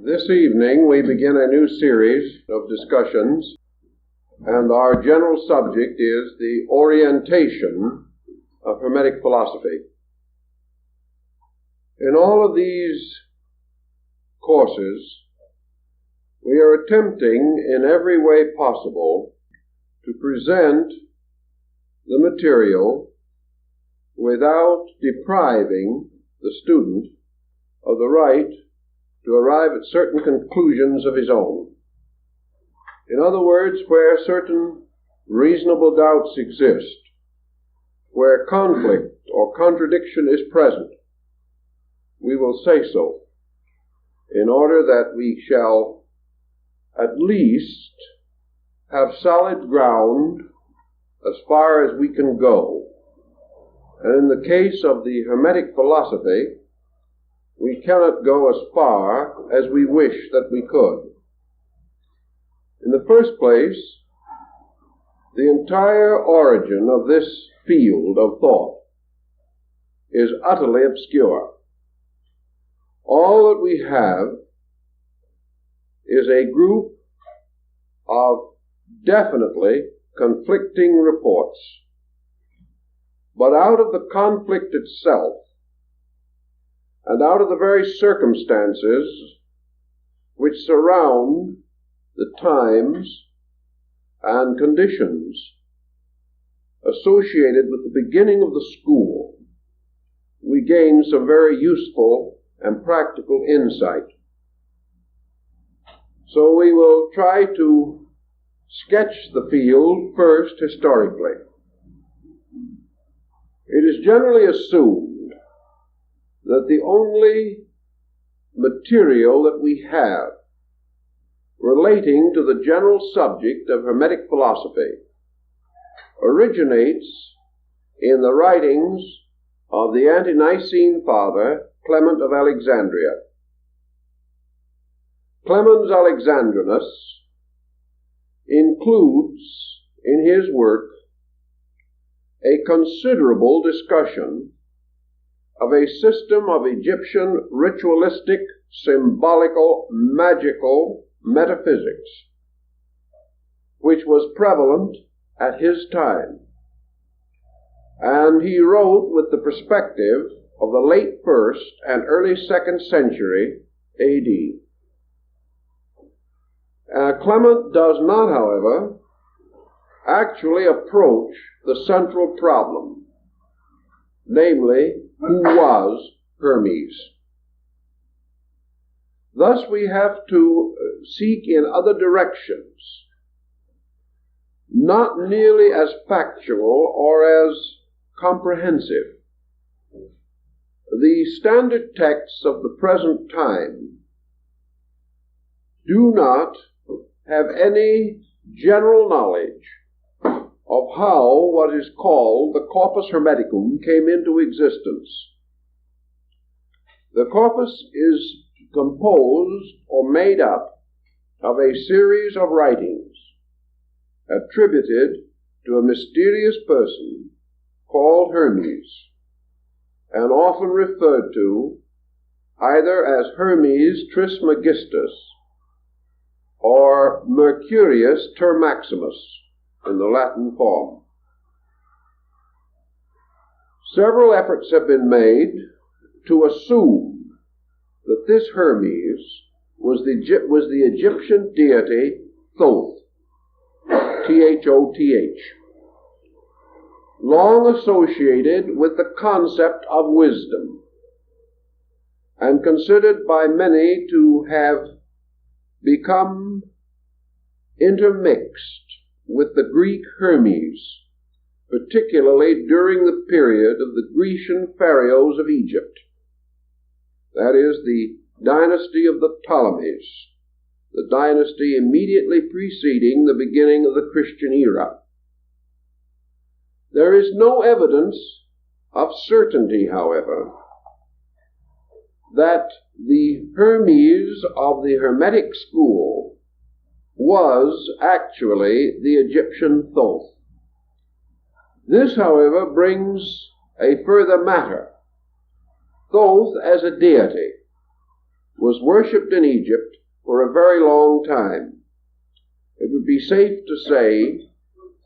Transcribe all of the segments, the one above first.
This evening we begin a new series of discussions, and our general subject is the orientation of Hermetic philosophy. In all of these courses, we are attempting in every way possible to present the material without depriving the student of the right to arrive at certain conclusions of his own. In other words, where certain reasonable doubts exist, where conflict or contradiction is present, we will say so, in order that we shall at least have solid ground as far as we can go. And in the case of the Hermetic philosophy, we cannot go as far as we wish that we could. In the first place, the entire origin of this field of thought is utterly obscure. All that we have is a group of definitely conflicting reports. But out of the conflict itself, and out of the very circumstances which surround the times and conditions associated with the beginning of the school, we gain some very useful and practical insight. So we will try to sketch the field first historically. It is generally assumed that the only material that we have relating to the general subject of Hermetic philosophy originates in the writings of the ante-Nicene father Clement of Alexandria. Clemens Alexandrinus includes in his work a considerable discussion of a system of Egyptian ritualistic, symbolical, magical metaphysics, which was prevalent at his time. And he wrote with the perspective of the late 1st and early 2nd century A.D. Clement does not, however, actually approach the central problem, namely, who was Hermes. Thus we have to seek in other directions, not nearly as factual or as comprehensive. The standard texts of the present time do not have any general knowledge of how what is called the corpus hermeticum came into existence. The corpus is composed or made up of a series of writings attributed to a mysterious person called Hermes, and often referred to either as Hermes Trismegistus or Mercurius Termaximus in the Latin form. Several efforts have been made to assume that this Hermes was the Egyptian deity Thoth, Thoth, long associated with the concept of wisdom, and considered by many to have become intermixed with the Greek Hermes, particularly during the period of the Grecian pharaohs of Egypt, that is, the dynasty of the Ptolemies, the dynasty immediately preceding the beginning of the Christian era. There is no evidence of certainty, however, that the Hermes of the Hermetic school was actually the Egyptian Thoth. This, however, brings a further matter. Thoth as a deity was worshipped in Egypt for a very long time. It would be safe to say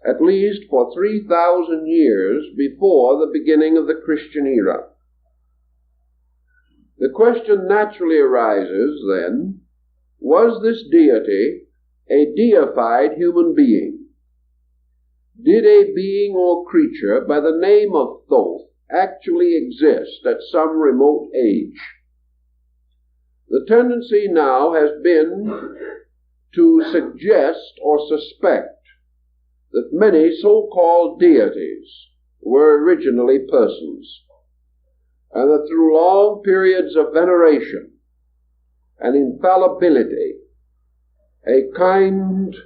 at least for 3,000 years before the beginning of the Christian era. The question naturally arises, then, was this deity a deified human being? Did a being or creature by the name of Thoth actually exist at some remote age? The tendency now has been to suggest or suspect that many so-called deities were originally persons, and that through long periods of veneration and infallibility, a kind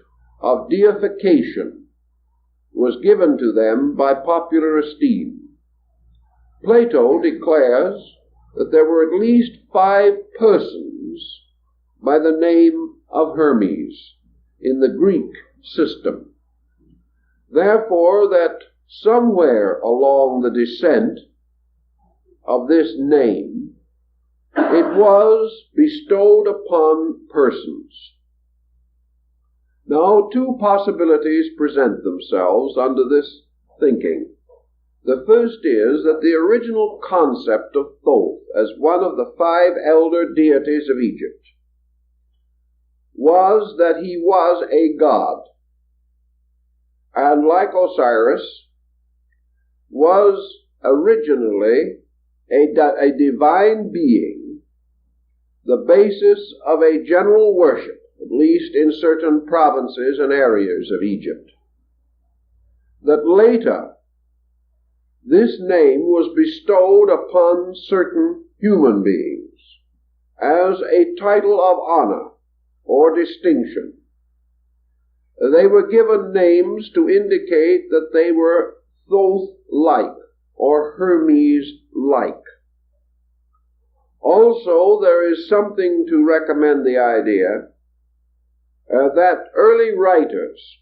of deification was given to them by popular esteem. Plato declares that there were at least 5 persons by the name of Hermes in the Greek system. Therefore, that somewhere along the descent of this name, it was bestowed upon persons. Now, 2 possibilities present themselves under this thinking. The first is that the original concept of Thoth as one of the 5 elder deities of Egypt was that he was a god, and like Osiris, was originally a divine being, the basis of a general worship, at least in certain provinces and areas of Egypt. That later, this name was bestowed upon certain human beings as a title of honor or distinction. They were given names to indicate that they were Thoth-like or Hermes-like. Also, there is something to recommend the idea that early writers,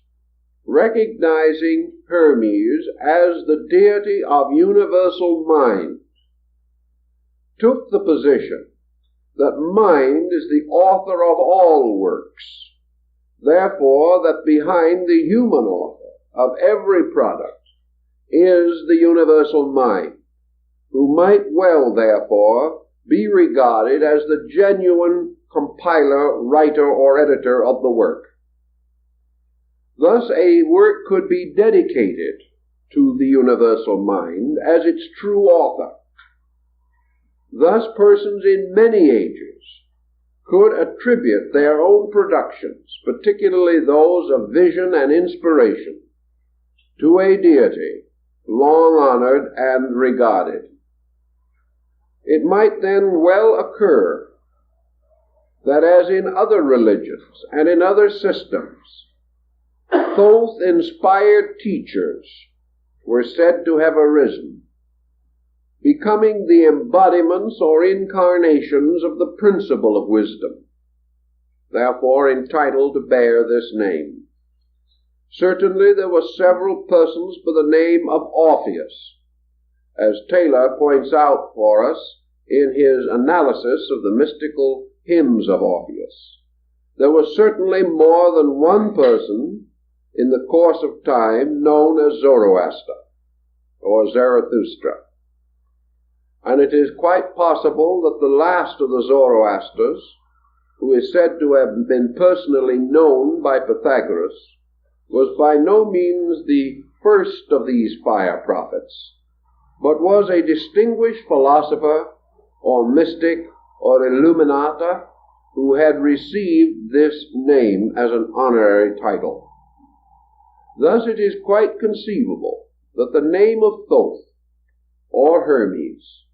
recognizing Hermes as the deity of universal mind, took the position that mind is the author of all works. Therefore, that behind the human author of every product is the universal mind, who might well, therefore, be regarded as the genuine compiler, writer, or editor of the work. Thus, a work could be dedicated to the universal mind as its true author. Thus, persons in many ages could attribute their own productions, particularly those of vision and inspiration, to a deity long honored and regarded. It might then well occur that, as in other religions and in other systems, Thoth-inspired teachers were said to have arisen, becoming the embodiments or incarnations of the principle of wisdom, therefore entitled to bear this name. Certainly there were several persons by the name of Orpheus, as Taylor points out for us in his analysis of the mystical hymns of Orpheus. There was certainly more than one person in the course of time known as Zoroaster or Zarathustra. And it is quite possible that the last of the Zoroasters, who is said to have been personally known by Pythagoras, was by no means the first of these fire prophets, but was a distinguished philosopher or mystic or illuminata who had received this name as an honorary title. Thus it is quite conceivable that the name of Thoth or Hermes,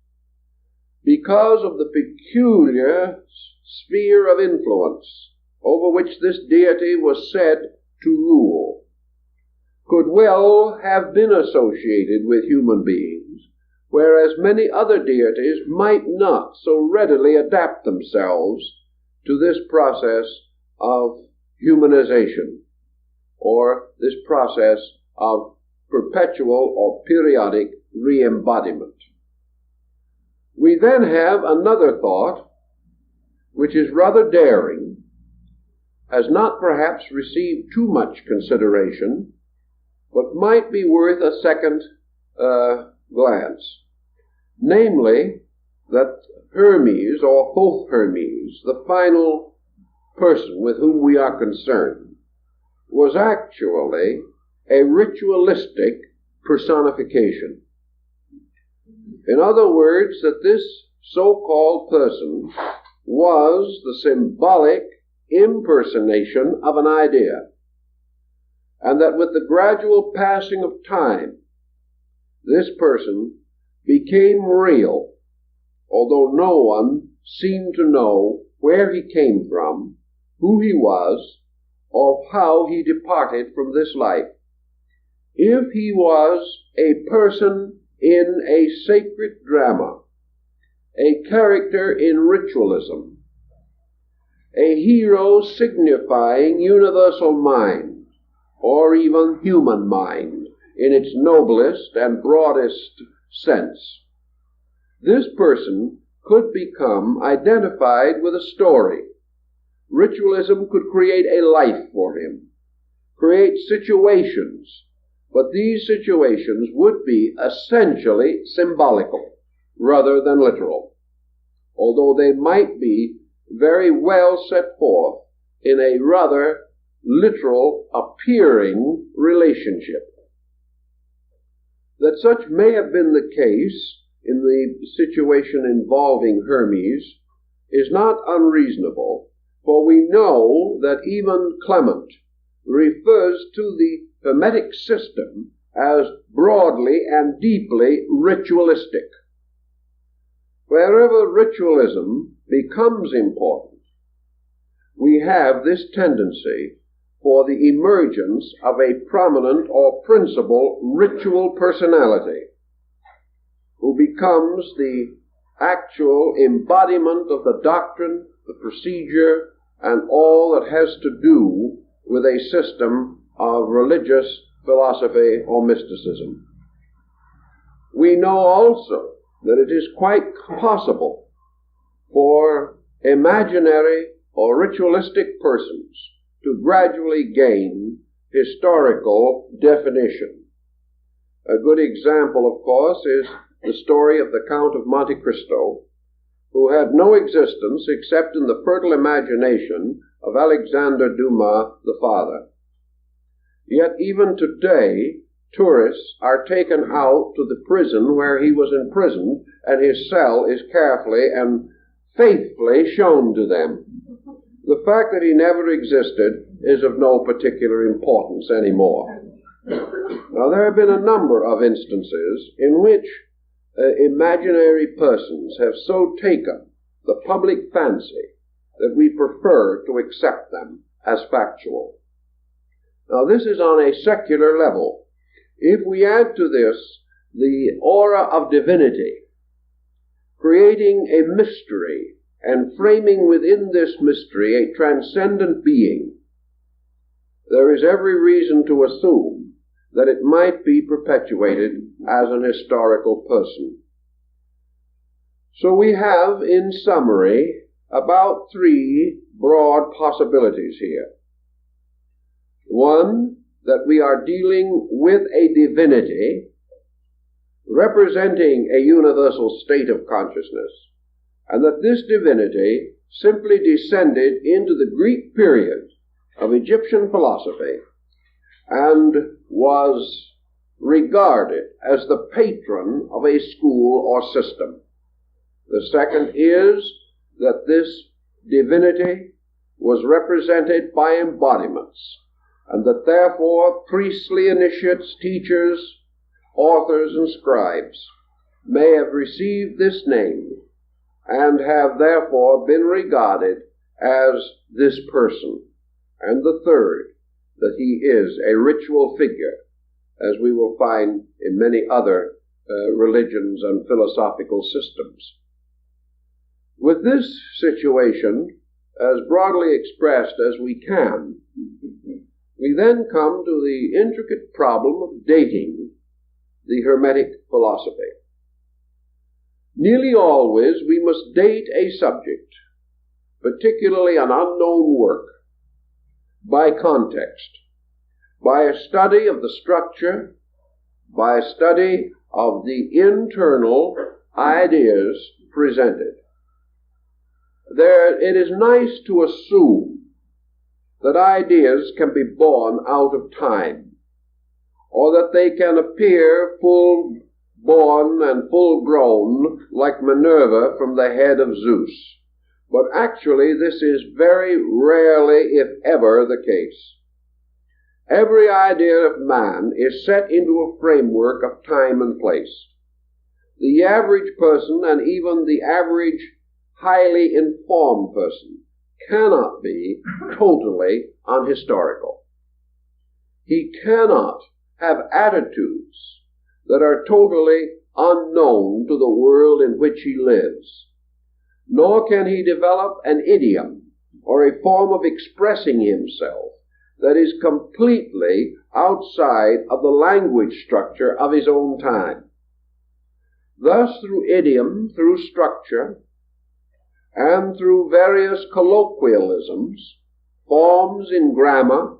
because of the peculiar sphere of influence over which this deity was said to rule, could well have been associated with human beings, whereas many other deities might not so readily adapt themselves to this process of humanization, or this process of perpetual or periodic re-embodiment. We then have another thought, which is rather daring, has not perhaps received too much consideration, but might be worth a second glance. Namely, that Hermes, or both Hermes, the final person with whom we are concerned, was actually a ritualistic personification. In other words, that this so-called person was the symbolic impersonation of an idea, and that with the gradual passing of time, this person became real, although no one seemed to know where he came from, who he was, or how he departed from this life. If he was a person in a sacred drama, a character in ritualism, a hero signifying universal mind, or even human mind in its noblest and broadest sense, this person could become identified with a story. Ritualism could create a life for him, create situations, but these situations would be essentially symbolical rather than literal, although they might be very well set forth in a rather literal appearing relationship. That such may have been the case in the situation involving Hermes is not unreasonable, for we know that even Clement refers to the Hermetic system as broadly and deeply ritualistic. Wherever ritualism becomes important, we have this tendency for the emergence of a prominent or principal ritual personality who becomes the actual embodiment of the doctrine, the procedure, and all that has to do with a system of religious philosophy or mysticism. We know also that it is quite possible for imaginary or ritualistic persons to gradually gain historical definition. A good example, of course, is the story of the Count of Monte Cristo, who had no existence except in the fertile imagination of Alexander Dumas the father. Yet even today, tourists are taken out to the prison where he was imprisoned, and his cell is carefully and faithfully shown to them. The fact that he never existed is of no particular importance anymore. Now, there have been a number of instances in which imaginary persons have so taken the public fancy that we prefer to accept them as factual. Now, this is on a secular level. If we add to this the aura of divinity, creating a mystery and framing within this mystery a transcendent being, there is every reason to assume that it might be perpetuated as an historical person. So we have, in summary, about three broad possibilities here. One, that we are dealing with a divinity representing a universal state of consciousness, and that this divinity simply descended into the Greek period of Egyptian philosophy and was regarded as the patron of a school or system. The second is that this divinity was represented by embodiments, and that therefore priestly initiates, teachers, authors, and scribes may have received this name and have therefore been regarded as this person. And the third, that he is a ritual figure, as we will find in many other religions and philosophical systems. With this situation, as broadly expressed as we can, we then come to the intricate problem of dating the Hermetic philosophy. Nearly always we must date a subject particularly an unknown work, by context, by a study of the structure, by a study of the internal ideas presented. It is nice to assume that ideas can be born out of time, or that they can appear full-born and full-grown like Minerva from the head of Zeus. But actually this is very rarely, if ever, the case. Every idea of man is set into a framework of time and place. The average person, and even the average highly informed person, cannot be totally unhistorical. He cannot have attitudes that are totally unknown to the world in which he lives. Nor can he develop an idiom or a form of expressing himself that is completely outside of the language structure of his own time. Thus, through idiom, through structure, and through various colloquialisms, forms in grammar,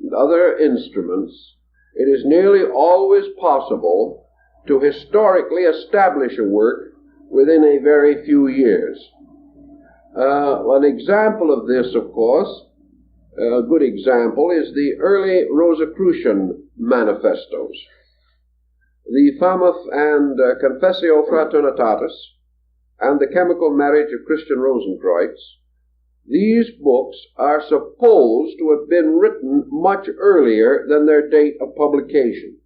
and other instruments, it is nearly always possible to historically establish a work within a very few years. An example of this, of course, a good example, is the early Rosicrucian manifestos. The Famous and Confessio Fraternitatis and the Chemical Marriage of Christian Rosenkreutz. These books are supposed to have been written much earlier than their date of publication.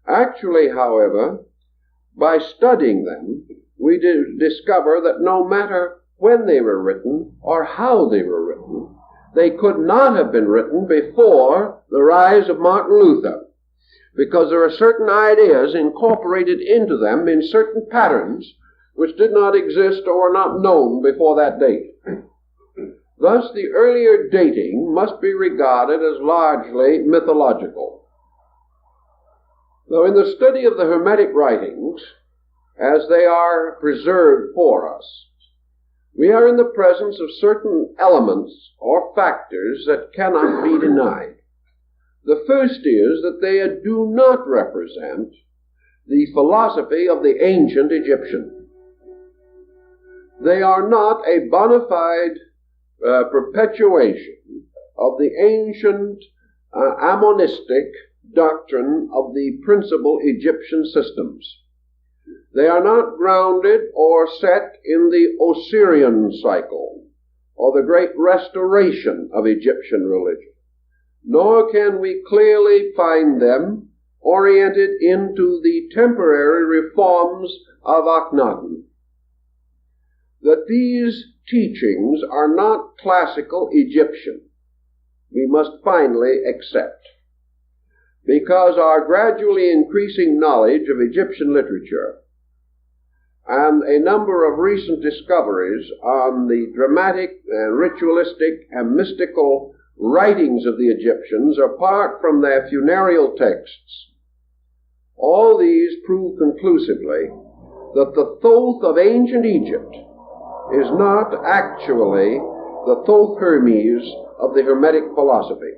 Actually, however, by studying them, we discover that no matter when they were written or how they were written, they could not have been written before the rise of Martin Luther, because there are certain ideas incorporated into them in certain patterns which did not exist or were not known before that date. Thus, the earlier dating must be regarded as largely mythological. Though in the study of the Hermetic writings, as they are preserved for us, we are in the presence of certain elements or factors that cannot be denied. The first is that they do not represent the philosophy of the ancient Egyptian. They are not a bona fide perpetuation of the ancient ammonistic doctrine of the principal Egyptian systems. They are not grounded or set in the Osirian cycle or the great restoration of Egyptian religion, nor can we clearly find them oriented into the temporary reforms of Akhenaten. That these teachings are not classical Egyptian, we must finally accept, because our gradually increasing knowledge of Egyptian literature and a number of recent discoveries on the dramatic and ritualistic and mystical writings of the Egyptians, apart from their funereal texts, all these prove conclusively that the Thoth of ancient Egypt is not actually the Thoth Hermes of the Hermetic philosophy.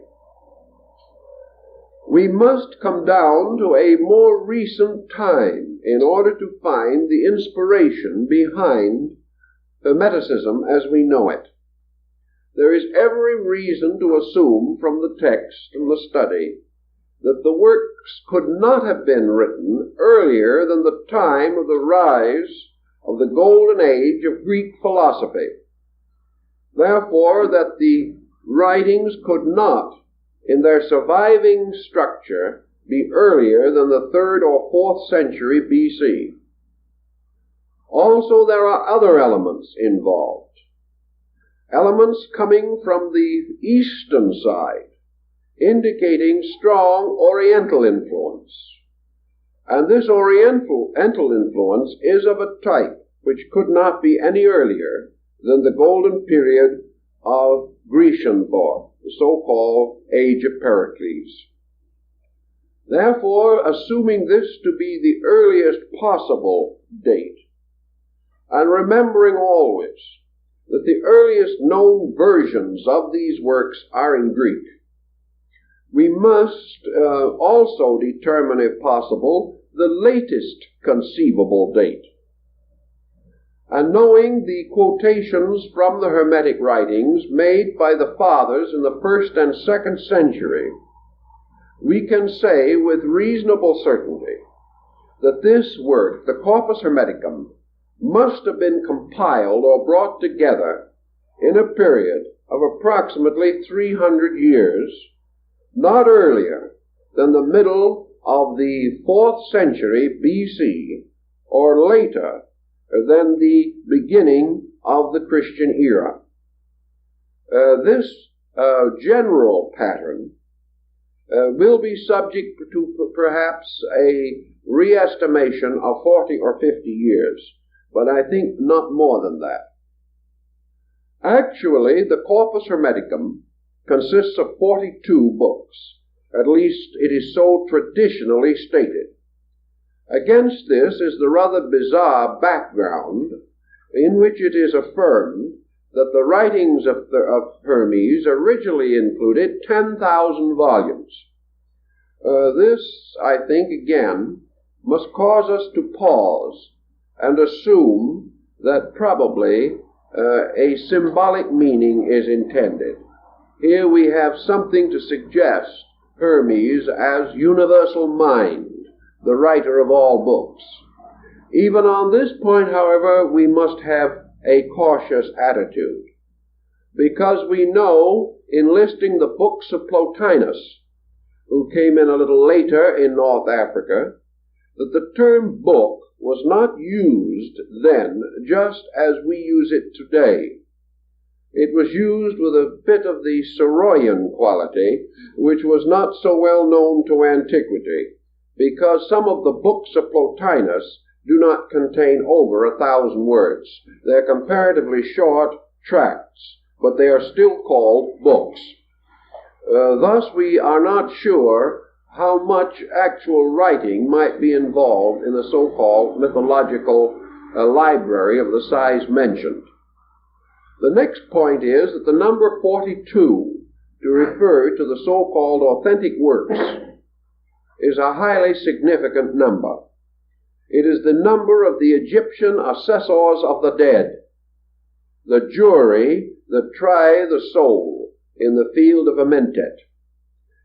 We must come down to a more recent time in order to find the inspiration behind Hermeticism as we know it. There is every reason to assume from the text and the study that the works could not have been written earlier than the time of the rise of the golden age of Greek philosophy. Therefore, that the writings could not, in their surviving structure, be earlier than the 3rd or 4th century BC. Also, there are other elements involved. Elements coming from the eastern side, indicating strong Oriental influence. And this Oriental influence is of a type which could not be any earlier than the golden period of Grecian thought, the so-called Age of Pericles. Therefore, assuming this to be the earliest possible date, and remembering always that the earliest known versions of these works are in Greek. We must also determine, if possible, the latest conceivable date. And knowing the quotations from the Hermetic writings made by the Fathers in the 1st and 2nd century, we can say with reasonable certainty that this work, the Corpus Hermeticum, must have been compiled or brought together in a period of approximately 300 years, not earlier than the middle of the 4th century BC, or later than the beginning of the Christian era. This general pattern will be subject to perhaps a re-estimation of 40 or 50 years, but I think not more than that. Actually, the Corpus Hermeticum consists of 42 books. At least it is so traditionally stated. Against this is the rather bizarre background in which it is affirmed that the writings of Hermes originally included 10,000 volumes. This, I think, again, must cause us to pause and assume that probably a symbolic meaning is intended. Here we have something to suggest Hermes as universal mind, the writer of all books. Even on this point, however, we must have a cautious attitude, because we know, in listing the books of Plotinus, who came in a little later in North Africa, that the term book was not used then just as we use it today. It was used with a bit of the Soroyan quality, which was not so well known to antiquity, because some of the books of Plotinus do not contain over 1,000 words. They're comparatively short tracts, but they are still called books. Thus, we are not sure how much actual writing might be involved in the so-called mythological library of the size mentioned. The next point is that the number 42, to refer to the so-called authentic works, is a highly significant number. It is the number of the Egyptian assessors of the dead, the jury that try the soul in the field of Amentet.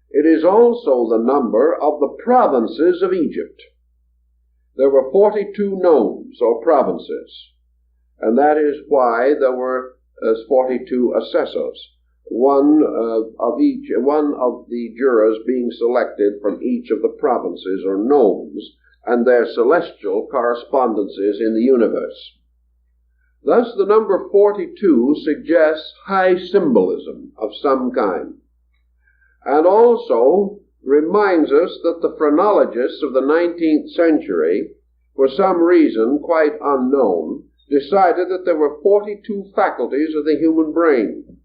It is also the number of the provinces of Egypt. There were 42 nomes, or provinces, and that is why there were 42 assessors, one of the jurors being selected from each of the provinces or nomes and their celestial correspondences in the universe. Thus, the number 42 suggests high symbolism of some kind, and also reminds us that the phrenologists of the 19th century, for some reason quite unknown, decided that there were 42 faculties of the human brain.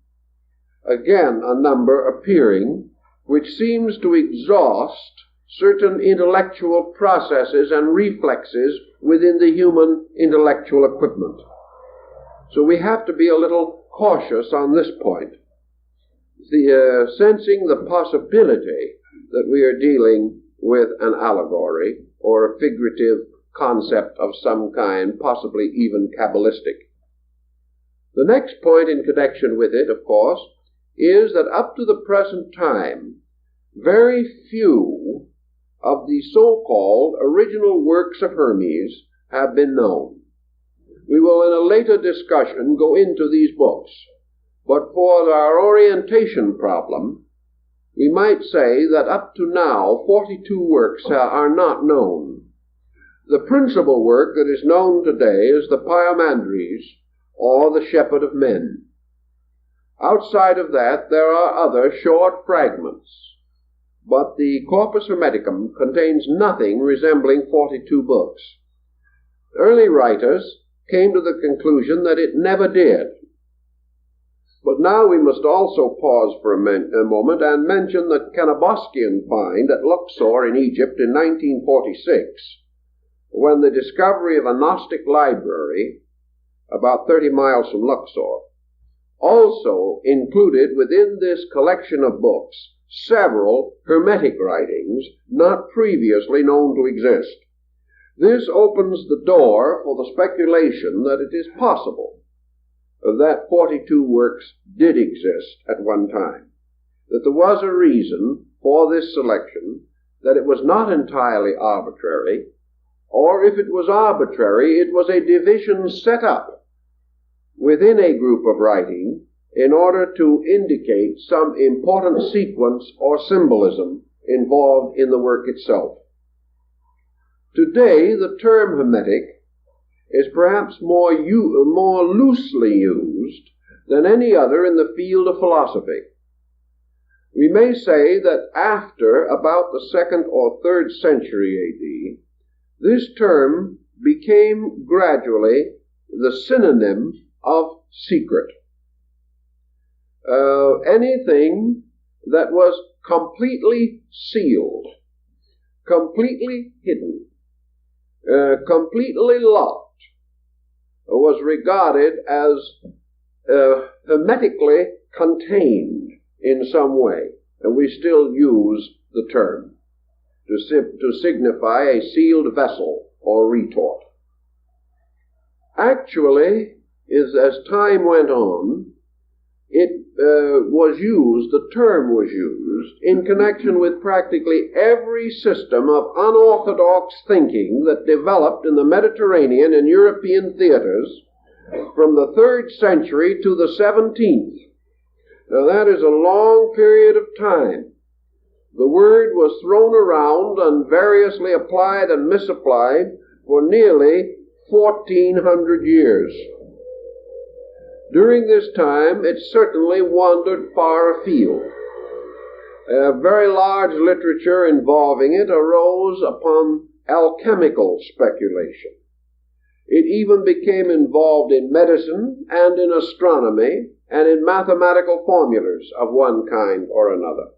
Again, a number appearing which seems to exhaust certain intellectual processes and reflexes within the human intellectual equipment. So we have to be a little cautious on this point, sensing the possibility that we are dealing with an allegory or a figurative concept of some kind, possibly even Kabbalistic. The next point in connection with it, of course, is that up to the present time, very few of the so-called original works of Hermes have been known. We will in a later discussion go into these books, but for our orientation problem, we might say that up to now 42 works are not known. The principal work that is known today is the Pymander, or the Shepherd of Men. Outside of that, there are other short fragments, but the Corpus Hermeticum contains nothing resembling 42 books. Early writers came to the conclusion that it never did. But now we must also pause for a moment and mention the Cannaboscian find at Luxor in Egypt in 1946, when the discovery of a Gnostic library about 30 miles from Luxor also included within this collection of books several Hermetic writings not previously known to exist. This opens the door for the speculation that it is possible that 42 works did exist at one time, that there was a reason for this selection, that it was not entirely arbitrary, or if it was arbitrary, it was a division set up within a group of writing in order to indicate some important sequence or symbolism involved in the work itself. Today, the term Hermetic is perhaps more loosely used than any other in the field of philosophy. We may say that after about the 2nd or 3rd century A.D., this term became gradually the synonym of secret. Anything that was completely sealed, completely hidden, completely locked, was regarded as hermetically contained in some way, and we still use the term to signify a sealed vessel or retort. Actually, as time went on, the term was used in connection with practically every system of unorthodox thinking that developed in the Mediterranean and European theaters from the 3rd century to the 17th. Now that is a long period of time. The word was thrown around and variously applied and misapplied for nearly 1,400 years. During this time, it certainly wandered far afield. A very large literature involving it arose upon alchemical speculation. It even became involved in medicine and in astronomy and in mathematical formulas of one kind or another.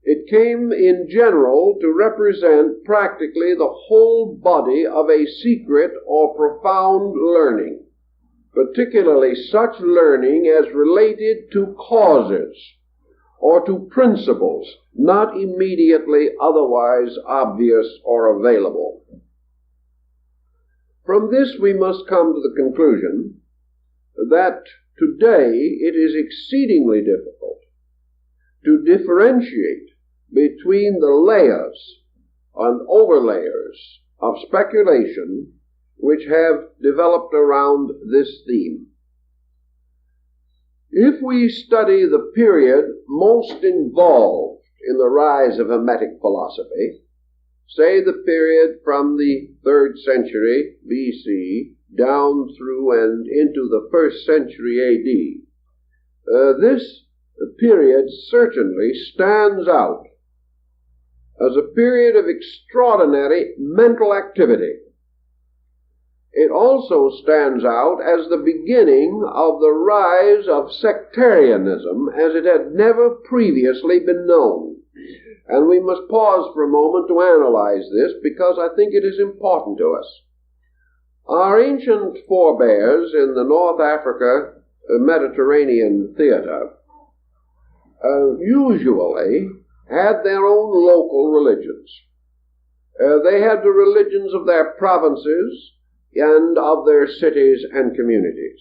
It came in general to represent practically the whole body of a secret or profound learning, particularly such learning as related to causes or to principles not immediately otherwise obvious or available. From this we must come to the conclusion that today it is exceedingly difficult to differentiate between the layers and overlayers of speculation which have developed around this theme. If we study the period most involved in the rise of Hermetic philosophy, say the period from the 3rd century B.C. down through and into the 1st century A.D., this period certainly stands out as a period of extraordinary mental activity. It also stands out as the beginning of the rise of sectarianism as it had never previously been known. And we must pause for a moment to analyze this because I think it is important to us. Our ancient forebears in the North Africa Mediterranean theater usually had their own local religions. They had the religions of their provinces and of their cities and communities.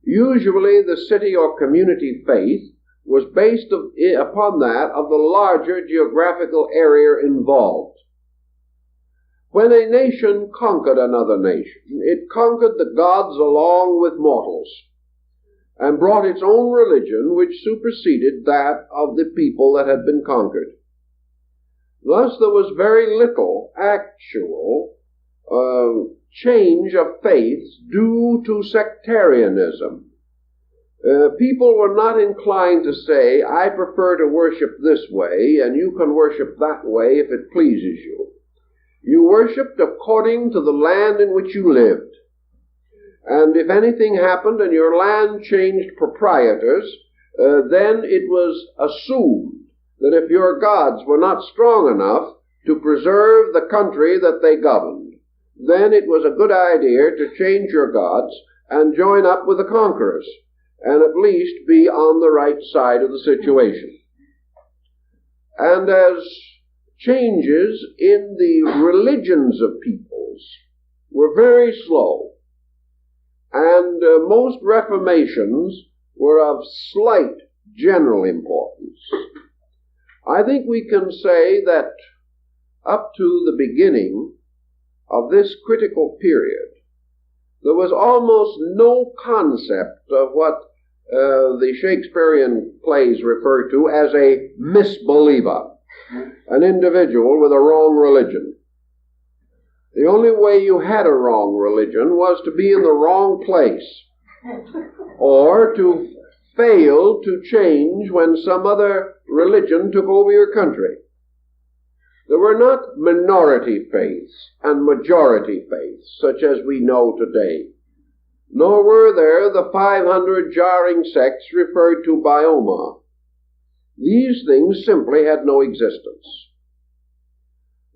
Usually the city or community faith was based upon that of the larger geographical area involved. When a nation conquered another nation, it conquered the gods along with mortals, and brought its own religion which superseded that of the people that had been conquered. Thus there was very little actual change of faiths due to sectarianism. People were not inclined to say, I prefer to worship this way, and you can worship that way if it pleases you. You worshipped according to the land in which you lived. And if anything happened and your land changed proprietors, then it was assumed that if your gods were not strong enough to preserve the country that they governed, then it was a good idea to change your gods and join up with the conquerors. and at least be on the right side of the situation. And as changes in the religions of peoples were very slow, and most reformations were of slight general importance, I think we can say that up to the beginning of this critical period, there was almost no concept of what the Shakespearean plays refer to as a misbeliever, an individual with a wrong religion. The only way you had a wrong religion was to be in the wrong place, or to fail to change when some other religion took over your country. There were not minority faiths and majority faiths, such as we know today, nor were there the 500 jarring sects referred to by Omar. These things simply had no existence.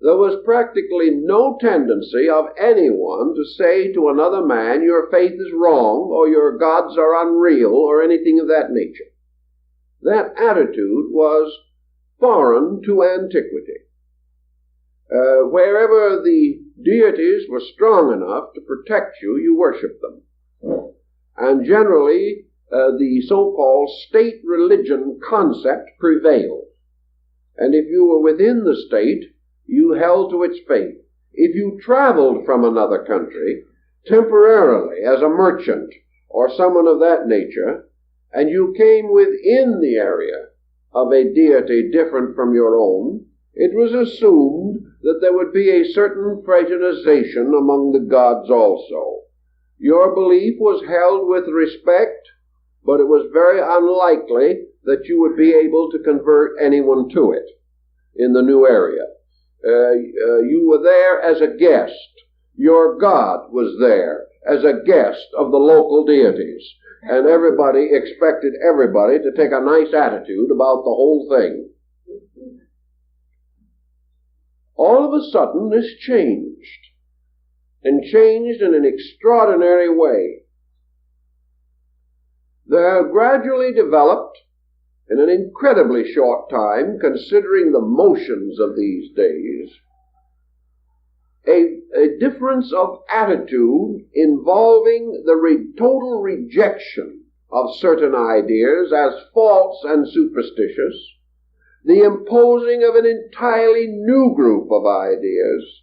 There was practically no tendency of anyone to say to another man, your faith is wrong, or your gods are unreal, or anything of that nature. That attitude was foreign to antiquity. Wherever the deities were strong enough to protect you, you worshiped them. And generally, the so-called state religion concept prevailed. And if you were within the state, you held to its faith. If you traveled from another country, temporarily as a merchant or someone of that nature, and you came within the area of a deity different from your own, it was assumed that there would be a certain fraternization among the gods also. Your belief was held with respect, but it was very unlikely that you would be able to convert anyone to it in the new area. You were there as a guest. Your God was there as a guest of the local deities, and everybody expected everybody to take a nice attitude about the whole thing. All of a sudden, this changed, and changed in an extraordinary way. There gradually developed, in an incredibly short time, considering the motions of these days, a difference of attitude involving the total rejection of certain ideas as false and superstitious, the imposing of an entirely new group of ideas,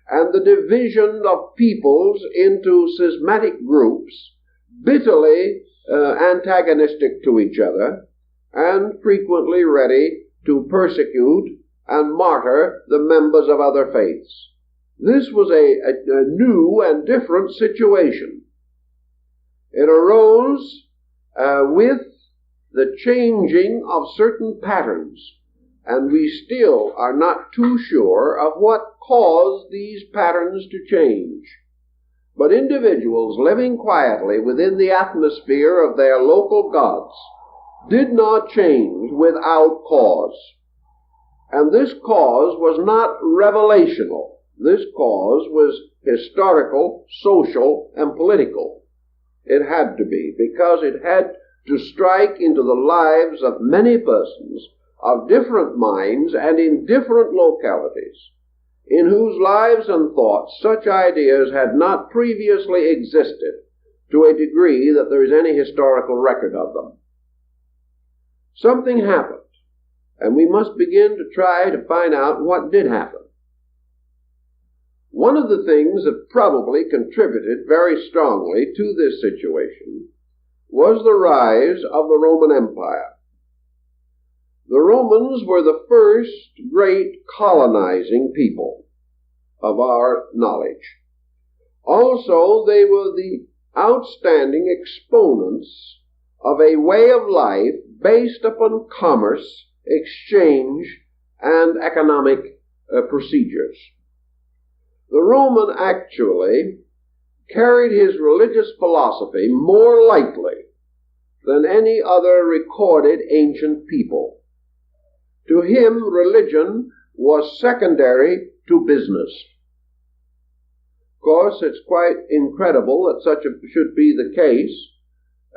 and the division of peoples into schismatic groups, bitterly antagonistic to each other, and frequently ready to persecute and martyr the members of other faiths. This was a new and different situation. It arose with the changing of certain patterns, and we still are not too sure of what caused these patterns to change. But individuals living quietly within the atmosphere of their local gods did not change without cause. And this cause was not revelational. This cause was historical, social, and political. It had to be, because it had to strike into the lives of many persons of different minds and in different localities, in whose lives and thoughts such ideas had not previously existed to a degree that there is any historical record of them. Something happened, and we must begin to try to find out what did happen. One of the things that probably contributed very strongly to this situation was the rise of the Roman Empire. The Romans were the first great colonizing people of our knowledge. Also, they were the outstanding exponents of a way of life based upon commerce, exchange, and economic procedures. The Roman actually carried his religious philosophy more lightly than any other recorded ancient people. To him, religion was secondary to business. Of course, it's quite incredible that such should be the case,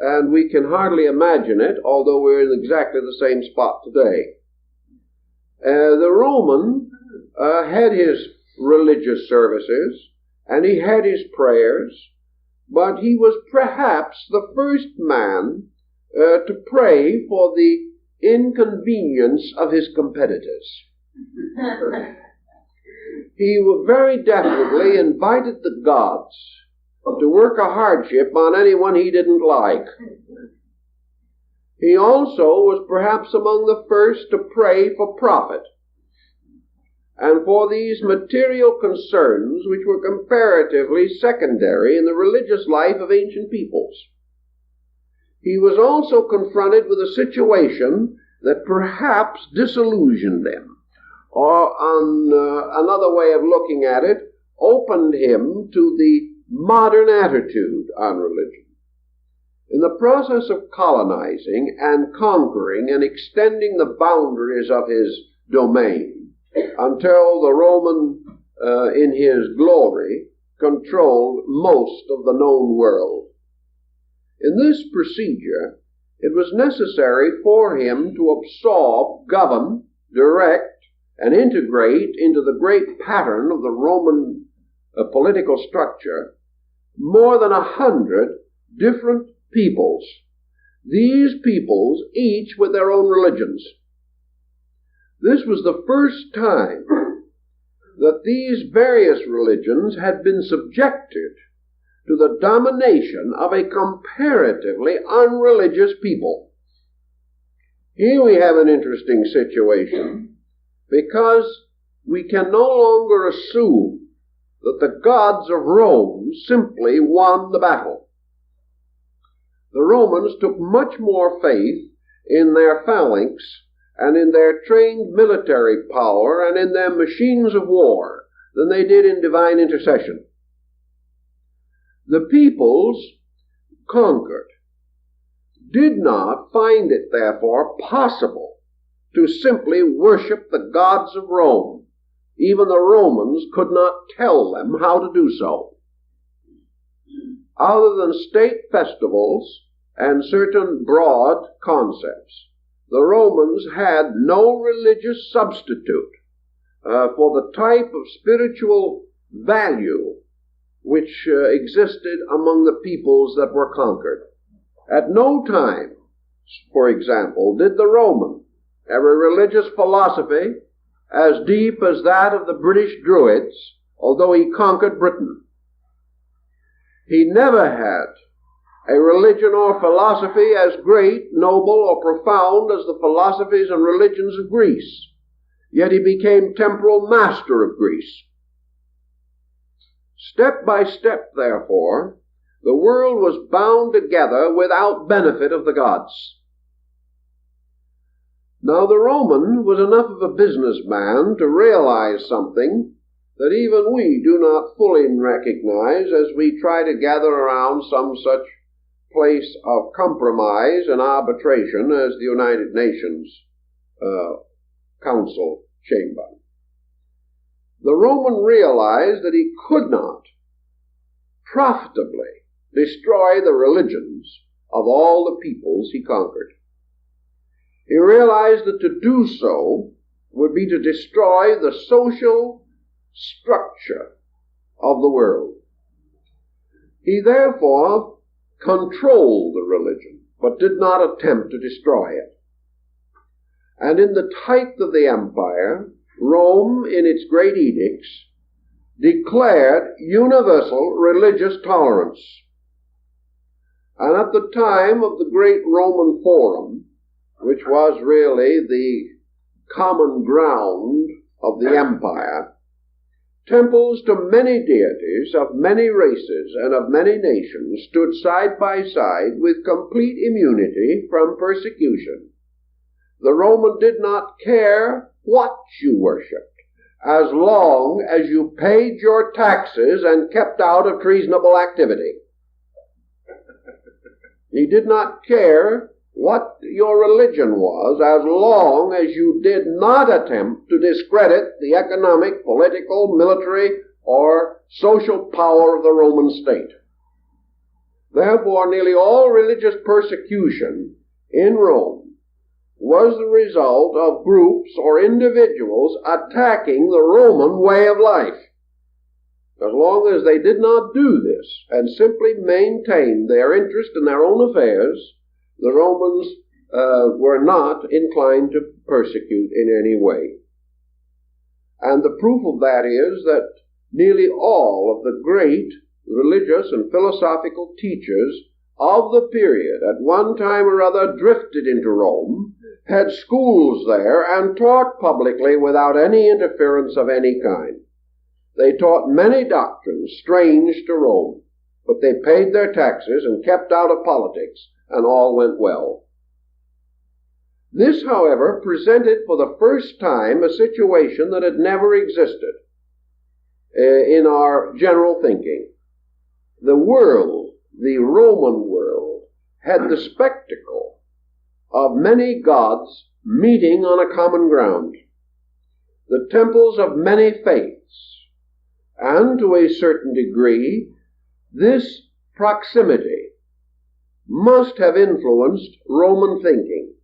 and we can hardly imagine it, although we're in exactly the same spot today. The Roman had his religious services, and he had his prayers, but he was perhaps the first man to pray for the inconvenience of his competitors. He very definitely invited the gods to work a hardship on anyone he didn't like. He also was perhaps among the first to pray for profit and for these material concerns which were comparatively secondary in the religious life of ancient peoples. He was also confronted with a situation that perhaps disillusioned him, or on another way of looking at it, opened him to the modern attitude on religion. In the process of colonizing and conquering and extending the boundaries of his domain until the Roman, in his glory, controlled most of the known world. In this procedure, it was necessary for him to absorb, govern, direct, and integrate into the great pattern of the Roman political structure more than 100 different peoples. These peoples, each with their own religions. This was the first time that these various religions had been subjected to the domination of a comparatively unreligious people. Here we have an interesting situation, because we can no longer assume that the gods of Rome simply won the battle. The Romans took much more faith in their phalanx and in their trained military power and in their machines of war than they did in divine intercession. The peoples conquered did not find it, therefore, possible to simply worship the gods of Rome. Even the Romans could not tell them how to do so. Other than state festivals and certain broad concepts, the Romans had no religious substitute for the type of spiritual value which existed among the peoples that were conquered. At no time, for example, did the Roman have a religious philosophy as deep as that of the British Druids, although he conquered Britain. He never had a religion or philosophy as great, noble, or profound as the philosophies and religions of Greece, yet he became temporal master of Greece. Step by step, therefore, the world was bound together without benefit of the gods. Now the Roman was enough of a businessman to realize something that even we do not fully recognize as we try to gather around some such place of compromise and arbitration as the United Nations Council chamber. The Roman realized that he could not profitably destroy the religions of all the peoples he conquered. He realized that to do so would be to destroy the social structure of the world. He therefore controlled the religion, but did not attempt to destroy it. And in the height of the empire, Rome, in its great edicts, declared universal religious tolerance. And at the time of the great Roman Forum, which was really the common ground of the empire, temples to many deities of many races and of many nations stood side by side with complete immunity from persecution. The Roman did not care what you worshipped, as long as you paid your taxes and kept out of treasonable activity. He did not care what your religion was, as long as you did not attempt to discredit the economic, political, military, or social power of the Roman state. Therefore, nearly all religious persecution in Rome was the result of groups or individuals attacking the Roman way of life. As long as they did not do this and simply maintained their interest in their own affairs, the Romans were not inclined to persecute in any way. And the proof of that is that nearly all of the great religious and philosophical teachers of the period at one time or other drifted into Rome, had schools there, and taught publicly without any interference of any kind. They taught many doctrines strange to Rome, but they paid their taxes and kept out of politics, and all went well. This, however, presented for the first time a situation that had never existed in our general thinking. The world, the Roman world, had the spectacle of many gods meeting on a common ground, the temples of many faiths, and to a certain degree, this proximity must have influenced Roman thinking.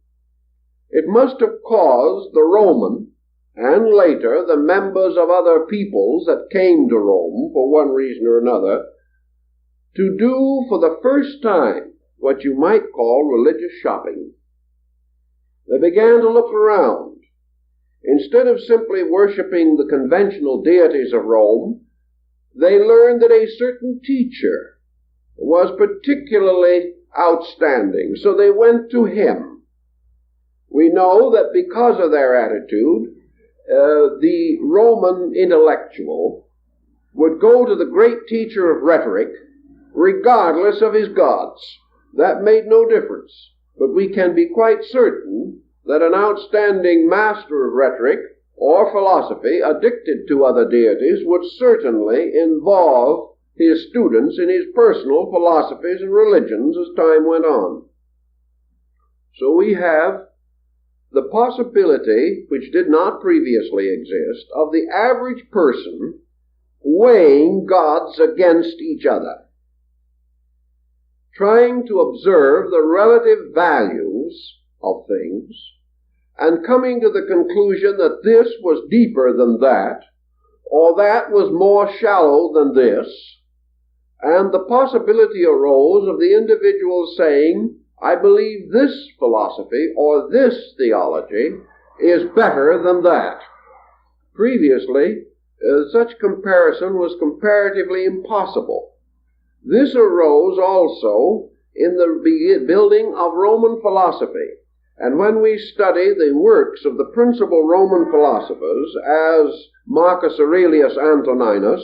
It must have caused the Roman, and later the members of other peoples that came to Rome for one reason or another, to do for the first time what you might call religious shopping. They began to look around. Instead of simply worshiping the conventional deities of Rome, they learned that a certain teacher was particularly outstanding, so they went to him. We know that because of their attitude, the Roman intellectual would go to the great teacher of rhetoric regardless of his gods. That made no difference. But we can be quite certain that an outstanding master of rhetoric or philosophy, addicted to other deities, would certainly involve his students in his personal philosophies and religions as time went on. So we have the possibility, which did not previously exist, of the average person weighing gods against each other, trying to observe the relative values of things, and coming to the conclusion that this was deeper than that, or that was more shallow than this, and the possibility arose of the individual saying, I believe this philosophy or this theology is better than that. Previously, such comparison was comparatively impossible. This arose also in the building of Roman philosophy. And when we study the works of the principal Roman philosophers, as Marcus Aurelius Antoninus,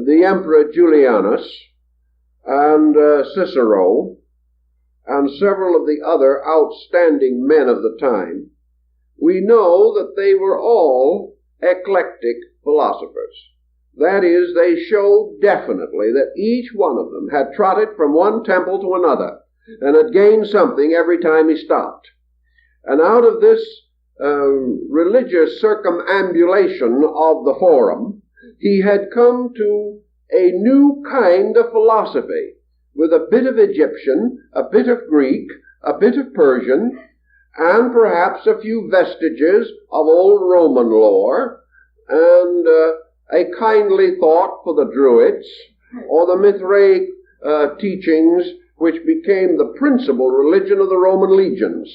the Emperor Julianus, and Cicero, and several of the other outstanding men of the time, we know that they were all eclectic philosophers. That is, they showed definitely that each one of them had trotted from one temple to another, and had gained something every time he stopped. And out of this religious circumambulation of the forum, he had come to a new kind of philosophy, with a bit of Egyptian, a bit of Greek, a bit of Persian, and perhaps a few vestiges of old Roman lore, and a kindly thought for the Druids, or the Mithraic teachings, which became the principal religion of the Roman legions.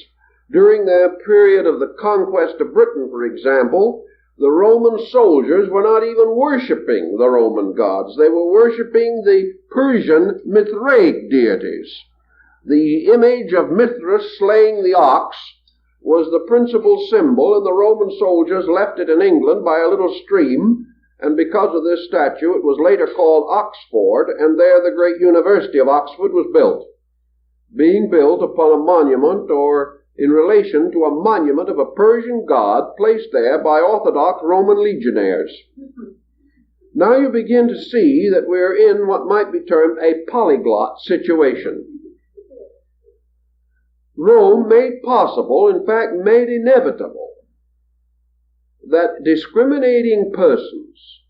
During their period of the conquest of Britain, for example, the Roman soldiers were not even worshipping the Roman gods. They were worshipping the Persian Mithraic deities. The image of Mithras slaying the ox was the principal symbol, and the Roman soldiers left it in England by a little stream, and because of this statue it was later called Oxford, and there the great University of Oxford was built, being built upon a monument or in relation to a monument of a Persian god placed there by Orthodox Roman legionnaires. Now you begin to see that we're in what might be termed a polyglot situation. Rome made possible, in fact made inevitable, that discriminating persons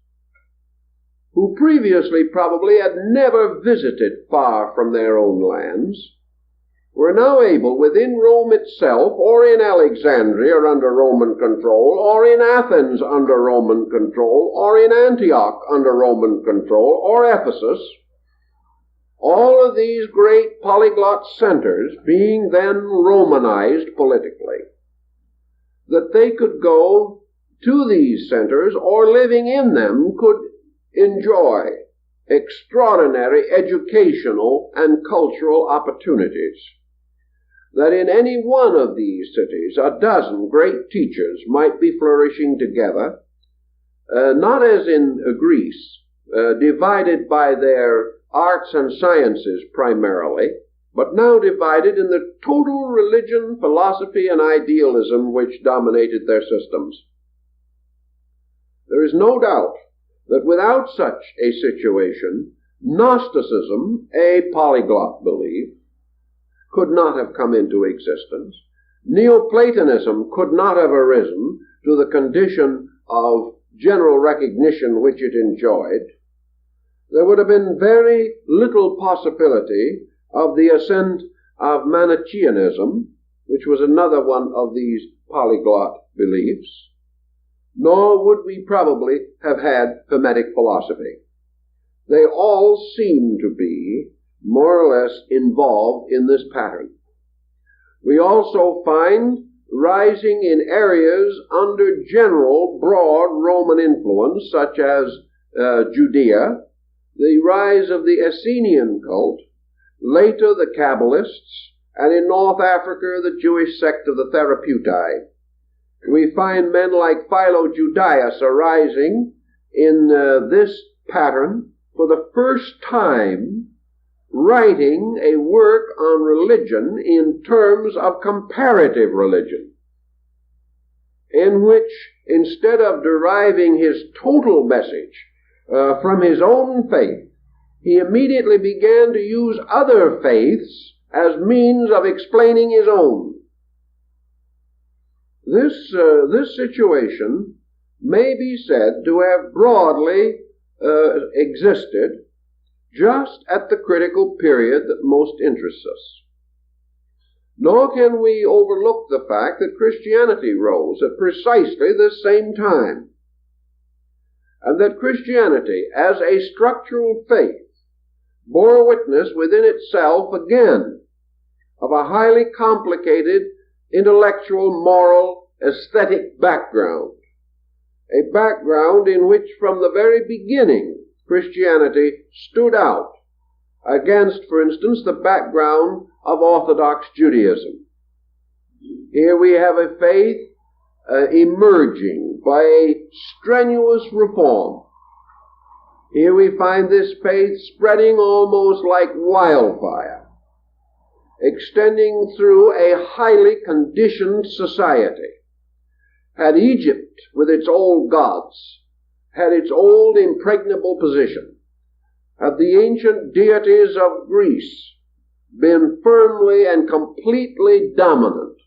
who previously probably had never visited far from their own lands, were now able, within Rome itself, or in Alexandria under Roman control, or in Athens under Roman control, or in Antioch under Roman control, or Ephesus, all of these great polyglot centers being then Romanized politically, that they could go to these centers, or living in them could enjoy extraordinary educational and cultural opportunities. That in any one of these cities a dozen great teachers might be flourishing together, not as in Greece, divided by their arts and sciences primarily, but now divided in the total religion, philosophy, and idealism which dominated their systems. There is no doubt that without such a situation, Gnosticism, a polyglot belief, could not have come into existence. Neoplatonism could not have arisen to the condition of general recognition which it enjoyed. There would have been very little possibility of the ascent of Manichaeanism, which was another one of these polyglot beliefs, nor would we probably have had Hermetic philosophy. They all seem to be more or less involved in this pattern. We also find rising in areas under general broad Roman influence, such as Judea, the rise of the Essenian cult, later the Kabbalists, and in North Africa the Jewish sect of the Therapeutae. We find men like Philo-Judaeus arising in this pattern for the first time, writing a work on religion in terms of comparative religion, in which, instead of deriving his total message from his own faith, he immediately began to use other faiths as means of explaining his own. This situation may be said to have broadly existed just at the critical period that most interests us. Nor can we overlook the fact that Christianity rose at precisely this same time, and that Christianity, as a structural faith, bore witness within itself again of a highly complicated intellectual, moral, aesthetic background, a background in which from the very beginning Christianity stood out against, for instance, the background of Orthodox Judaism. Here we have a faith emerging by a strenuous reform. Here we find this faith spreading almost like wildfire, extending through a highly conditioned society. Had Egypt, with its old gods, had its old impregnable position, had the ancient deities of Greece been firmly and completely dominant,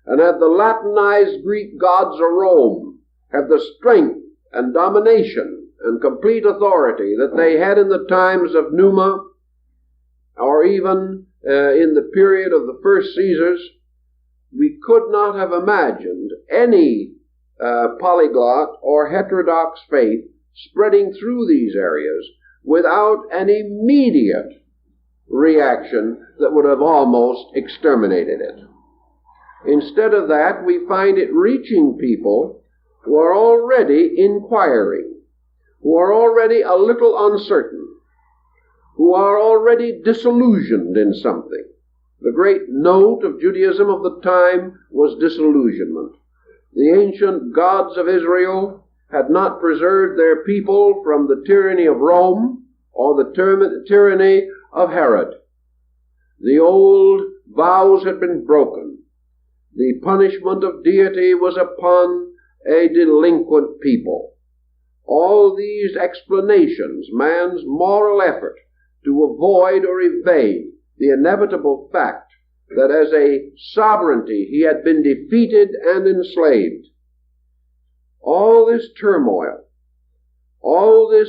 and had the Latinized Greek gods of Rome had the strength and domination and complete authority that they had in the times of Numa, or even in the period of the first Caesars, we could not have imagined any polyglot or heterodox faith spreading through these areas without an immediate reaction that would have almost exterminated it. Instead of that, we find it reaching people who are already inquiring, who are already a little uncertain, who are already disillusioned in something. The great note of Judaism of the time was disillusionment. The ancient gods of Israel had not preserved their people from the tyranny of Rome or the tyranny of Herod. The old vows had been broken. The punishment of deity was upon a delinquent people. All these explanations, man's moral effort to avoid or evade the inevitable fact that as a sovereignty he had been defeated and enslaved. All this turmoil, all this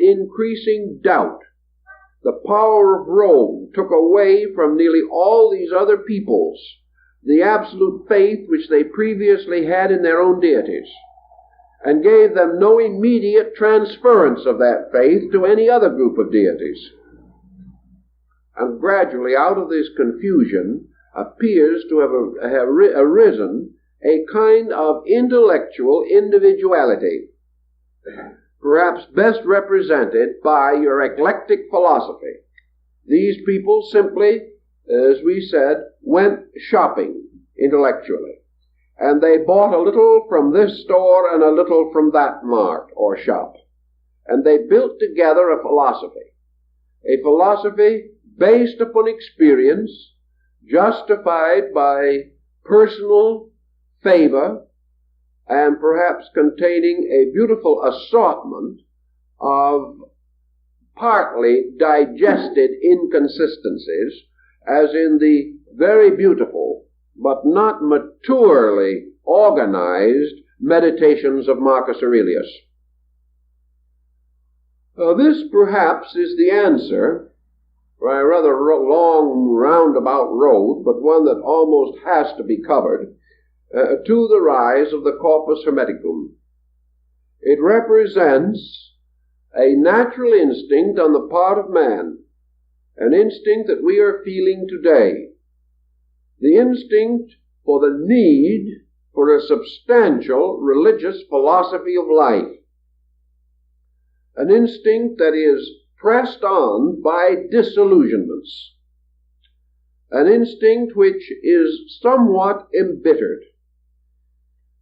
increasing doubt, the power of Rome took away from nearly all these other peoples the absolute faith which they previously had in their own deities, and gave them no immediate transference of that faith to any other group of deities. And gradually out of this confusion appears to have arisen a kind of intellectual individuality, perhaps best represented by your eclectic philosophy. These people simply, as we said, went shopping intellectually, and they bought a little from this store and a little from that mart or shop, and they built together a philosophy based upon experience, justified by personal favor, and perhaps containing a beautiful assortment of partly digested inconsistencies, as in the very beautiful but not maturely organized meditations of Marcus Aurelius. This perhaps is the answer, by a rather long roundabout road, but one that almost has to be covered, to the rise of the Corpus Hermeticum. It represents a natural instinct on the part of man, an instinct that we are feeling today, the instinct for the need for a substantial religious philosophy of life, an instinct that is pressed on by disillusionments, an instinct which is somewhat embittered,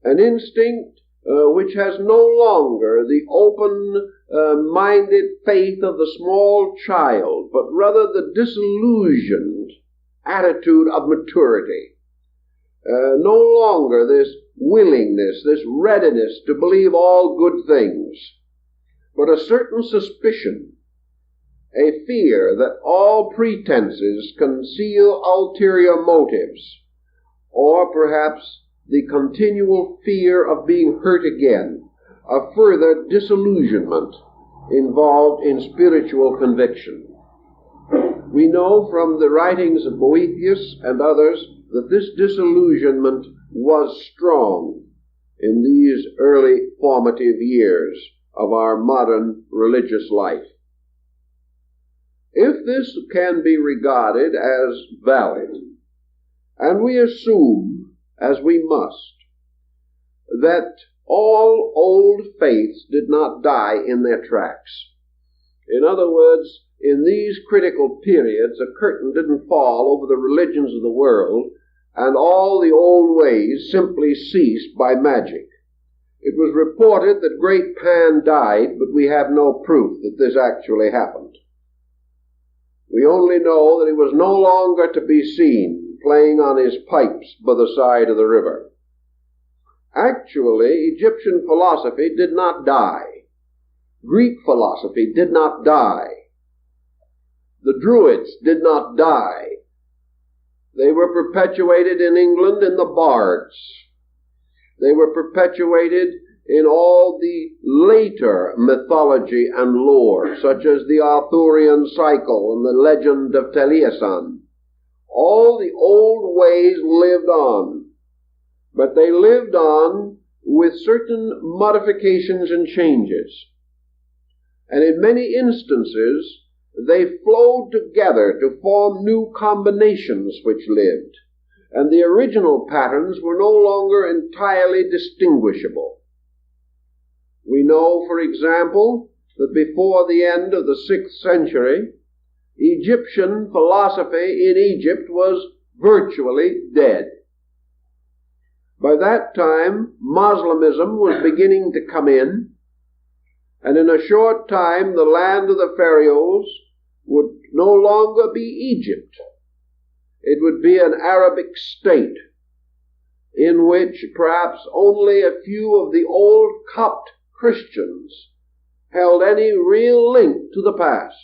an instinct which has no longer the open-minded faith of the small child, but rather the disillusioned attitude of maturity. No longer this willingness, this readiness to believe all good things, but a certain suspicion, a fear that all pretenses conceal ulterior motives, or perhaps the continual fear of being hurt again, a further disillusionment involved in spiritual conviction. We know from the writings of Boethius and others that this disillusionment was strong in these early formative years of our modern religious life. If this can be regarded as valid, and we assume, as we must, that all old faiths did not die in their tracks. In other words, in these critical periods, a curtain didn't fall over the religions of the world, and all the old ways simply ceased by magic. It was reported that great Pan died, but we have no proof that this actually happened. We only know that he was no longer to be seen playing on his pipes by the side of the river. Actually, Egyptian philosophy did not die. Greek philosophy did not die. The Druids did not die. They were perpetuated in England in the bards. They were perpetuated in all the later mythology and lore, such as the Arthurian cycle and the legend of Taliesin. All the old ways lived on, but they lived on with certain modifications and changes. And in many instances, they flowed together to form new combinations which lived, and the original patterns were no longer entirely distinguishable. We know, for example, that before the end of the 6th century, Egyptian philosophy in Egypt was virtually dead. By that time, Moslemism was beginning to come in, and in a short time the land of the pharaohs would no longer be Egypt. It would be an Arabic state in which perhaps only a few of the old Copt Christians held any real link to the past.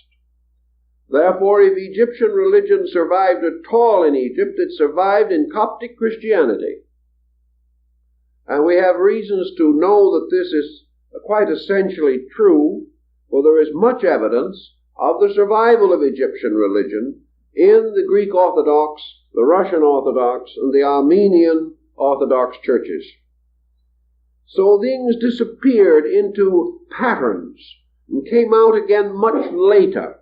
Therefore, if Egyptian religion survived at all in Egypt, it survived in Coptic Christianity. And we have reasons to know that this is quite essentially true, for there is much evidence of the survival of Egyptian religion in the Greek Orthodox, the Russian Orthodox, and the Armenian Orthodox churches. So things disappeared into patterns and came out again much later.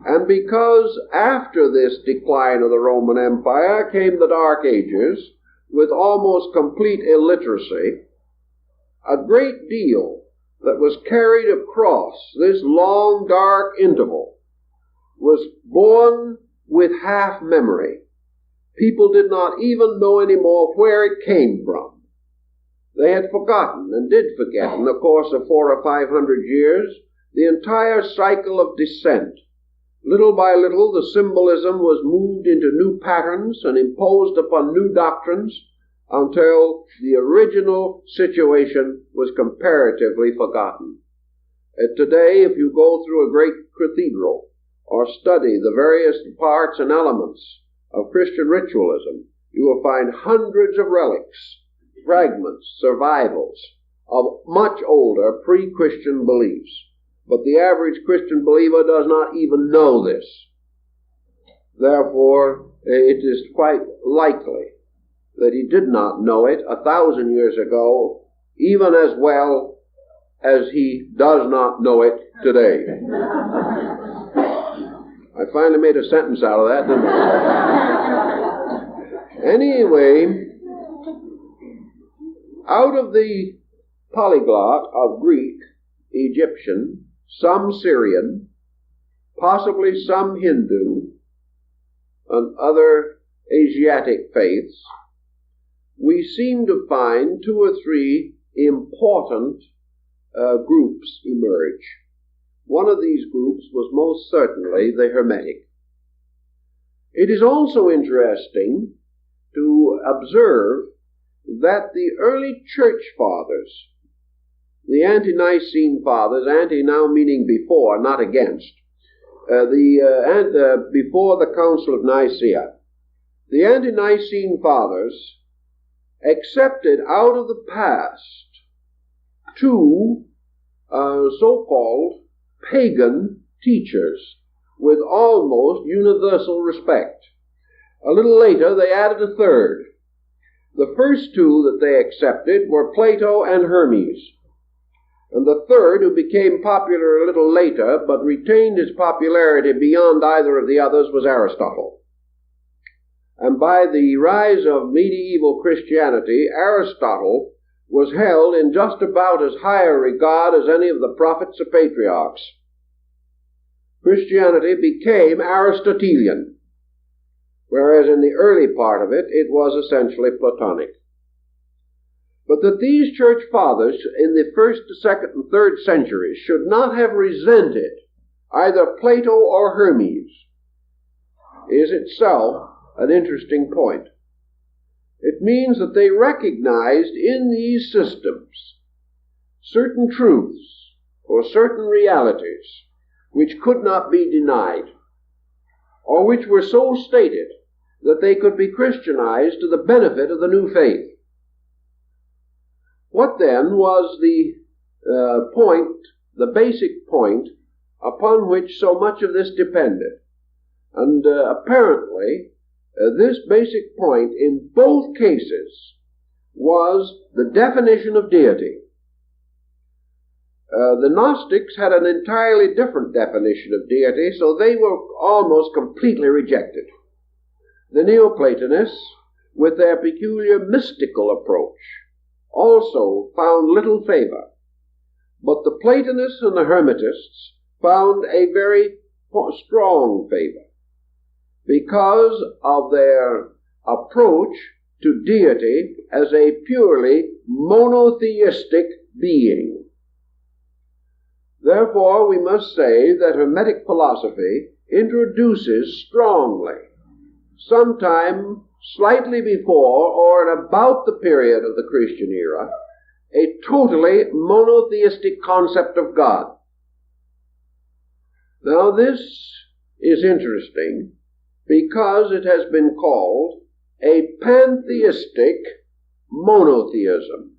And because after this decline of the Roman Empire came the Dark Ages, with almost complete illiteracy, a great deal that was carried across this long dark interval was born with half memory. People did not even know anymore where it came from. They had forgotten, and did forget, in the course of 400 or 500 years, the entire cycle of descent. Little by little, the symbolism was moved into new patterns and imposed upon new doctrines until the original situation was comparatively forgotten. Today, if you go through a great cathedral or study the various parts and elements of Christian ritualism, you will find hundreds of relics, fragments, survivals of much older pre-Christian beliefs. But the average Christian believer does not even know this. Therefore, it is quite likely that he did not know it 1,000 years ago, even as well as he does not know it today. I finally made a sentence out of that, didn't I? Anyway, out of the polyglot of Greek, Egyptian, some Syrian, possibly some Hindu, and other Asiatic faiths, we seem to find 2 or 3 important groups emerge. One of these groups was most certainly the Hermetic. It is also interesting to observe that the early church fathers, the ante-Nicene fathers, ante now meaning before, not against, before the Council of Nicaea, the ante-Nicene fathers accepted out of the past 2 so-called pagan teachers with almost universal respect. A little later they added a third. The first 2 that they accepted were Plato and Hermes. And the third, who became popular a little later, but retained his popularity beyond either of the others, was Aristotle. And by the rise of medieval Christianity, Aristotle was held in just about as high a regard as any of the prophets or patriarchs. Christianity became Aristotelian, whereas in the early part of it, it was essentially Platonic. But that these church fathers in the 1st, 2nd, and 3rd centuries should not have resented either Plato or Hermes is itself an interesting point. It means that they recognized in these systems certain truths or certain realities which could not be denied, or which were so stated that they could be Christianized to the benefit of the new faith. What then was the the basic point upon which so much of this depended? And apparently, this basic point in both cases was the definition of deity. The Gnostics had an entirely different definition of deity, so they were almost completely rejected. The Neoplatonists, with their peculiar mystical approach, also found little favor. But the Platonists and the Hermetists found a very strong favor because of their approach to deity as a purely monotheistic being. Therefore, we must say that Hermetic philosophy introduces strongly, sometime slightly before or at about the period of the Christian era, a totally monotheistic concept of God. Now this is interesting because it has been called a pantheistic monotheism.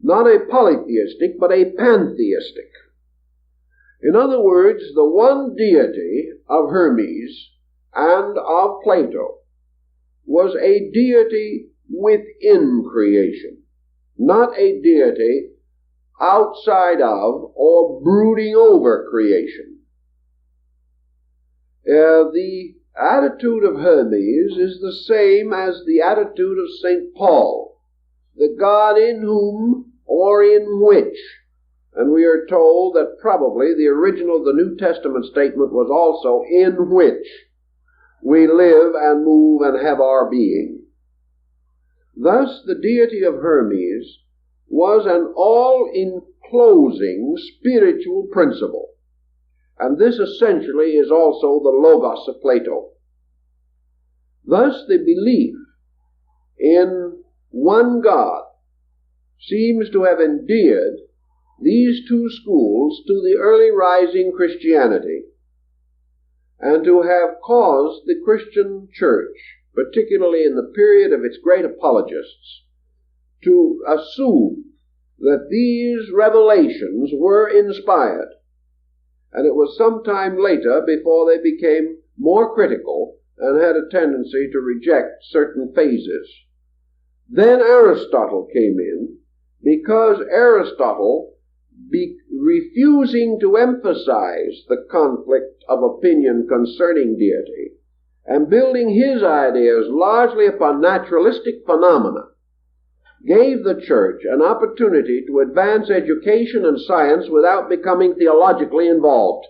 not a polytheistic, but a pantheistic. In other words, the one deity of Hermes and of Plato was a deity within creation, not a deity outside of or brooding over creation. The attitude of Hermes is the same as the attitude of St. Paul, the God in whom or in which, and we are told that probably the original of the New Testament statement was also in which we live and move and have our being. Thus, the deity of Hermes was an all-enclosing spiritual principle, and this essentially is also the Logos of Plato. Thus, the belief in one God seems to have endeared these two schools to the early rising Christianity, and to have caused the Christian church, particularly in the period of its great apologists, to assume that these revelations were inspired, and it was some time later before they became more critical and had a tendency to reject certain phases. Then Aristotle came in, because Aristotle, refusing to emphasize the conflict of opinion concerning deity, and building his ideas largely upon naturalistic phenomena, gave the church an opportunity to advance education and science without becoming theologically involved.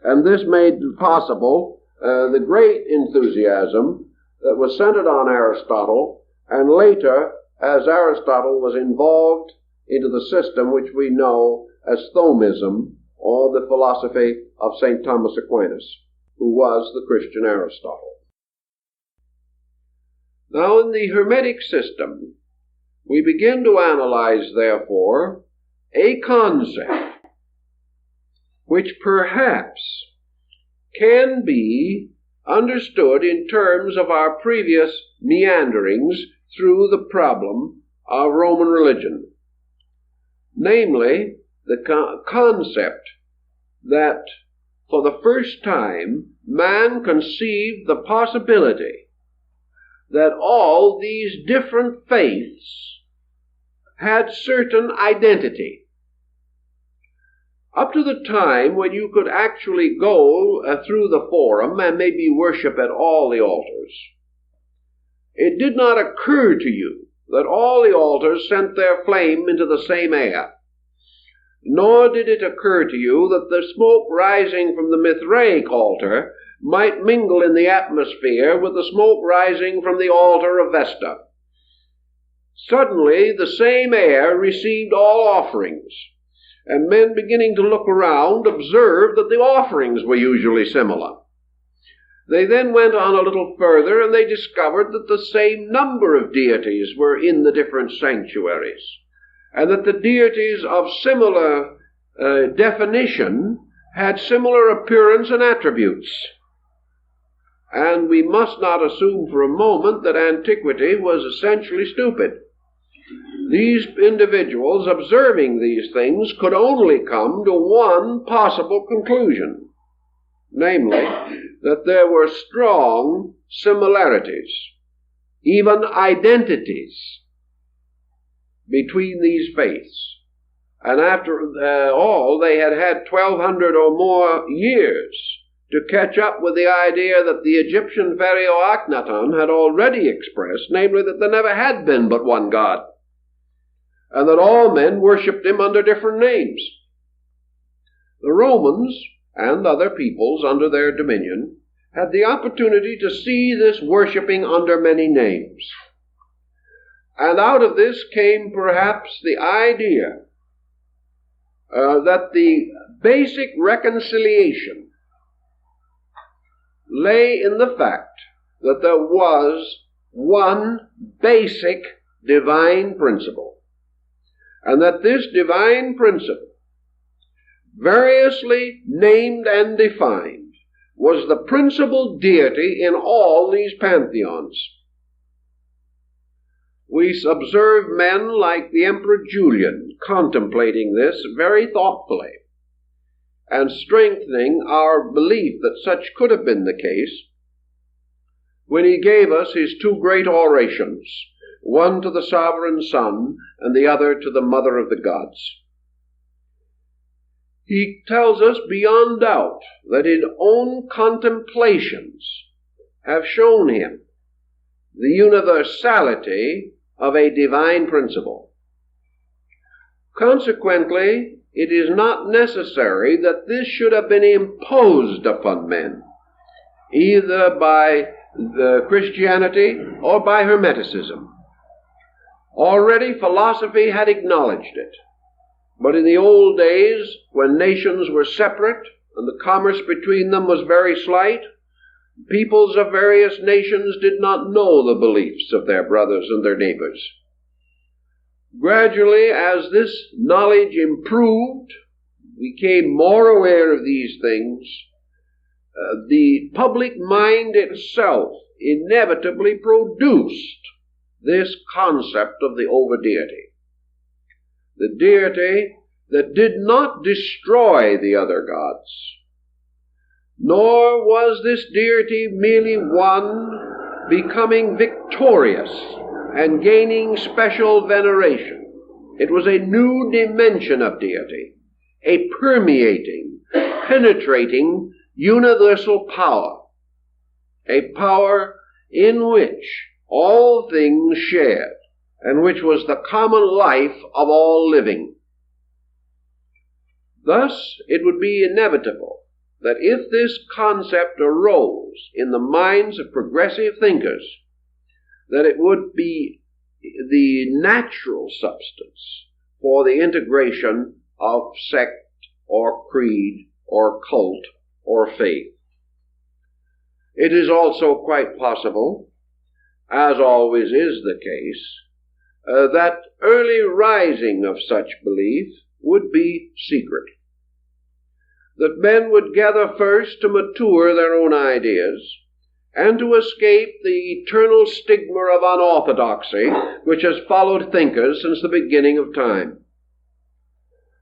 And this made possible the great enthusiasm that was centered on Aristotle, and later, as Aristotle was involved into the system which we know as Thomism, or the philosophy of St. Thomas Aquinas, who was the Christian Aristotle. Now, in the Hermetic system, we begin to analyze, therefore, a concept which perhaps can be understood in terms of our previous meanderings through the problem of Roman religion. Namely, the concept that for the first time man conceived the possibility that all these different faiths had certain identity. Up to the time when you could actually go through the forum and maybe worship at all the altars, it did not occur to you that all the altars sent their flame into the same air. Nor did it occur to you that the smoke rising from the Mithraic altar might mingle in the atmosphere with the smoke rising from the altar of Vesta. Suddenly, the same air received all offerings, and men beginning to look around observed that the offerings were usually similar. They then went on a little further, and they discovered that the same number of deities were in the different sanctuaries, and that the deities of similar definition had similar appearance and attributes. And we must not assume for a moment that antiquity was essentially stupid. These individuals observing these things could only come to one possible conclusion, namely, that there were strong similarities, even identities, between these faiths. And after all, they had had 1,200 or more years to catch up with the idea that the Egyptian pharaoh Akhenaten had already expressed, namely that there never had been but one God, and that all men worshipped him under different names. The Romans and other peoples under their dominion had the opportunity to see this worshipping under many names. And out of this came perhaps the idea that the basic reconciliation lay in the fact that there was one basic divine principle, and that this divine principle, variously named and defined, was the principal deity in all these pantheons. We observe men like the Emperor Julian contemplating this very thoughtfully and strengthening our belief that such could have been the case when he gave us his two great orations, one to the sovereign Son and the other to the Mother of the Gods. He tells us beyond doubt that his own contemplations have shown him the universality of a divine principle. Consequently, it is not necessary that this should have been imposed upon men, either by the Christianity or by Hermeticism. Already philosophy had acknowledged it, but in the old days, when nations were separate and the commerce between them was very slight, peoples of various nations did not know the beliefs of their brothers and their neighbors. Gradually, as this knowledge improved, we became more aware of these things, the public mind itself inevitably produced this concept of the over-deity. The deity that did not destroy the other gods, nor was this deity merely one becoming victorious and gaining special veneration. It was a new dimension of deity, a permeating, penetrating, universal power, a power in which all things shared, and which was the common life of all living. Thus, it would be inevitable that if this concept arose in the minds of progressive thinkers, that it would be the natural substance for the integration of sect or creed or cult or faith. It is also quite possible, as always is the case, that early rising of such belief would be secret. That men would gather first to mature their own ideas and to escape the eternal stigma of unorthodoxy which has followed thinkers since the beginning of time.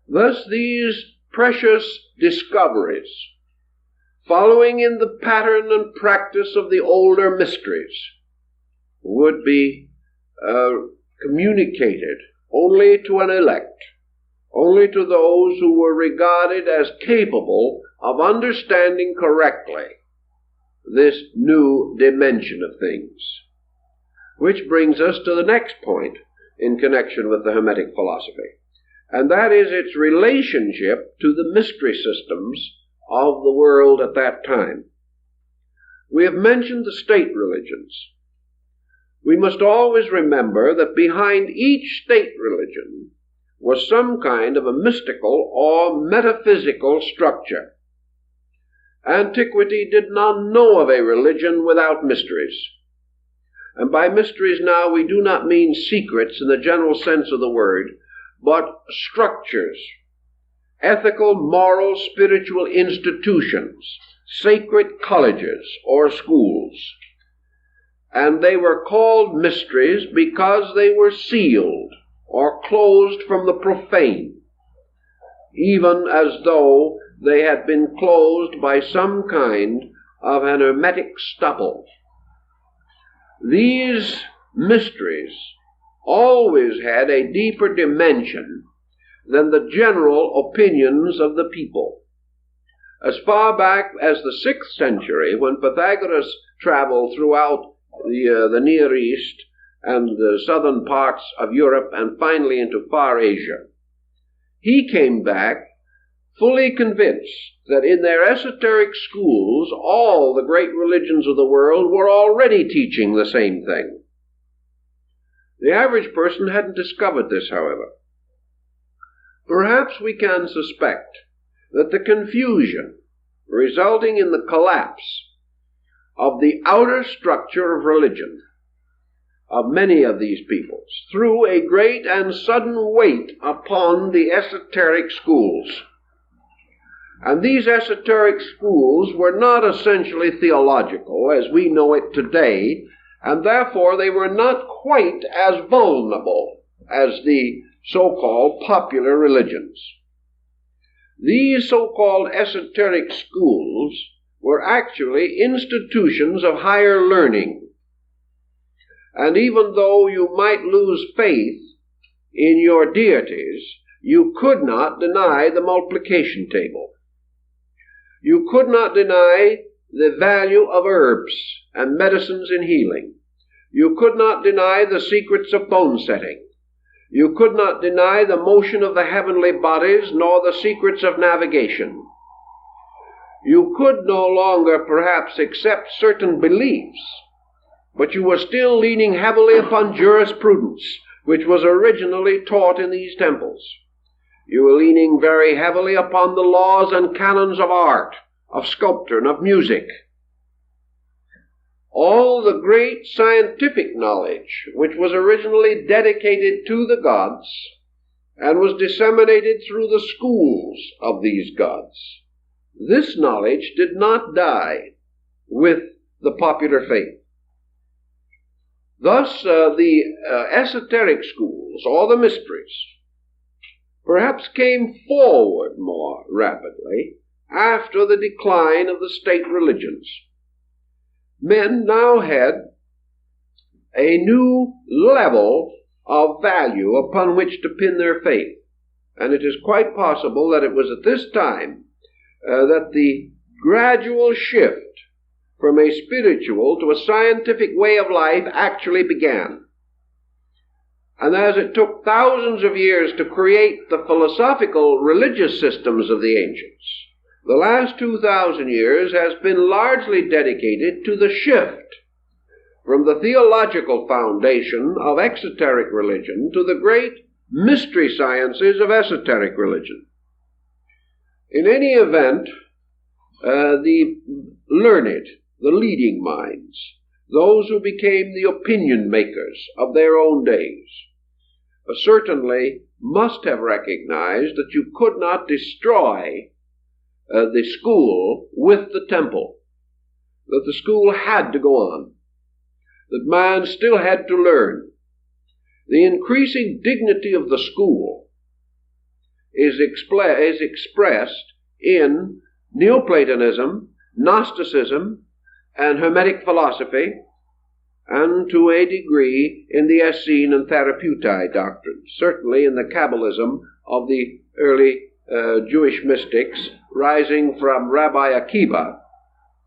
Thus these precious discoveries, following in the pattern and practice of the older mysteries, would be communicated only to an elect, only to those who were regarded as capable of understanding correctly this new dimension of things. Which brings us to the next point in connection with the Hermetic philosophy, and that is its relationship to the mystery systems of the world at that time. We have mentioned the state religions. We must always remember that behind each state religion was some kind of a mystical or metaphysical structure. Antiquity did not know of a religion without mysteries. And by mysteries now we do not mean secrets in the general sense of the word, but structures, ethical, moral, spiritual institutions, sacred colleges or schools. And they were called mysteries because they were sealed or closed from the profane, even as though they had been closed by some kind of an hermetic stopple. These mysteries always had a deeper dimension than the general opinions of the people. As far back as the 6th century, when Pythagoras traveled throughout the Near East and the southern parts of Europe and finally into Far Asia, he came back fully convinced that in their esoteric schools all the great religions of the world were already teaching the same thing. The average person hadn't discovered this, however. Perhaps we can suspect that the confusion resulting in the collapse of the outer structure of religion of many of these peoples threw a great and sudden weight upon the esoteric schools. And these esoteric schools were not essentially theological as we know it today and therefore they were not quite as vulnerable as the so-called popular religions. These so-called esoteric schools were actually institutions of higher learning. And even though you might lose faith in your deities, you could not deny the multiplication table. You could not deny the value of herbs and medicines in healing. You could not deny the secrets of bone setting. You could not deny the motion of the heavenly bodies, nor the secrets of navigation. You could no longer perhaps accept certain beliefs, but you were still leaning heavily upon jurisprudence, which was originally taught in these temples. You were leaning very heavily upon the laws and canons of art, of sculpture, and of music. All the great scientific knowledge, which was originally dedicated to the gods and was disseminated through the schools of these gods, this knowledge did not die with the popular faith. Thus, the esoteric schools, or the mysteries, perhaps came forward more rapidly after the decline of the state religions. Men now had a new level of value upon which to pin their faith, and it is quite possible that it was at this time that the gradual shift from a spiritual to a scientific way of life actually began. And as it took thousands of years to create the philosophical religious systems of the ancients, the last 2,000 years has been largely dedicated to the shift from the theological foundation of exoteric religion to the great mystery sciences of esoteric religion. In any event, the learned, the leading minds, those who became the opinion makers of their own days, certainly must have recognized that you could not destroy the school with the temple, that the school had to go on, that man still had to learn. The increasing dignity of the school is expressed in Neoplatonism, Gnosticism, and Hermetic philosophy, and to a degree in the Essene and Therapeutae doctrines, certainly in the Kabbalism of the early Jewish mystics, rising from Rabbi Akiva,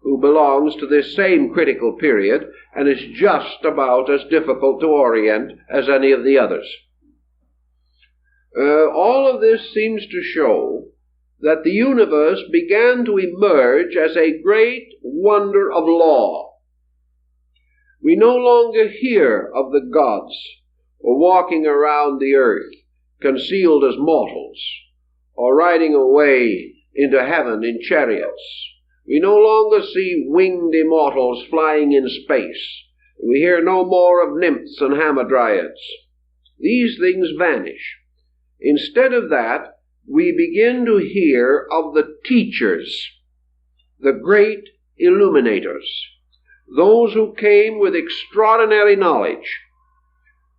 who belongs to this same critical period and is just about as difficult to orient as any of the others. All of this seems to show that the universe began to emerge as a great wonder of law. We no longer hear of the gods walking around the earth, concealed as mortals, or riding away into heaven in chariots. We no longer see winged immortals flying in space. We hear no more of nymphs and hamadryads. These things vanish. Instead of that, we begin to hear of the teachers, the great illuminators, those who came with extraordinary knowledge,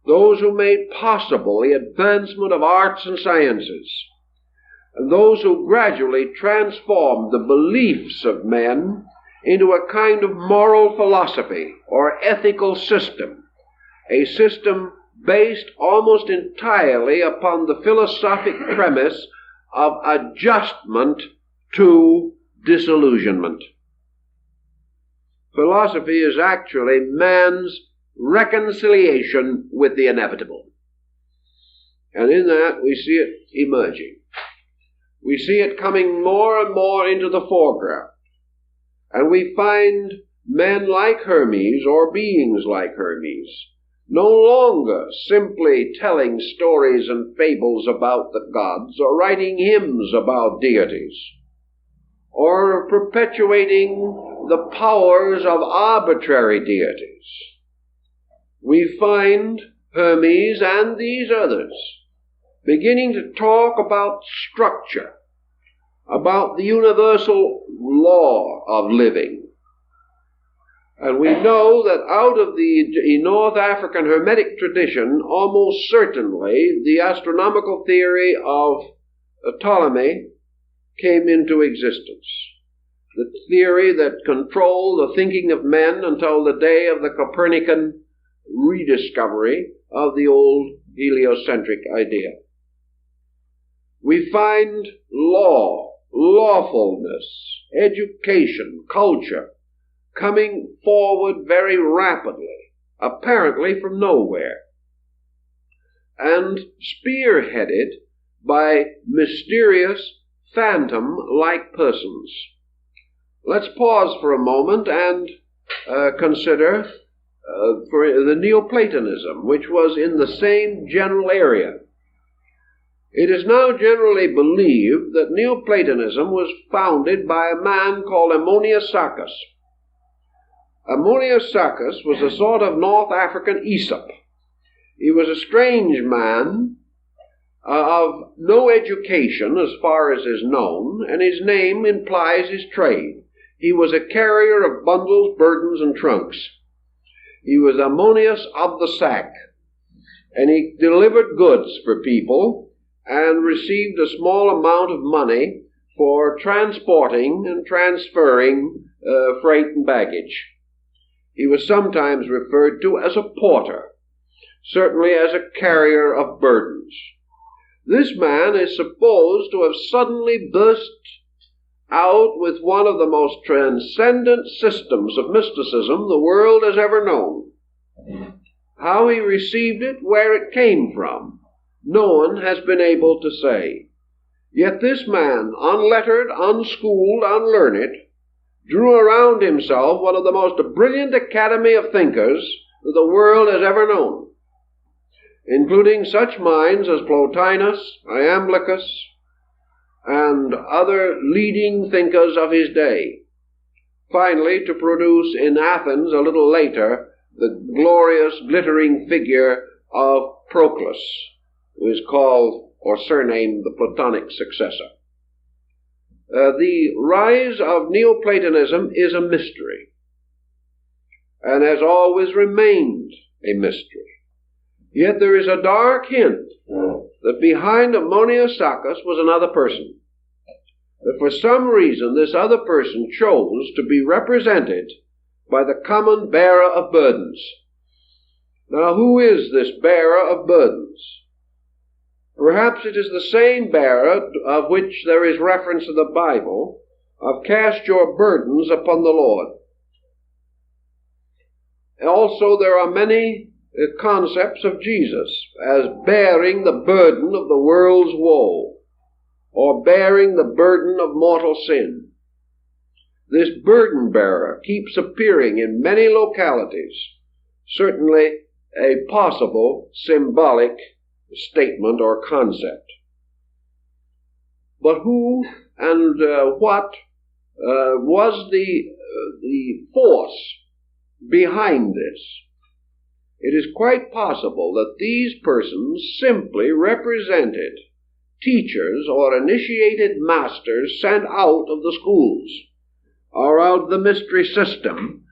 those who made possible the advancement of arts and sciences, and those who gradually transformed the beliefs of men into a kind of moral philosophy or ethical system, a system based almost entirely upon the philosophic premise of adjustment to disillusionment. Philosophy is actually man's reconciliation with the inevitable. And in that we see it emerging. We see it coming more and more into the foreground. And we find men like Hermes, or beings like Hermes, no longer simply telling stories and fables about the gods, or writing hymns about deities, or perpetuating the powers of arbitrary deities. We find Hermes and these others beginning to talk about structure, about the universal law of living, And we know that out of the North African Hermetic tradition, almost certainly the astronomical theory of Ptolemy came into existence. The theory that controlled the thinking of men until the day of the Copernican rediscovery of the old heliocentric idea. We find law, lawfulness, education, culture coming forward very rapidly, apparently from nowhere, and spearheaded by mysterious, phantom-like persons. Let's pause for a moment and consider for the Neoplatonism, which was in the same general area. It is now generally believed that Neoplatonism was founded by a man called 𝘚𝘦𝘢𝘚𝘚. 𝘚𝘚𝘢𝘚𝘚 was a sort of North African Aesop. He was a strange man of no education as far as is known, and his name implies his trade. He was a carrier of bundles, burdens, and trunks. He was Ammonius of the sack, and he delivered goods for people and received a small amount of money for transporting and transferring freight and baggage. He was sometimes referred to as a porter, certainly as a carrier of burdens. This man is supposed to have suddenly burst out with one of the most transcendent systems of mysticism the world has ever known. How he received it, where it came from, no one has been able to say. Yet this man, unlettered, unschooled, unlearned, drew around himself one of the most brilliant academy of thinkers that the world has ever known, including such minds as Plotinus, Iamblichus, and other leading thinkers of his day, finally to produce in Athens a little later the glorious, glittering figure of Proclus, who is called or surnamed the Platonic successor. The rise of Neoplatonism is a mystery, and has always remained a mystery. Yet there is a dark hint that behind 𝘚𝘚𝘢𝘚𝘚 was another person. That for some reason this other person chose to be represented by the common bearer of burdens. Now, who is this bearer of burdens? Perhaps it is the same bearer of which there is reference in the Bible, of cast your burdens upon the Lord. Also, there are many concepts of Jesus as bearing the burden of the world's woe, or bearing the burden of mortal sin. This burden bearer keeps appearing in many localities, certainly a possible symbolic statement or concept. But who and what was the force behind this? It is quite possible that these persons simply represented teachers or initiated masters sent out of the schools or out of the mystery system,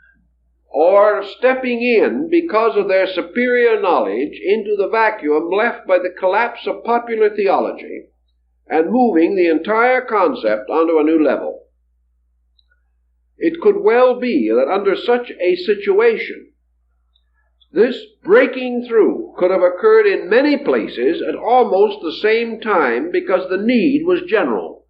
or stepping in because of their superior knowledge into the vacuum left by the collapse of popular theology and moving the entire concept onto a new level. It could well be that under such a situation, this breaking through could have occurred in many places at almost the same time because the need was general.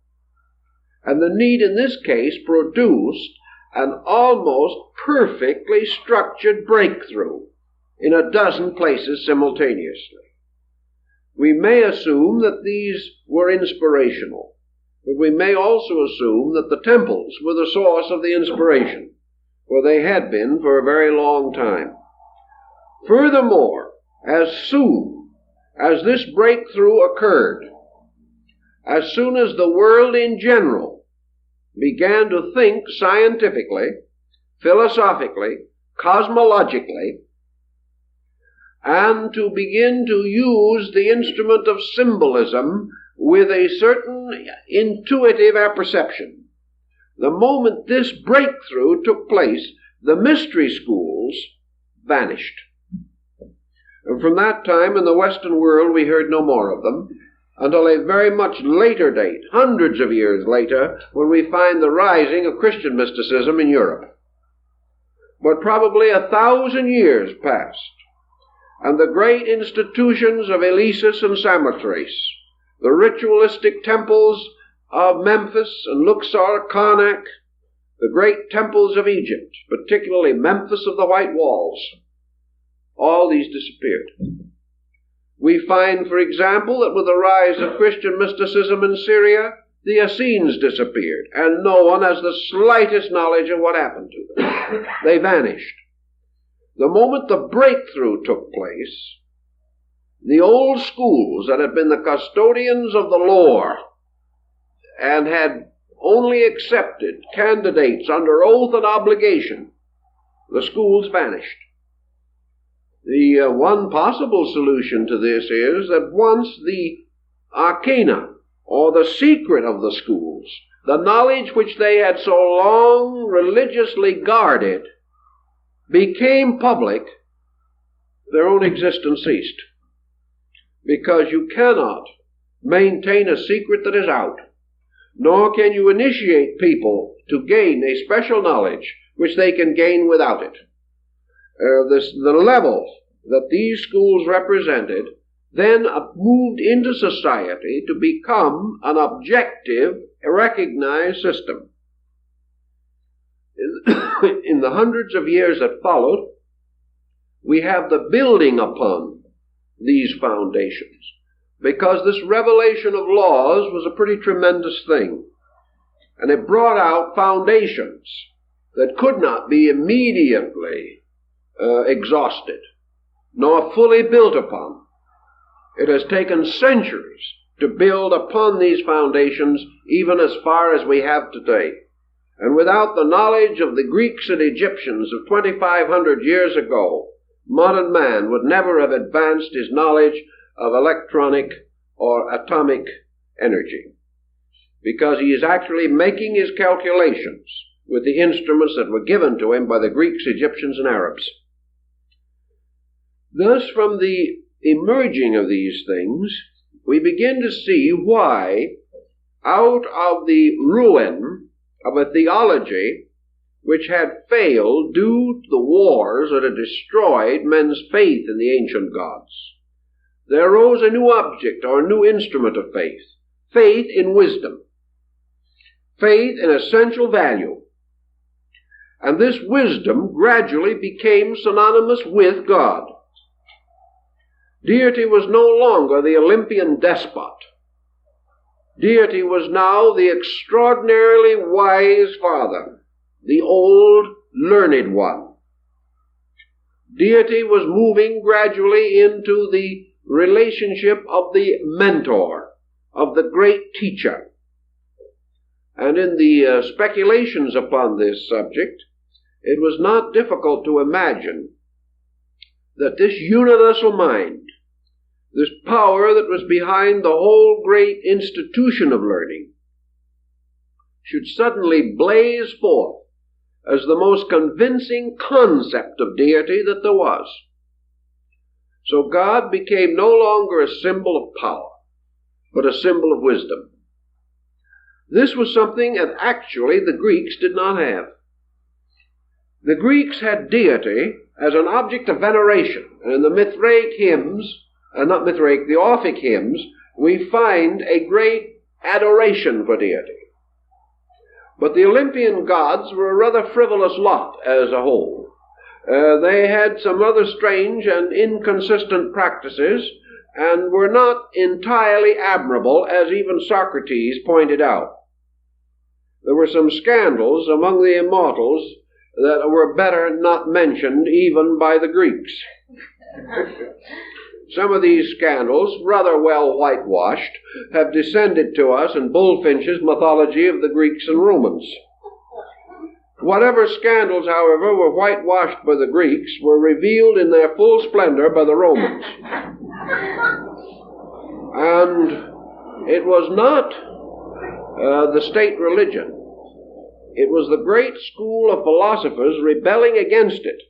And the need in this case produced an almost perfectly structured breakthrough in a dozen places simultaneously. We may assume that these were inspirational, but we may also assume that the temples were the source of the inspiration, for they had been for a very long time. Furthermore, as soon as this breakthrough occurred, as soon as the world in general began to think scientifically, philosophically, cosmologically, and to begin to use the instrument of symbolism with a certain intuitive apperception, the moment this breakthrough took place, the mystery schools vanished. And from that time in the Western world we heard no more of them, until a very much later date, hundreds of years later, when we find the rising of Christian mysticism in Europe. But probably 1,000 years passed, and the great institutions of Eleusis and Samothrace, the ritualistic temples of Memphis and Luxor, Karnak, the great temples of Egypt, particularly Memphis of the White Walls, all these disappeared. We find, for example, that with the rise of Christian mysticism in Syria, the Essenes disappeared, and no one has the slightest knowledge of what happened to them. They vanished. The moment the breakthrough took place, the old schools that had been the custodians of the lore and had only accepted candidates under oath and obligation, the schools vanished. The one possible solution to this is that once the arcana, or the secret of the schools, the knowledge which they had so long religiously guarded, became public, their own existence ceased. Because you cannot maintain a secret that is out, nor can you initiate people to gain a special knowledge which they can gain without it. The level that these schools represented then moved into society to become an objective, recognized system. In the hundreds of years that followed, we have the building upon these foundations, because this revelation of laws was a pretty tremendous thing, and it brought out foundations that could not be immediately exhausted, nor fully built upon. It has taken centuries to build upon these foundations, even as far as we have today. And without the knowledge of the Greeks and Egyptians of 2,500 years ago, modern man would never have advanced his knowledge of electronic or atomic energy, because he is actually making his calculations with the instruments that were given to him by the Greeks, Egyptians, and Arabs. Thus, from the emerging of these things, we begin to see why, out of the ruin of a theology which had failed due to the wars that had destroyed men's faith in the ancient gods, there arose a new object or a new instrument of faith, faith in wisdom, faith in essential value. And this wisdom gradually became synonymous with God. Deity was no longer the Olympian despot. Deity was now the extraordinarily wise Father, the old learned one. Deity was moving gradually into the relationship of the mentor, of the great teacher. And in the speculations upon this subject, it was not difficult to imagine that this universal mind, this power that was behind the whole great institution of learning, should suddenly blaze forth as the most convincing concept of deity that there was. So God became no longer a symbol of power, but a symbol of wisdom. This was something that actually the Greeks did not have. The Greeks had deity as an object of veneration, and in the Mithraic hymns, the Orphic hymns, we find a great adoration for deity. But the Olympian gods were a rather frivolous lot as a whole. They had some other strange and inconsistent practices, and were not entirely admirable, as even Socrates pointed out. There were some scandals among the immortals that were better not mentioned even by the Greeks. Some of these scandals, rather well whitewashed, have descended to us in Bullfinch's mythology of the Greeks and Romans. Whatever scandals, however, were whitewashed by the Greeks were revealed in their full splendor by the Romans. And it was not the state religion. It was the great school of philosophers rebelling against it.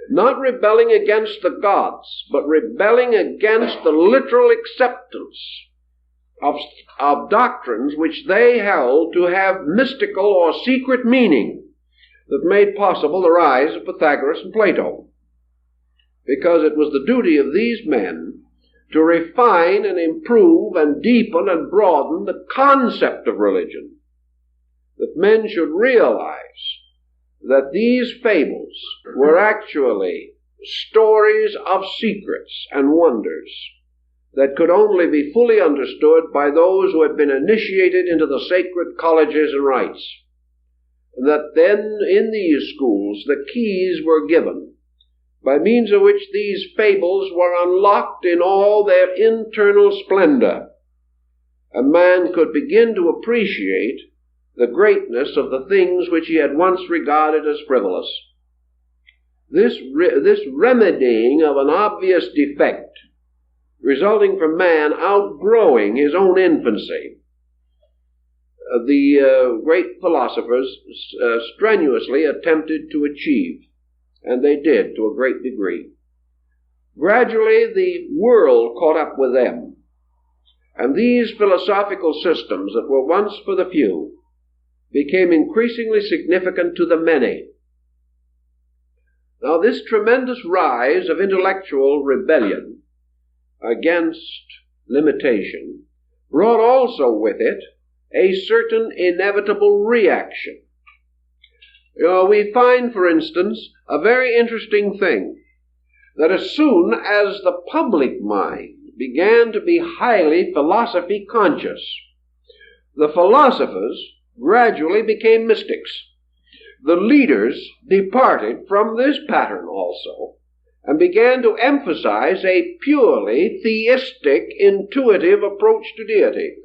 Not rebelling against the gods, but rebelling against the literal acceptance of doctrines which they held to have mystical or secret meaning that made possible the rise of Pythagoras and Plato. Because it was the duty of these men to refine and improve and deepen and broaden the concept of religion, that men should realize that these fables were actually stories of secrets and wonders that could only be fully understood by those who had been initiated into the sacred colleges and rites. And that then in these schools the keys were given by means of which these fables were unlocked in all their internal splendor, and man could begin to appreciate the greatness of the things which he had once regarded as frivolous. This remedying of an obvious defect resulting from man outgrowing his own infancy, the great philosophers strenuously attempted to achieve, and they did to a great degree. Gradually the world caught up with them, and these philosophical systems that were once for the few became increasingly significant to the many. Now, this tremendous rise of intellectual rebellion against limitation brought also with it a certain inevitable reaction. We find, for instance, a very interesting thing, that as soon as the public mind began to be highly philosophy conscious, the philosophers gradually became mystics. The leaders departed from this pattern also, and began to emphasize a purely theistic, intuitive approach to deity.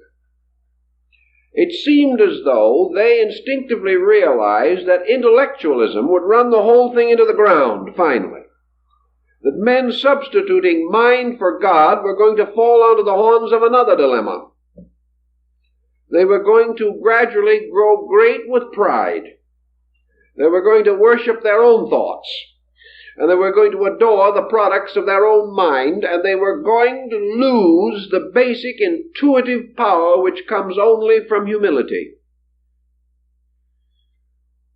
It seemed as though they instinctively realized that intellectualism would run the whole thing into the ground, finally. That men substituting mind for God were going to fall onto the horns of another dilemma. They were going to gradually grow great with pride. They were going to worship their own thoughts, and they were going to adore the products of their own mind, and they were going to lose the basic intuitive power which comes only from humility.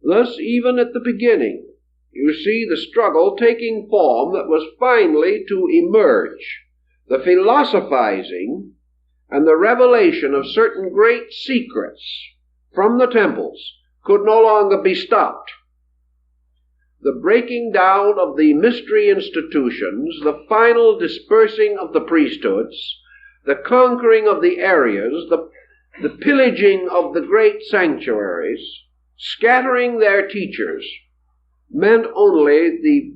Thus, even at the beginning, you see the struggle taking form that was finally to emerge. The philosophizing and the revelation of certain great secrets from the temples could no longer be stopped. The breaking down of the mystery institutions, the final dispersing of the priesthoods, the conquering of the areas, the pillaging of the great sanctuaries, scattering their teachers, meant only the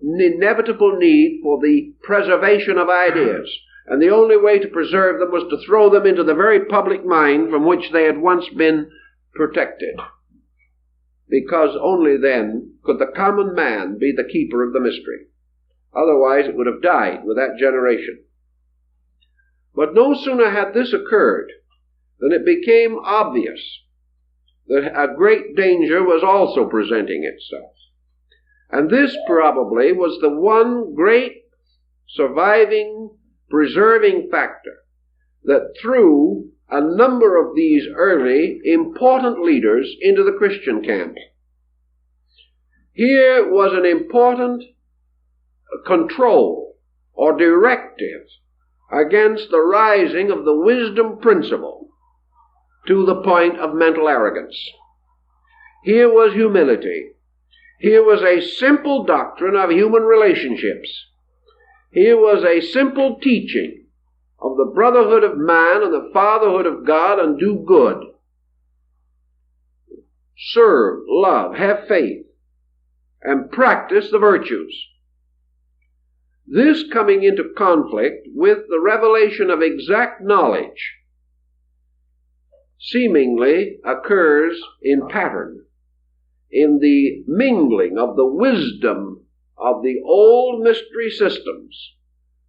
inevitable need for the preservation of ideas. And the only way to preserve them was to throw them into the very public mind from which they had once been protected. Because only then could the common man be the keeper of the mystery. Otherwise it would have died with that generation. But no sooner had this occurred than it became obvious that a great danger was also presenting itself. And this probably was the one great surviving, preserving factor that threw a number of these early important leaders into the Christian camp. Here was an important control or directive against the rising of the wisdom principle to the point of mental arrogance. Here was humility. Here was a simple doctrine of human relationships. Here was a simple teaching of the brotherhood of man and the fatherhood of God, and do good. Serve, love, have faith, and practice the virtues. This coming into conflict with the revelation of exact knowledge seemingly occurs in pattern, in the mingling of the wisdom of the old mystery systems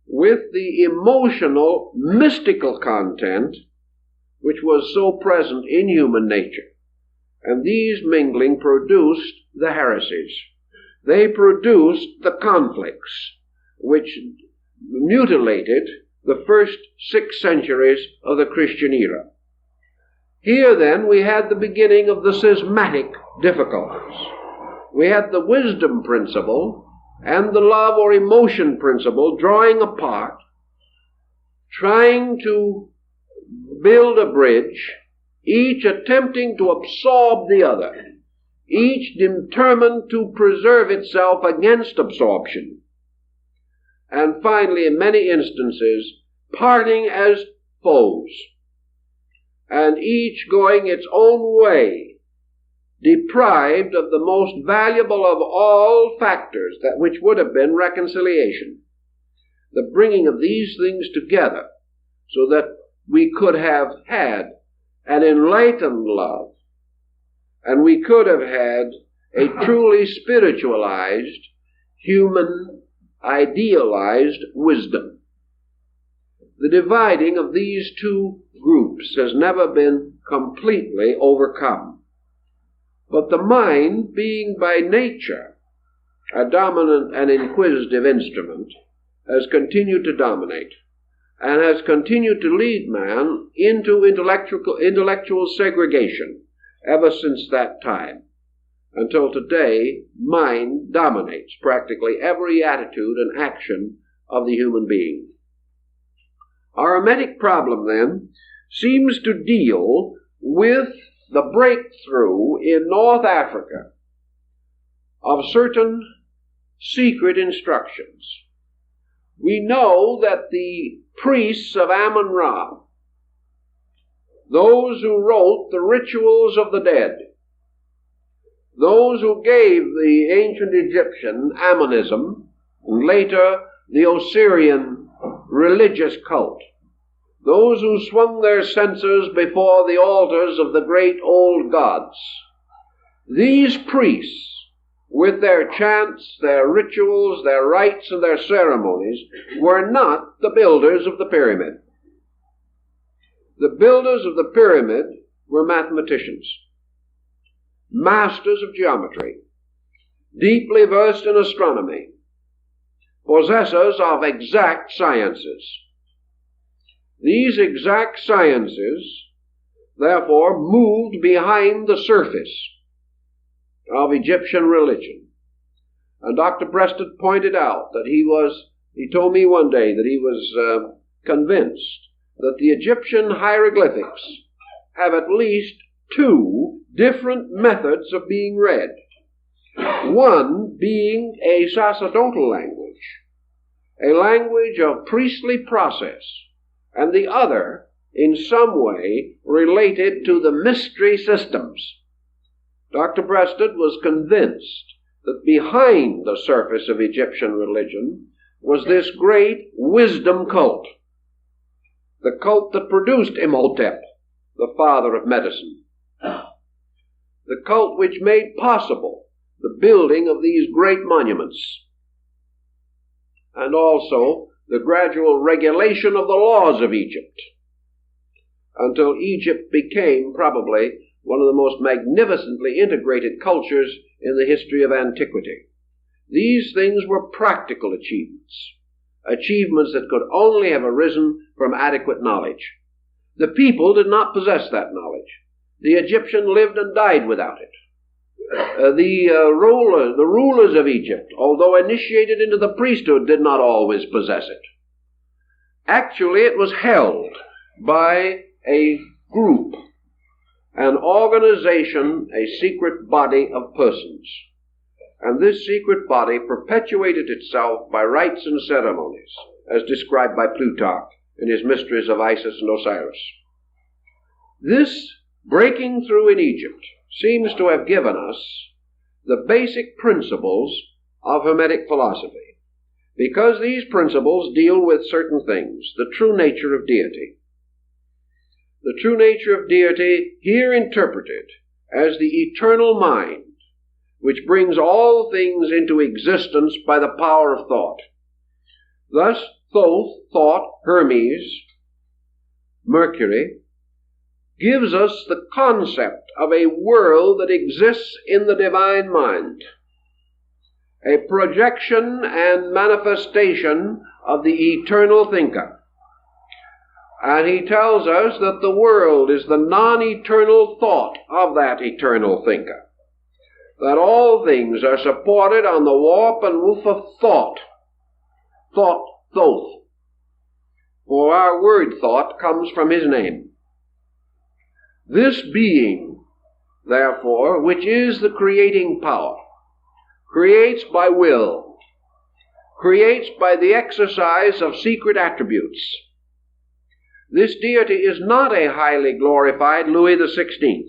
with the emotional, mystical content which was so present in human nature. And these mingling produced the heresies. They produced the conflicts which mutilated the first 6 centuries of the Christian era. Here then we had the beginning of the schismatic difficulties. We had the wisdom principle and the love or emotion principle drawing apart, trying to build a bridge, each attempting to absorb the other, each determined to preserve itself against absorption, and finally, in many instances, parting as foes, and each going its own way, deprived of the most valuable of all factors, that which would have been reconciliation, the bringing of these things together, so that we could have had an enlightened love, and we could have had a truly spiritualized, human, idealized wisdom. The dividing of these two groups has never been completely overcome. But the mind, being by nature a dominant and inquisitive instrument, has continued to dominate and has continued to lead man into intellectual segregation ever since that time, until today mind dominates practically every attitude and action of the human being. Our Hermetic problem, then, seems to deal with the breakthrough in North Africa of certain secret instructions. We know that the priests of Amun-Ra, those who wrote the rituals of the dead, those who gave the ancient Egyptian Ammonism, and later the Osirian religious cult, those who swung their censers before the altars of the great old gods, these priests, with their chants, their rituals, their rites, and their ceremonies, were not the builders of the pyramid. The builders of the pyramid were mathematicians, masters of geometry, deeply versed in astronomy, possessors of exact sciences. These exact sciences, therefore, moved behind the surface of Egyptian religion. And Dr. Preston pointed out that he told me one day that he was convinced that the Egyptian hieroglyphics have at least 2 different methods of being read. One being a sacerdotal language, a language of priestly process, and the other in some way related to the mystery systems. Dr. Preston was convinced that behind the surface of Egyptian religion was this great wisdom cult, the cult that produced Imhotep, the father of medicine, the cult which made possible the building of these great monuments, and also the gradual regulation of the laws of Egypt, until Egypt became probably one of the most magnificently integrated cultures in the history of antiquity. These things were practical achievements, achievements that could only have arisen from adequate knowledge. The people did not possess that knowledge. The Egyptian lived and died without it. The rulers of Egypt, although initiated into the priesthood, did not always possess it. Actually, it was held by a group, an organization, a secret body of persons. And this secret body perpetuated itself by rites and ceremonies, as described by Plutarch in his Mysteries of Isis and Osiris. This breaking through in Egypt seems to have given us the basic principles of Hermetic philosophy, because these principles deal with certain things, the true nature of deity. The true nature of deity, here interpreted as the eternal mind, which brings all things into existence by the power of thought. Thus, Thoth, thought, Hermes, Mercury, gives us the concept of a world that exists in the divine mind, a projection and manifestation of the eternal thinker. And he tells us that the world is the non-eternal thought of that eternal thinker, that all things are supported on the warp and woof of thought, thoth, for our word thought comes from his name. This being, therefore, which is the creating power, creates by will, creates by the exercise of secret attributes. This deity is not a highly glorified Louis XVI.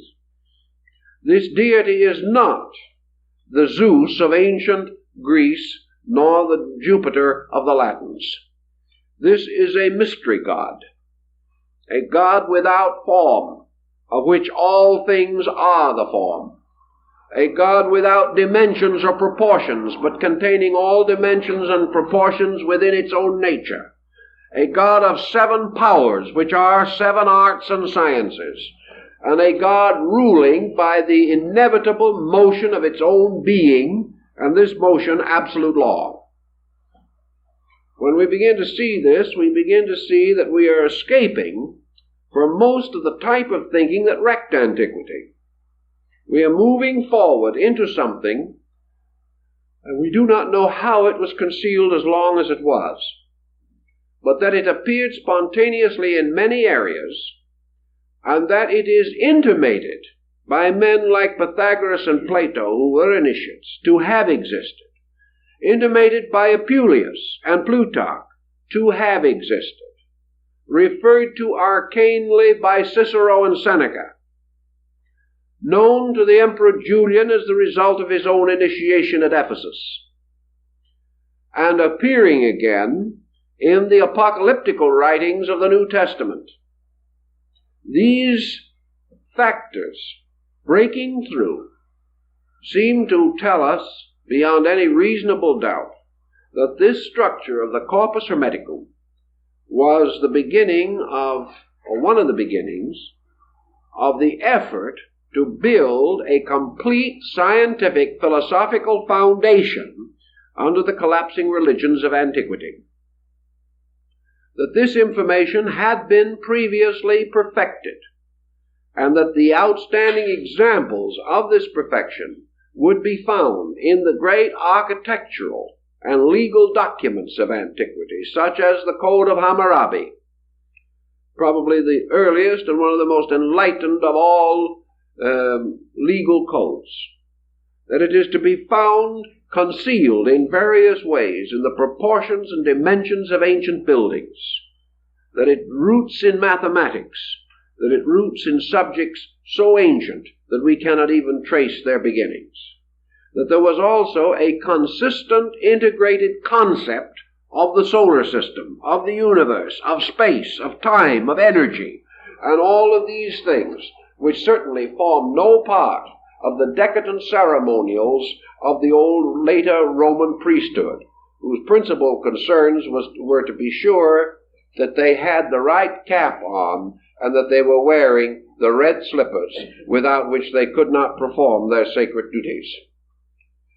This deity is not the Zeus of ancient Greece, nor the Jupiter of the Latins. This is a mystery god, a god without form, of which all things are the form, a god without dimensions or proportions, but containing all dimensions and proportions within its own nature, a god of 7 powers, which are 7 arts and sciences, and a god ruling by the inevitable motion of its own being, and this motion absolute law. When we begin to see this, we begin to see that we are escaping from most of the type of thinking that wrecked antiquity. We are moving forward into something, and we do not know how it was concealed as long as it was, but that it appeared spontaneously in many areas, and that it is intimated by men like Pythagoras and Plato, who were initiates, to have existed, intimated by Apuleius and Plutarch, to have existed, referred to arcanely by Cicero and Seneca, known to the Emperor Julian as the result of his own initiation at Ephesus, and appearing again in the apocalyptical writings of the New Testament. These factors breaking through seem to tell us beyond any reasonable doubt that this structure of the Corpus Hermeticum was the beginning of, or one of the beginnings, of the effort to build a complete scientific philosophical foundation under the collapsing religions of antiquity. That this information had been previously perfected, and that the outstanding examples of this perfection would be found in the great architectural and legal documents of antiquity, such as the Code of Hammurabi, probably the earliest and one of the most enlightened of all legal codes, that it is to be found concealed in various ways in the proportions and dimensions of ancient buildings, that it roots in mathematics, that it roots in subjects so ancient that we cannot even trace their beginnings, that there was also a consistent integrated concept of the solar system, of the universe, of space, of time, of energy, and all of these things, which certainly form no part of the decadent ceremonials of the old later Roman priesthood, whose principal concerns were to be sure that they had the right cap on and that they were wearing the red slippers without which they could not perform their sacred duties.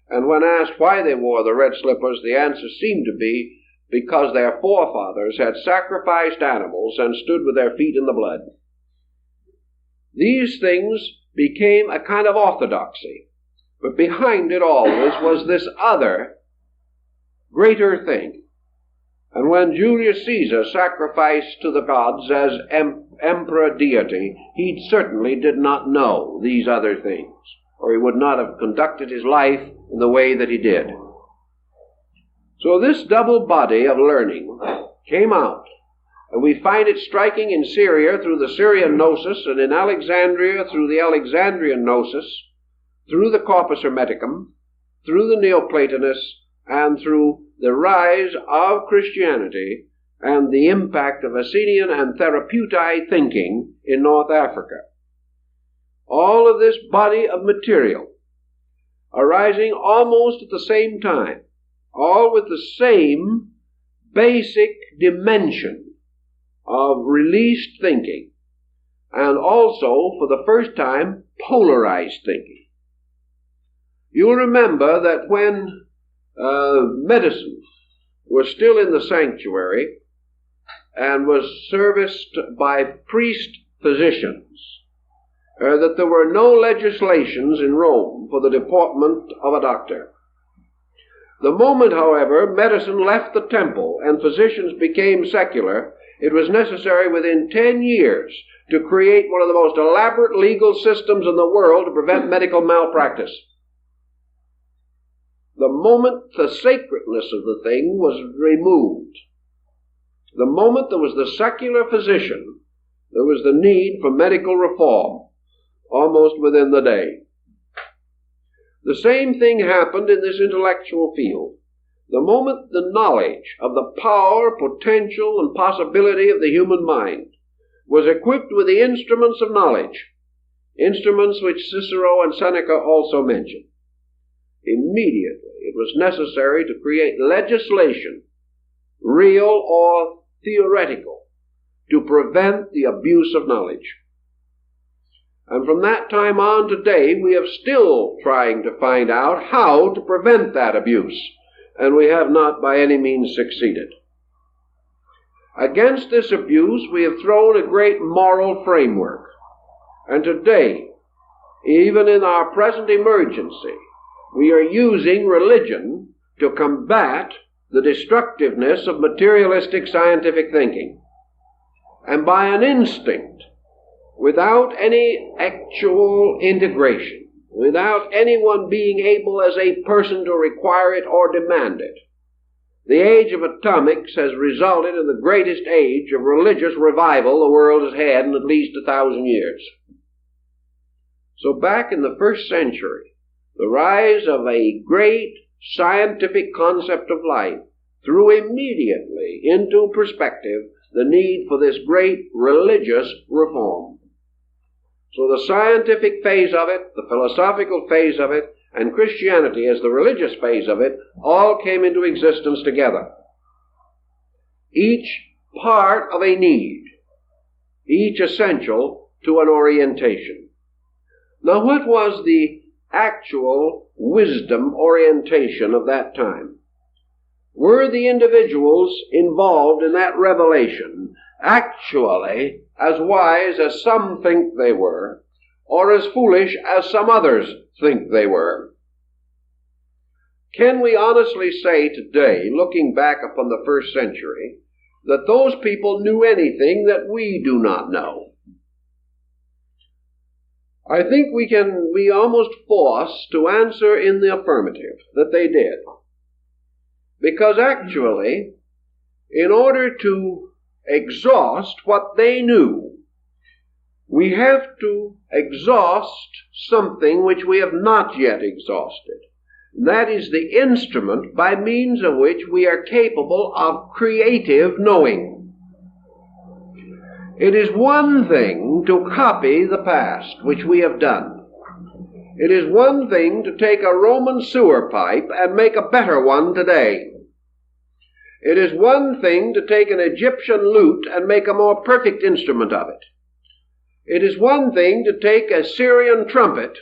And when asked why they wore the red slippers, the answer seemed to be because their forefathers had sacrificed animals and stood with their feet in the blood. These things became a kind of orthodoxy, but behind it always was this other, greater thing. And when Julius Caesar sacrificed to the gods as emperor deity, he certainly did not know these other things, or he would not have conducted his life in the way that he did. So this double body of learning came out, and we find it striking in Syria through the Syrian Gnosis, and in Alexandria through the Alexandrian Gnosis, through the Corpus Hermeticum, through the Neoplatonists, and through the rise of Christianity and the impact of Essenian and Therapeutine thinking in North Africa. All of this body of material arising almost at the same time, all with the same basic dimension of released thinking, and also, for the first time, polarized thinking. You'll remember that when medicine was still in the sanctuary and was serviced by priest physicians, that there were no legislations in Rome for the deportment of a doctor. The moment, however, medicine left the temple and physicians became secular, it was necessary within 10 years to create one of the most elaborate legal systems in the world to prevent medical malpractice. The moment the sacredness of the thing was removed, the moment there was the secular physician, there was the need for medical reform, almost within the day. The same thing happened in this intellectual field. The moment the knowledge of the power, potential, and possibility of the human mind was equipped with the instruments of knowledge, instruments which Cicero and Seneca also mention, immediately it was necessary to create legislation, real or theoretical, to prevent the abuse of knowledge. And from that time on today, we are still trying to find out how to prevent that abuse, and we have not by any means succeeded. Against this abuse, we have thrown a great moral framework, and today, even in our present emergency, we are using religion to combat the destructiveness of materialistic scientific thinking. And by an instinct, without any actual integration, without anyone being able as a person to require it or demand it, the age of atomics has resulted in the greatest age of religious revival the world has had in at least 1,000 years. So back in the first century, the rise of a great scientific concept of life threw immediately into perspective the need for this great religious reform. So the scientific phase of it, the philosophical phase of it, and Christianity as the religious phase of it all came into existence together. Each part of a need, each essential to an orientation. Now, what was the actual wisdom orientation of that time? Were the individuals involved in that revelation actually as wise as some think they were, or as foolish as some others think they were? Can we honestly say today, looking back upon the first century, that those people knew anything that we do not know? I think we can be almost forced to answer in the affirmative that they did. Because actually, in order to exhaust what they knew, we have to exhaust something which we have not yet exhausted. That is the instrument by means of which we are capable of creative knowing. It is one thing to copy the past, which we have done. It is one thing to take a Roman sewer pipe and make a better one today. It is one thing to take an Egyptian lute and make a more perfect instrument of it. It is one thing to take a Syrian trumpet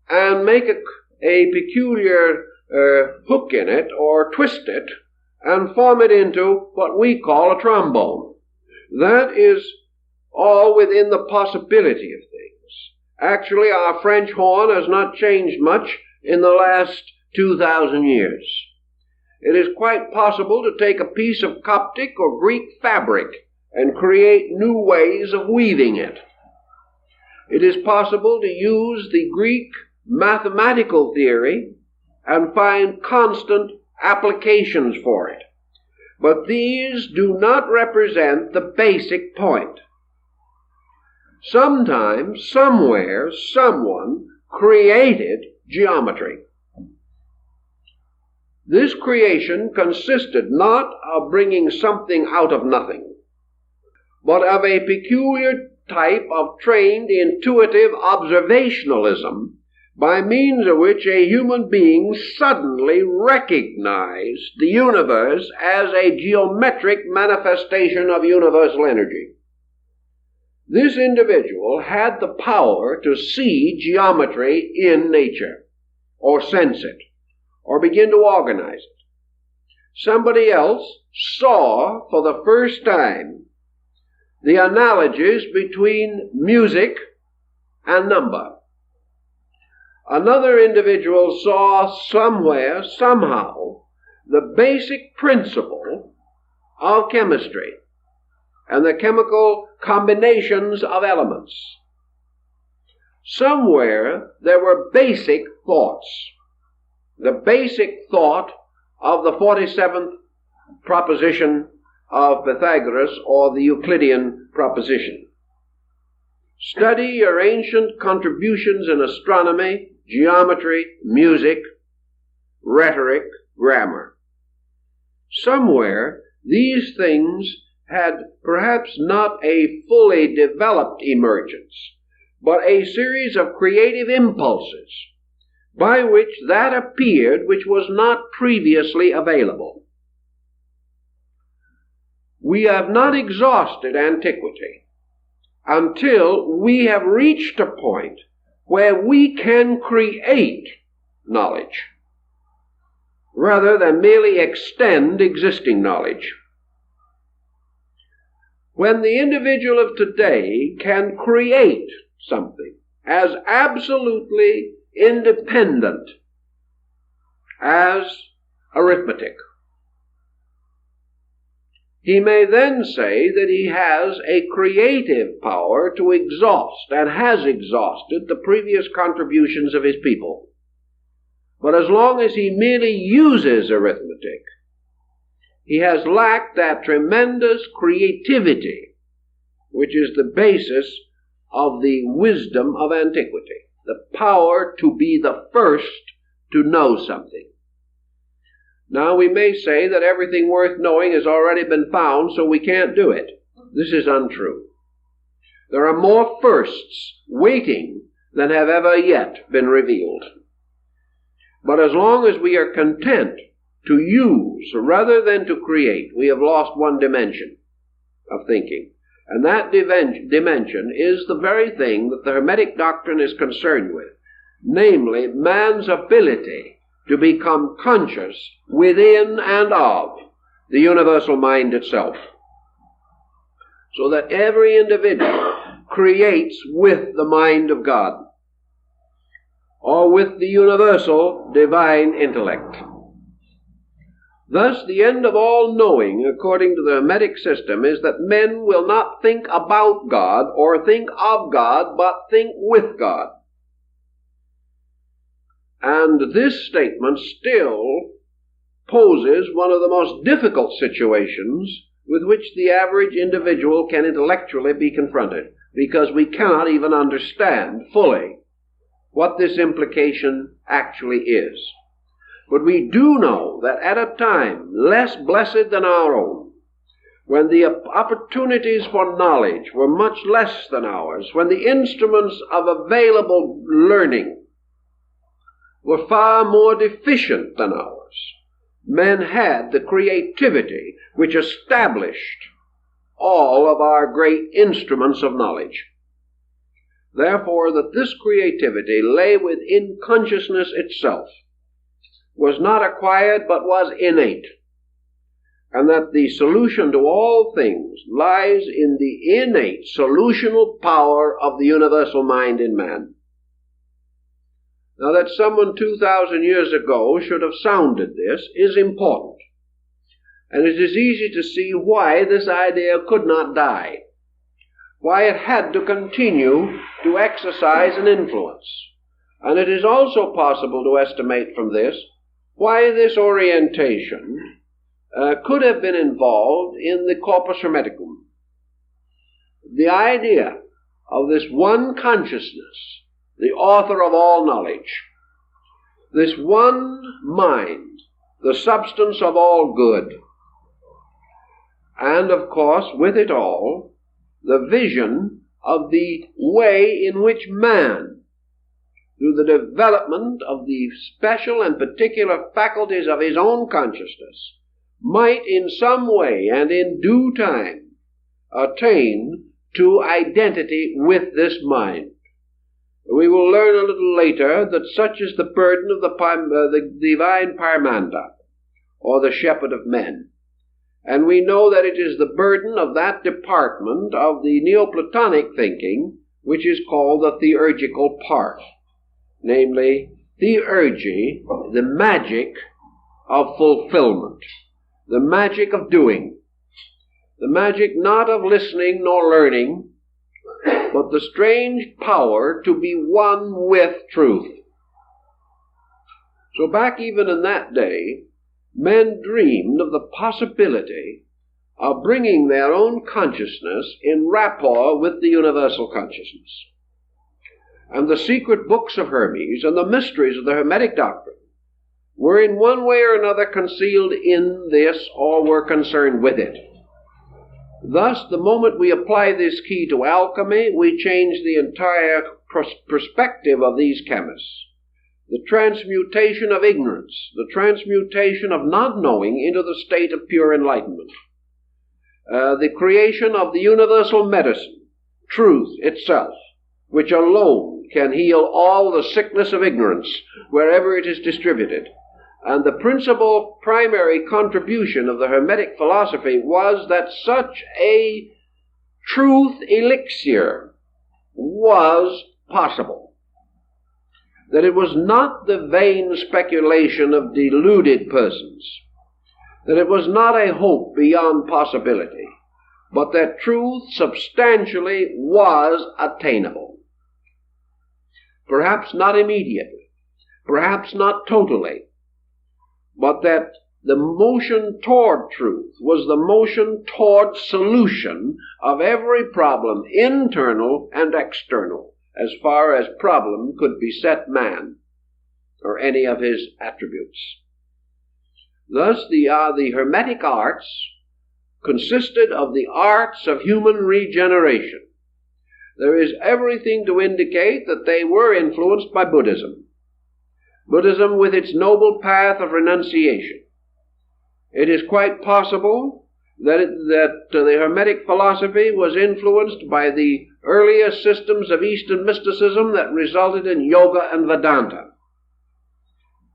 and make a peculiar hook in it or twist it and form it into what we call a trombone. That is all within the possibility of things. Actually, our French horn has not changed much in the last 2,000 years. It is quite possible to take a piece of Coptic or Greek fabric and create new ways of weaving it. It is possible to use the Greek mathematical theory and find constant applications for it. But these do not represent the basic point. Sometime, somewhere, someone created geometry. This creation consisted not of bringing something out of nothing, but of a peculiar type of trained intuitive observationalism by means of which a human being suddenly recognized the universe as a geometric manifestation of universal energy. this individual had the power to see geometry in nature, or sense it, or begin to organize it. Somebody else saw for the first time the analogies between music and number. Another individual saw somewhere, somehow, the basic principle of chemistry and the chemical combinations of elements. Somewhere there were basic thoughts. The basic thought of the 47th proposition of Pythagoras, or the Euclidean proposition. Study your ancient contributions in astronomy, geometry, music, rhetoric, grammar. Somewhere these things had perhaps not a fully developed emergence, but a series of creative impulses by which that appeared which was not previously available. We have not exhausted antiquity until we have reached a point where we can create knowledge rather than merely extend existing knowledge. When the individual of today can create something as absolutely independent as arithmetic, he may then say that he has a creative power to exhaust, and has exhausted, the previous contributions of his people. But as long as he merely uses arithmetic, he has lacked that tremendous creativity which is the basis of the wisdom of antiquity, the power to be the first to know something. Now, we may say that everything worth knowing has already been found, so we can't do it. This is untrue. There are more firsts waiting than have ever yet been revealed. But as long as we are content to use rather than to create, we have lost one dimension of thinking. And that dimension is the very thing that the Hermetic doctrine is concerned with, namely man's ability to become conscious within and of the universal mind itself, so that every individual creates with the mind of God, or with the universal divine intellect. Thus, the end of all knowing, according to the Hermetic system, is that men will not think about God or think of God, but think with God. And this statement still poses one of the most difficult situations with which the average individual can intellectually be confronted, because we cannot even understand fully what this implication actually is. But we do know that at a time less blessed than our own, when the opportunities for knowledge were much less than ours, when the instruments of available learning were far more deficient than ours, men had the creativity which established all of our great instruments of knowledge. Therefore, that this creativity lay within consciousness itself, was not acquired but was innate, and that the solution to all things lies in the innate solutional power of the universal mind in man. Now, that someone 2,000 years ago should have sounded this is important, and it is easy to see why this idea could not die, why it had to continue to exercise an influence. And it is also possible to estimate from this why this orientation could have been involved in the corpus hermeticum. The idea of this one consciousness, the author of all knowledge, this one mind, the substance of all good, and of course with it all, the vision of the way in which man, through the development of the special and particular faculties of his own consciousness, might in some way and in due time attain to identity with this mind. We will learn a little later that such is the burden of the divine Pymander, or the shepherd of men. And we know that it is the burden of that department of the Neoplatonic thinking which is called the theurgical part, namely, theurgy, the magic of fulfillment, the magic of doing, the magic not of listening nor learning, but the strange power to be one with truth. So back even in that day, men dreamed of the possibility of bringing their own consciousness in rapport with the universal consciousness. And the secret books of Hermes and the mysteries of the Hermetic doctrine were in one way or another concealed in this, or were concerned with it. Thus, the moment we apply this key to alchemy, we change the entire perspective of these chemists. The transmutation of ignorance, the transmutation of not knowing into the state of pure enlightenment. The creation of the universal medicine, truth itself, which alone can heal all the sickness of ignorance wherever it is distributed. And the principal primary contribution of the Hermetic philosophy was that such a truth elixir was possible. That it was not the vain speculation of deluded persons, that it was not a hope beyond possibility, but that truth substantially was attainable. Perhaps not immediately, perhaps not totally, but that the motion toward truth was the motion toward solution of every problem, internal and external, as far as problem could beset man or any of his attributes. Thus, the Hermetic arts consisted of the arts of human regeneration. There is everything to indicate that they were influenced by Buddhism. Buddhism with its noble path of renunciation. It is quite possible that the Hermetic philosophy was influenced by the earliest systems of Eastern mysticism that resulted in yoga and Vedanta.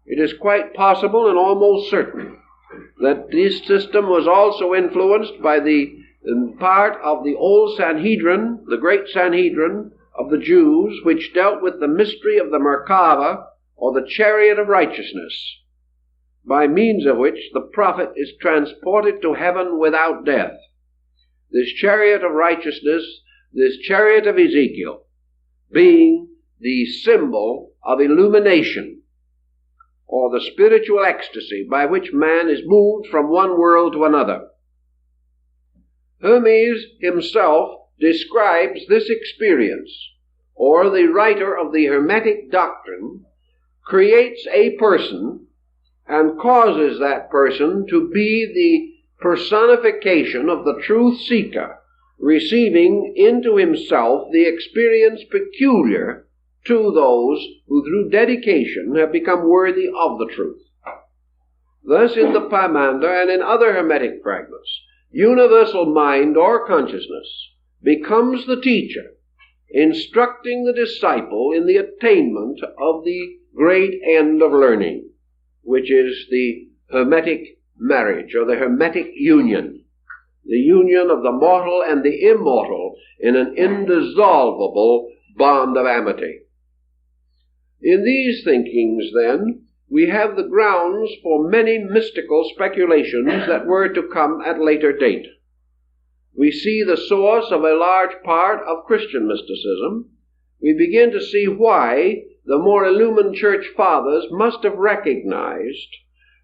It is quite possible and almost certain that this system was also influenced by the part of the old Sanhedrin, the great Sanhedrin of the Jews, which dealt with the mystery of the Merkava, or the chariot of righteousness, by means of which the prophet is transported to heaven without death. This chariot of righteousness, this chariot of Ezekiel, being the symbol of illumination, or the spiritual ecstasy by which man is moved from one world to another. Hermes himself describes this experience, or the writer of the Hermetic doctrine creates a person and causes that person to be the personification of the truth seeker, receiving into himself the experience peculiar to those who through dedication have become worthy of the truth. Thus in the Pymander and in other Hermetic fragments, universal mind or consciousness becomes the teacher, instructing the disciple in the attainment of the great end of learning, which is the Hermetic marriage, or the Hermetic union, the union of the mortal and the immortal in an indissoluble bond of amity. In these thinkings, then, we have the grounds for many mystical speculations that were to come at later date. We see the source of a large part of Christian mysticism. We begin to see why the more illumined church fathers must have recognized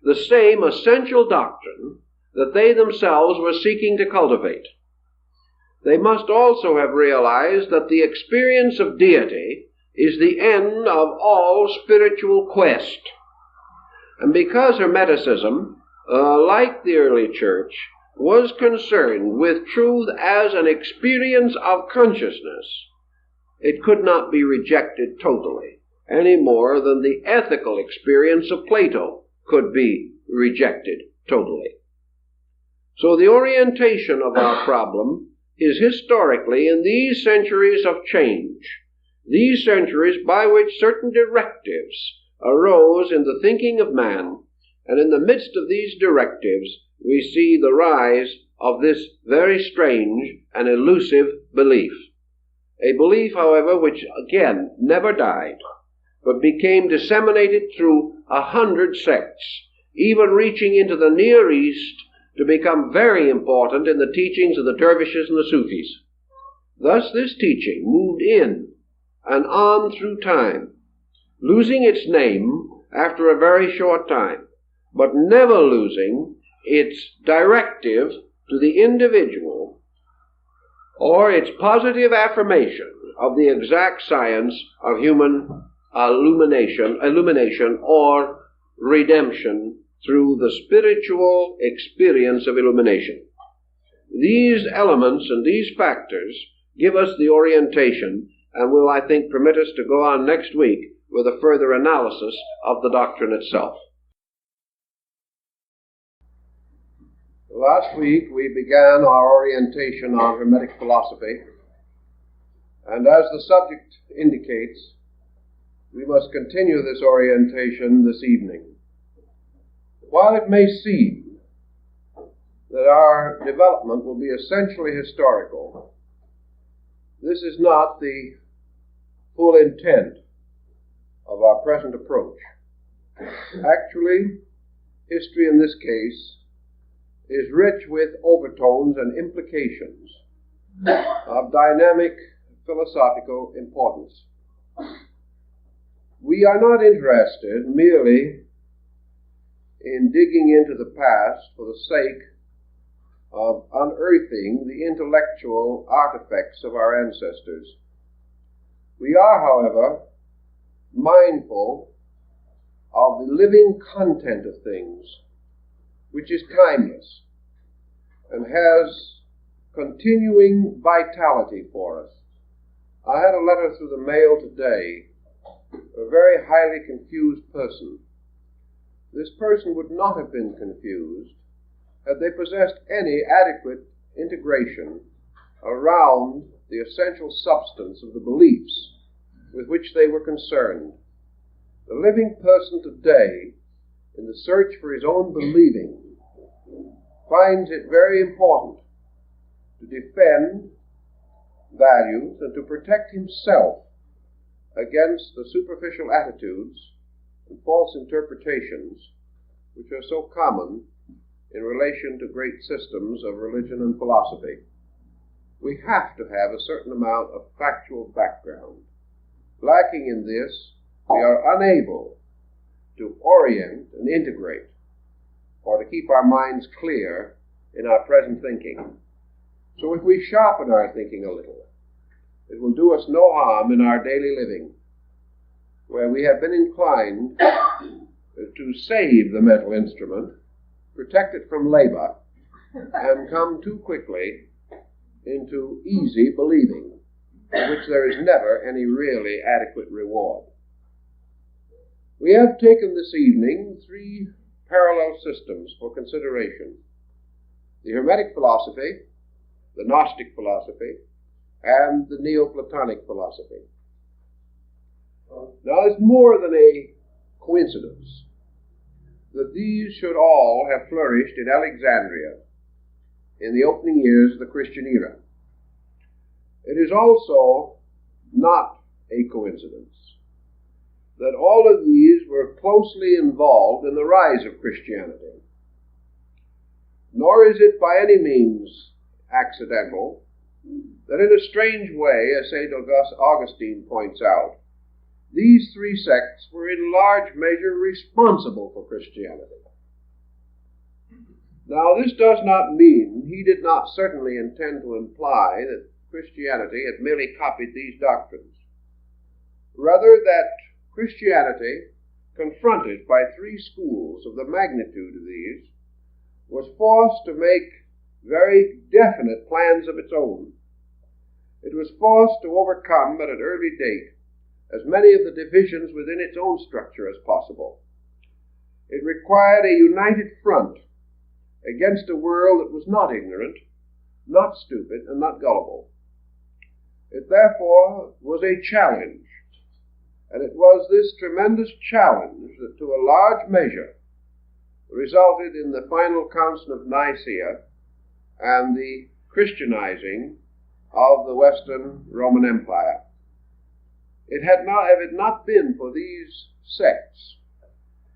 the same essential doctrine that they themselves were seeking to cultivate. They must also have realized that the experience of deity is the end of all spiritual quest. And because Hermeticism, like the early church, was concerned with truth as an experience of consciousness, it could not be rejected totally, any more than the ethical experience of Plato could be rejected totally. So the orientation of our problem is historically in these centuries of change, these centuries by which certain directives arose in the thinking of man, and in the midst of these directives we see the rise of this very strange and elusive belief. A belief, however, which again never died, but became disseminated through 100 sects, even reaching into the Near East to become very important in the teachings of the dervishes and the Sufis. Thus this teaching moved in and on through time, losing its name after a very short time, but never losing its directive to the individual or its positive affirmation of the exact science of human illumination or redemption through the spiritual experience of illumination. These elements and these factors give us the orientation and will, I think, permit us to go on next week with a further analysis of the doctrine itself. Last week we began our orientation on Hermetic philosophy, and as the subject indicates, we must continue this orientation this evening. While it may seem that our development will be essentially historical, this is not the full intent of our present approach. Actually, history in this case is rich with overtones and implications of dynamic philosophical importance. We are not interested merely in digging into the past for the sake of unearthing the intellectual artifacts of our ancestors. We are, however, mindful of the living content of things, which is timeless and has continuing vitality for us. I had a letter through the mail today, a very highly confused person. This person would not have been confused had they possessed any adequate integration around the essential substance of the beliefs with which they were concerned. The living person today, in the search for his own believing, finds it very important to defend values and to protect himself against the superficial attitudes and false interpretations which are so common in relation to great systems of religion and philosophy. We have to have a certain amount of factual background. Lacking in this, we are unable to orient and integrate, or to keep our minds clear in our present thinking. So if we sharpen our thinking a little, it will do us no harm in our daily living, where we have been inclined to save the mental instrument, protect it from labor, and come too quickly into easy believing, in which there is never any really adequate reward. We have taken this evening 3 parallel systems for consideration: the Hermetic philosophy, the Gnostic philosophy, and the Neoplatonic philosophy. Now, it's more than a coincidence that these should all have flourished in Alexandria in the opening years of the Christian era. It is also not a coincidence that all of these were closely involved in the rise of Christianity. Nor is it by any means accidental that in a strange way, as St. Augustine points out, these 3 sects were in large measure responsible for Christianity. Now, this does not mean, he did not certainly intend to imply that Christianity had merely copied these doctrines. Rather, that Christianity, confronted by 3 schools of the magnitude of these, was forced to make very definite plans of its own. It was forced to overcome at an early date as many of the divisions within its own structure as possible. It required a united front against a world that was not ignorant, not stupid, and not gullible. It therefore was a challenge, and it was this tremendous challenge that to a large measure resulted in the final Council of Nicaea and the Christianizing of the Western Roman Empire. If it not been for these sects,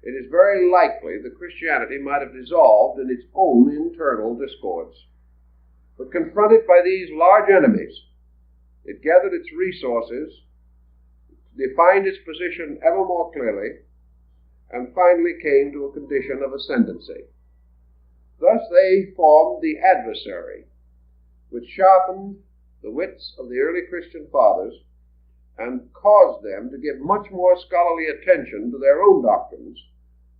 it is very likely that Christianity might have dissolved in its own internal discords. But confronted by these large enemies, it gathered its resources, defined its position ever more clearly, and finally came to a condition of ascendancy. Thus they formed the adversary, which sharpened the wits of the early Christian fathers and caused them to give much more scholarly attention to their own doctrines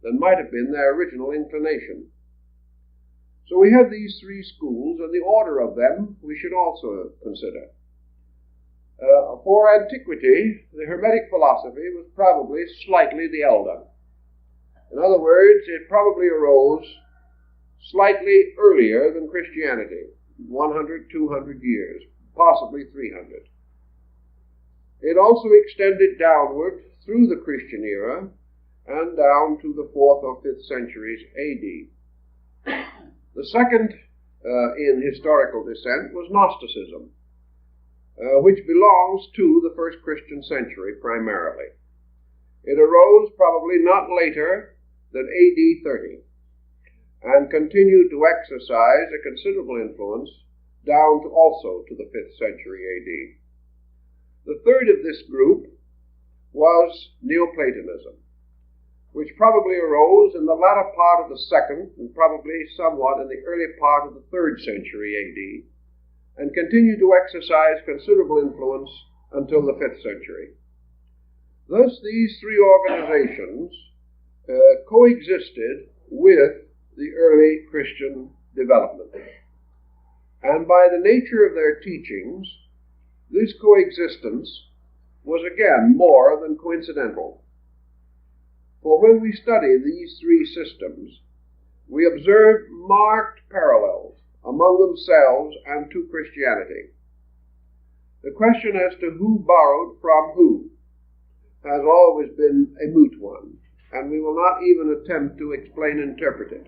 than might have been their original inclination. So we have these three schools, and the order of them we should also consider. For antiquity, the Hermetic philosophy was probably slightly the elder. In other words, it probably arose slightly earlier than Christianity, 100, 200 years, possibly 300. It also extended downward through the Christian era and down to the 4th or 5th centuries AD. The second in historical descent was Gnosticism, which belongs to the first Christian century primarily. It arose probably not later than AD 30 and continued to exercise a considerable influence down to also to the 5th century AD. The third of this group was Neoplatonism, which probably arose in the latter part of the 2nd and probably somewhat in the early part of the 3rd century AD, and continued to exercise considerable influence until the 5th century. Thus, these three organizations coexisted with the early Christian development. And by the nature of their teachings, this coexistence was again more than coincidental. For when we study these three systems, we observe marked parallels among themselves and to Christianity. The question as to who borrowed from who has always been a moot one, and we will not even attempt to explain and interpret it.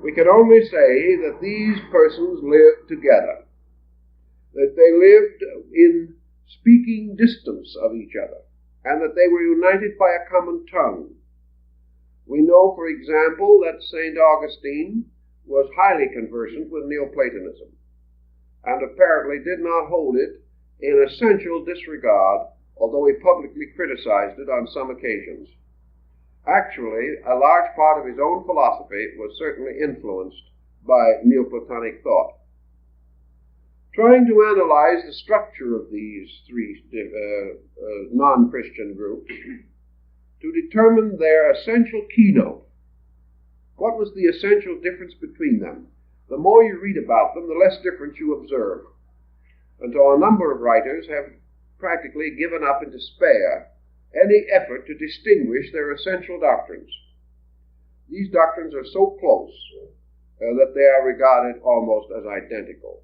We can only say that these persons lived together, that they lived in speaking distance of each other, and that they were united by a common tongue. We know, for example, that St. Augustine was highly conversant with Neoplatonism, and apparently did not hold it in essential disregard, although he publicly criticized it on some occasions. Actually, a large part of his own philosophy was certainly influenced by Neoplatonic thought. Trying to analyze the structure of these three non-Christian groups, to determine their essential keynote, what was the essential difference between them? The more you read about them, the less difference you observe, until a number of writers have practically given up in despair any effort to distinguish their essential doctrines. These doctrines are so close that they are regarded almost as identical.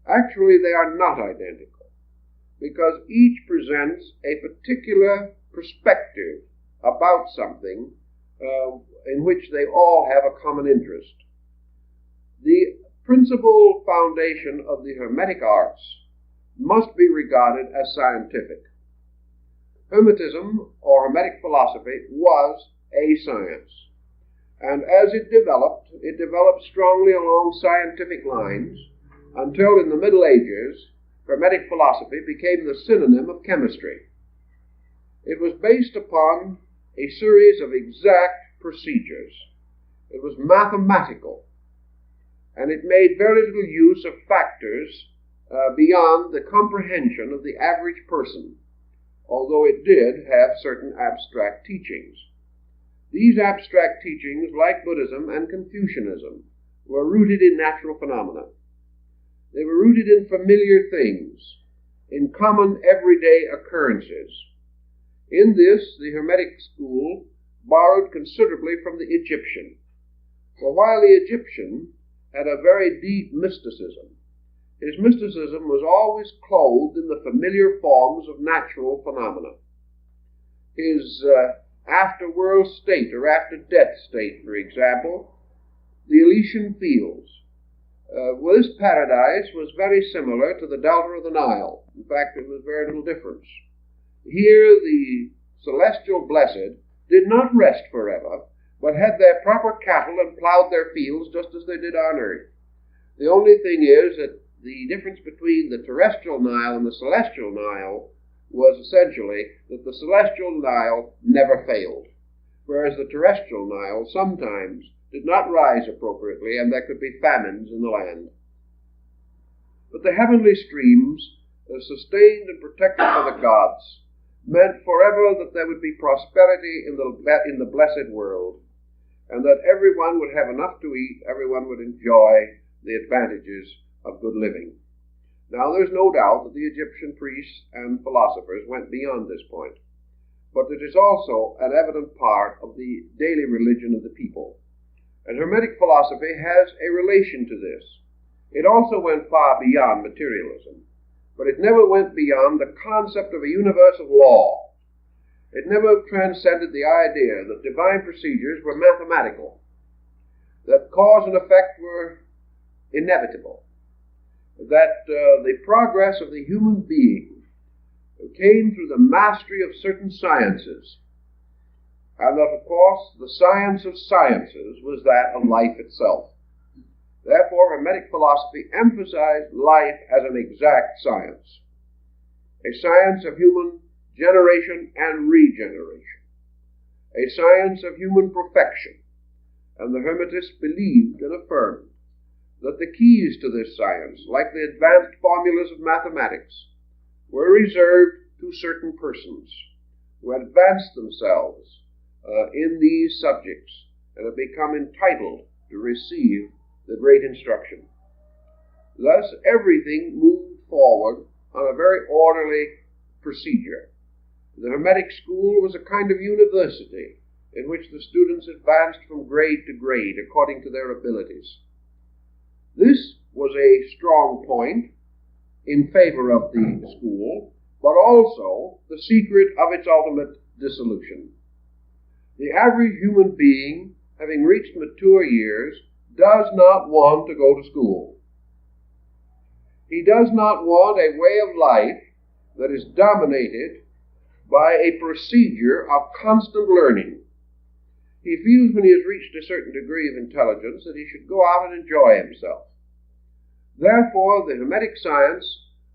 Actually, they are not identical, because each presents a particular perspective about something in which they all have a common interest. The principal foundation of the Hermetic arts must be regarded as scientific. Hermetism, or Hermetic philosophy, was a science, and as it developed strongly along scientific lines until in the Middle Ages, Hermetic philosophy became the synonym of chemistry. It was based upon a series of exact procedures. It was mathematical, and it made very little use of factors beyond the comprehension of the average person, although it did have certain abstract teachings. These abstract teachings, like Buddhism and Confucianism, were rooted in natural phenomena. They were rooted in familiar things, in common everyday occurrences. In this, the Hermetic school borrowed considerably from the Egyptian. For while the Egyptian had a very deep mysticism. His mysticism was always clothed in the familiar forms of natural phenomena. His after-world state, or after-death state, for example, the Elysian fields. Well, this paradise was very similar to the delta of the Nile. In fact, there was very little difference. Here, the celestial blessed did not rest forever, but had their proper cattle and plowed their fields just as they did on earth. The only thing is that the difference between the terrestrial Nile and the celestial Nile was essentially that the celestial Nile never failed, whereas the terrestrial Nile sometimes did not rise appropriately, and there could be famines in the land. But the heavenly streams, sustained and protected by the gods, meant forever that there would be prosperity in the blessed world, and that everyone would have enough to eat, everyone would enjoy the advantages of good living. Now, there's no doubt that the Egyptian priests and philosophers went beyond this point, but it is also an evident part of the daily religion of the people. And Hermetic philosophy has a relation to this. It also went far beyond materialism, but it never went beyond the concept of a universal law. It never transcended the idea that divine procedures were mathematical, that cause and effect were inevitable, that the progress of the human being came through the mastery of certain sciences, and that, of course, the science of sciences was that of life itself. Therefore, Hermetic philosophy emphasized life as an exact science, a science of human generation and regeneration, a science of human perfection, and the Hermetists believed and affirmed that the keys to this science, like the advanced formulas of mathematics, were reserved to certain persons who had advanced themselves in these subjects and have become entitled to receive the great instruction. Thus, everything moved forward on a very orderly procedure. The Hermetic school was a kind of university in which the students advanced from grade to grade according to their abilities. This was a strong point in favor of the school, but also the secret of its ultimate dissolution. The average human being, having reached mature years, does not want to go to school. He does not want a way of life that is dominated by a procedure of constant learning. He feels when he has reached a certain degree of intelligence that he should go out and enjoy himself. Therefore, the Hermetic science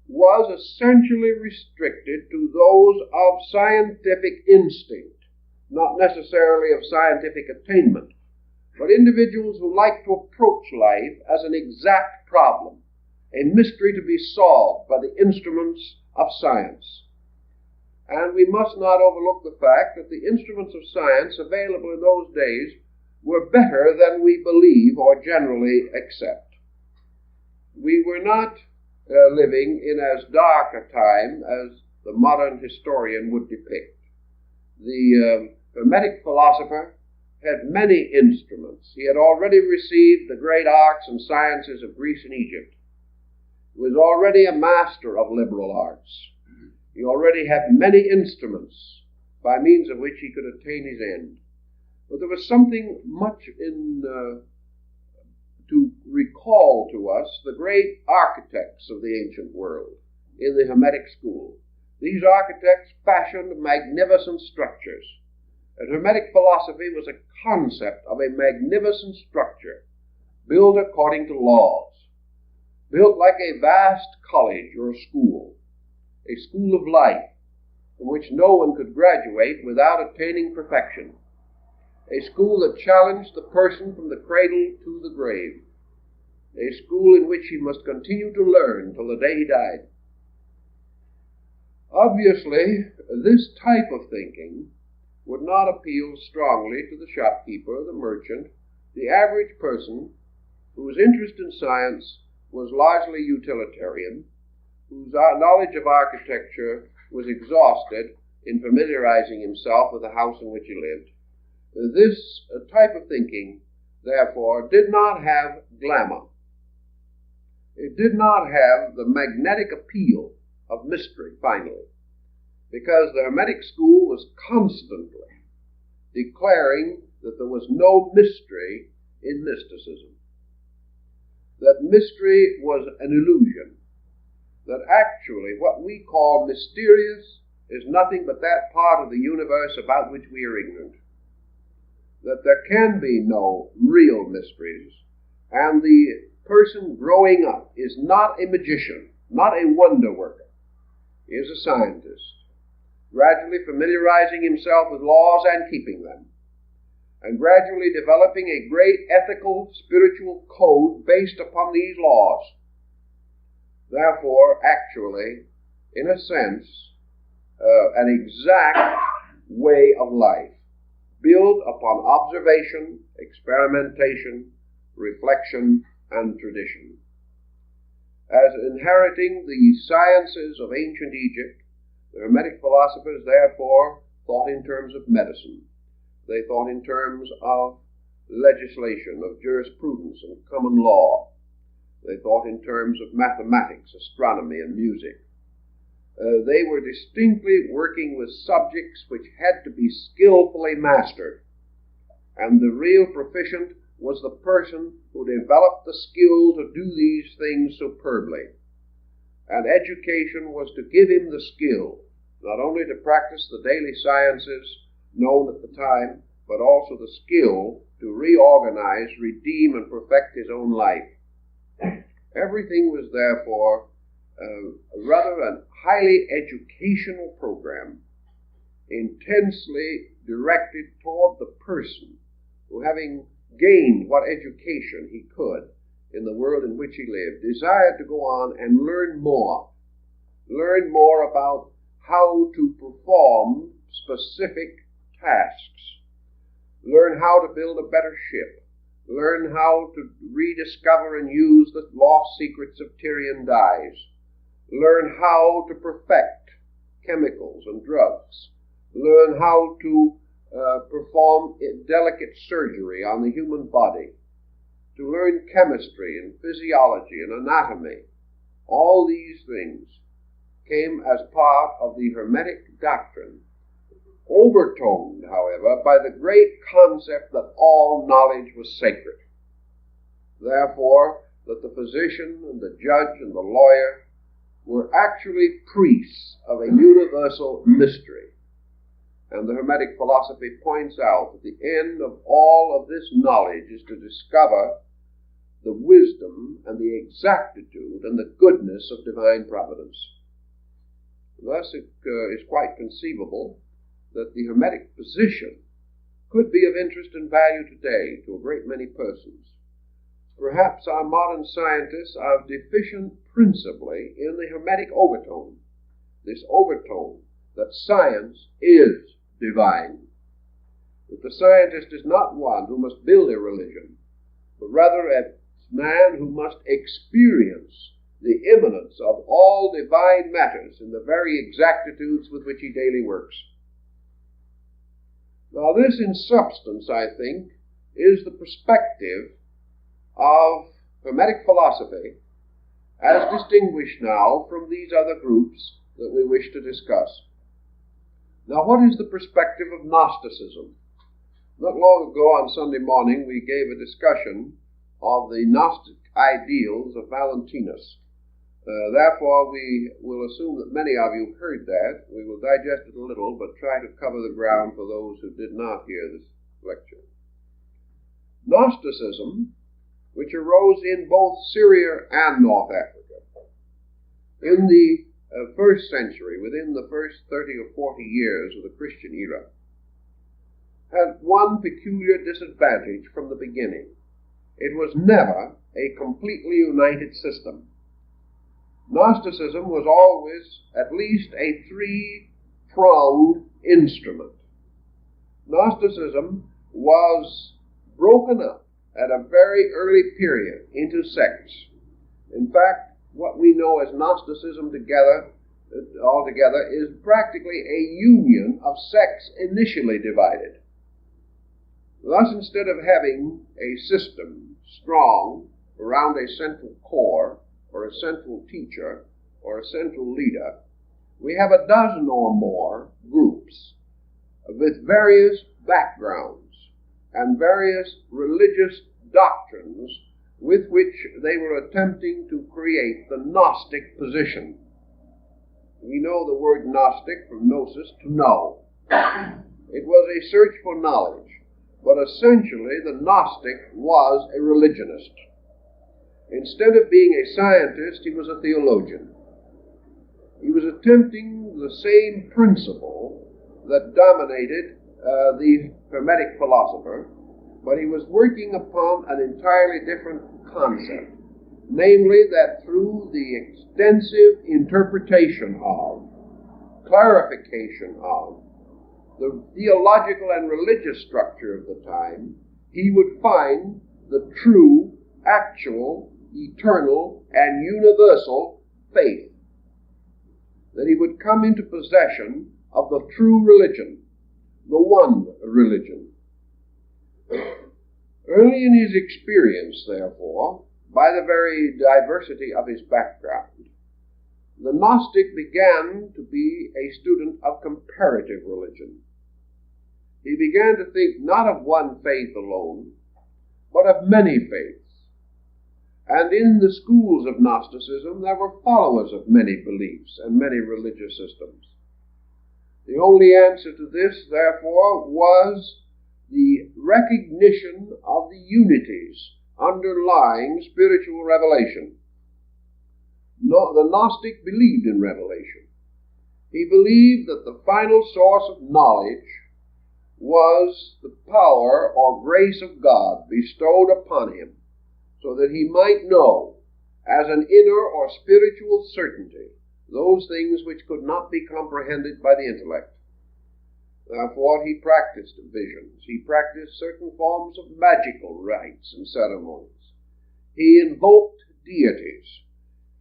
was essentially restricted to those of scientific instinct, not necessarily of scientific attainment, but individuals who like to approach life as an exact problem, a mystery to be solved by the instruments of science. And we must not overlook the fact that the instruments of science available in those days were better than we believe or generally accept. We were not living in as dark a time as the modern historian would depict. The Hermetic philosopher had many instruments. He had already received the great arts and sciences of Greece and Egypt. He was already a master of liberal arts. He already had many instruments by means of which he could attain his end. But there was something much to recall to us the great architects of the ancient world in the Hermetic school. These architects fashioned magnificent structures. And Hermetic philosophy was a concept of a magnificent structure built according to laws, built like a vast college or school, a school of life from which no one could graduate without attaining perfection, a school that challenged the person from the cradle to the grave, a school in which he must continue to learn till the day he died. Obviously, this type of thinking would not appeal strongly to the shopkeeper, the merchant, the average person whose interest in science was largely utilitarian, whose knowledge of architecture was exhausted in familiarizing himself with the house in which he lived. This type of thinking, therefore, did not have glamour. It did not have the magnetic appeal of mystery, finally, because the Hermetic school was constantly declaring that there was no mystery in mysticism, that mystery was an illusion, that actually what we call mysterious is nothing but that part of the universe about which we are ignorant, that there can be no real mysteries, and the person growing up is not a magician, not a wonder worker. He is a scientist, gradually familiarizing himself with laws and keeping them, and gradually developing a great ethical, spiritual code based upon these laws. Therefore, actually, in a sense, an exact way of life, built upon observation, experimentation, reflection, and tradition. As inheriting the sciences of ancient Egypt, the Hermetic philosophers therefore thought in terms of medicine. They thought in terms of legislation, of jurisprudence and common law. They thought in terms of mathematics, astronomy, and music. They were distinctly working with subjects which had to be skillfully mastered, and the real proficient was the person who developed the skill to do these things superbly. And education was to give him the skill, not only to practice the daily sciences known at the time, but also the skill to reorganize, redeem, and perfect his own life. Everything was therefore rather a highly educational program, intensely directed toward the person who, having gained what education he could in the world in which he lived, desired to go on and learn more about how to perform specific tasks, learn how to build a better ship, learn how to rediscover and use the lost secrets of Tyrian dyes, learn how to perfect chemicals and drugs, learn how to perform delicate surgery on the human body, to learn chemistry and physiology and anatomy. All these things came as part of the Hermetic doctrine, overtoned, however, by the great concept that all knowledge was sacred. Therefore, that the physician and the judge and the lawyer were actually priests of a universal mystery. And the Hermetic philosophy points out that the end of all of this knowledge is to discover the wisdom and the exactitude and the goodness of divine providence. Thus it is quite conceivable that the Hermetic position could be of interest and value today to a great many persons. Perhaps our modern scientists are deficient principally in the Hermetic overtone, this overtone that science is divine, that the scientist is not one who must build a religion, but rather a man who must experience the immanence of all divine matters in the very exactitudes with which he daily works. Now this, in substance, I think, is the perspective of Hermetic philosophy as distinguished now from these other groups that we wish to discuss. Now, what is the perspective of Gnosticism? Not long ago on Sunday morning we gave a discussion of the Gnostic ideals of Valentinus. Therefore, we will assume that many of you heard that. We will digest it a little, but try to cover the ground for those who did not hear this lecture. Gnosticism, which arose in both Syria and North Africa in the first century, within the first 30 or 40 years of the Christian era, had one peculiar disadvantage from the beginning. It was never a completely united system. Gnosticism was always at least a three-pronged instrument. Gnosticism was broken up at a very early period into sects. In fact, what we know as Gnosticism altogether is practically a union of sects initially divided. Thus, instead of having a system strong around a central core or a central teacher, or a central leader, we have a dozen or more groups with various backgrounds and various religious doctrines with which they were attempting to create the Gnostic position. We know the word Gnostic from gnosis, to know. It was a search for knowledge, but essentially the Gnostic was a religionist. Instead of being a scientist, he was a theologian. He was attempting the same principle that dominated the Hermetic philosopher, but he was working upon an entirely different concept, namely that through the extensive interpretation of, clarification of, the theological and religious structure of the time, he would find the true, actual, eternal, and universal faith. That he would come into possession of the true religion, the one religion. Early in his experience, therefore, by the very diversity of his background, the Gnostic began to be a student of comparative religion. He began to think not of one faith alone, but of many faiths. And in the schools of Gnosticism, there were followers of many beliefs and many religious systems. The only answer to this, therefore, was the recognition of the unities underlying spiritual revelation. The Gnostic believed in revelation. He believed that the final source of knowledge was the power or grace of God bestowed upon him, so that he might know, as an inner or spiritual certainty, those things which could not be comprehended by the intellect. Therefore, he practiced visions. He practiced certain forms of magical rites and ceremonies. He invoked deities,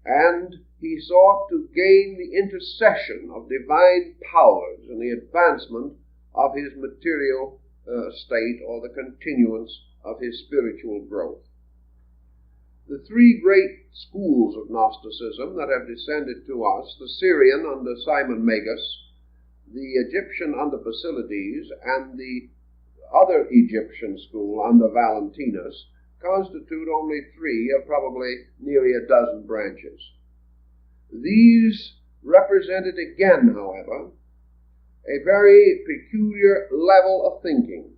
and he sought to gain the intercession of divine powers and the advancement of his material state, or the continuance of his spiritual growth. The three great schools of Gnosticism that have descended to us, the Syrian under Simon Magus, the Egyptian under Basilides, and the other Egyptian school under Valentinus, constitute only three of probably nearly a dozen branches. These represented again, however, a very peculiar level of thinking.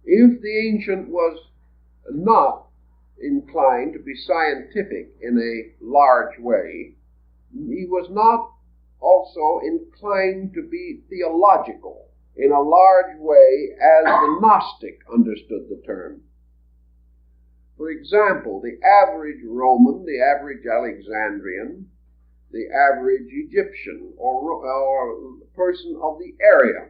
If the ancient was not inclined to be scientific in a large way, he was not also inclined to be theological in a large way as the Gnostic understood the term. For example, the average Roman, the average Alexandrian, the average Egyptian or person of the area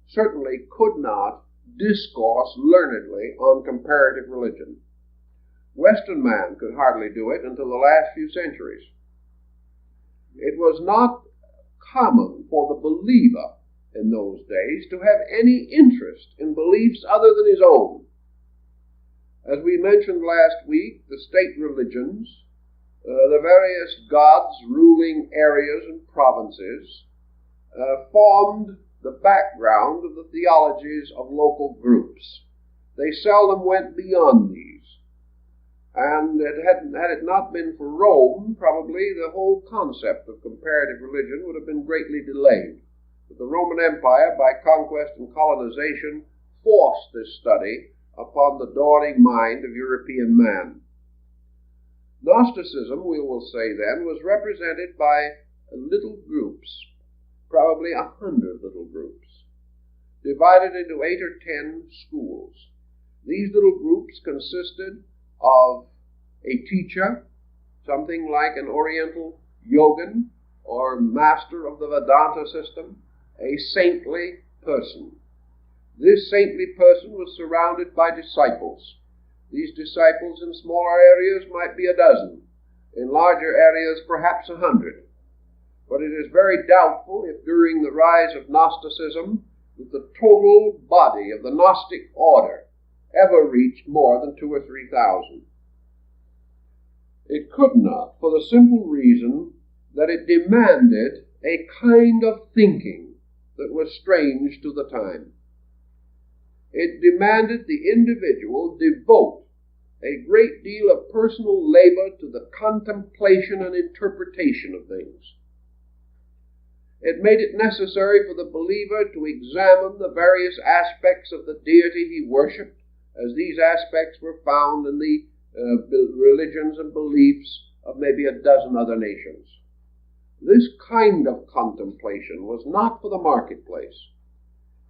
certainly could not discourse learnedly on comparative religion. Western man could hardly do it until the last few centuries. It was not common for the believer in those days to have any interest in beliefs other than his own. As we mentioned last week, the state religions, the various gods ruling areas and provinces, formed the background of the theologies of local groups. They seldom went beyond these. And had it not been for Rome, probably the whole concept of comparative religion would have been greatly delayed. But the Roman Empire, by conquest and colonization, forced this study upon the dawning mind of European man. Gnosticism, we will say then, was represented by little groups, probably 100 little groups, divided into 8 or 10 schools. These little groups consisted of a teacher, something like an Oriental yogin or master of the Vedanta system, a saintly person. This saintly person was surrounded by disciples. These disciples in smaller areas might be a dozen, in larger areas perhaps 100. But it is very doubtful if during the rise of Gnosticism that the total body of the Gnostic order ever reached more than 2,000 or 3,000. It could not, for the simple reason that it demanded a kind of thinking that was strange to the time. It demanded the individual devote a great deal of personal labor to the contemplation and interpretation of things. It made it necessary for the believer to examine the various aspects of the deity he worshipped, as these aspects were found in the religions and beliefs of maybe a dozen other nations. This kind of contemplation was not for the marketplace.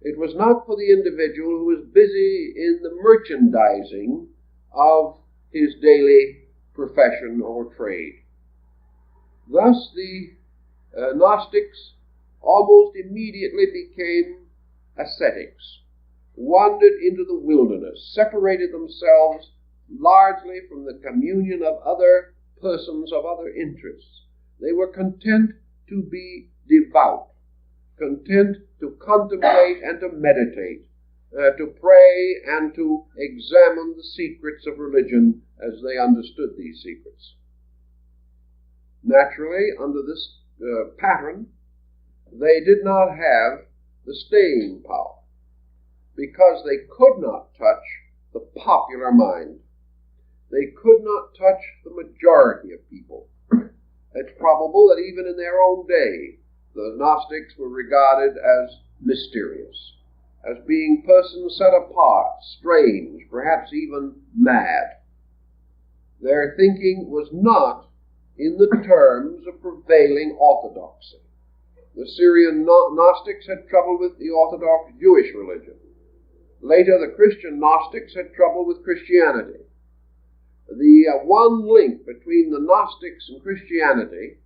It was not for the individual who was busy in the merchandising of his daily profession or trade. Thus the Gnostics almost immediately became ascetics, wandered into the wilderness, separated themselves largely from the communion of other persons of other interests. They were content to be devout, content to contemplate and to meditate, to pray and to examine the secrets of religion as they understood these secrets. Naturally, under this pattern, they did not have the staying power, because they could not touch the popular mind. They could not touch the majority of people. It's probable that even in their own day, the Gnostics were regarded as mysterious, as being persons set apart, strange, perhaps even mad. Their thinking was not in the terms of prevailing orthodoxy. The Syrian Gnostics had trouble with the Orthodox Jewish religion. Later, the Christian Gnostics had trouble with Christianity. The one link between the Gnostics and Christianity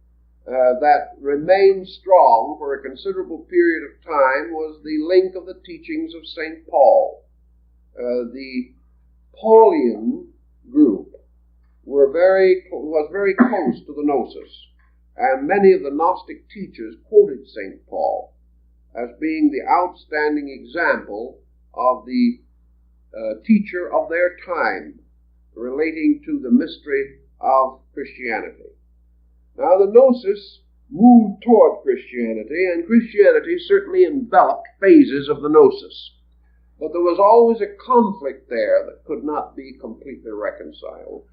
that remained strong for a considerable period of time was the link of the teachings of St. Paul. The Paulian group was very close to the Gnosis, and many of the Gnostic teachers quoted St. Paul as being the outstanding example of the teacher of their time relating to the mystery of Christianity. Now, the Gnosis moved toward Christianity, and Christianity certainly enveloped phases of the Gnosis. But there was always a conflict there that could not be completely reconciled,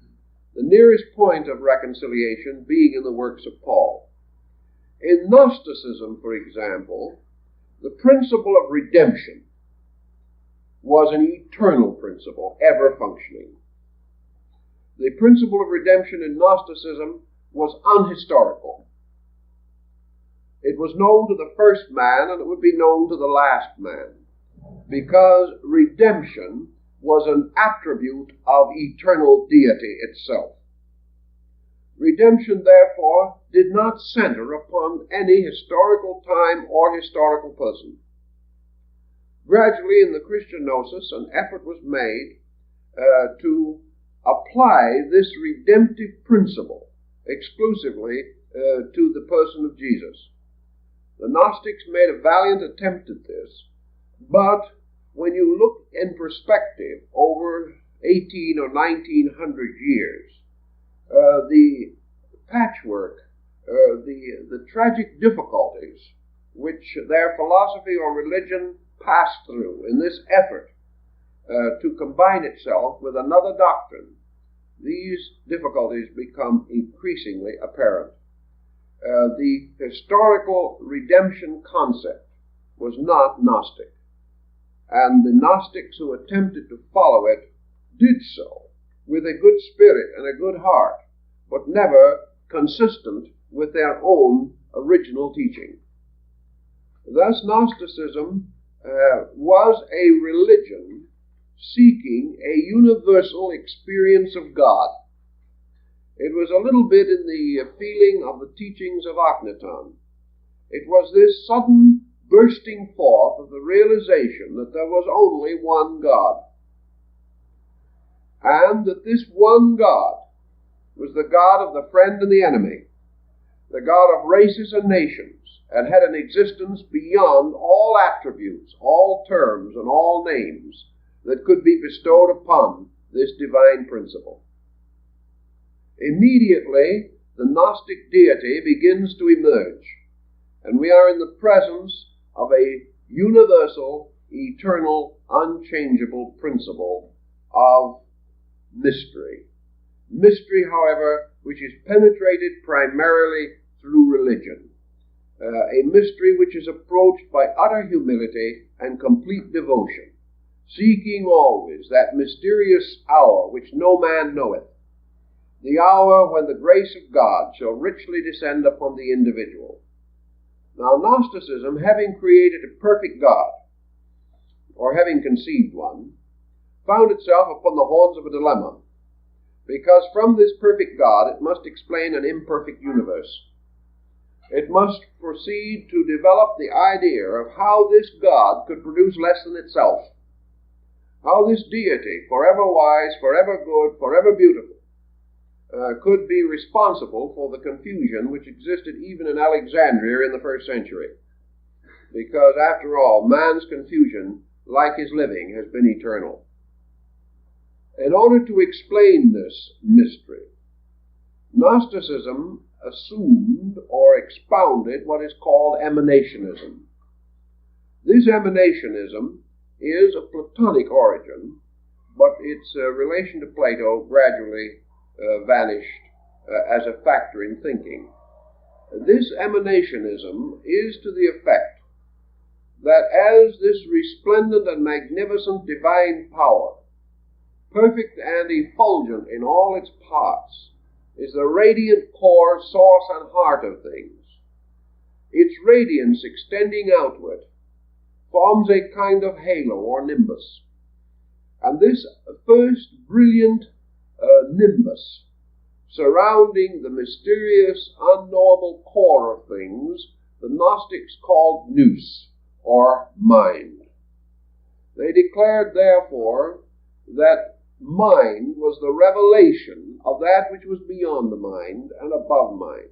the nearest point of reconciliation being in the works of Paul. In Gnosticism, for example, the principle of redemption was an eternal principle, ever functioning. The principle of redemption in Gnosticism was unhistorical. It was known to the first man, and it would be known to the last man, because redemption was an attribute of eternal deity itself. Redemption, therefore, did not center upon any historical time or historical person. Gradually, in the Christian Gnosis, an effort was made to apply this redemptive principle exclusively to the person of Jesus. The Gnostics made a valiant attempt at this, but when you look in perspective over 18 or 1900 years, the patchwork, the tragic difficulties which their philosophy or religion passed through in this effort to combine itself with another doctrine, these difficulties become increasingly apparent. The historical redemption concept was not Gnostic, and the Gnostics who attempted to follow it did so with a good spirit and a good heart, but never consistent with their own original teaching. Thus, Gnosticism was a religion seeking a universal experience of God. It was a little bit in the feeling of the teachings of Akhenaton. It was this sudden bursting forth of the realization that there was only one God, and that this one God was the God of the friend and the enemy, the God of races and nations, and had an existence beyond all attributes, all terms, and all names that could be bestowed upon this divine principle. immediately the Gnostic deity begins to emerge, and we are in the presence of a universal, eternal, unchangeable principle of mystery. Mystery, however, which is penetrated primarily through religion. A mystery which is approached by utter humility and complete devotion, seeking always that mysterious hour which no man knoweth, the hour when the grace of God shall richly descend upon the individual. Now, Gnosticism, having created a perfect God, or having conceived one, found itself upon the horns of a dilemma, because from this perfect God it must explain an imperfect universe. It must proceed to develop the idea of how this God could produce less than itself, how this deity, forever wise, forever good, forever beautiful, could be responsible for the confusion which existed even in Alexandria in the first century. Because, after all, man's confusion, like his living, has been eternal. In order to explain this mystery, Gnosticism assumed or expounded what is called emanationism. This emanationism is of Platonic origin, but its relation to Plato gradually vanished as a factor in thinking. This emanationism is to the effect that as this resplendent and magnificent divine power, perfect and effulgent in all its parts, is the radiant core, source, and heart of things, its radiance extending outward forms a kind of halo or nimbus. And this first brilliant nimbus surrounding the mysterious, unknowable core of things, the Gnostics called nous, or mind. They declared, therefore, that mind was the revelation of that which was beyond the mind and above mind,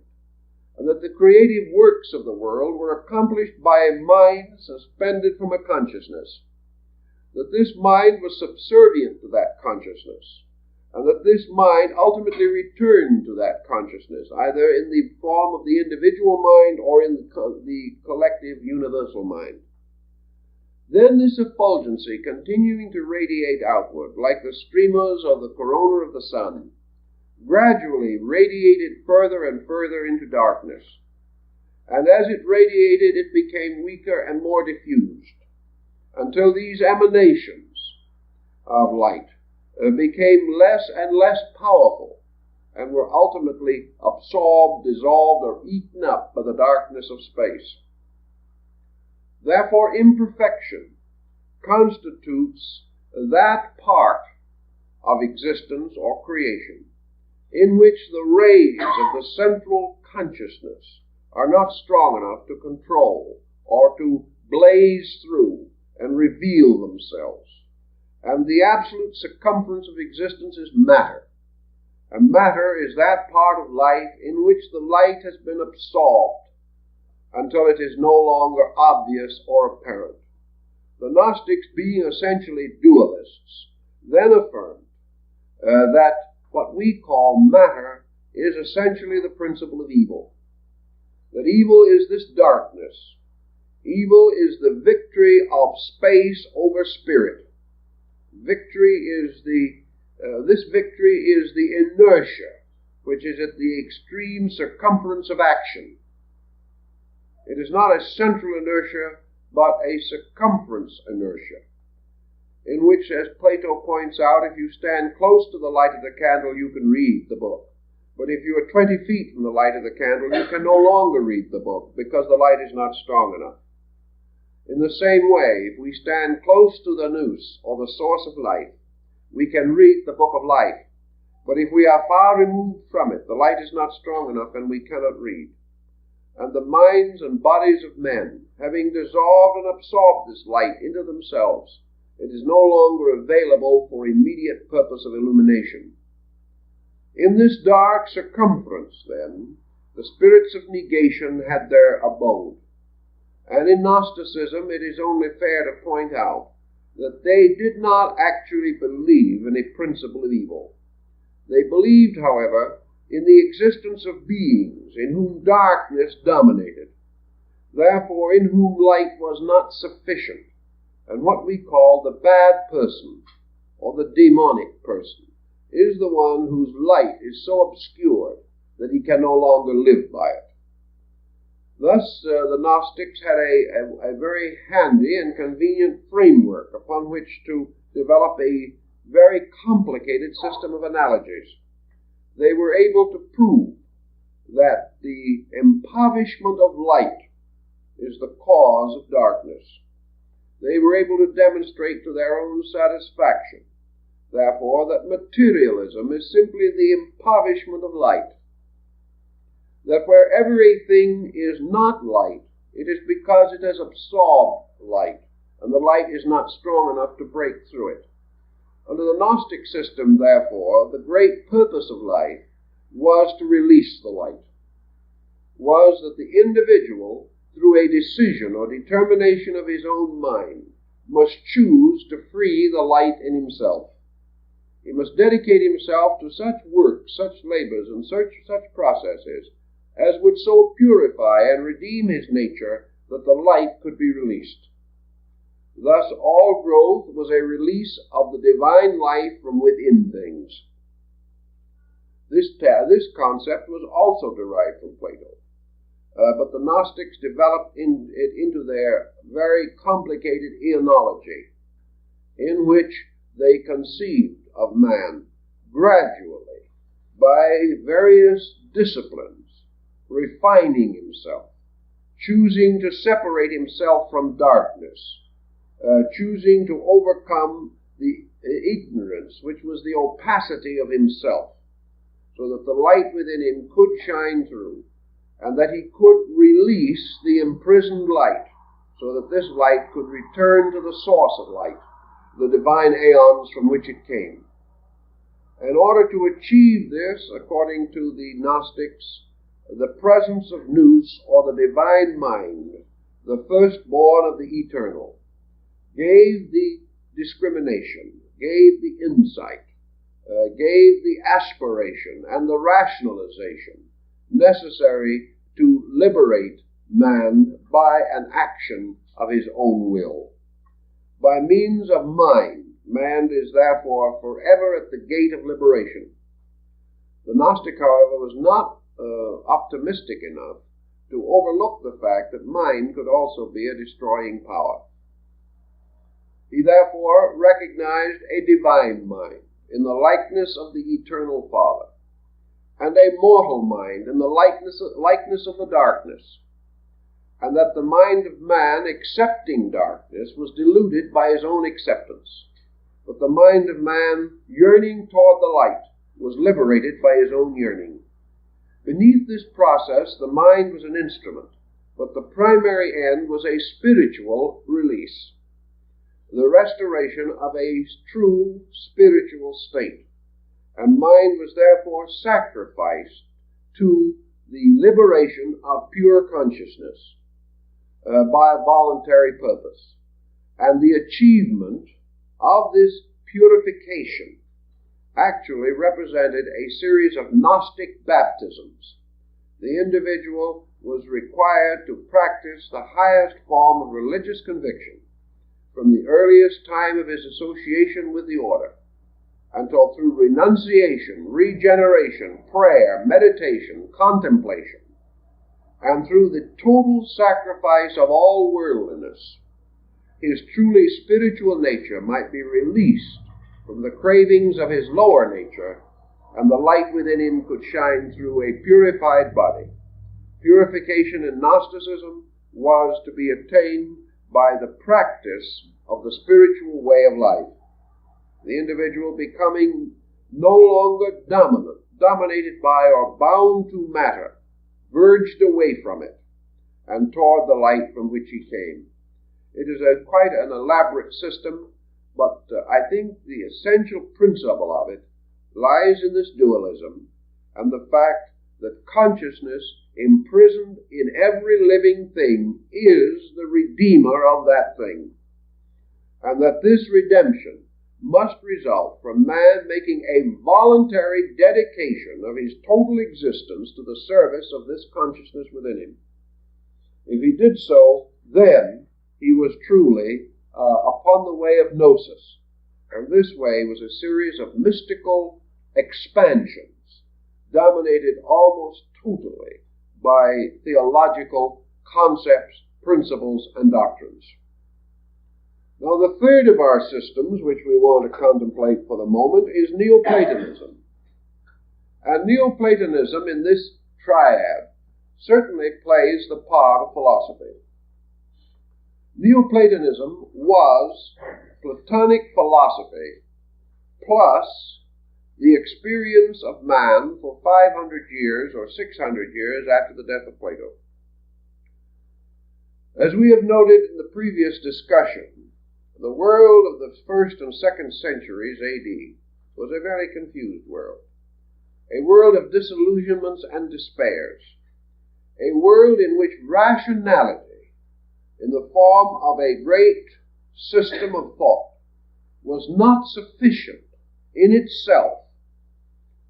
and that the creative works of the world were accomplished by a mind suspended from a consciousness, that this mind was subservient to that consciousness, and that this mind ultimately returned to that consciousness, either in the form of the individual mind or in the collective universal mind. Then this effulgency, continuing to radiate outward, like the streamers of the corona of the sun, gradually radiated further and further into darkness. And as it radiated, it became weaker and more diffused, until these emanations of light became less and less powerful, and were ultimately absorbed, dissolved, or eaten up by the darkness of space. Therefore, imperfection constitutes that part of existence or creation in which the rays of the central consciousness are not strong enough to control or to blaze through and reveal themselves. And the absolute circumference of existence is matter. And matter is that part of life in which the light has been absorbed until it is no longer obvious or apparent. The Gnostics, being essentially dualists, then affirmed that what we call matter is essentially the principle of evil. That evil is this darkness. Evil is the victory of space over spirit. This victory is the inertia, which is at the extreme circumference of action. It is not a central inertia, but a circumference inertia, in which, as Plato points out, if you stand close to the light of the candle, you can read the book. But if you are 20 feet from the light of the candle, you can no longer read the book, because the light is not strong enough. In the same way, if we stand close to the nous, or the source of life, we can read the book of life. But if we are far removed from it, the light is not strong enough, and we cannot read. And the minds and bodies of men, having dissolved and absorbed this light into themselves, it is no longer available for immediate purpose of illumination. In this dark circumference, then, the spirits of negation had their abode. And in Gnosticism, it is only fair to point out that they did not actually believe in a principle of evil. They believed, however, in the existence of beings in whom darkness dominated, therefore in whom light was not sufficient, and what we call the bad person, or the demonic person, is the one whose light is so obscured that he can no longer live by it. Thus, the Gnostics had a very handy and convenient framework upon which to develop a very complicated system of analogies. They were able to prove that the impoverishment of light is the cause of darkness. They were able to demonstrate to their own satisfaction, therefore, that materialism is simply the impoverishment of light. That wherever a thing is not light, it is because it has absorbed light, and the light is not strong enough to break through it. Under the Gnostic system, therefore, the great purpose of life was to release the light, was that the individual, through a decision or determination of his own mind, must choose to free the light in himself. He must dedicate himself to such work, such labors, and such processes as would so purify and redeem his nature that the light could be released. Thus all growth was a release of the divine life from within things. This concept was also derived from Plato, but the Gnostics developed it into their very complicated eonology, in which they conceived of man gradually by various disciplines, refining himself, choosing to separate himself from darkness, choosing to overcome the ignorance, which was the opacity of himself, so that the light within him could shine through, and that he could release the imprisoned light, so that this light could return to the source of light, the divine aeons from which it came. In order to achieve this, according to the Gnostics, the presence of nous, or the divine mind, the firstborn of the eternal, gave the discrimination, gave the insight, gave the aspiration and the rationalization necessary to liberate man by an action of his own will. By means of mind, man is therefore forever at the gate of liberation. The Gnostic, however, was not optimistic enough to overlook the fact that mind could also be a destroying power. He therefore recognized a divine mind in the likeness of the eternal Father, and a mortal mind in the likeness of the darkness, and that the mind of man accepting darkness was deluded by his own acceptance, but the mind of man yearning toward the light was liberated by his own yearning. Beneath this process, the mind was an instrument, but the primary end was a spiritual release, the restoration of a true spiritual state, and mind was therefore sacrificed to the liberation of pure consciousness by a voluntary purpose. And the achievement of this purification actually represented a series of Gnostic baptisms. The individual was required to practice the highest form of religious conviction from the earliest time of his association with the order until through renunciation, regeneration, prayer, meditation, contemplation, and through the total sacrifice of all worldliness, his truly spiritual nature might be released from the cravings of his lower nature, and the light within him could shine through a purified body. Purification in Gnosticism was to be attained by the practice of the spiritual way of life, the individual becoming no longer dominated by or bound to matter, verged away from it, and toward the light from which he came. It is quite an elaborate system, but I think the essential principle of it lies in this dualism and the fact that consciousness imprisoned in every living thing is the redeemer of that thing, and that this redemption must result from man making a voluntary dedication of his total existence to the service of this consciousness within him. If he did so, then he was truly upon the way of gnosis. And this way was a series of mystical expansions, dominated almost totally by theological concepts, principles, and doctrines. Now, the third of our systems, which we want to contemplate for the moment, is Neoplatonism. And Neoplatonism in this triad certainly plays the part of philosophy. Neoplatonism was Platonic philosophy plus the experience of man for 500 years or 600 years after the death of Plato. As we have noted in the previous discussion, the world of the 1st and 2nd centuries A.D. was a very confused world, a world of disillusionments and despairs, a world in which rationality, in the form of a great system of thought, was not sufficient in itself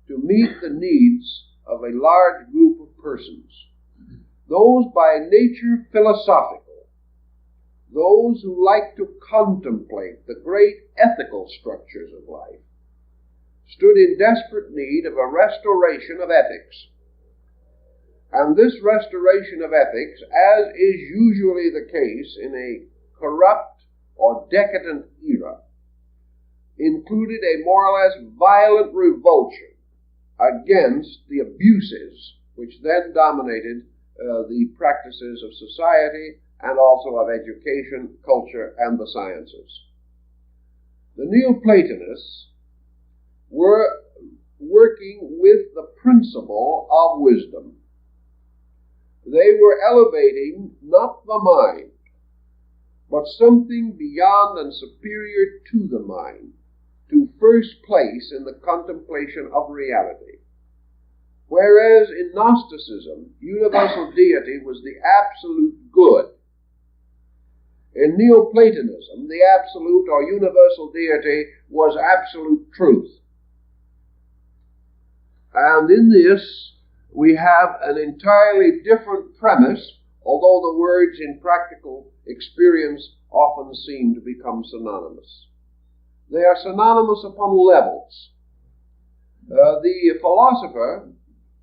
to meet the needs of a large group of persons, those by nature philosophical, those who like to contemplate the great ethical structures of life, stood in desperate need of a restoration of ethics. And this restoration of ethics, as is usually the case in a corrupt or decadent era, included a more or less violent revulsion against the abuses which then dominated the practices of society and also of education, culture, and the sciences. The Neoplatonists were working with the principle of wisdom. They were elevating not the mind, but something beyond and superior to the mind, to first place in the contemplation of reality. Whereas in Gnosticism, universal deity was the absolute good, in Neoplatonism, the absolute or universal deity was absolute truth. And in this, we have an entirely different premise, although the words in practical experience often seem to become synonymous. They are synonymous upon levels. The philosopher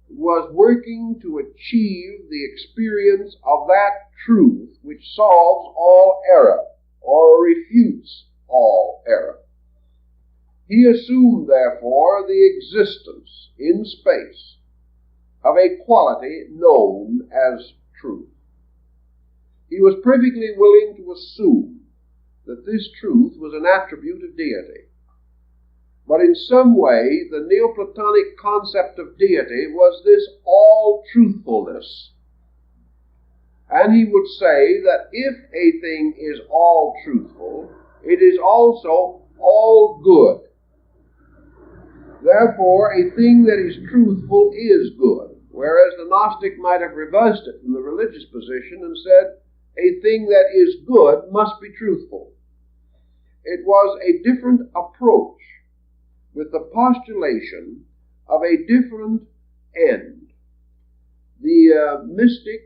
was working to achieve the experience of that truth which solves all error or refutes all error. He assumed, therefore, the existence in space of a quality known as truth. He was perfectly willing to assume that this truth was an attribute of deity. But in some way, the Neoplatonic concept of deity was this all-truthfulness. And he would say that if a thing is all-truthful, it is also all-good. Therefore, a thing that is truthful is good, whereas the Gnostic might have reversed it from the religious position and said, a thing that is good must be truthful. It was a different approach, with the postulation of a different end. The mystic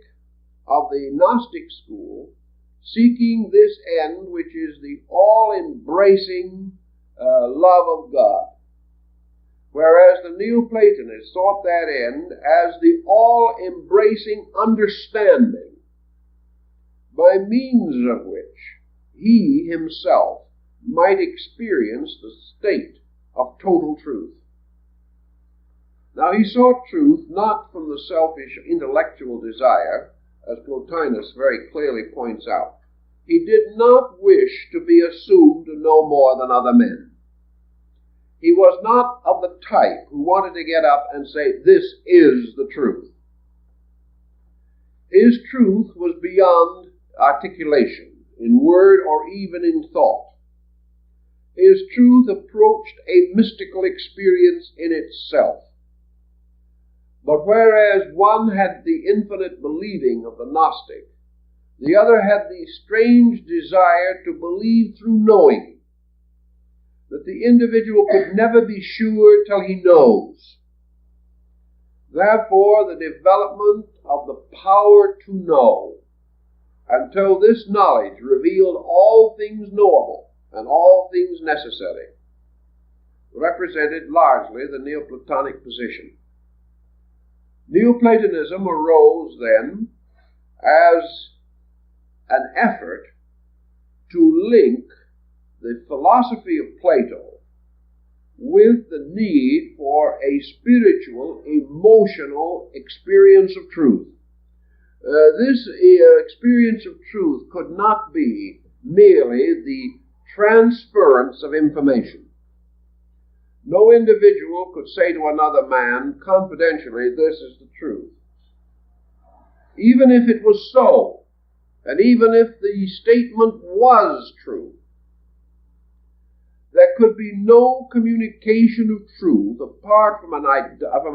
of the Gnostic school seeking this end, which is the all-embracing love of God, whereas the Neoplatonists sought that end as the all-embracing understanding, by means of which he himself might experience the state of total truth. Now, he sought truth not from the selfish intellectual desire, as Plotinus very clearly points out. He did not wish to be assumed to know more than other men. He was not of the type who wanted to get up and say, this is the truth. His truth was beyond articulation, in word or even in thought. His truth approached a mystical experience in itself. But whereas one had the infinite believing of the Gnostic, the other had the strange desire to believe through knowing. that the individual could never be sure till he knows. Therefore, the development of the power to know, until this knowledge revealed all things knowable and all things necessary, represented largely the Neoplatonic position. Neoplatonism arose then as an effort to link the philosophy of Plato with the need for a spiritual, emotional experience of truth. This experience of truth could not be merely the transference of information. No individual could say to another man confidentially, "This is the truth." Even if it was so, and even if the statement was true, there could be no communication of truth apart from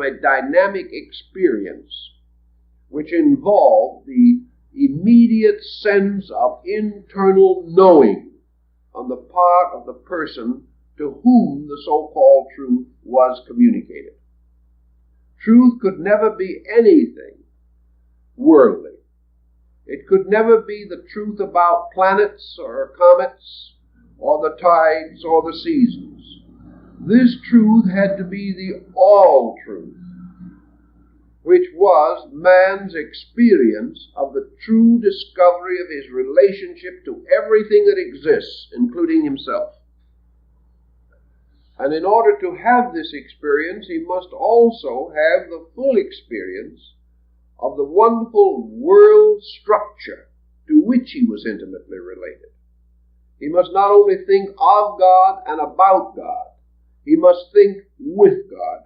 a dynamic experience which involved the immediate sense of internal knowing on the part of the person to whom the so-called truth was communicated. Truth could never be anything worldly. It could never be the truth about planets or comets or the tides or the seasons. This truth had to be the all-truth, which was man's experience of the true discovery of his relationship to everything that exists, including himself. And in order to have this experience, he must also have the full experience of the wonderful world structure to which he was intimately related. He must not only think of God and about God, he must think with God.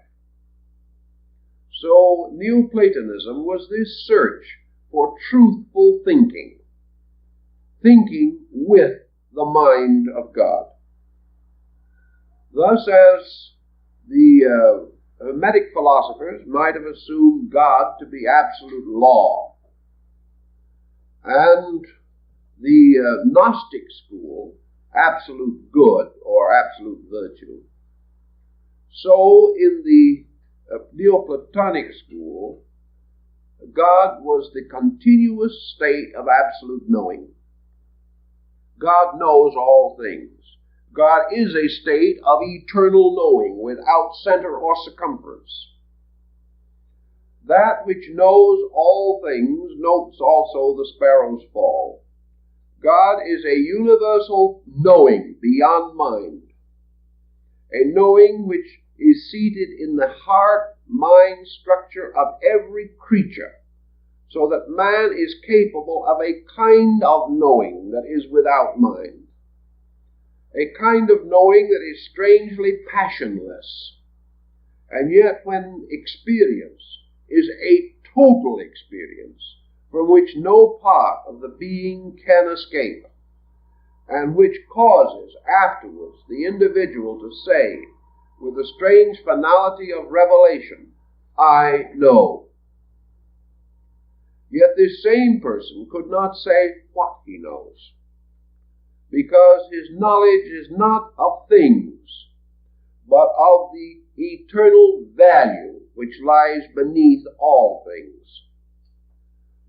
So Neoplatonism was this search for truthful thinking, thinking with the mind of God. Thus, as the Hermetic philosophers might have assumed God to be absolute law, and the Gnostic school absolute good or absolute virtue, so in the Neoplatonic school, God was the continuous state of absolute knowing. God knows all things. God is a state of eternal knowing without center or circumference. That which knows all things notes also the sparrow's fall. God is a universal knowing beyond mind, a knowing which is seated in the heart-mind structure of every creature, so that man is capable of a kind of knowing that is without mind. A kind of knowing that is strangely passionless, and yet when experienced is a total experience from which no part of the being can escape, and which causes afterwards the individual to say with the strange finality of revelation, "I know." Yet this same person could not say what he knows, because his knowledge is not of things, but of the eternal value which lies beneath all things.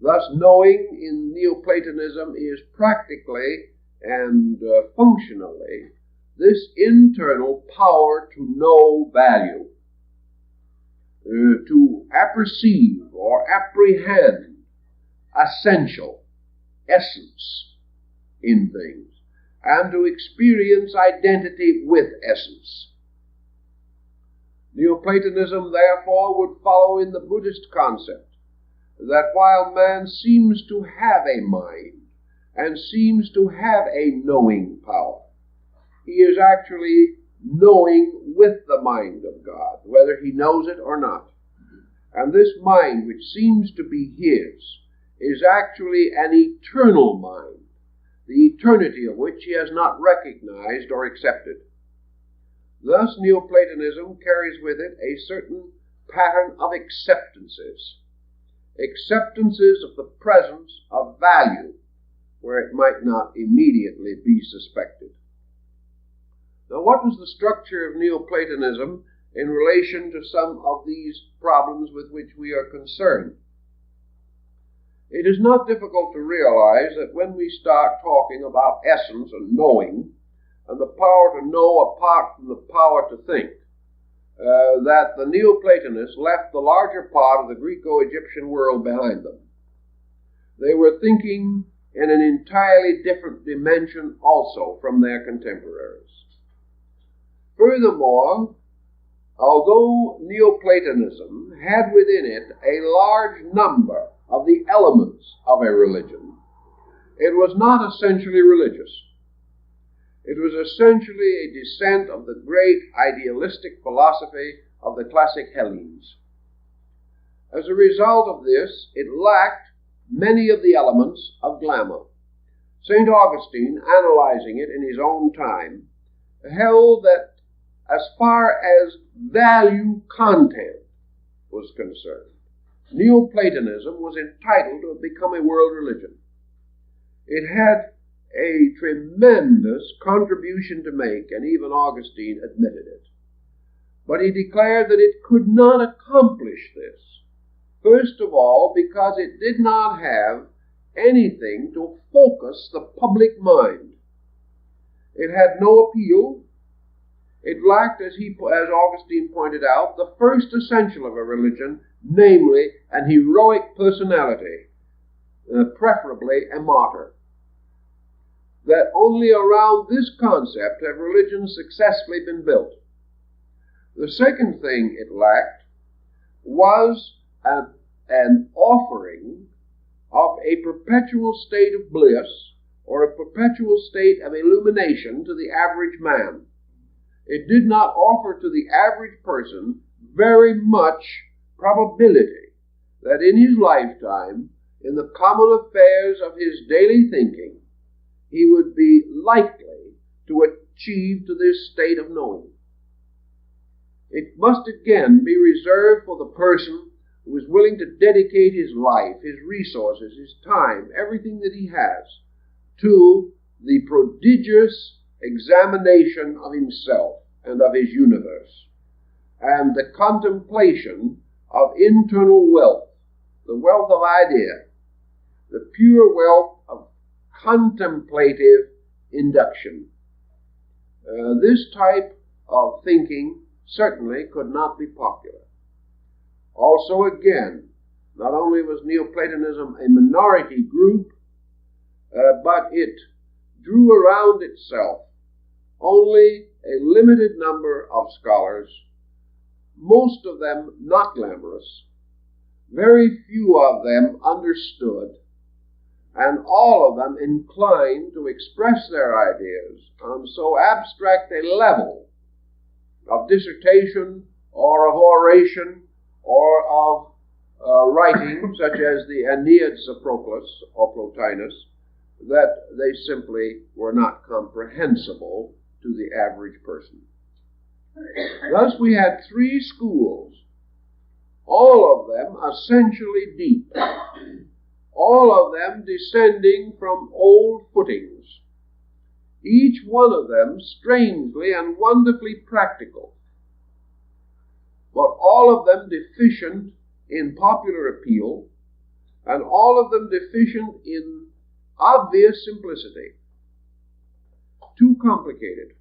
Thus, knowing in Neoplatonism is practically and functionally this internal power to know value, to apperceive or apprehend essential essence in things, and to experience identity with essence. Neoplatonism, therefore, would follow in the Buddhist concept that while man seems to have a mind and seems to have a knowing power, he is actually knowing with the mind of God, whether he knows it or not. And this mind, which seems to be his, is actually an eternal mind, the eternity of which he has not recognized or accepted. Thus, Neoplatonism carries with it a certain pattern of acceptances of the presence of value where it might not immediately be suspected. Now, what was the structure of Neoplatonism in relation to some of these problems with which we are concerned? It is not difficult to realize that when we start talking about essence and knowing, and the power to know apart from the power to think, that the Neoplatonists left the larger part of the Greco-Egyptian world behind them. They were thinking in an entirely different dimension also from their contemporaries. Furthermore, although Neoplatonism had within it a large number of the elements of a religion, it was not essentially religious. It was essentially a descent of the great idealistic philosophy of the classic Hellenes. As a result of this, it lacked many of the elements of glamour. St. Augustine, analyzing it in his own time, held that as far as value content was concerned, Neoplatonism was entitled to become a world religion. It had a tremendous contribution to make, and even Augustine admitted it. But he declared that it could not accomplish this. First of all, because it did not have anything to focus the public mind. It had no appeal. It lacked, as Augustine pointed out, the first essential of a religion, namely an heroic personality, preferably a martyr. That only around this concept have religions successfully been built. The second thing it lacked was an offering of a perpetual state of bliss or a perpetual state of illumination to the average man. It did not offer to the average person very much probability that in his lifetime, in the common affairs of his daily thinking, he would be likely to achieve to this state of knowing. It must again be reserved for the person who is willing to dedicate his life, his resources, his time, everything that he has, to the prodigious examination of himself and of his universe, and the contemplation of internal wealth, the wealth of idea, the pure wealth of contemplative induction. This type of thinking certainly could not be popular. Also, again, not only was Neoplatonism a minority group, but it drew around itself only a limited number of scholars, most of them not glamorous, very few of them understood, and all of them inclined to express their ideas on so abstract a level of dissertation or of oration or of writing, such as the Aeneads of Proclus or Plotinus, that they simply were not comprehensible to the average person. Thus we had three schools, all of them essentially deep, all of them descending from old footings, each one of them strangely and wonderfully practical, but all of them deficient in popular appeal, and all of them deficient in obvious simplicity. Too complicated,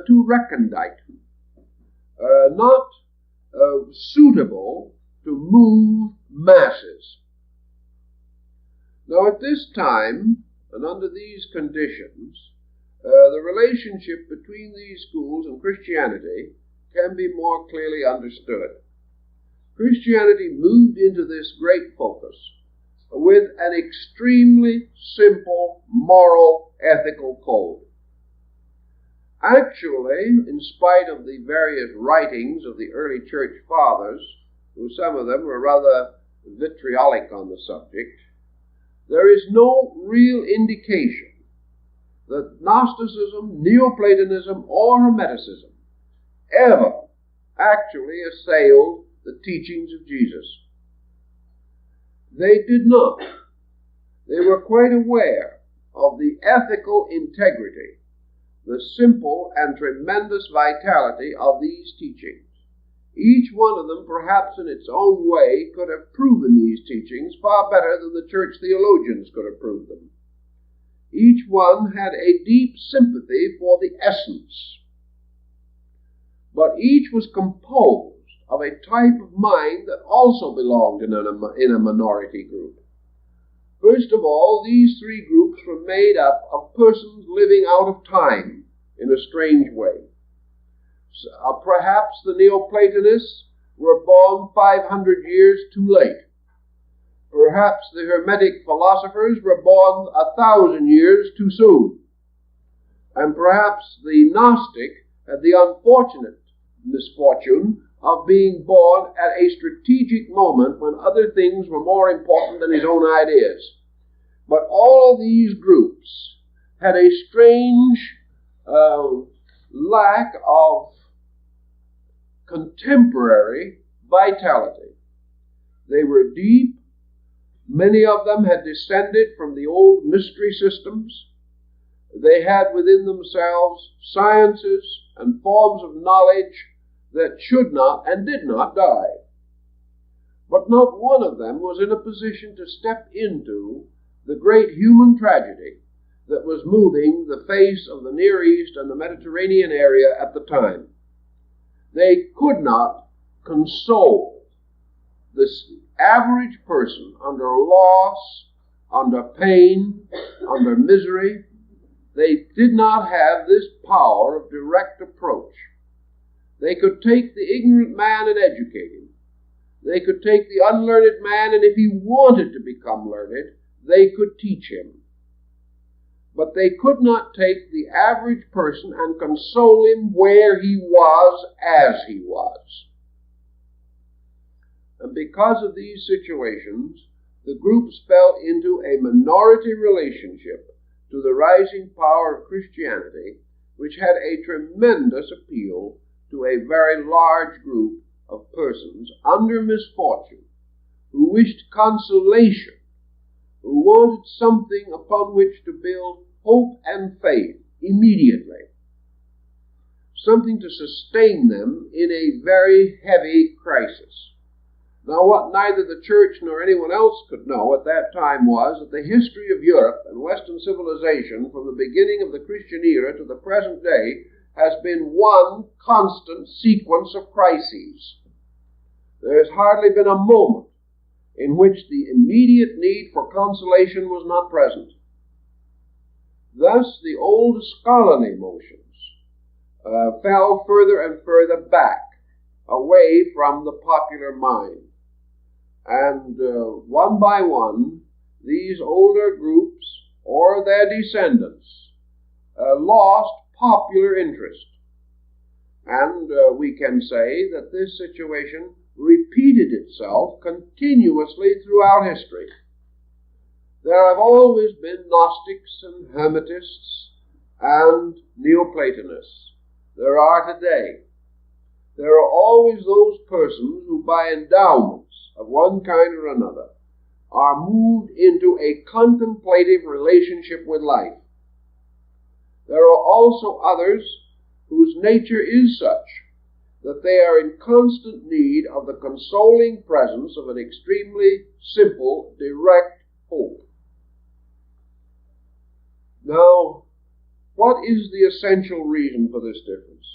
too recondite, not suitable to move masses. Now, at this time, and under these conditions, the relationship between these schools and Christianity can be more clearly understood. Christianity moved into this great focus with an extremely simple moral ethical code. Actually, in spite of the various writings of the early church fathers, who some of them were rather vitriolic on the subject, there is no real indication that Gnosticism, Neoplatonism, or Hermeticism ever actually assailed the teachings of Jesus. They did not. They were quite aware of the ethical integrity the simple and tremendous vitality of these teachings. Each one of them, perhaps in its own way, could have proven these teachings far better than the church theologians could have proved them. Each one had a deep sympathy for the essence, but each was composed of a type of mind that also belonged in a minority group. First of all, these three groups were made up of persons living out of time in a strange way. Perhaps the Neoplatonists were born 500 years too late. Perhaps the Hermetic philosophers were born 1,000 years too soon. And perhaps the Gnostic had the unfortunate misfortune of being born at a strategic moment when other things were more important than his own ideas. But all of these groups had a strange lack of contemporary vitality. They were deep. Many of them had descended from the old mystery systems. They had within themselves sciences and forms of knowledge that should not and did not die. But not one of them was in a position to step into the great human tragedy that was moving the face of the Near East and the Mediterranean area at the time. They could not console this average person under loss, under pain, under misery. They did not have this power of direct approach. They could take the ignorant man and educate him. They could take the unlearned man, and if he wanted to become learned, they could teach him. But they could not take the average person and console him where he was as he was. And because of these situations, the groups fell into a minority relationship to the rising power of Christianity, which had a tremendous appeal to a very large group of persons under misfortune, who wished consolation, who wanted something upon which to build hope and faith immediately, something to sustain them in a very heavy crisis. Now, what neither the church nor anyone else could know at that time was that the history of Europe and Western civilization from the beginning of the Christian era to the present day has been one constant sequence of crises. There has hardly been a moment in which the immediate need for consolation was not present. Thus, the old scholarly motions fell further and further back, away from the popular mind. And one by one, these older groups, or their descendants, lost popular interest. And we can say that this situation repeated itself continuously throughout history. There have always been Gnostics and Hermetists and Neoplatonists. There are today. There are always those persons who, by endowments of one kind or another, are moved into a contemplative relationship with life. There are also others whose nature is such that they are in constant need of the consoling presence of an extremely simple, direct hope. Now, what is the essential reason for this difference?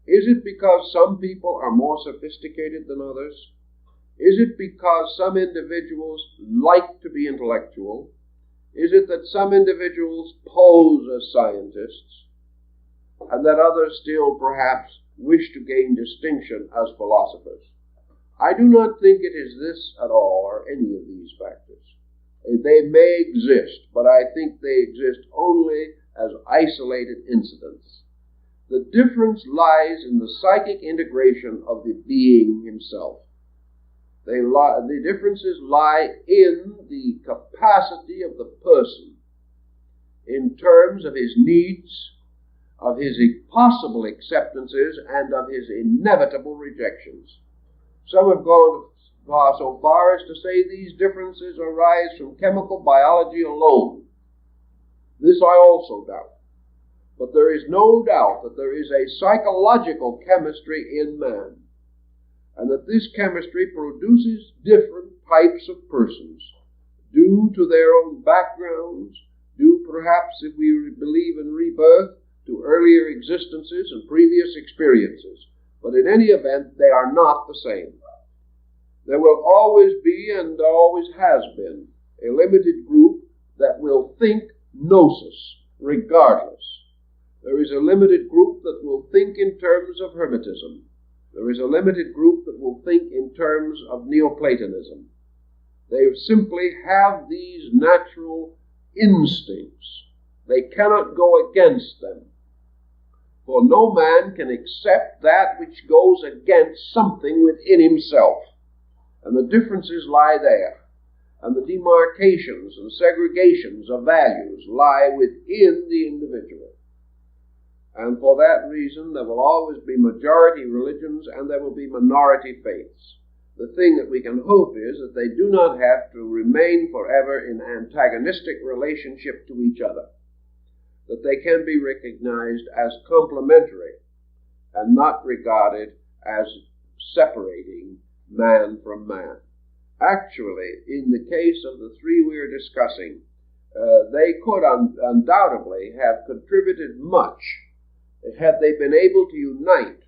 Is it because some people are more sophisticated than others? Is it because some individuals like to be intellectual? Is it that some individuals pose as scientists, and that others still perhaps wish to gain distinction as philosophers? I do not think it is this at all, or any of these factors. They may exist, but I think they exist only as isolated incidents. The difference lies in the psychic integration of the being himself. The differences lie in the capacity of the person in terms of his needs, of his possible acceptances, and of his inevitable rejections. Some have gone so far as to say these differences arise from chemical biology alone. This I also doubt. but there is no doubt that there is a psychological chemistry in man, and that this chemistry produces different types of persons, due to their own backgrounds, due perhaps, if we believe in rebirth, to earlier existences and previous experiences. But in any event, they are not the same. There will always be, and always has been, a limited group that will think gnosis, regardless. There is a limited group that will think in terms of Hermetism. There is a limited group that will think in terms of Neoplatonism. They simply have these natural instincts. They cannot go against them. For no man can accept that which goes against something within himself. And the differences lie there. And the demarcations and segregations of values lie within the individual. And for that reason, there will always be majority religions and there will be minority faiths. The thing that we can hope is that they do not have to remain forever in antagonistic relationship to each other, that they can be recognized as complementary and not regarded as separating man from man. Actually, in the case of the three we are discussing, they could undoubtedly have contributed much had they been able to unite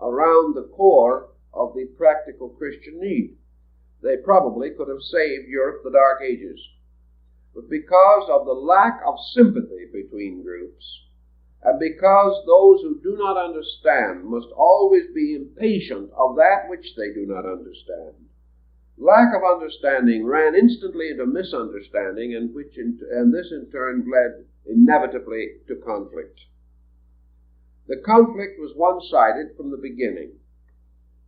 around the core of the practical Christian need. They probably could have saved Europe the Dark Ages. But because of the lack of sympathy between groups, and because those who do not understand must always be impatient of that which they do not understand, lack of understanding ran instantly into misunderstanding, and this in turn led inevitably to conflict. The conflict was one-sided from the beginning,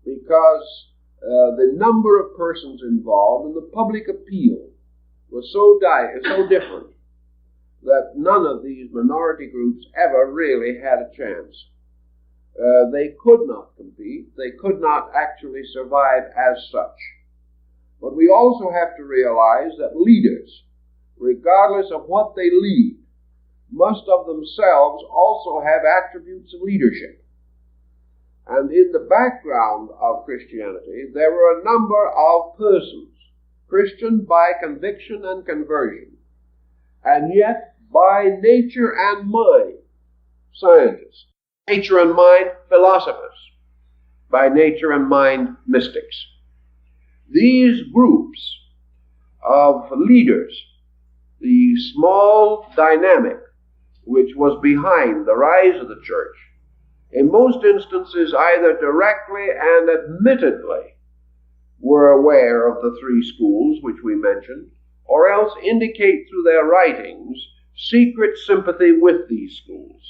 because the number of persons involved and the public appeal was so different that none of these minority groups ever really had a chance. They could not compete. They could not actually survive as such. But we also have to realize that leaders, regardless of what they lead, must of themselves also have attributes of leadership. And in the background of Christianity, there were a number of persons, Christian by conviction and conversion, and yet by nature and mind, scientists, nature and mind, philosophers, by nature and mind, mystics. These groups of leaders, the small dynamic which was behind the rise of the church, in most instances either directly and admittedly were aware of the three schools which we mentioned, or else indicate through their writings secret sympathy with these schools,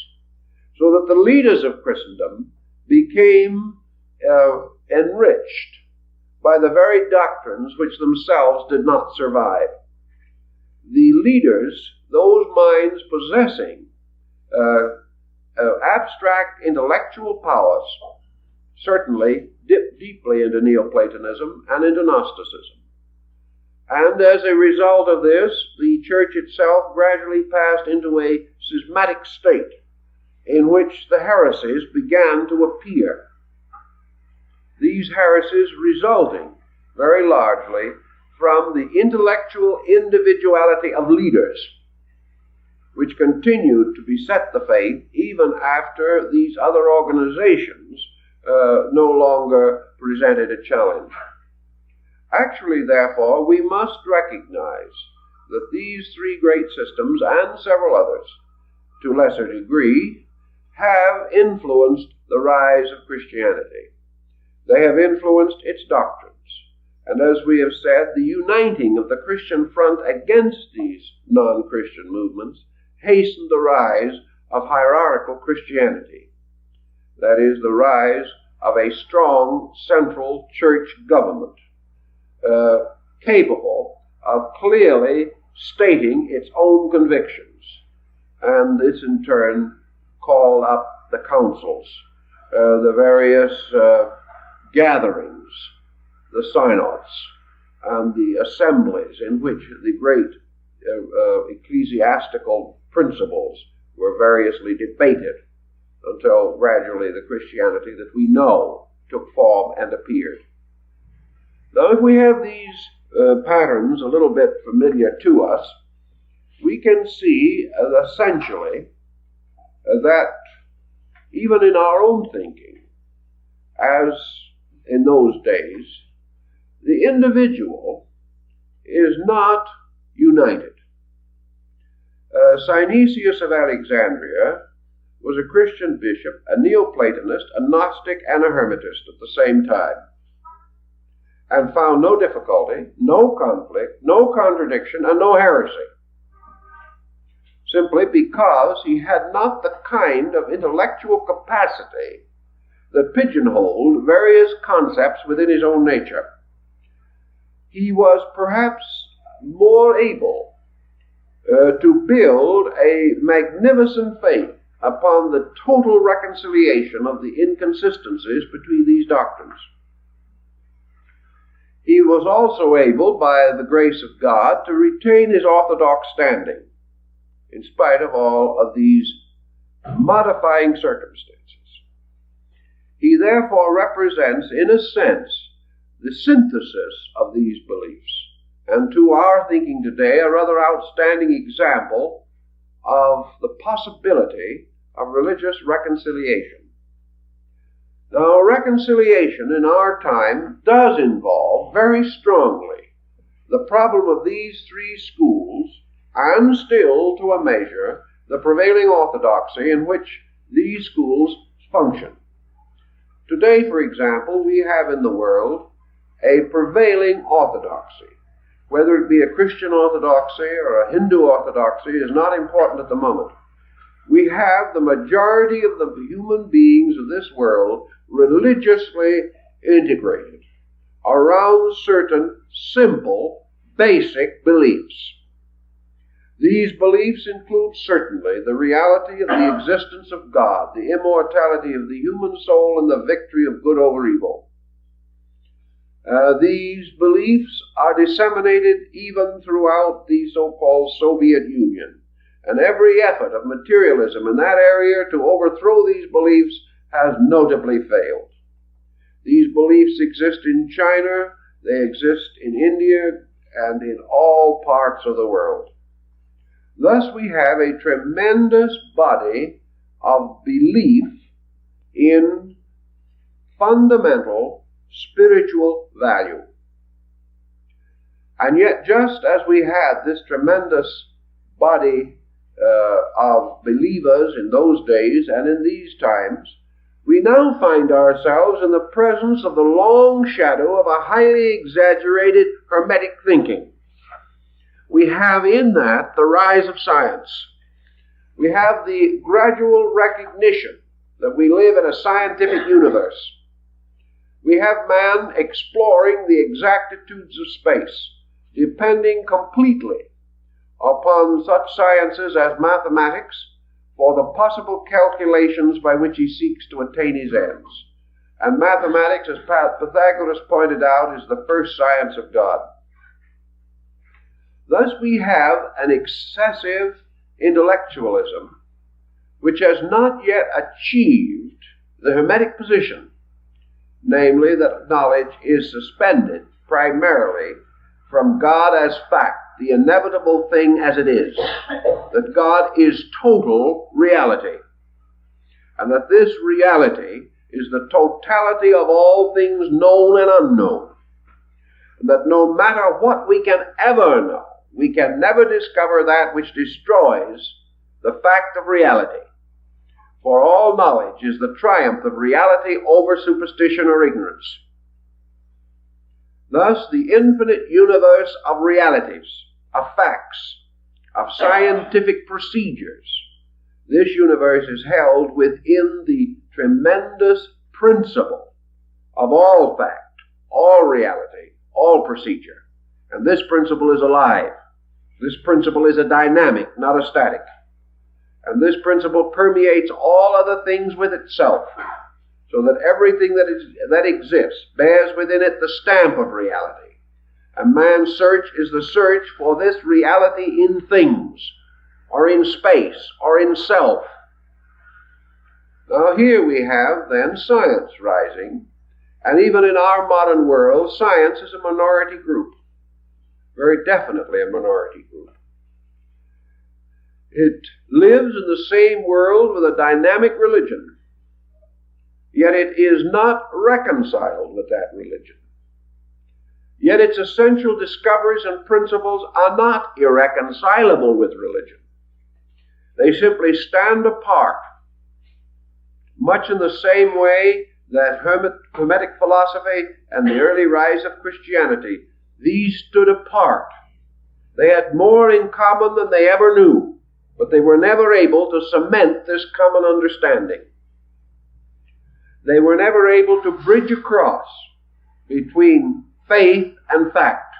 so that the leaders of Christendom became enriched by the very doctrines which themselves did not survive. The leaders, those minds possessing abstract intellectual powers, certainly dipped deeply into Neoplatonism and into Gnosticism. And as a result of this, the church itself gradually passed into a schismatic state in which the heresies began to appear. These heresies resulting very largely from the intellectual individuality of leaders, which continued to beset the faith even after these other organizations no longer presented a challenge. Actually, therefore, we must recognize that these three great systems, and several others, to lesser degree, have influenced the rise of Christianity. They have influenced its doctrines. And as we have said, the uniting of the Christian front against these non-Christian movements hastened the rise of hierarchical Christianity. That is, the rise of a strong central church government, capable of clearly stating its own convictions. And this in turn called up the councils, the various gatherings, the synods, and the assemblies in which the great ecclesiastical principles were variously debated until gradually the Christianity that we know took form and appeared. Now, if we have these patterns a little bit familiar to us, we can see essentially that even in our own thinking, as in those days, the individual is not united. Synesius of Alexandria was a Christian bishop, a Neoplatonist, a Gnostic, and a Hermetist at the same time, and found no difficulty, no conflict, no contradiction, and no heresy, simply because he had not the kind of intellectual capacity that pigeonholed various concepts within his own nature. He was perhaps more able to build a magnificent faith upon the total reconciliation of the inconsistencies between these doctrines. He was also able, by the grace of God, to retain his orthodox standing, in spite of all of these modifying circumstances. He therefore represents, in a sense, the synthesis of these beliefs, and to our thinking today, a rather outstanding example of the possibility of religious reconciliation. Now, reconciliation in our time does involve very strongly the problem of these three schools, and still, to a measure, the prevailing orthodoxy in which these schools function. Today, for example, we have in the world a prevailing orthodoxy. Whether it be a Christian orthodoxy or a Hindu orthodoxy is not important at the moment. We have the majority of the human beings of this world religiously integrated around certain simple, basic beliefs. These beliefs include certainly the reality of the existence of God, the immortality of the human soul, and the victory of good over evil. These beliefs are disseminated even throughout the so-called Soviet Union, and every effort of materialism in that area to overthrow these beliefs has notably failed. These beliefs exist in China, they exist in India, and in all parts of the world. Thus we have a tremendous body of belief in fundamental spiritual value. And yet, just as we had this tremendous body of believers in those days and in these times, we now find ourselves in the presence of the long shadow of a highly exaggerated Hermetic thinking. We have in that the rise of science. We have the gradual recognition that we live in a scientific universe. We have man exploring the exactitudes of space, depending completely upon such sciences as mathematics for the possible calculations by which he seeks to attain his ends. And mathematics, as Pythagoras pointed out, is the first science of God. Thus we have an excessive intellectualism which has not yet achieved the Hermetic position, namely that knowledge is suspended primarily from God as fact, the inevitable thing as it is, that God is total reality, and that this reality is the totality of all things known and unknown, and that no matter what we can ever know, we can never discover that which destroys the fact of reality. For all knowledge is the triumph of reality over superstition or ignorance. Thus, the infinite universe of realities, of facts, of scientific procedures, this universe is held within the tremendous principle of all fact, all reality, all procedure. And this principle is alive. This principle is a dynamic, not a static. And this principle permeates all other things with itself, so that everything that exists bears within it the stamp of reality. And man's search is the search for this reality in things, or in space, or in self. Now here we have then science rising, and even in our modern world, science is a minority group, very definitely a minority group. It lives in the same world with a dynamic religion, yet it is not reconciled with that religion. Yet its essential discoveries and principles are not irreconcilable with religion. They simply stand apart, much in the same way that Hermetic philosophy and the early rise of Christianity, these stood apart. They had more in common than they ever knew, but they were never able to cement this common understanding. They were never able to bridge across between faith and fact.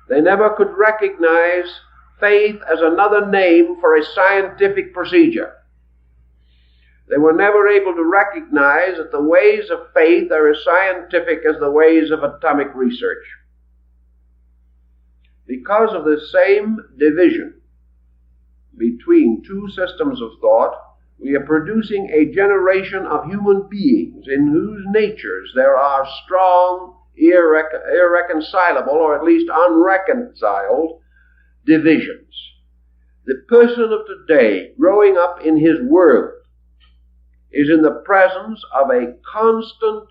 They never could recognize faith as another name for a scientific procedure. They were never able to recognize that the ways of faith are as scientific as the ways of atomic research. Because of this same division between two systems of thought, we are producing a generation of human beings in whose natures there are strong, irreconcilable, or at least unreconciled divisions. The person of today, growing up in his world, is in the presence of a constant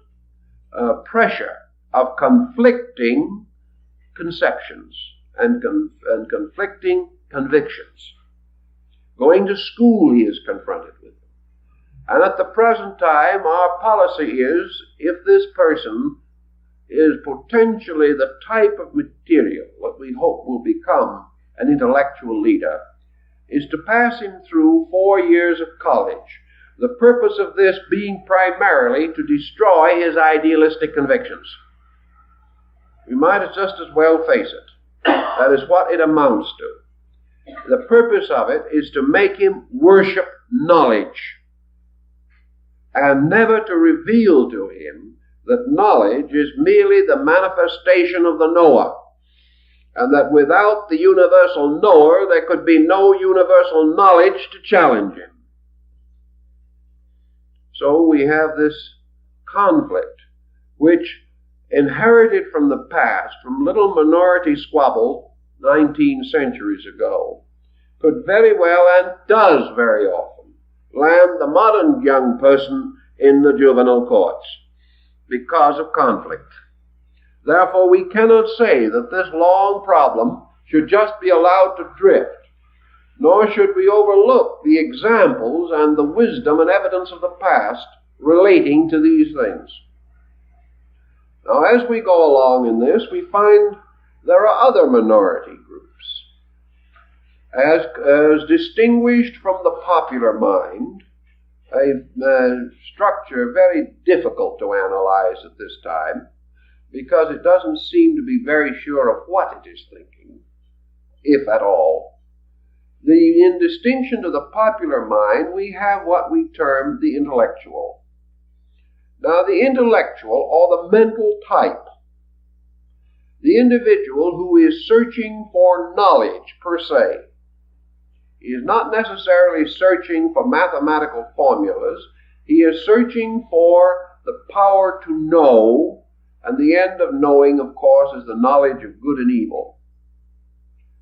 pressure of conflicting conceptions and conflicting convictions. Going to school, he is confronted with them. And at the present time, our policy is, if this person is potentially the type of material that we hope will become an intellectual leader, is to pass him through 4 years of college. The purpose of this being primarily to destroy his idealistic convictions. We might just as well face it. That is what it amounts to. The purpose of it is to make him worship knowledge, and never to reveal to him that knowledge is merely the manifestation of the knower, and that without the universal knower there could be no universal knowledge to challenge him. So we have this conflict, which inherited from the past, from little minority squabble 19 centuries ago, could very well, and does very often, land the modern young person in the juvenile courts because of conflict. Therefore, we cannot say that this long problem should just be allowed to drift, nor should we overlook the examples and the wisdom and evidence of the past relating to these things. Now, as we go along in this, we find there are other minority groups. As distinguished from the popular mind, a structure very difficult to analyze at this time, because it doesn't seem to be very sure of what it is thinking, if at all. In distinction to the popular mind, we have what we term the intellectual. Now, the intellectual, or the mental type, the individual who is searching for knowledge per se, he is not necessarily searching for mathematical formulas. He is searching for the power to know, and the end of knowing, of course, is the knowledge of good and evil.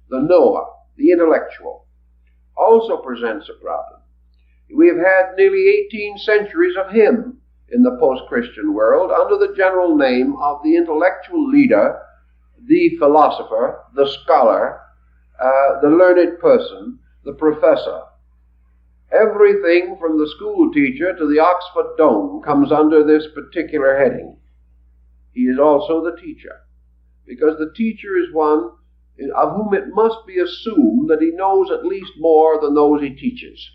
The knower, the intellectual, also presents a problem. We have had nearly 18 centuries of him in the post-Christian world under the general name of the intellectual leader, the philosopher, the scholar, the learned person, the professor. Everything from the school teacher to the Oxford Dome comes under this particular heading. He is also the teacher, because the teacher is one of whom it must be assumed that he knows at least more than those he teaches.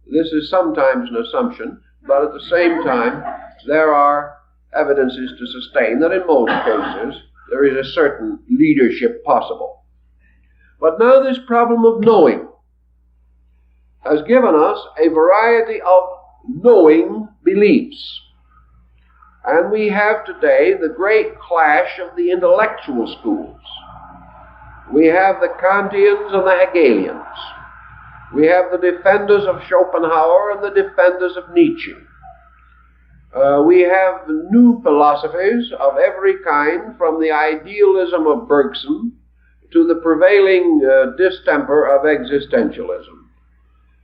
This is sometimes an assumption, but at the same time, there are evidences to sustain that in most cases there is a certain leadership possible. But now this problem of knowing has given us a variety of knowing beliefs. And we have today the great clash of the intellectual schools. We have the Kantians and the Hegelians. We have the defenders of Schopenhauer and the defenders of Nietzsche. We have new philosophies of every kind, from the idealism of Bergson to the prevailing distemper of existentialism.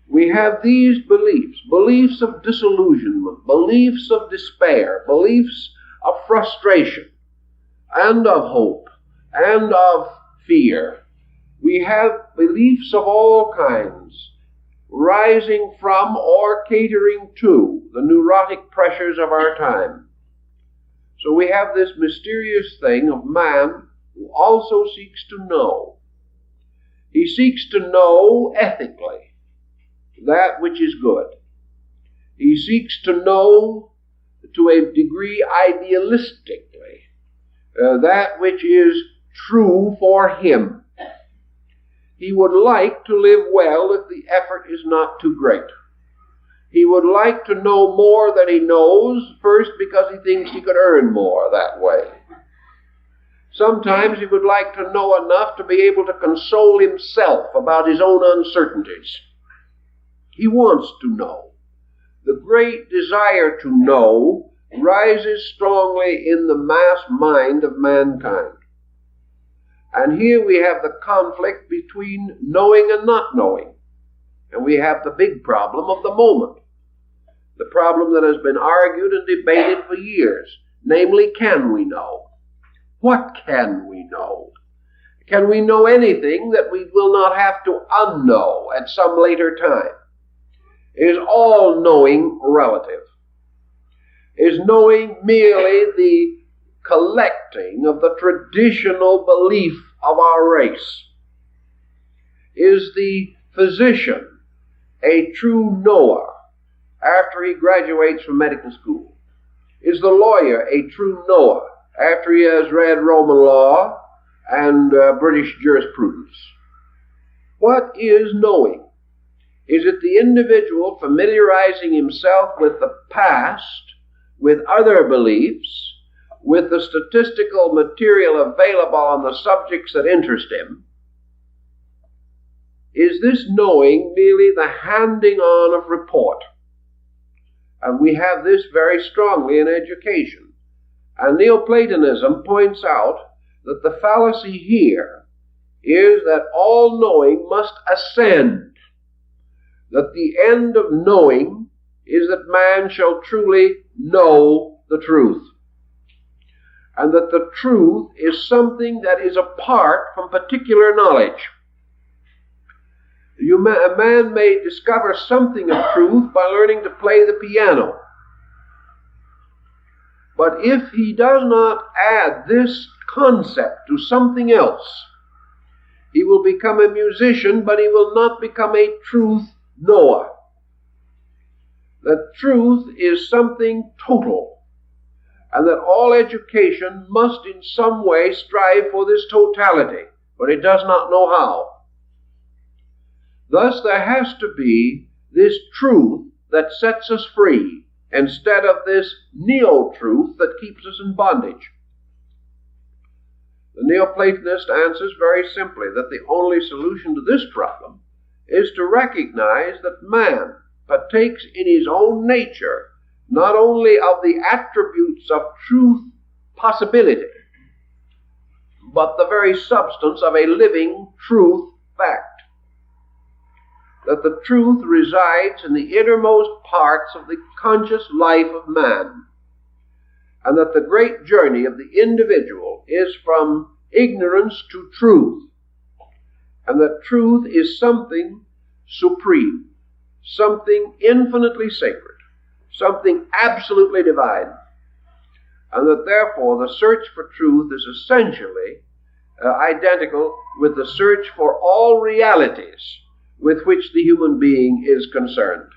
We have these beliefs, beliefs of disillusionment, beliefs of despair, beliefs of frustration, and of hope, and of fear. We have beliefs of all kinds, rising from or catering to the neurotic pressures of our time. So we have this mysterious thing of man who also seeks to know. He seeks to know ethically that which is good. He seeks to know to a degree idealistically that which is true for him. He would like to live well if the effort is not too great. He would like to know more than he knows, first because he thinks he could earn more that way. Sometimes he would like to know enough to be able to console himself about his own uncertainties. He wants to know. The great desire to know rises strongly in the mass mind of mankind. And here we have the conflict between knowing and not knowing. And we have the big problem of the moment. The problem that has been argued and debated for years. Namely, can we know? What can we know? Can we know anything that we will not have to unknow at some later time? Is all knowing relative? Is knowing merely the collecting of the traditional belief of our race? Is the physician a true knower after he graduates from medical school? Is the lawyer a true knower after he has read Roman law and British jurisprudence? What is knowing? Is it the individual familiarizing himself with the past, with other beliefs, with the statistical material available on the subjects that interest him? Is this knowing merely the handing on of report? And we have this very strongly in education. And Neoplatonism points out that the fallacy here is that all knowing must ascend, that the end of knowing is that man shall truly know the truth, and that the truth is something that is apart from particular knowledge. A man may discover something of truth by learning to play the piano, but if he does not add this concept to something else, he will become a musician, but he will not become a truth knower. That truth is something total, and that all education must in some way strive for this totality, but it does not know how. Thus there has to be this truth that sets us free, instead of this neo-truth that keeps us in bondage. The Neoplatonist answers very simply that the only solution to this problem is to recognize that man partakes in his own nature not only of the attributes of truth possibility, but the very substance of a living truth fact. That the truth resides in the innermost parts of the conscious life of man, and that the great journey of the individual is from ignorance to truth, and that truth is something supreme, something infinitely sacred, something absolutely divine, and that therefore the search for truth is essentially identical with the search for all realities with which the human being is concerned.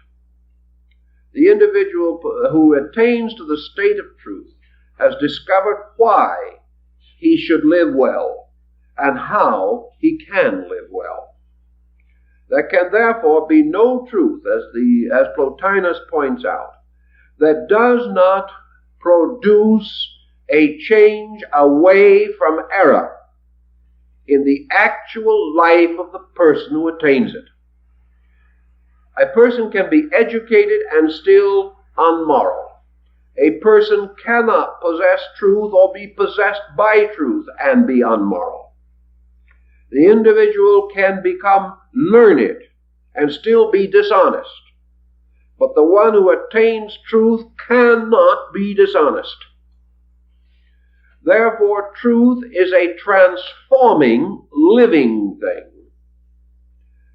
The individual who attains to the state of truth has discovered why he should live well and how he can live well. There can therefore be no truth, as Plotinus points out, that does not produce a change away from error in the actual life of the person who attains it. A person can be educated and still unmoral. A person cannot possess truth or be possessed by truth and be unmoral. The individual can become learned and still be dishonest. But the one who attains truth cannot be dishonest. Therefore, truth is a transforming, living thing.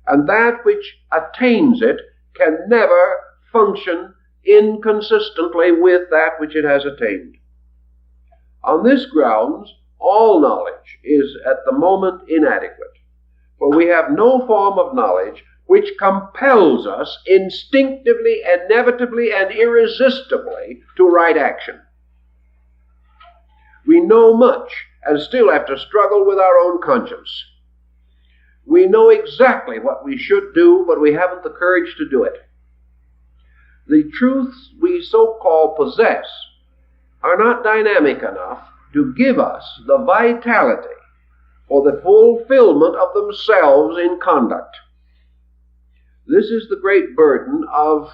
And that which attains it can never function inconsistently with that which it has attained. On this grounds, all knowledge is at the moment inadequate, for we have no form of knowledge which compels us instinctively, inevitably, and irresistibly to right action. We know much and still have to struggle with our own conscience. We know exactly what we should do, but we haven't the courage to do it. The truths we so-called possess are not dynamic enough to give us the vitality for the fulfillment of themselves in conduct. This is the great burden of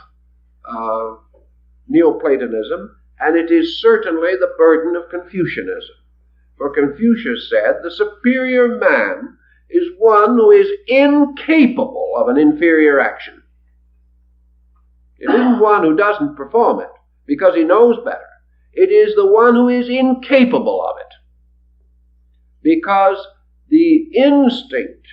Neoplatonism, and it is certainly the burden of Confucianism. For Confucius said, the superior man is one who is incapable of an inferior action. It isn't one who doesn't perform it because he knows better. It is the one who is incapable of it, because the instinct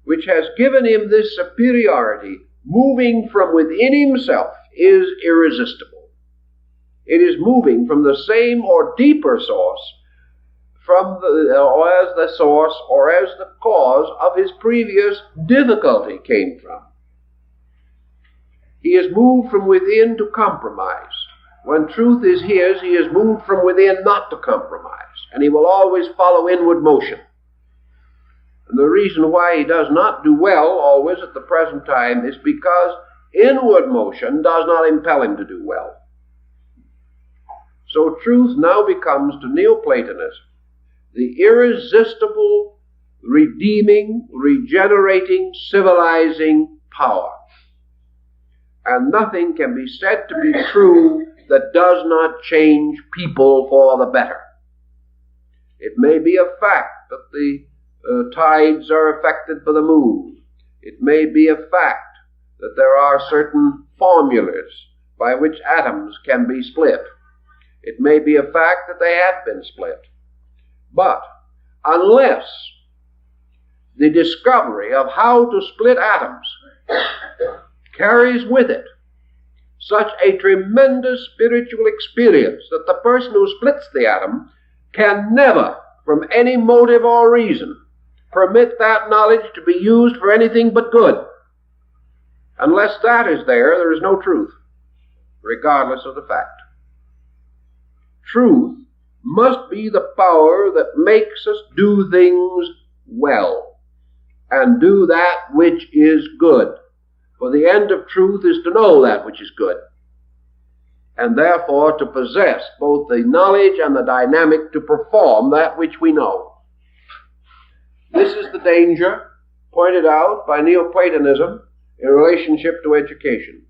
which has given him this superiority moving from within himself is irresistible. It is moving from the same or deeper source or as the source or as the cause of his previous difficulty came from. He is moved from within to compromise. When truth is his, he is moved from within not to compromise, and he will always follow inward motion. And the reason why he does not do well always at the present time is because inward motion does not impel him to do well. So truth now becomes to Neoplatonism the irresistible, redeeming, regenerating, civilizing power. And nothing can be said to be true that does not change people for the better. It may be a fact that the tides are affected by the moon. It may be a fact that there are certain formulas by which atoms can be split. It may be a fact that they have been split. But unless the discovery of how to split atoms carries with it such a tremendous spiritual experience that the person who splits the atom can never, from any motive or reason, permit that knowledge to be used for anything but good. Unless that is there, there is no truth, regardless of the fact. Truth must be the power that makes us do things well and do that which is good. For the end of truth is to know that which is good, and therefore to possess both the knowledge and the dynamic to perform that which we know. This is the danger pointed out by Neoplatonism in relationship to education.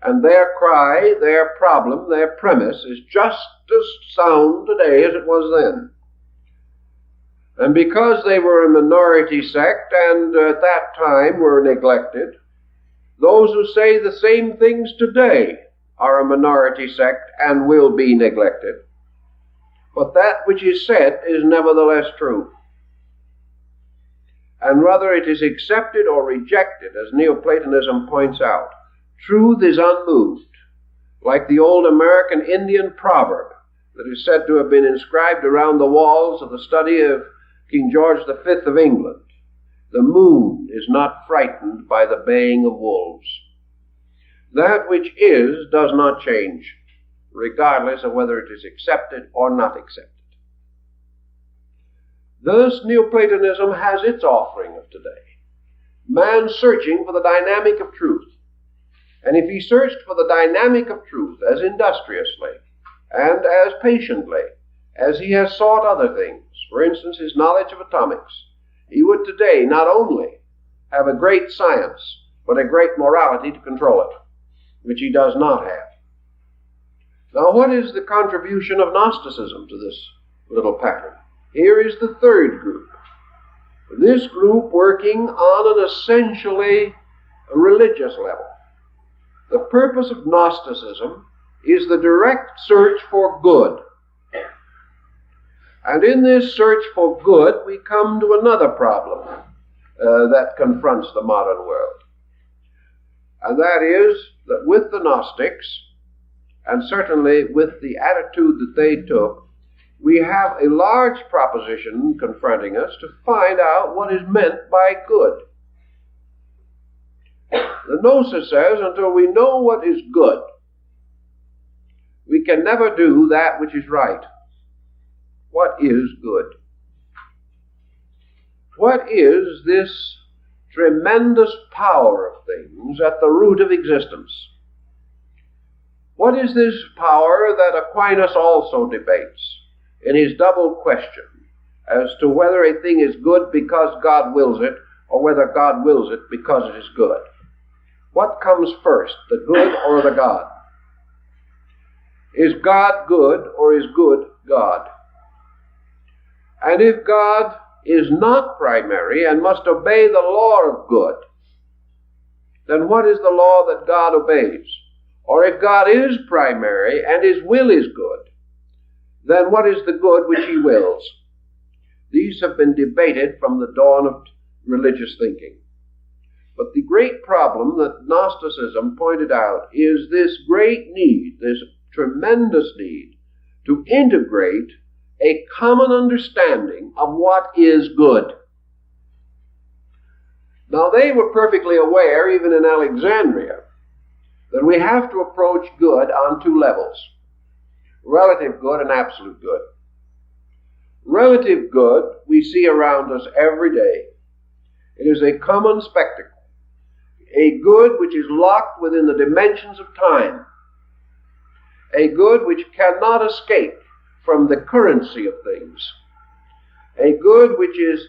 And their cry, their problem, their premise is just as sound today as it was then. And because they were a minority sect and at that time were neglected, those who say the same things today are a minority sect and will be neglected. But that which is said is nevertheless true. And whether it is accepted or rejected, as Neoplatonism points out, truth is unmoved, like the old American Indian proverb that is said to have been inscribed around the walls of the study of King George V of England. The moon is not frightened by the baying of wolves. That which is does not change, regardless of whether it is accepted or not accepted. Thus, Neoplatonism has its offering of today. Man searching for the dynamic of truth. And if he searched for the dynamic of truth as industriously and as patiently as he has sought other things, for instance, his knowledge of atomics, he would today not only have a great science, but a great morality to control it, which he does not have. Now, what is the contribution of Gnosticism to this little pattern? Here is the third group. This group working on an essentially religious level. The purpose of Gnosticism is the direct search for good. And in this search for good, we come to another problem that confronts the modern world. And that is that with the Gnostics, and certainly with the attitude that they took, we have a large proposition confronting us to find out what is meant by good. The Gnosis says, until we know what is good, we can never do that which is right. What is good? What is this tremendous power of things at the root of existence? What is this power that Aquinas also debates in his double question as to whether a thing is good because God wills it, or whether God wills it because it is good? What comes first, the good or the God? Is God good, or is good God? And if God is not primary and must obey the law of good, then what is the law that God obeys? Or if God is primary and his will is good, then what is the good which he wills? These have been debated from the dawn of religious thinking. But the great problem that Gnosticism pointed out is this great need, this tremendous need, to integrate a common understanding of what is good. Now, they were perfectly aware, even in Alexandria, that we have to approach good on two levels: relative good and absolute good. Relative good we see around us every day. It is a common spectacle, a good which is locked within the dimensions of time, a good which cannot escape from the currency of things, a good which is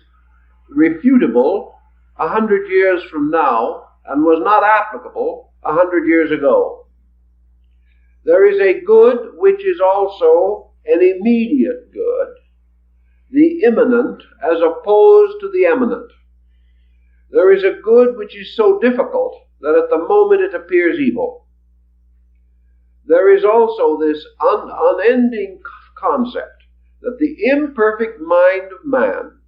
refutable 100 years from now and was not applicable 100 years ago. There is a good which is also an immediate good, the immanent as opposed to the eminent. There is a good which is so difficult that at the moment it appears evil. There is also this unending concept that the imperfect mind of man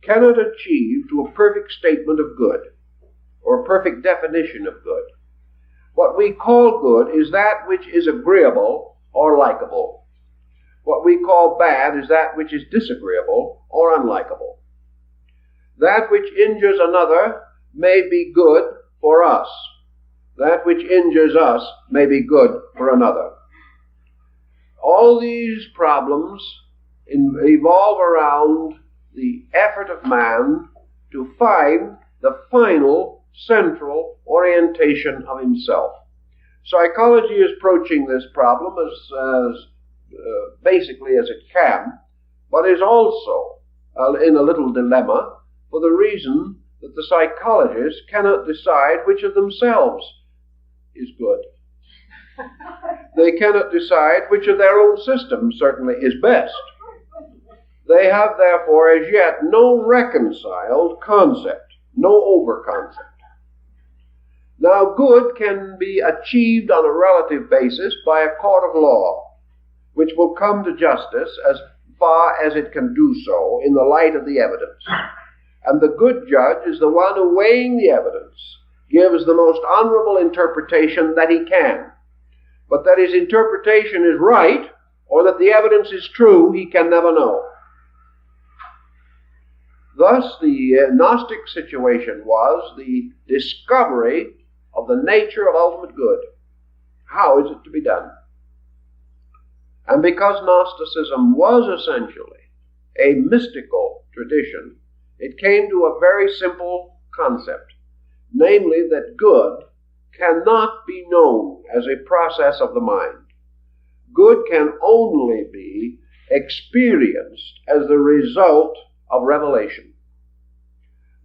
cannot achieve to a perfect statement of good, or a perfect definition of good. What we call good is that which is agreeable or likable. What we call bad is that which is disagreeable or unlikable. That which injures another may be good for us. That which injures us may be good for another. All these problems evolve around the effort of man to find the final central orientation of himself. Psychology is approaching this problem as basically as it can, but is also in a little dilemma for the reason that the psychologists cannot decide which of themselves is good. They cannot decide which of their own systems certainly is best. They have therefore as yet no reconciled concept, no over-concept. Now, good can be achieved on a relative basis by a court of law, which will come to justice as far as it can do so in the light of the evidence. And the good judge is the one who, weighing the evidence, gives the most honorable interpretation that he can. But that his interpretation is right, or that the evidence is true, he can never know. Thus, the Gnostic situation was the discovery of the nature of ultimate good. How is it to be done? And because Gnosticism was essentially a mystical tradition, it came to a very simple concept, namely that good cannot be known as a process of the mind. Good can only be experienced as the result of revelation.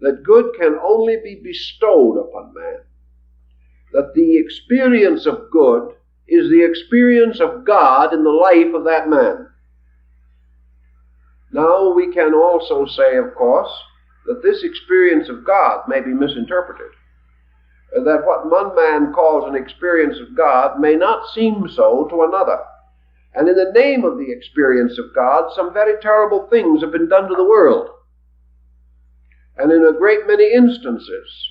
that good can only be bestowed upon man, that the experience of good is the experience of God in the life of that man. Now we can also say, of course, that this experience of God may be misinterpreted, that what one man calls an experience of God may not seem so to another. And in the name of the experience of God, some very terrible things have been done to the world. And in a great many instances,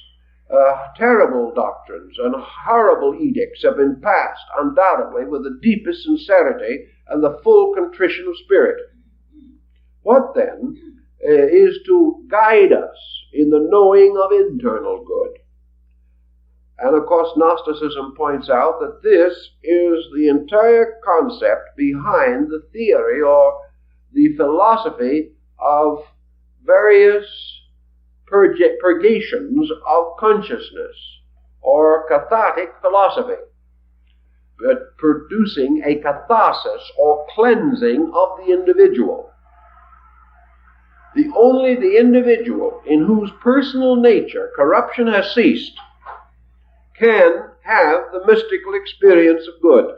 terrible doctrines and horrible edicts have been passed, undoubtedly with the deepest sincerity and the full contrition of spirit. What then is to guide us in the knowing of internal good? And of course, Gnosticism points out that this is the entire concept behind the theory or the philosophy of various purgations of consciousness, or cathartic philosophy, but producing a catharsis or cleansing of the individual. Only the individual in whose personal nature corruption has ceased can have the mystical experience of good.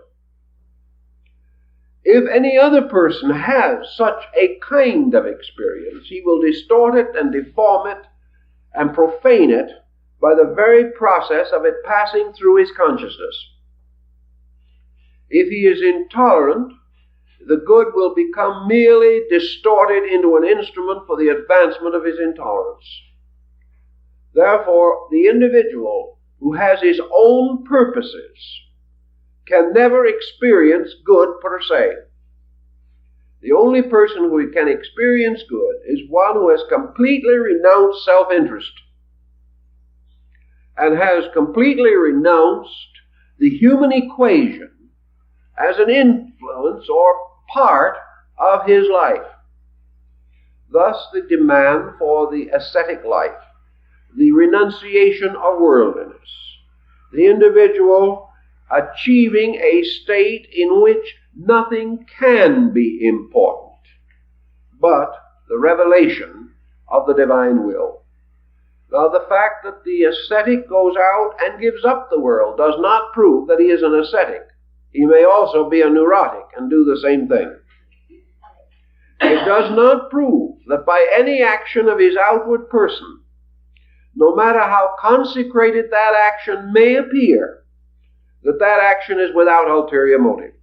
If any other person has such a kind of experience, he will distort it and deform it and profane it by the very process of it passing through his consciousness. If he is intolerant, the good will become merely distorted into an instrument for the advancement of his intolerance. Therefore, the individual who has his own purposes can never experience good per se. The only person who can experience good is one who has completely renounced self-interest and has completely renounced the human equation as an influence or part of his life. Thus the demand for the ascetic life, the renunciation of worldliness, the individual achieving a state in which nothing can be important but the revelation of the divine will. Now, the fact that the ascetic goes out and gives up the world does not prove that he is an ascetic. He may also be a neurotic and do the same thing. It does not prove that by any action of his outward person, no matter how consecrated that action may appear, that that action is without ulterior motive.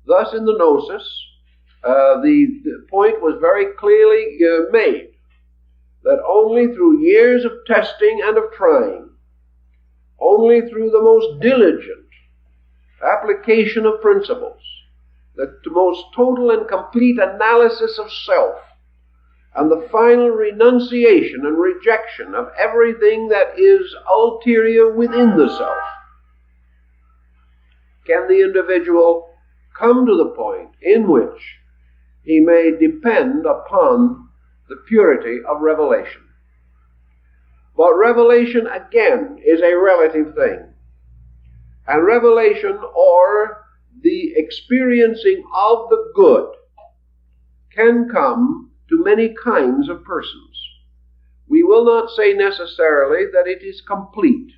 Thus, in the Gnosis, the point was very clearly made that only through years of testing and of trying, only through the most diligent application of principles, the most total and complete analysis of self, and the final renunciation and rejection of everything that is ulterior within the self, can the individual come to the point in which he may depend upon the purity of revelation. But revelation, again, is a relative thing. And revelation, or the experiencing of the good, can come to many kinds of persons. We will not say necessarily that it is complete,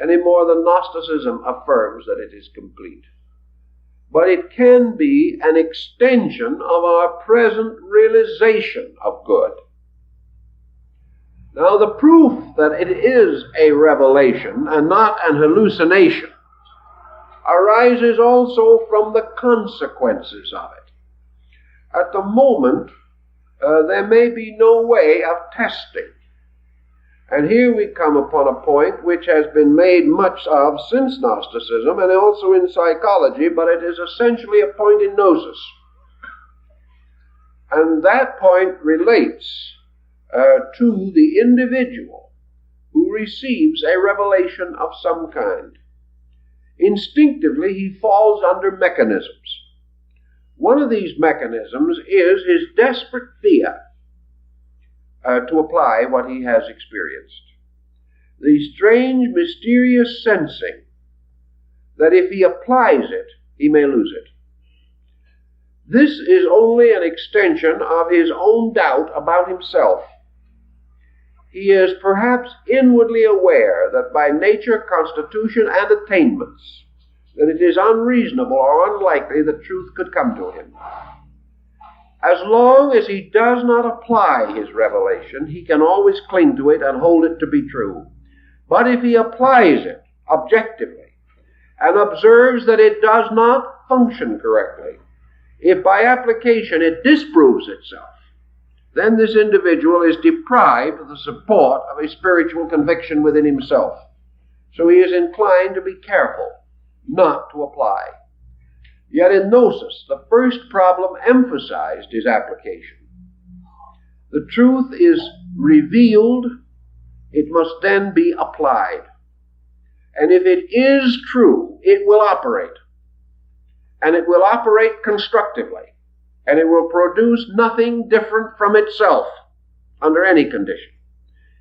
any more than Gnosticism affirms that it is complete. But it can be an extension of our present realization of good. Now, the proof that it is a revelation and not an hallucination arises also from the consequences of it. At the moment, there may be no way of testing. And here we come upon a point which has been made much of since Gnosticism and also in psychology, but it is essentially a point in Gnosis. And that point relates to the individual who receives a revelation of some kind. Instinctively, he falls under mechanisms. One of these mechanisms is his desperate fear to apply what he has experienced. The strange, mysterious sensing that if he applies it, he may lose it. This is only an extension of his own doubt about himself. he is perhaps inwardly aware that by nature, constitution, and attainments, that it is unreasonable or unlikely that truth could come to him. As long as he does not apply his revelation, he can always cling to it and hold it to be true. But if he applies it objectively and observes that it does not function correctly, if by application it disproves itself, then this individual is deprived of the support of a spiritual conviction within himself. So he is inclined to be careful not to apply. Yet in Gnosis, the first problem emphasized his application. The truth is revealed, it must then be applied. And if it is true, it will operate. And it will operate constructively. And it will produce nothing different from itself under any condition.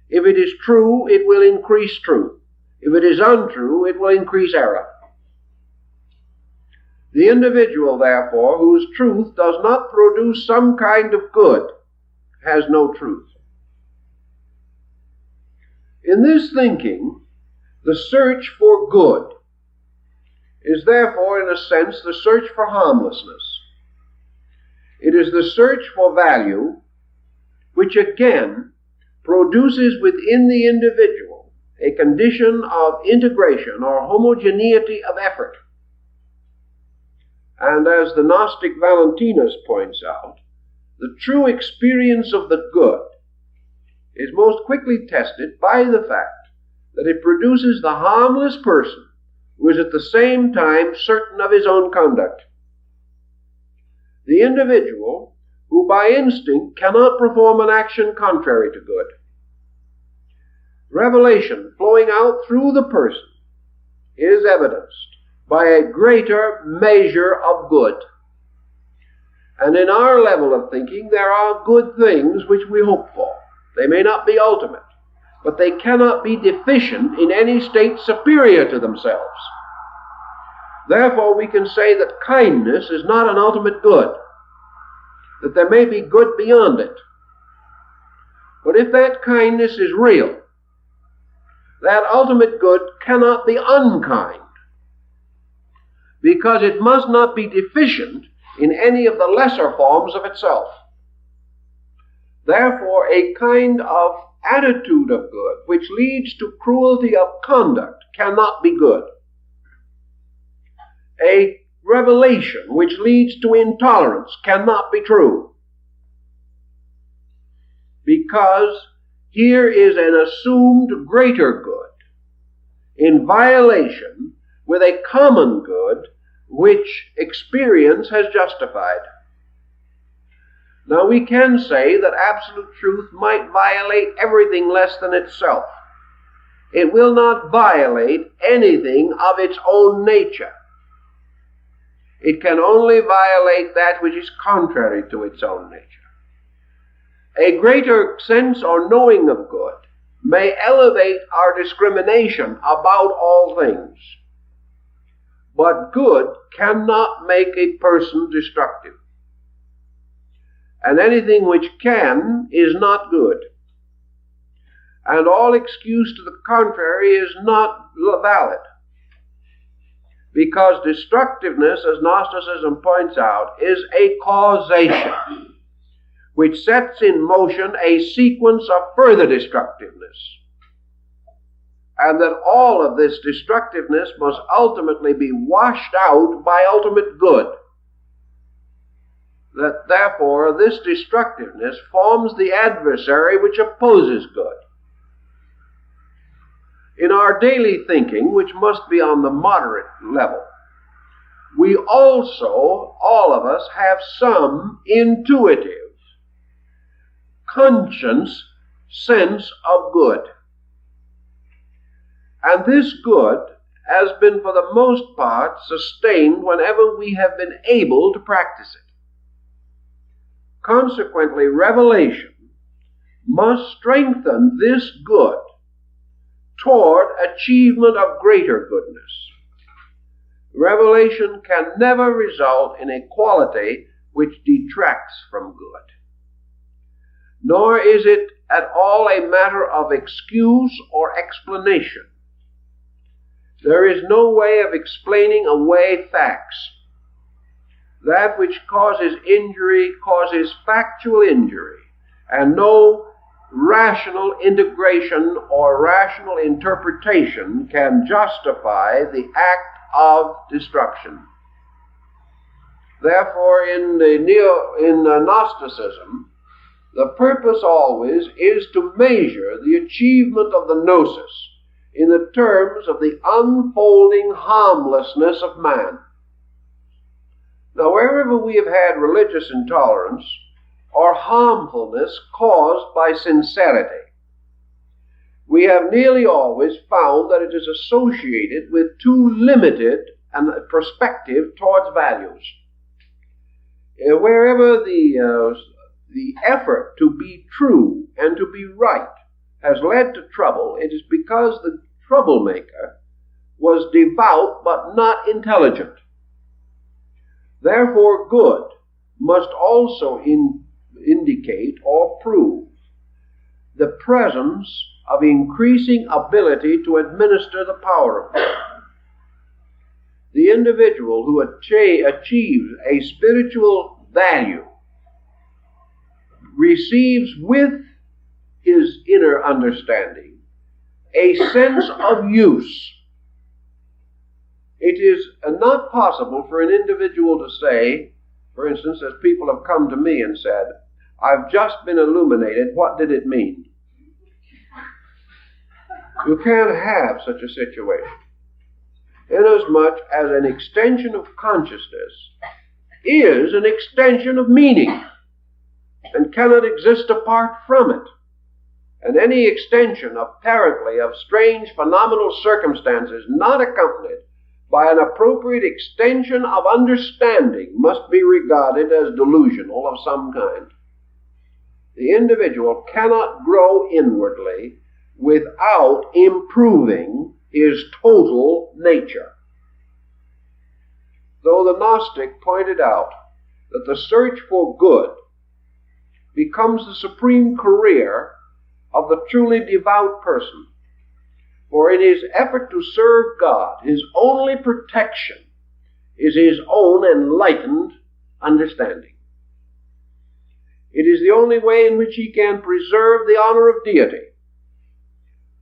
If it is true, it will increase truth. If it is untrue, it will increase error. The individual, therefore, whose truth does not produce some kind of good, has no truth. In this thinking, the search for good is therefore, in a sense, the search for harmlessness. It is the search for value, which again produces within the individual a condition of integration or homogeneity of effort. And as the Gnostic Valentinus points out, the true experience of the good is most quickly tested by the fact that it produces the harmless person who is at the same time certain of his own conduct. The individual who by instinct cannot perform an action contrary to good. Revelation flowing out through the person is evidenced by a greater measure of good. And in our level of thinking, there are good things which we hope for. They may not be ultimate, but they cannot be deficient in any state superior to themselves. Therefore, we can say that kindness is not an ultimate good, that there may be good beyond it. But if that kindness is real, that ultimate good cannot be unkind, because it must not be deficient in any of the lesser forms of itself. Therefore, a kind of attitude of good which leads to cruelty of conduct cannot be good. A revelation which leads to intolerance cannot be true, because here is an assumed greater good in violation with a common good which experience has justified. Now we can say that absolute truth might violate everything less than itself. It will not violate anything of its own nature. It can only violate that which is contrary to its own nature. A greater sense or knowing of good may elevate our discrimination about all things. But good cannot make a person destructive. And anything which can is not good. And all excuse to the contrary is not valid. Because destructiveness, as Gnosticism points out, is a causation which sets in motion a sequence of further destructiveness. And that all of this destructiveness must ultimately be washed out by ultimate good. That therefore this destructiveness forms the adversary which opposes good. In our daily thinking, which must be on the moderate level, we also, all of us, have some intuitive, conscious sense of good. And this good has been for the most part sustained whenever we have been able to practice it. Consequently, revelation must strengthen this good toward achievement of greater goodness. Revelation can never result in a quality which detracts from good. nor is it at all a matter of excuse or explanation. There is no way of explaining away facts. That which causes injury causes factual injury, and no rational integration or rational interpretation can justify the act of destruction. Therefore, in Gnosticism, the purpose always is to measure the achievement of the gnosis in the terms of the unfolding harmlessness of man. Now, wherever we have had religious intolerance or harmfulness caused by sincerity, we have nearly always found that it is associated with too limited a perspective towards values. Wherever the effort to be true and to be right has led to trouble, it is because the troublemaker was devout but not intelligent. Therefore, good must also indicate or prove the presence of increasing ability to administer the power of God. The individual who achieves a spiritual value receives with his inner understanding a sense of use. It is not possible for an individual to say, for instance, as people have come to me and said, "I've just been illuminated, what did it mean?" You can't have such a situation, inasmuch as an extension of consciousness is an extension of meaning and cannot exist apart from it. And any extension apparently of strange phenomenal circumstances not accompanied by an appropriate extension of understanding must be regarded as delusional of some kind. The individual cannot grow inwardly without improving his total nature. Though the Gnostic pointed out that the search for good becomes the supreme career of the truly devout person, for in his effort to serve God, his only protection is his own enlightened understanding. It is the only way in which he can preserve the honor of deity.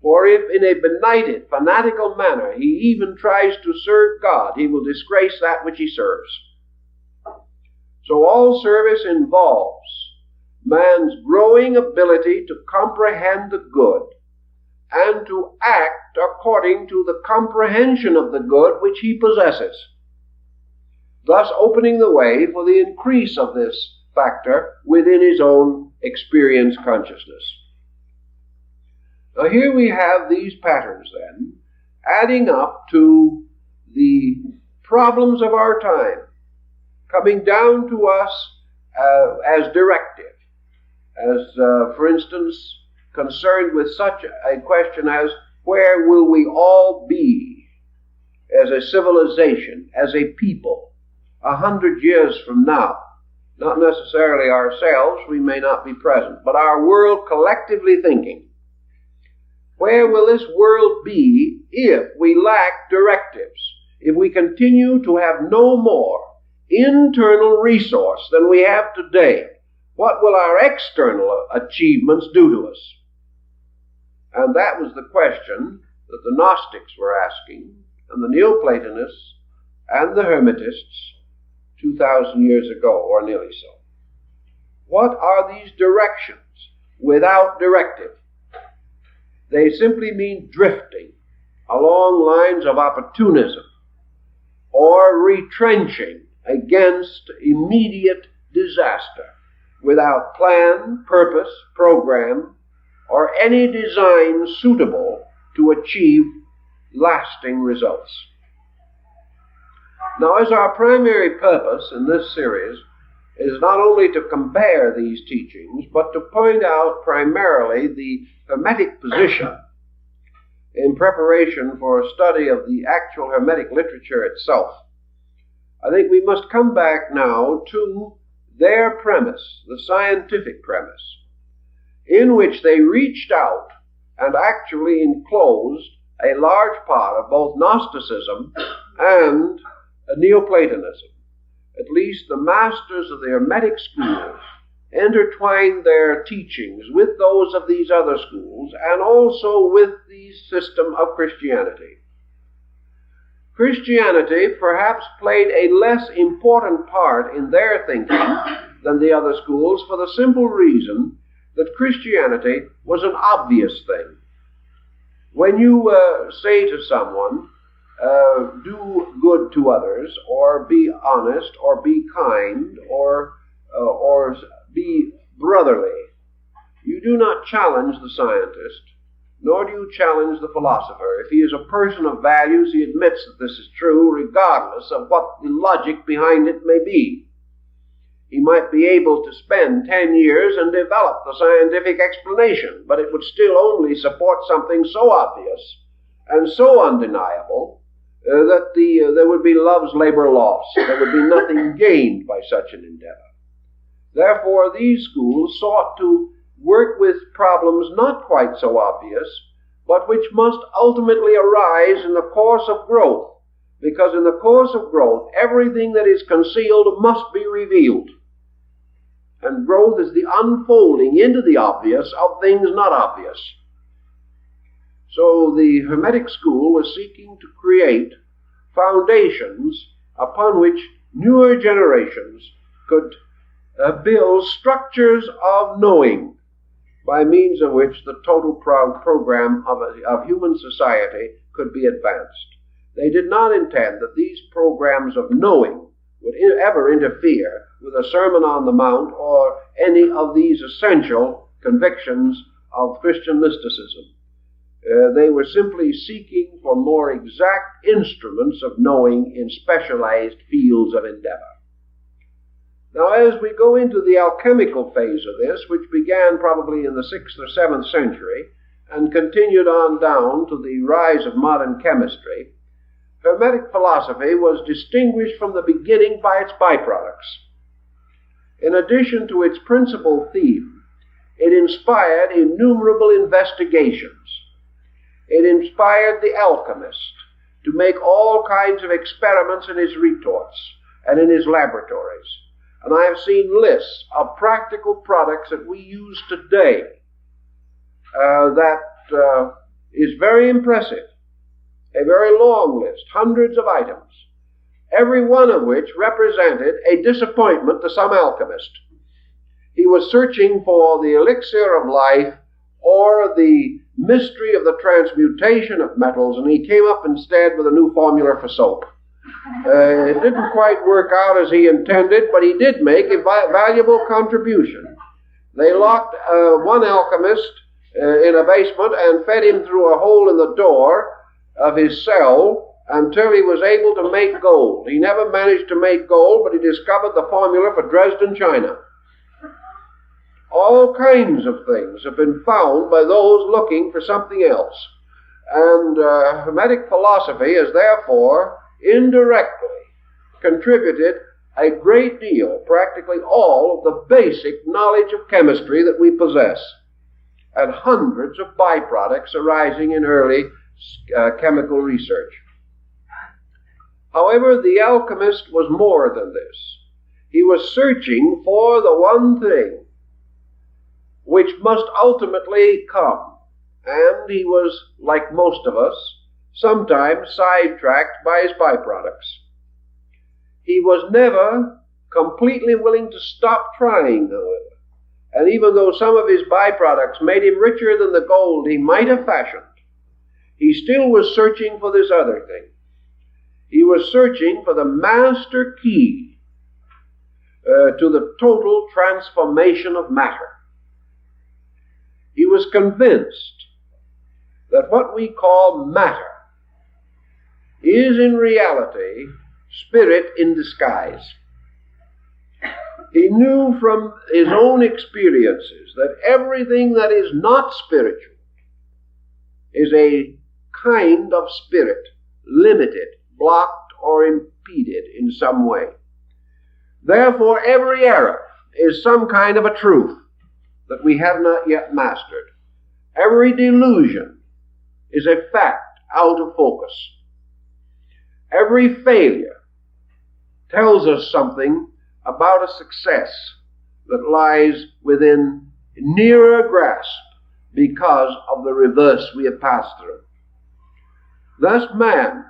For if in a benighted, fanatical manner he even tries to serve God, he will disgrace that which he serves. So all service involves man's growing ability to comprehend the good and to act according to the comprehension of the good which he possesses, thus opening the way for the increase of this factor within his own experience consciousness. Now here we have these patterns then, adding up to the problems of our time, coming down to us as directive, as for instance concerned with such a question as, where will we all be as a civilization, as a people, 100 years from now? Not necessarily ourselves, we may not be present, but our world collectively thinking. Where will this world be if we lack directives, if we continue to have no more internal resource than we have today? What will our external achievements do to us? And that was the question that the Gnostics were asking, and the Neoplatonists and the Hermetists 2,000 years ago, or nearly so. What are these directions without directive? They simply mean drifting along lines of opportunism or retrenching against immediate disaster without plan, purpose, program, or any design suitable to achieve lasting results. Now, as our primary purpose in this series is not only to compare these teachings, but to point out primarily the Hermetic position in preparation for a study of the actual Hermetic literature itself, I think we must come back now to their premise, the scientific premise, in which they reached out and actually enclosed a large part of both Gnosticism and Neoplatonism. At least the masters of the Hermetic schools intertwined their teachings with those of these other schools and also with the system of Christianity. Christianity perhaps played a less important part in their thinking than the other schools for the simple reason that Christianity was an obvious thing. When you say to someone, do good to others, or be honest, or be kind, or be brotherly, you do not challenge the scientist, nor do you challenge the philosopher. If he is a person of values, he admits that this is true, regardless of what the logic behind it may be. He might be able to spend 10 years and develop the scientific explanation, but it would still only support something so obvious and so undeniable that there would be love's labor lost. There would be nothing gained by such an endeavor. Therefore, these schools sought to work with problems not quite so obvious, but which must ultimately arise in the course of growth, because in the course of growth, everything that is concealed must be revealed. And growth is the unfolding into the obvious of things not obvious. So the Hermetic school was seeking to create foundations upon which newer generations could build structures of knowing, by means of which the total program of human society could be advanced. They did not intend that these programs of knowing would ever interfere with a Sermon on the Mount or any of these essential convictions of Christian mysticism. They were simply seeking for more exact instruments of knowing in specialized fields of endeavor. Now, as we go into the alchemical phase of this, which began probably in the 6th or 7th century and continued on down to the rise of modern chemistry, Hermetic philosophy was distinguished from the beginning by its byproducts. In addition to its principal theme, it inspired innumerable investigations. It inspired the alchemist to make all kinds of experiments in his retorts and in his laboratories. And I have seen lists of practical products that we use today that is very impressive. A very long list, hundreds of items, every one of which represented a disappointment to some alchemist. He was searching for the elixir of life or the mystery of the transmutation of metals, and he came up instead with a new formula for soap. It didn't quite work out as he intended, but he did make a valuable contribution. They locked one alchemist in a basement and fed him through a hole in the door of his cell until he was able to make gold. He never managed to make gold, but he discovered the formula for Dresden china. All kinds of things have been found by those looking for something else. And Hermetic philosophy has therefore indirectly contributed a great deal, practically all of the basic knowledge of chemistry that we possess, and hundreds of byproducts arising in early chemical research. However, the alchemist was more than this. He was searching for the one thing which must ultimately come, and he was, like most of us, sometimes sidetracked by his byproducts. He was never completely willing to stop trying, however, and even though some of his byproducts made him richer than the gold he might have fashioned, he still was searching for this other thing. He was searching for the master key to the total transformation of matter. He was convinced that what we call matter is in reality spirit in disguise. He knew from his own experiences that everything that is not spiritual is a kind of spirit, limited, blocked, or impeded in some way. Therefore, every error is some kind of a truth. that we have not yet mastered. Every delusion is a fact out of focus. Every failure tells us something about a success that lies within nearer grasp because of the reverse we have passed through. Thus man,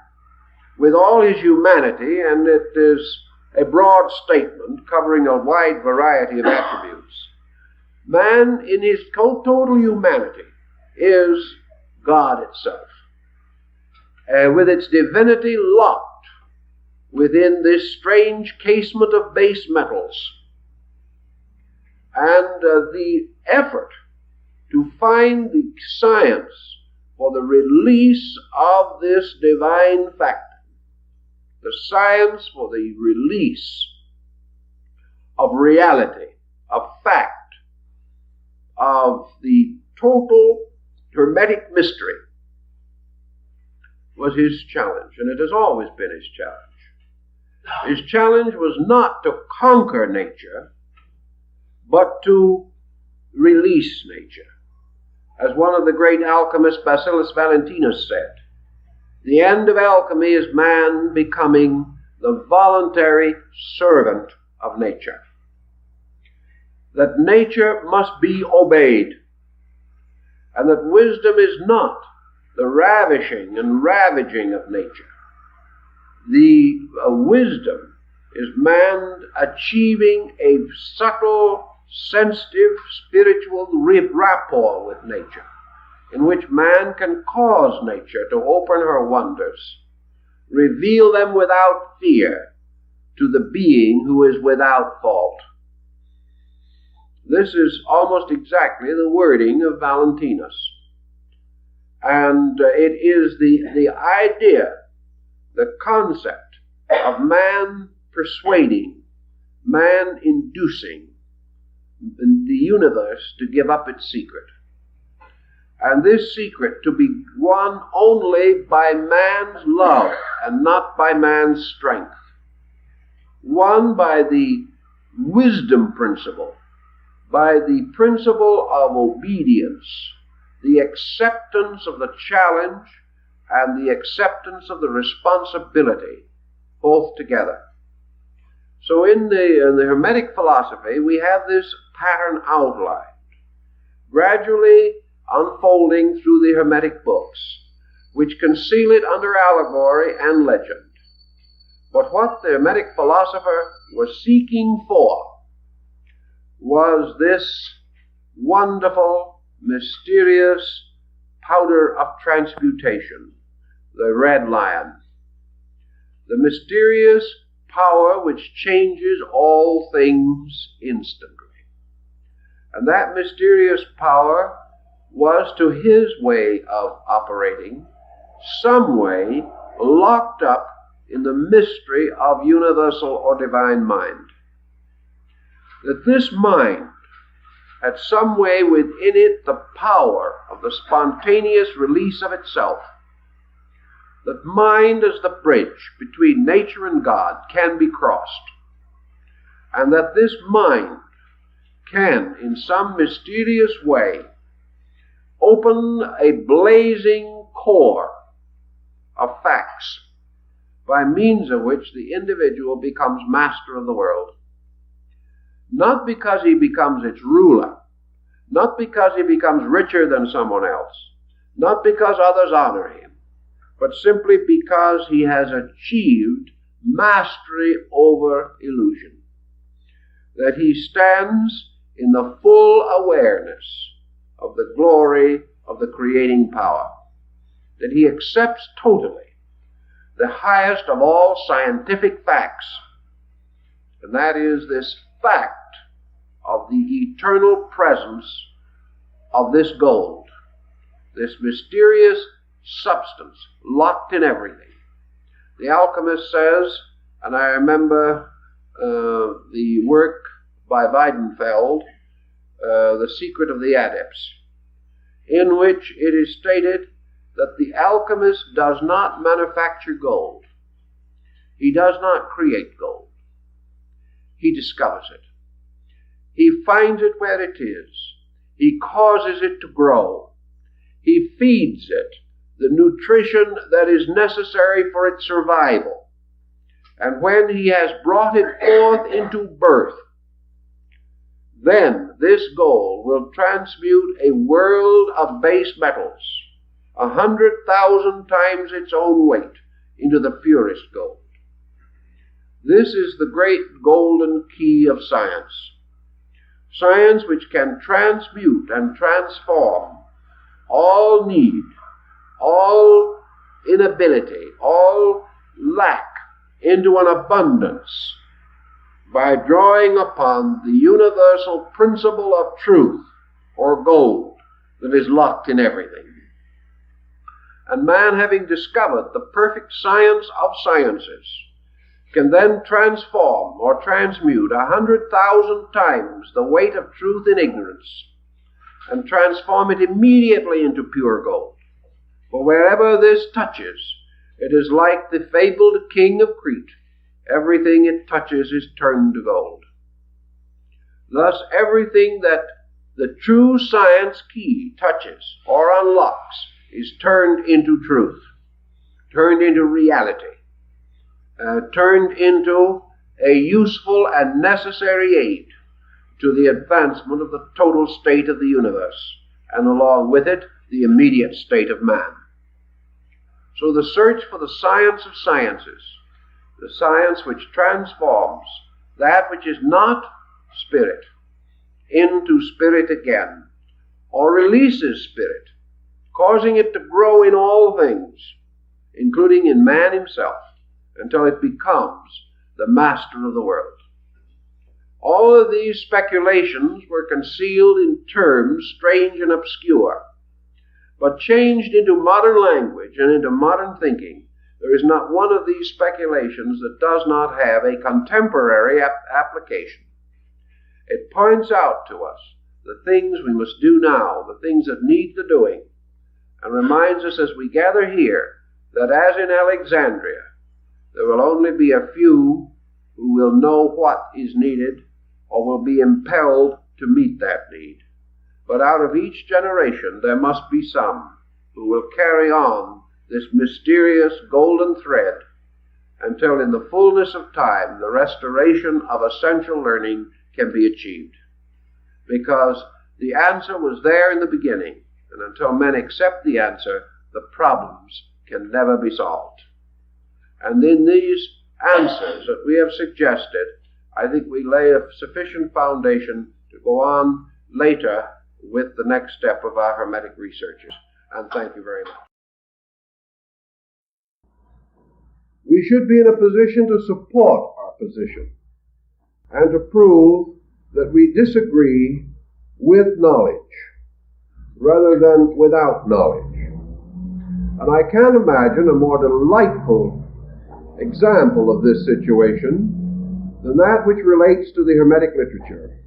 with all his humanity, and it is a broad statement covering a wide variety of attributes, man in his total humanity is God itself, with its divinity locked within this strange casement of base metals. And the effort to find the science for the release of this divine factor, the science for the release of reality, of fact, of the total Hermetic mystery, was his challenge, and it has always been his challenge. His challenge was not to conquer nature, but to release nature. As one of the great alchemists, Bacillus Valentinus, said, the end of alchemy is man becoming the voluntary servant of nature. That nature must be obeyed, and that wisdom is not the ravishing and ravaging of nature. The wisdom is man achieving a subtle, sensitive, spiritual rapport with nature, in which man can cause nature to open her wonders, reveal them without fear to the being who is without fault. This is almost exactly the wording of Valentinus. And it is the idea, the concept of man persuading, man inducing the universe to give up its secret. And this secret to be won only by man's love and not by man's strength. Won by the wisdom principle, by the principle of obedience, the acceptance of the challenge and the acceptance of the responsibility, both together. So in the Hermetic philosophy, we have this pattern outlined, gradually unfolding through the Hermetic books, which conceal it under allegory and legend. But what the Hermetic philosopher was seeking for was this wonderful, mysterious powder of transmutation, the red lion, the mysterious power which changes all things instantly. And that mysterious power was, to his way of operating, some way locked up in the mystery of universal or divine mind. That this mind had some way within it the power of the spontaneous release of itself. That mind as the bridge between nature and God can be crossed. And that this mind can, in some mysterious way, open a blazing core of facts by means of which the individual becomes master of the world. Not because he becomes its ruler, not because he becomes richer than someone else, not because others honor him, but simply because he has achieved mastery over illusion. That he stands in the full awareness of the glory of the creating power. That he accepts totally the highest of all scientific facts, and that is this fact of the eternal presence of this gold, this mysterious substance locked in everything. The alchemist says, and I remember the work by Weidenfeld, The Secret of the Adepts, in which it is stated that the alchemist does not manufacture gold. He does not create gold. He discovers it. He finds it where it is, He causes it to grow. He feeds it the nutrition that is necessary for its survival. And when he has brought it forth into birth, then this gold will transmute a world of base metals, 100,000 times its own weight, into the purest gold. This is the great golden key of science. Science which can transmute and transform all need, all inability, all lack into an abundance by drawing upon the universal principle of truth, or gold, that is locked in everything. And man, having discovered the perfect science of sciences, can then transform or transmute 100,000 times the weight of truth in ignorance, and transform it immediately into pure gold. For wherever this touches, it is like the fabled king of Crete. Everything it touches is turned to gold. Thus, everything that the true science key touches or unlocks is turned into truth, turned into reality, turned into a useful and necessary aid to the advancement of the total state of the universe, and along with it, the immediate state of man. So the search for the science of sciences, the science which transforms that which is not spirit into spirit again, or releases spirit, causing it to grow in all things, including in man himself, until it becomes the master of the world. All of these speculations were concealed in terms strange and obscure, but changed into modern language and into modern thinking. There is not one of these speculations that does not have a contemporary application. It points out to us the things we must do now, the things that need the doing, and reminds us as we gather here that as in Alexandria, there will only be a few who will know what is needed or will be impelled to meet that need. But out of each generation there must be some who will carry on this mysterious golden thread until in the fullness of time the restoration of essential learning can be achieved. Because the answer was there in the beginning, and until men accept the answer, the problems can never be solved. And in these answers that we have suggested, I think we lay a sufficient foundation to go on later with the next step of our Hermetic researches. And thank you very much. We should be in a position to support our position and to prove that we disagree with knowledge rather than without knowledge. And I can't imagine a more delightful example of this situation than that which relates to the Hermetic literature.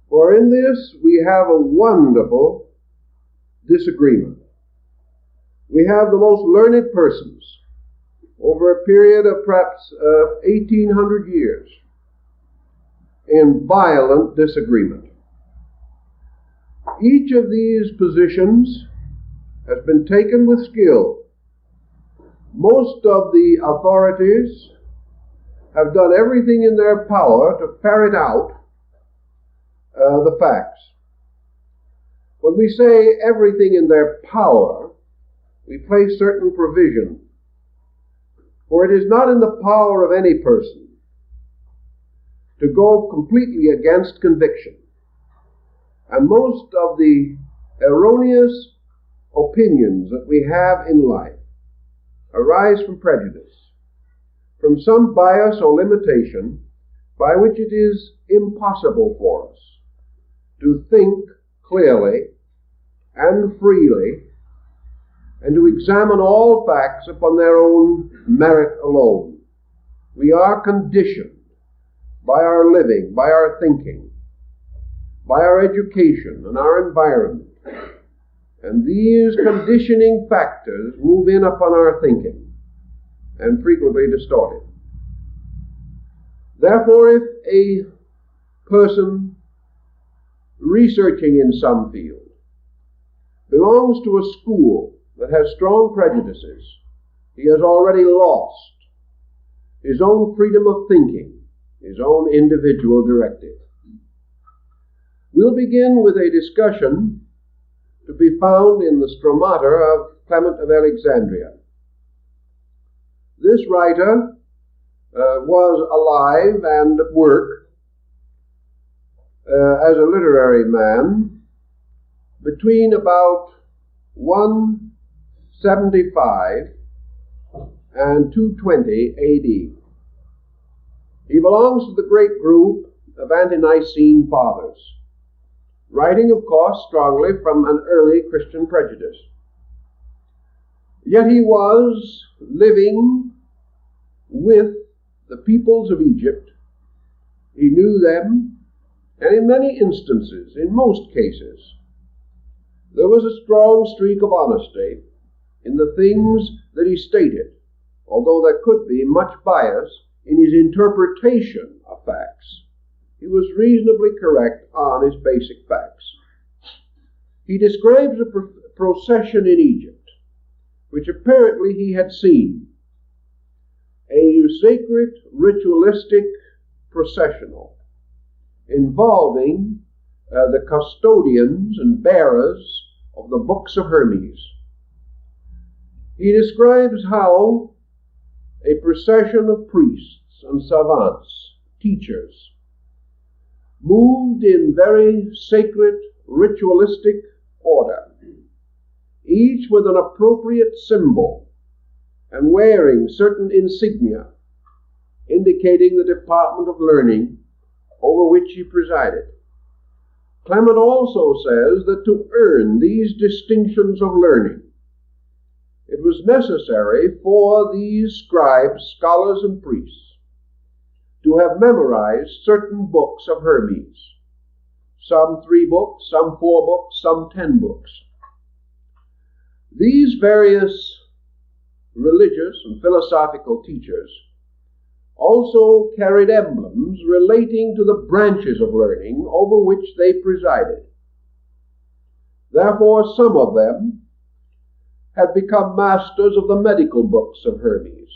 For in this we have a wonderful disagreement. We have the most learned persons over a period of perhaps 1,800 years in violent disagreement. Each of these positions has been taken with skill. Most of the authorities have done everything in their power to ferret out the facts. When we say everything in their power, we place certain provision. For it is not in the power of any person to go completely against conviction. And most of the erroneous opinions that we have in life arise from prejudice, from some bias or limitation by which it is impossible for us to think clearly and freely and to examine all facts upon their own merit alone. We are conditioned by our living, by our thinking, by our education and our environment. And these conditioning factors move in upon our thinking and frequently distort it. Therefore, if a person researching in some field, belongs to a school that has strong prejudices, he has already lost his own freedom of thinking, his own individual directive. We'll begin with a discussion to be found in the Stromata of Clement of Alexandria. This writer was alive and at work as a literary man between about 175 and 220 AD. He belongs to the great group of ante-Nicene fathers, writing, of course, strongly from an early Christian prejudice. Yet he was living with the peoples of Egypt. He knew them, and in many instances, in most cases, there was a strong streak of honesty in the things that he stated, although there could be much bias in his interpretation of facts. He was reasonably correct on his basic facts. He describes a procession in Egypt, which apparently he had seen, a sacred ritualistic processional involving the custodians and bearers of the books of Hermes. He describes how a procession of priests and savants, teachers, moved in very sacred ritualistic order, each with an appropriate symbol and wearing certain insignia indicating the department of learning over which he presided. Clement also says that to earn these distinctions of learning, it was necessary for these scribes, scholars, and priests to have memorized certain books of Hermes, some 3 books, some 4 books, some 10 books. These various religious and philosophical teachers also carried emblems relating to the branches of learning over which they presided. Therefore, some of them had become masters of the medical books of Hermes,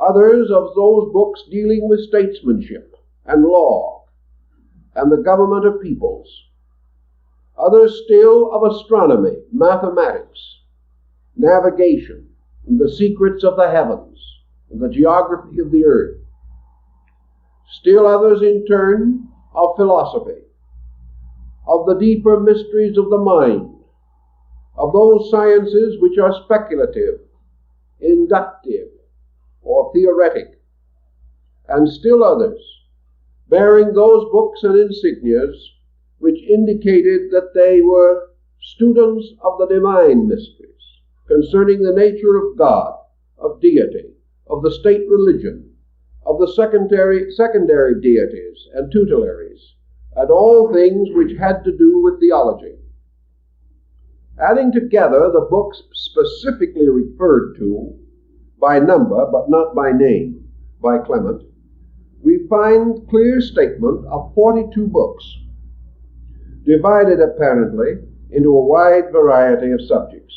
others of those books dealing with statesmanship and law and the government of peoples, others still of astronomy, mathematics, navigation, and the secrets of the heavens, and the geography of the earth. Still others, in turn, of philosophy, of the deeper mysteries of the mind, of those sciences which are speculative, inductive, or theoretic, and still others, bearing those books and insignias which indicated that they were students of the divine mysteries, concerning the nature of God, of deity, of the state religion, of the secondary deities and tutelaries, and all things which had to do with theology. Adding together the books specifically referred to by number, but not by name, by Clement, we find clear statement of 42 books, divided apparently into a wide variety of subjects.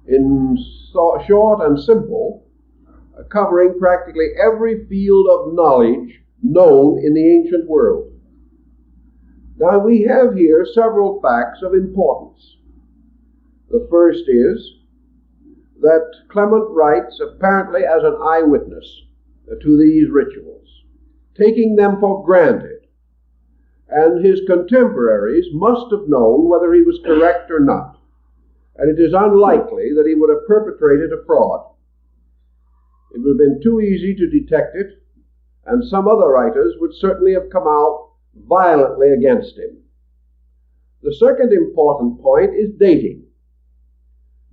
In short and simple, covering practically every field of knowledge known in the ancient world. Now we have here several facts of importance. The first is that Clement writes apparently as an eyewitness to these rituals, taking them for granted, and his contemporaries must have known whether he was correct or not, and it is unlikely that he would have perpetrated a fraud. It would have been too easy to detect it, and some other writers would certainly have come out violently against him. The second important point is dating,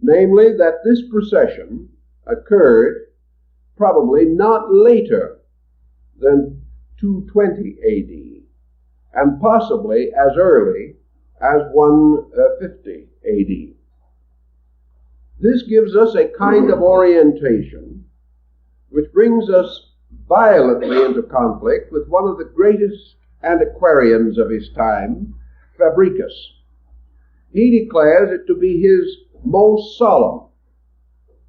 namely that this procession occurred probably not later than 220 AD, and possibly as early as 150 AD. This gives us a kind of orientation which brings us violently into conflict with one of the greatest antiquarians of his time, Fabricius. He declares it to be his most solemn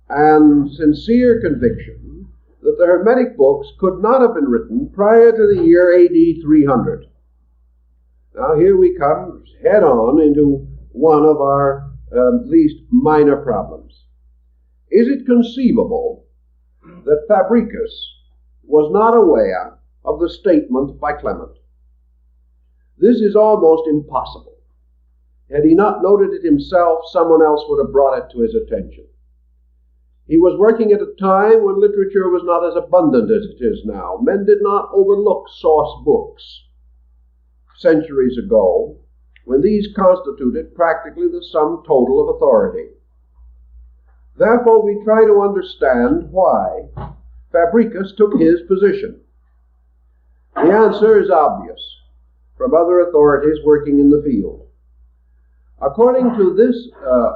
and sincere conviction that the Hermetic books could not have been written prior to the year AD 300. Now here we come head on into one of our least minor problems. Is it conceivable that Fabricius was not aware of the statement by Clement? This is almost impossible. Had he not noted it himself, someone else would have brought it to his attention. He was working at a time when literature was not as abundant as it is now. Men did not overlook source books centuries ago, when these constituted practically the sum total of authority. Therefore, we try to understand why Fabricius took his position. The answer is obvious from other authorities working in the field. According to this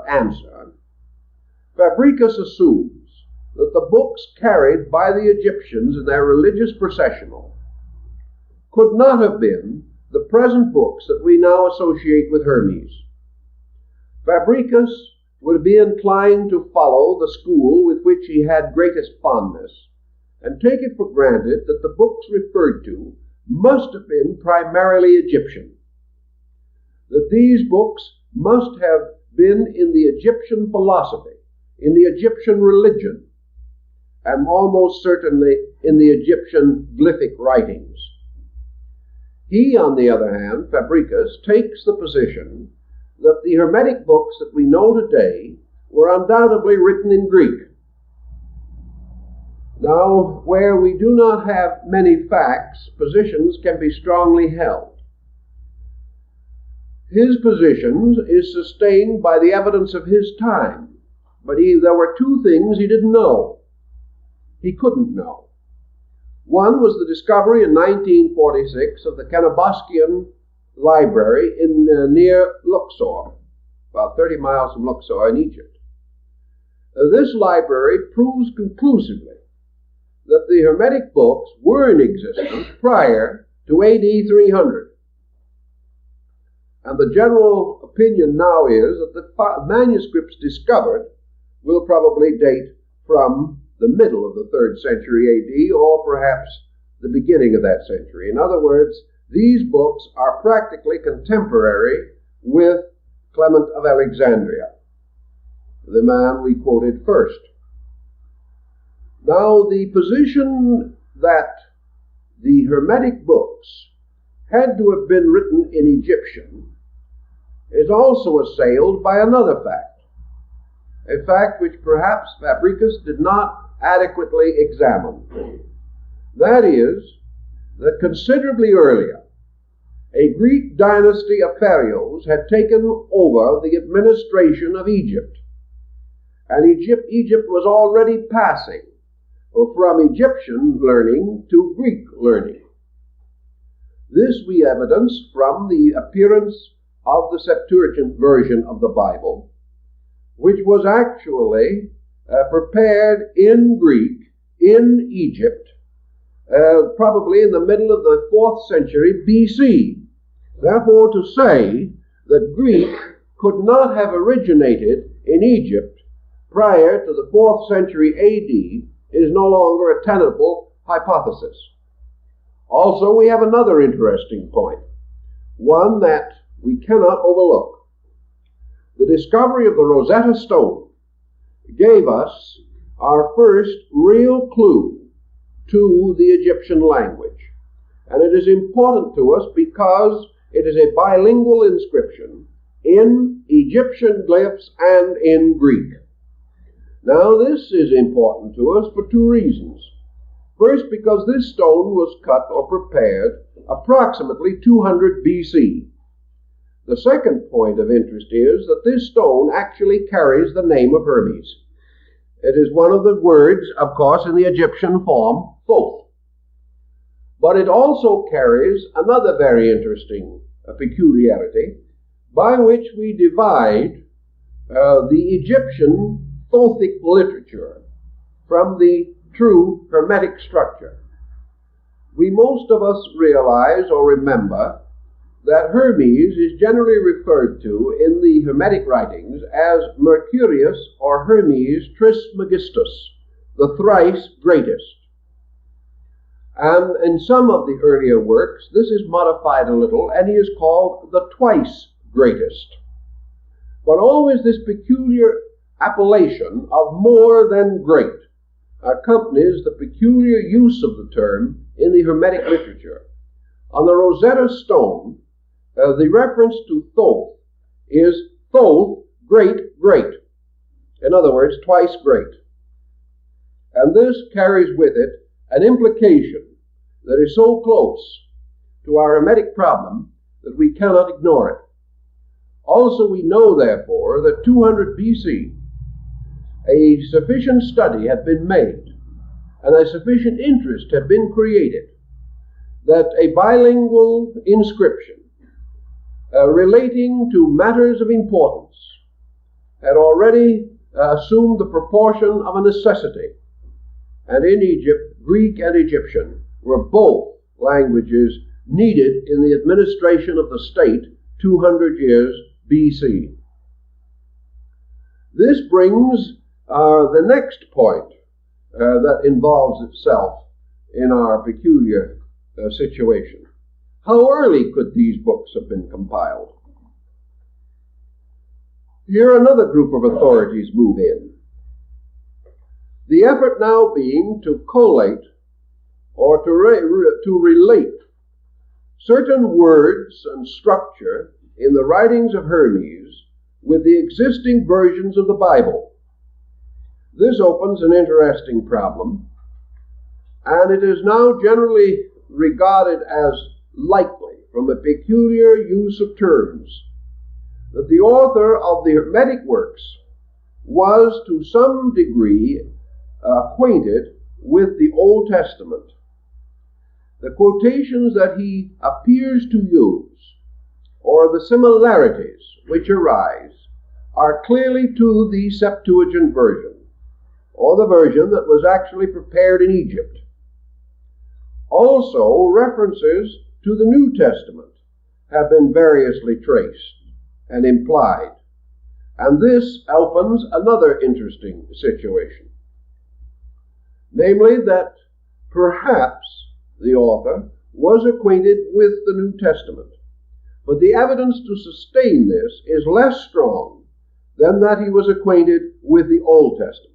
answer, Fabricius assumes that the books carried by the Egyptians in their religious processional could not have been the present books that we now associate with Hermes. Fabricius would be inclined to follow the school with which he had greatest fondness, and take it for granted that the books referred to must have been primarily Egyptian, that these books must have been in the Egyptian philosophy, in the Egyptian religion, and almost certainly in the Egyptian glyphic writings. He, on the other hand, Fabricius, takes the position that the Hermetic books that we know today were undoubtedly written in Greek. Now, where we do not have many facts, positions can be strongly held. His position is sustained by the evidence of his time, but there were two things he didn't know. He couldn't know. One was the discovery in 1946 of the Kennebuskian Library near Luxor, about 30 miles from Luxor in Egypt. This library proves conclusively that the Hermetic books were in existence prior to AD 300. And the general opinion now is that the manuscripts discovered will probably date from the middle of the 3rd century AD, or perhaps the beginning of that century. In other words, these books are practically contemporary with Clement of Alexandria, the man we quoted first. Now, the position that the Hermetic books had to have been written in Egyptian is also assailed by another fact, a fact which perhaps Fabricius did not adequately examine. That is, that considerably earlier, a Greek dynasty of pharaohs had taken over the administration of Egypt, and Egypt was already passing from Egyptian learning to Greek learning. This we evidence from the appearance of the Septuagint version of the Bible, which was actually prepared in Greek in Egypt, probably in the middle of the 4th century BC. Therefore, to say that Greek could not have originated in Egypt prior to the 4th century AD is no longer a tenable hypothesis. Also, we have another interesting point, one that we cannot overlook. The discovery of the Rosetta Stone gave us our first real clue to the Egyptian language. And it is important to us because it is a bilingual inscription in Egyptian glyphs and in Greek. Now, this is important to us for two reasons. First, because this stone was cut or prepared approximately 200 BC. The second point of interest is that this stone actually carries the name of Hermes. It is one of the words, of course, in the Egyptian form, Thoth. But it also carries another very interesting peculiarity, by which we divide the Egyptian Thothic literature from the true Hermetic structure. we most of us realize or remember that Hermes is generally referred to in the Hermetic writings as Mercurius or Hermes Trismegistus, the thrice greatest. And in some of the earlier works, this is modified a little, and he is called the twice greatest. But always this peculiar appellation of more than great accompanies the peculiar use of the term in the Hermetic literature. On the Rosetta Stone, the reference to Thoth is Thoth, great, great. In other words, twice great. And this carries with it an implication that is so close to our Hermetic problem that we cannot ignore it. Also, we know, therefore, that 200 BC, a sufficient study had been made and a sufficient interest had been created that a bilingual inscription relating to matters of importance had already assumed the proportion of a necessity. And in Egypt, Greek and Egyptian were both languages needed in the administration of the state 200 years BC. This brings the next point that involves itself in our peculiar situation. How early could these books have been compiled? Here another group of authorities move in. The effort now being to collate or to relate certain words and structure in the writings of Hermes with the existing versions of the Bible. This opens an interesting problem, and it is now generally regarded as likely, from a peculiar use of terms, that the author of the Hermetic works was to some degree acquainted with the Old Testament. The quotations that he appears to use, or the similarities which arise, are clearly to the Septuagint version, or the version that was actually prepared in Egypt. Also, references to the New Testament have been variously traced and implied, and this opens another interesting situation, namely that perhaps the author was acquainted with the New Testament, but the evidence to sustain this is less strong than that he was acquainted with the Old Testament.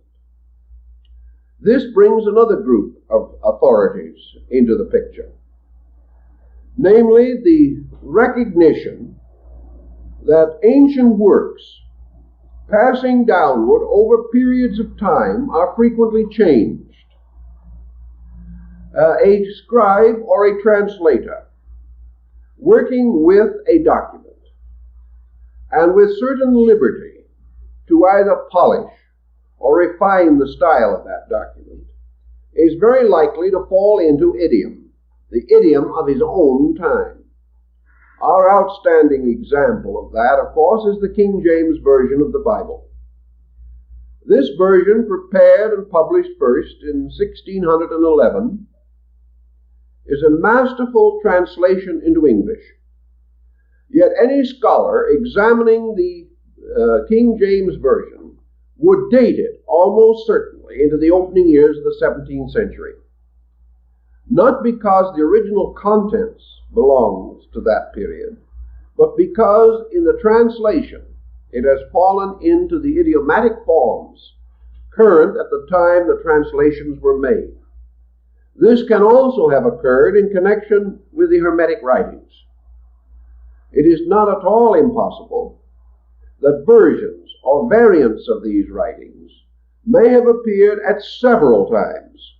This brings another group of authorities into the picture, namely the recognition that ancient works passing downward over periods of time are frequently changed. A scribe or a translator working with a document and with certain liberty to either polish or refine the style of that document is very likely to fall into idiom, the idiom of his own time. Our outstanding example of that, of course, is the King James Version of the Bible. This version, prepared and published first in 1611, is a masterful translation into English. Yet any scholar examining the King James Version would date it almost certainly into the opening years of the 17th century. Not because the original contents belongs to that period, but because in the translation it has fallen into the idiomatic forms current at the time the translations were made. This can also have occurred in connection with the Hermetic writings. It is not at all impossible that versions or variants of these writings may have appeared at several times,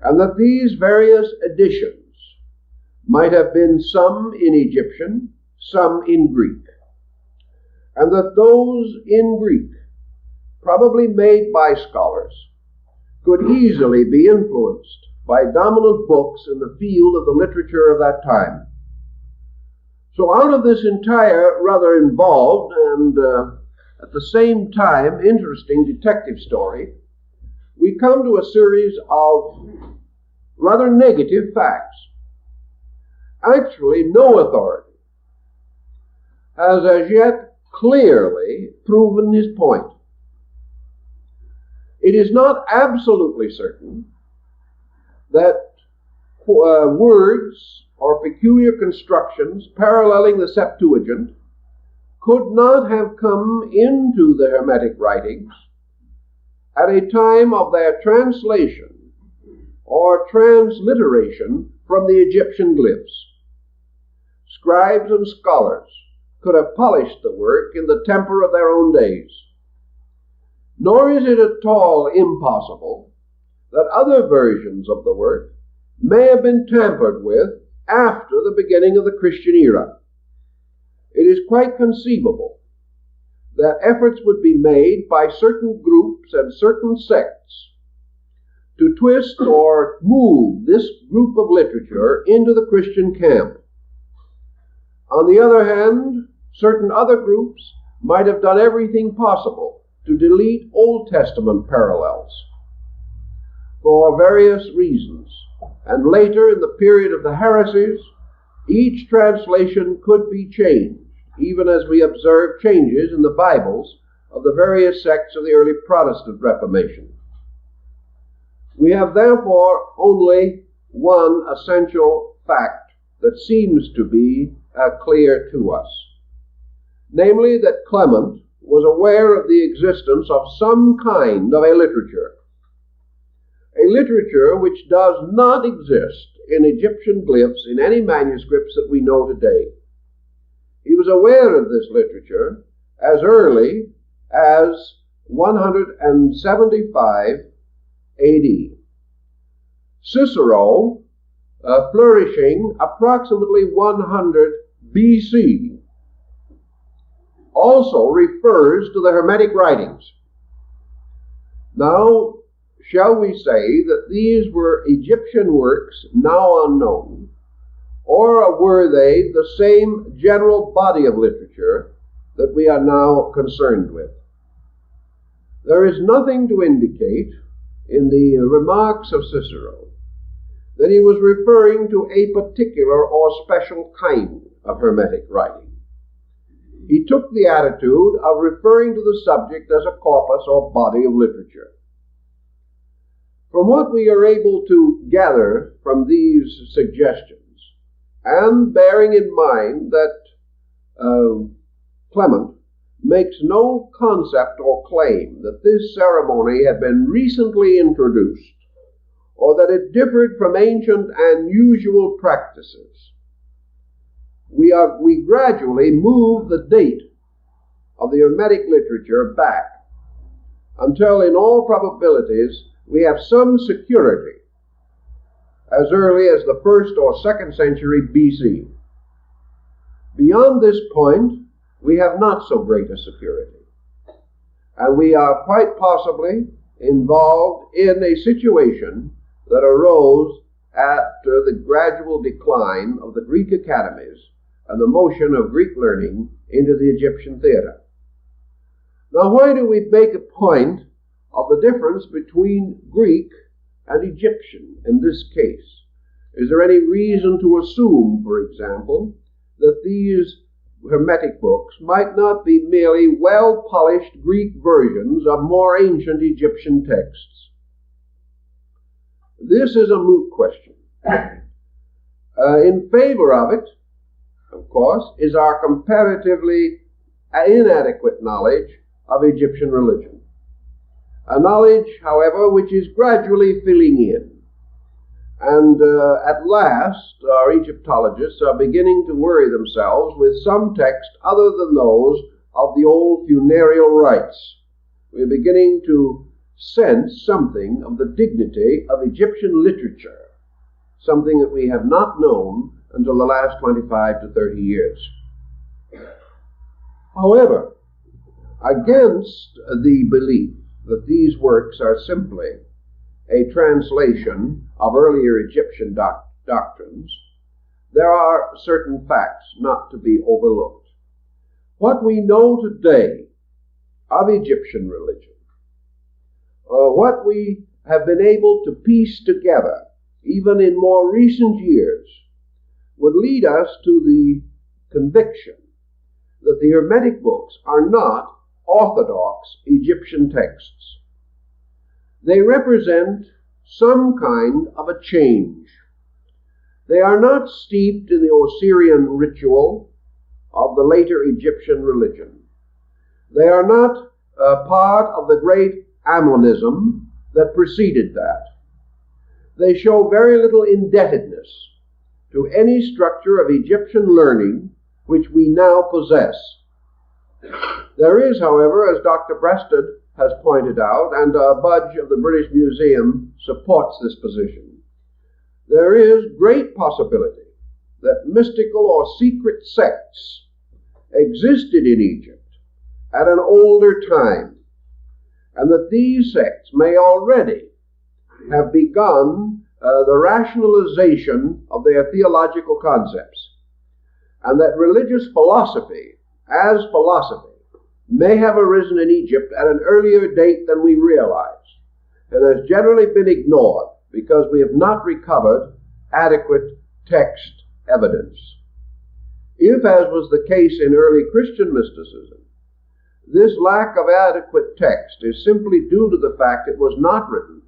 and that these various editions might have been some in Egyptian, some in Greek, and that those in Greek, probably made by scholars, could easily be influenced by dominant books in the field of the literature of that time. So out of this entire rather involved and at the same time interesting detective story, we come to a series of rather negative facts. Actually, no authority has as yet clearly proven his point. It is not absolutely certain that words or peculiar constructions paralleling the Septuagint could not have come into the Hermetic writings at a time of their translation or transliteration from the Egyptian glyphs. Scribes and scholars could have polished the work in the temper of their own days. Nor is it at all impossible that other versions of the work may have been tampered with after the beginning of the Christian era. It is quite conceivable that efforts would be made by certain groups and certain sects to twist or move this group of literature into the Christian camp. On the other hand, certain other groups might have done everything possible to delete Old Testament parallels for various reasons. And later, in the period of the heresies, each translation could be changed, even as we observe changes in the Bibles of the various sects of the early Protestant Reformation. We have therefore only one essential fact that seems to be clear to us, namely that Clement was aware of the existence of some kind of a literature which does not exist in Egyptian glyphs in any manuscripts that we know today. He was aware of this literature as early as 175 AD. Cicero, flourishing approximately 100 BC, also refers to the Hermetic writings. Now, shall we say that these were Egyptian works now unknown, or were they the same general body of literature that we are now concerned with? There is nothing to indicate in the remarks of Cicero that he was referring to a particular or special kind of Hermetic writing. He took the attitude of referring to the subject as a corpus or body of literature. From what we are able to gather from these suggestions, and bearing in mind that Clement makes no concept or claim that this ceremony had been recently introduced, or that it differed from ancient and usual practices, we gradually move the date of the Hermetic literature back until, in all probabilities, we have some security as early as the 1st or 2nd century BC. Beyond this point, we have not so great a security, and we are quite possibly involved in a situation that arose after the gradual decline of the Greek academies and the motion of Greek learning into the Egyptian theater. Now, why do we make a point of the difference between Greek and Egyptian in this case? Is there any reason to assume, for example, that these Hermetic books might not be merely well-polished Greek versions of more ancient Egyptian texts? This is a moot question. In favor of it, of course, is our comparatively inadequate knowledge of Egyptian religion. A knowledge, however, which is gradually filling in. And at last, our Egyptologists are beginning to worry themselves with some text other than those of the old funereal rites. We're beginning to sense something of the dignity of Egyptian literature, something that we have not known until the last 25 to 30 years. However, against the belief that these works are simply a translation of earlier Egyptian doctrines, there are certain facts not to be overlooked. What we know today of Egyptian religion, what we have been able to piece together even in more recent years, would lead us to the conviction that the Hermetic books are not orthodox Egyptian texts. They represent some kind of a change. They are not steeped in the Osirian ritual of the later Egyptian religion. They are not part of the great Ammonism that preceded that. They show very little indebtedness to any structure of Egyptian learning which we now possess. There is, however, as Dr. Breasted has pointed out, and Budge of the British Museum supports this position, there is great possibility that mystical or secret sects existed in Egypt at an older time, and that these sects may already have begun the rationalization of their theological concepts, and that religious philosophy, as philosophy, may have arisen in Egypt at an earlier date than we realize, and has generally been ignored because we have not recovered adequate text evidence. If, as was the case in early Christian mysticism, this lack of adequate text is simply due to the fact it was not written,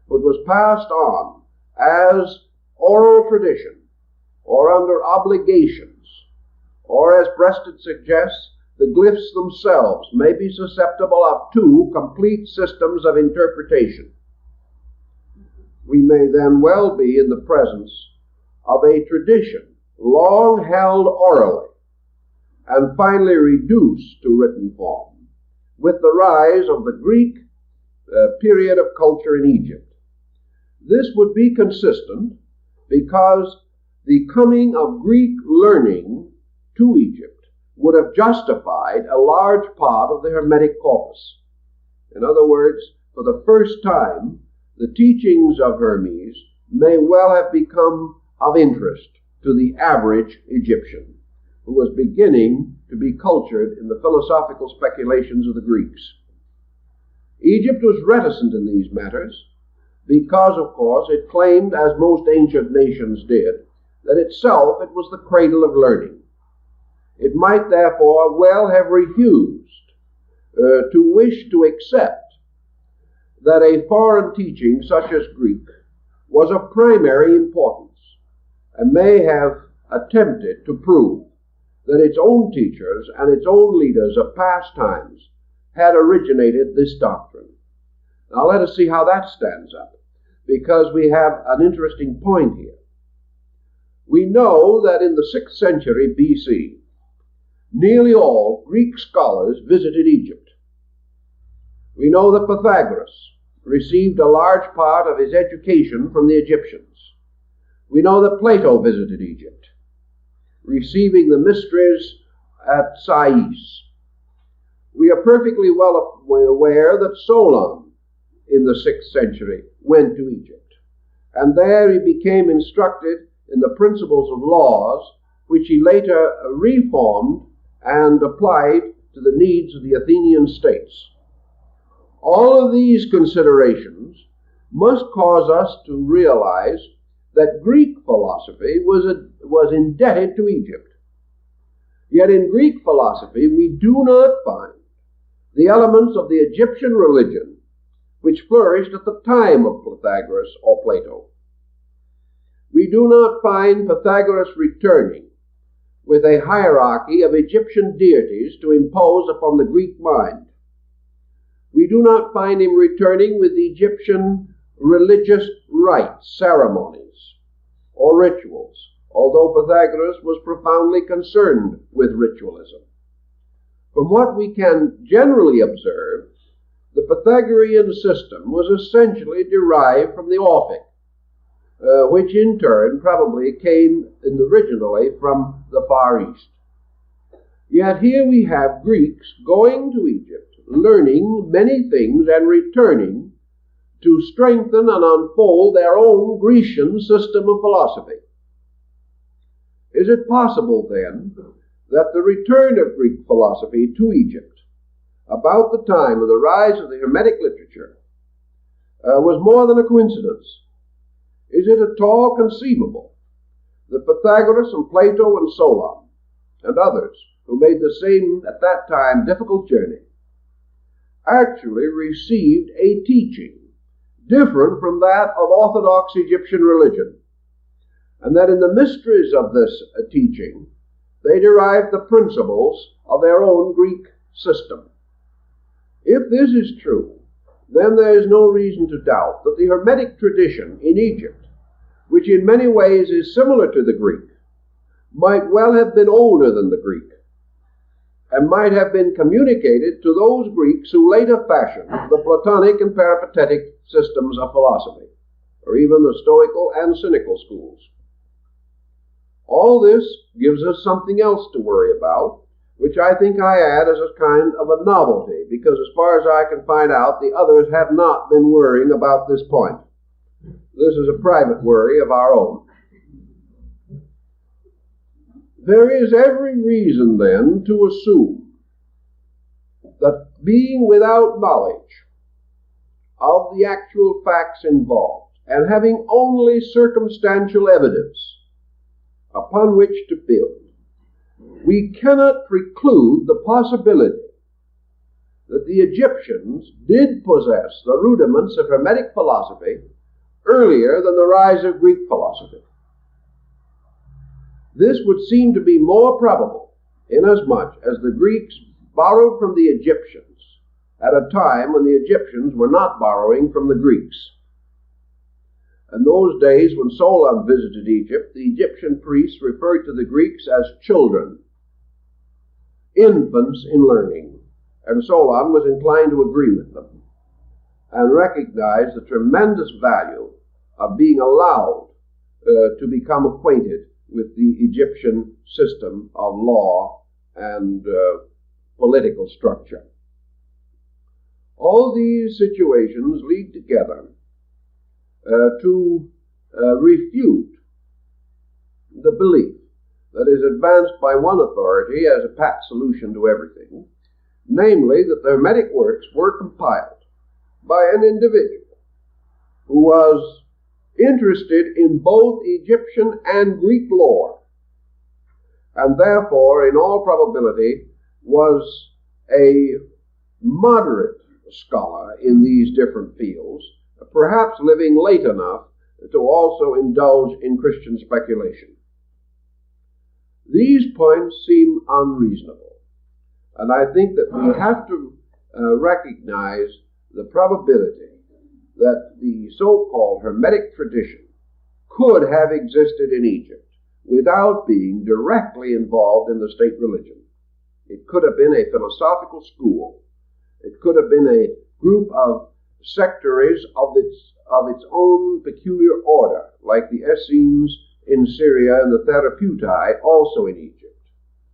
but was passed on as oral tradition or under obligations, or as Breasted suggests, the glyphs themselves may be susceptible of two complete systems of interpretation. We may then well be in the presence of a tradition long held orally and finally reduced to written form with the rise of the Greek period of culture in Egypt. This would be consistent because the coming of Greek learning to Egypt would have justified a large part of the Hermetic corpus. In other words, for the first time, the teachings of Hermes may well have become of interest to the average Egyptian, who was beginning to be cultured in the philosophical speculations of the Greeks. Egypt was reticent in these matters because, of course, it claimed, as most ancient nations did, that itself it was the cradle of learning. It might therefore well have refused to wish to accept that a foreign teaching such as Greek was of primary importance, and may have attempted to prove that its own teachers and its own leaders of past times had originated this doctrine. Now let us see how that stands up, because we have an interesting point here. We know that in the 6th century BC, nearly all Greek scholars visited Egypt. We know that Pythagoras received a large part of his education from the Egyptians. We know that Plato visited Egypt, receiving the mysteries at Sais. We are perfectly well aware that Solon, in the 6th century, went to Egypt, and there he became instructed in the principles of laws, which he later reformed and applied to the needs of the Athenian states. All of these considerations must cause us to realize that Greek philosophy was indebted to Egypt. Yet in Greek philosophy we do not find the elements of the Egyptian religion which flourished at the time of Pythagoras or Plato. We do not find Pythagoras returning with a hierarchy of Egyptian deities to impose upon the Greek mind. We do not find him returning with Egyptian religious rites, ceremonies, or rituals, although Pythagoras was profoundly concerned with ritualism. From what we can generally observe, the Pythagorean system was essentially derived from the Orphic, which in turn probably came originally from the Far East. Yet here we have Greeks going to Egypt, learning many things and returning to strengthen and unfold their own Grecian system of philosophy. Is it possible then that the return of Greek philosophy to Egypt about the time of the rise of the Hermetic literature was more than a coincidence? is it at all conceivable that Pythagoras and Plato and Solon and others who made the same, at that time, difficult journey, actually received a teaching different from that of Orthodox Egyptian religion, and that in the mysteries of this teaching, they derived the principles of their own Greek system? If this is true, then there is no reason to doubt that the Hermetic tradition in Egypt, which in many ways is similar to the Greek, might well have been older than the Greek, and might have been communicated to those Greeks who later fashioned the Platonic and Peripatetic systems of philosophy, or even the Stoical and Cynical schools. All this gives us something else to worry about, which I think I add as a kind of a novelty, because as far as I can find out, the others have not been worrying about this point. This is a private worry of our own. There is every reason, then, to assume that being without knowledge of the actual facts involved, and having only circumstantial evidence upon which to build, we cannot preclude the possibility that the Egyptians did possess the rudiments of Hermetic philosophy earlier than the rise of Greek philosophy. This would seem to be more probable inasmuch as the Greeks borrowed from the Egyptians at a time when the Egyptians were not borrowing from the Greeks. In those days when Solon visited Egypt, the Egyptian priests referred to the Greeks as children, infants in learning, and Solon was inclined to agree with them and recognize the tremendous value of being allowed to become acquainted with the Egyptian system of law and political structure. All these situations lead together to refute the belief that is advanced by one authority as a pat solution to everything, namely that the Hermetic works were compiled by an individual who was interested in both Egyptian and Greek lore, and therefore, in all probability, was a moderate scholar in these different fields, perhaps living late enough to also indulge in Christian speculation. These points seem unreasonable, and I think that we have to recognize the probability that the so-called Hermetic tradition could have existed in Egypt without being directly involved in the state religion. It could have been a philosophical school. It could have been a group of sectaries of its own peculiar order, like the Essenes in Syria and the Therapeutae also in Egypt,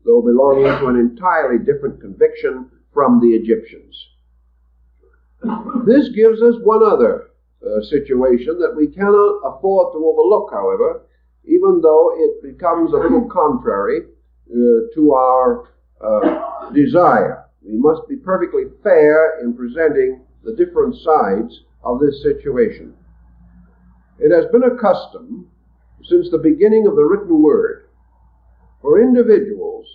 though belonging to an entirely different conviction from the Egyptians. This gives us one other situation that we cannot afford to overlook, however, even though it becomes a little contrary to our desire. We must be perfectly fair in presenting the different sides of this situation. It has been a custom since the beginning of the written word for individuals,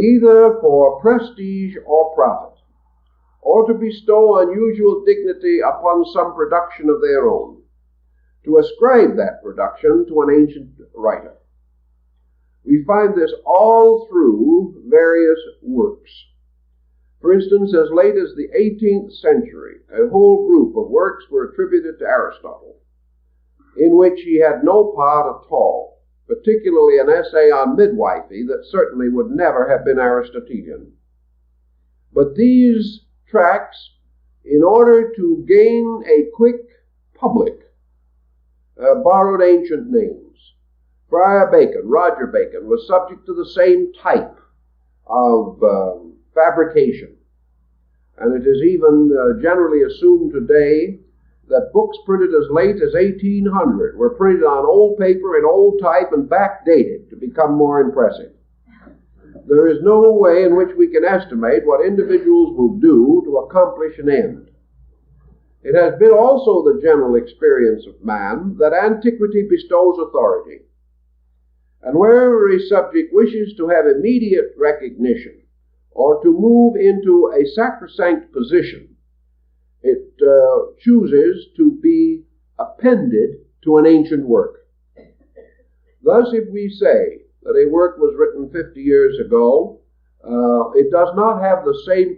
either for prestige or profit, or to bestow unusual dignity upon some production of their own, to ascribe that production to an ancient writer. We find this all through various works. For instance, as late as the 18th century, a whole group of works were attributed to Aristotle, in which he had no part at all, particularly an essay on midwifery that certainly would never have been Aristotelian. But these tracts, in order to gain a quick public, borrowed ancient names. Friar Bacon, Roger Bacon, was subject to the same type of fabrication. And it is even generally assumed today that books printed as late as 1800 were printed on old paper in old type and backdated to become more impressive. There is no way in which we can estimate what individuals will do to accomplish an end. It has been also the general experience of man that antiquity bestows authority. And wherever a subject wishes to have immediate recognition or to move into a sacrosanct position, it chooses to be appended to an ancient work. Thus, if we say that a work was written 50 years ago, it does not have the same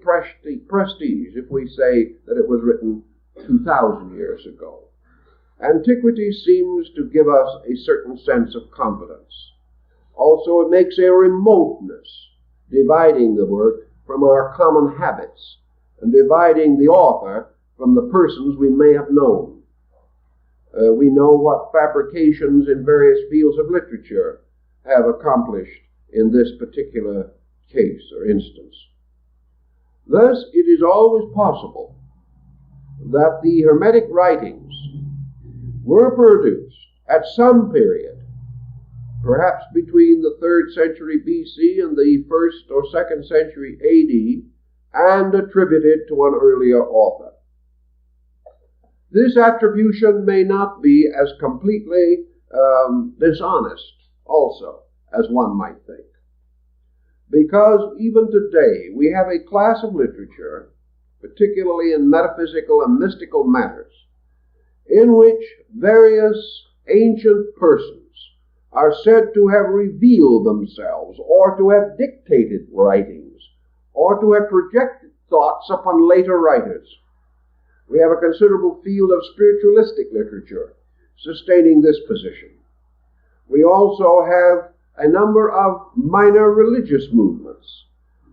prestige if we say that it was written 2,000 years ago. Antiquity seems to give us a certain sense of confidence. Also, it makes a remoteness, dividing the work from our common habits and dividing the author from the persons we may have known. We know what fabrications in various fields of literature have accomplished in this particular case or instance. Thus, it is always possible that the Hermetic writings were produced at some period, perhaps between the 3rd century BC and the 1st or 2nd century AD, and attributed to an earlier author. This attribution may not be as completely dishonest also as one might think, because even today we have a class of literature, particularly in metaphysical and mystical matters, in which various ancient persons are said to have revealed themselves, or to have dictated writings, or to have projected thoughts upon later writers. We have a considerable field of spiritualistic literature sustaining this position. We also have a number of minor religious movements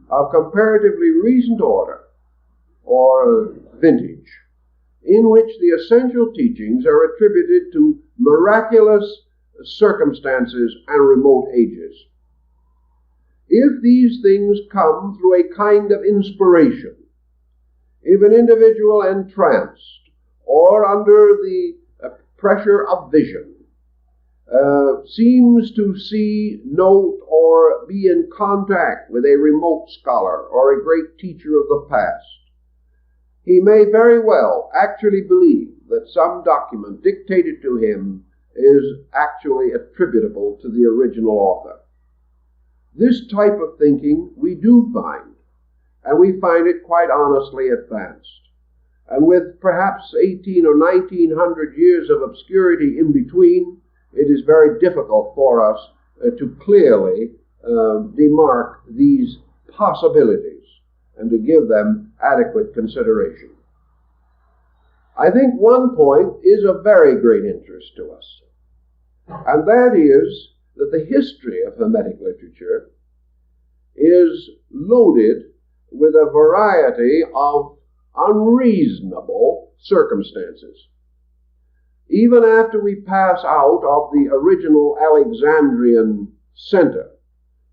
of comparatively recent order or vintage, in which the essential teachings are attributed to miraculous circumstances and remote ages. If these things come through a kind of inspiration, if an individual entranced or under the pressure of vision seems to see, note, or be in contact with a remote scholar or a great teacher of the past, he may very well actually believe that some document dictated to him is actually attributable to the original author. This type of thinking we do find, and we find it quite honestly advanced. And with perhaps 18 or 1900 years of obscurity in between, it is very difficult for us to clearly demark these possibilities and to give them adequate consideration. I think one point is of very great interest to us, and that is that the history of Hermetic literature is loaded with a variety of unreasonable circumstances. Even after we pass out of the original Alexandrian center,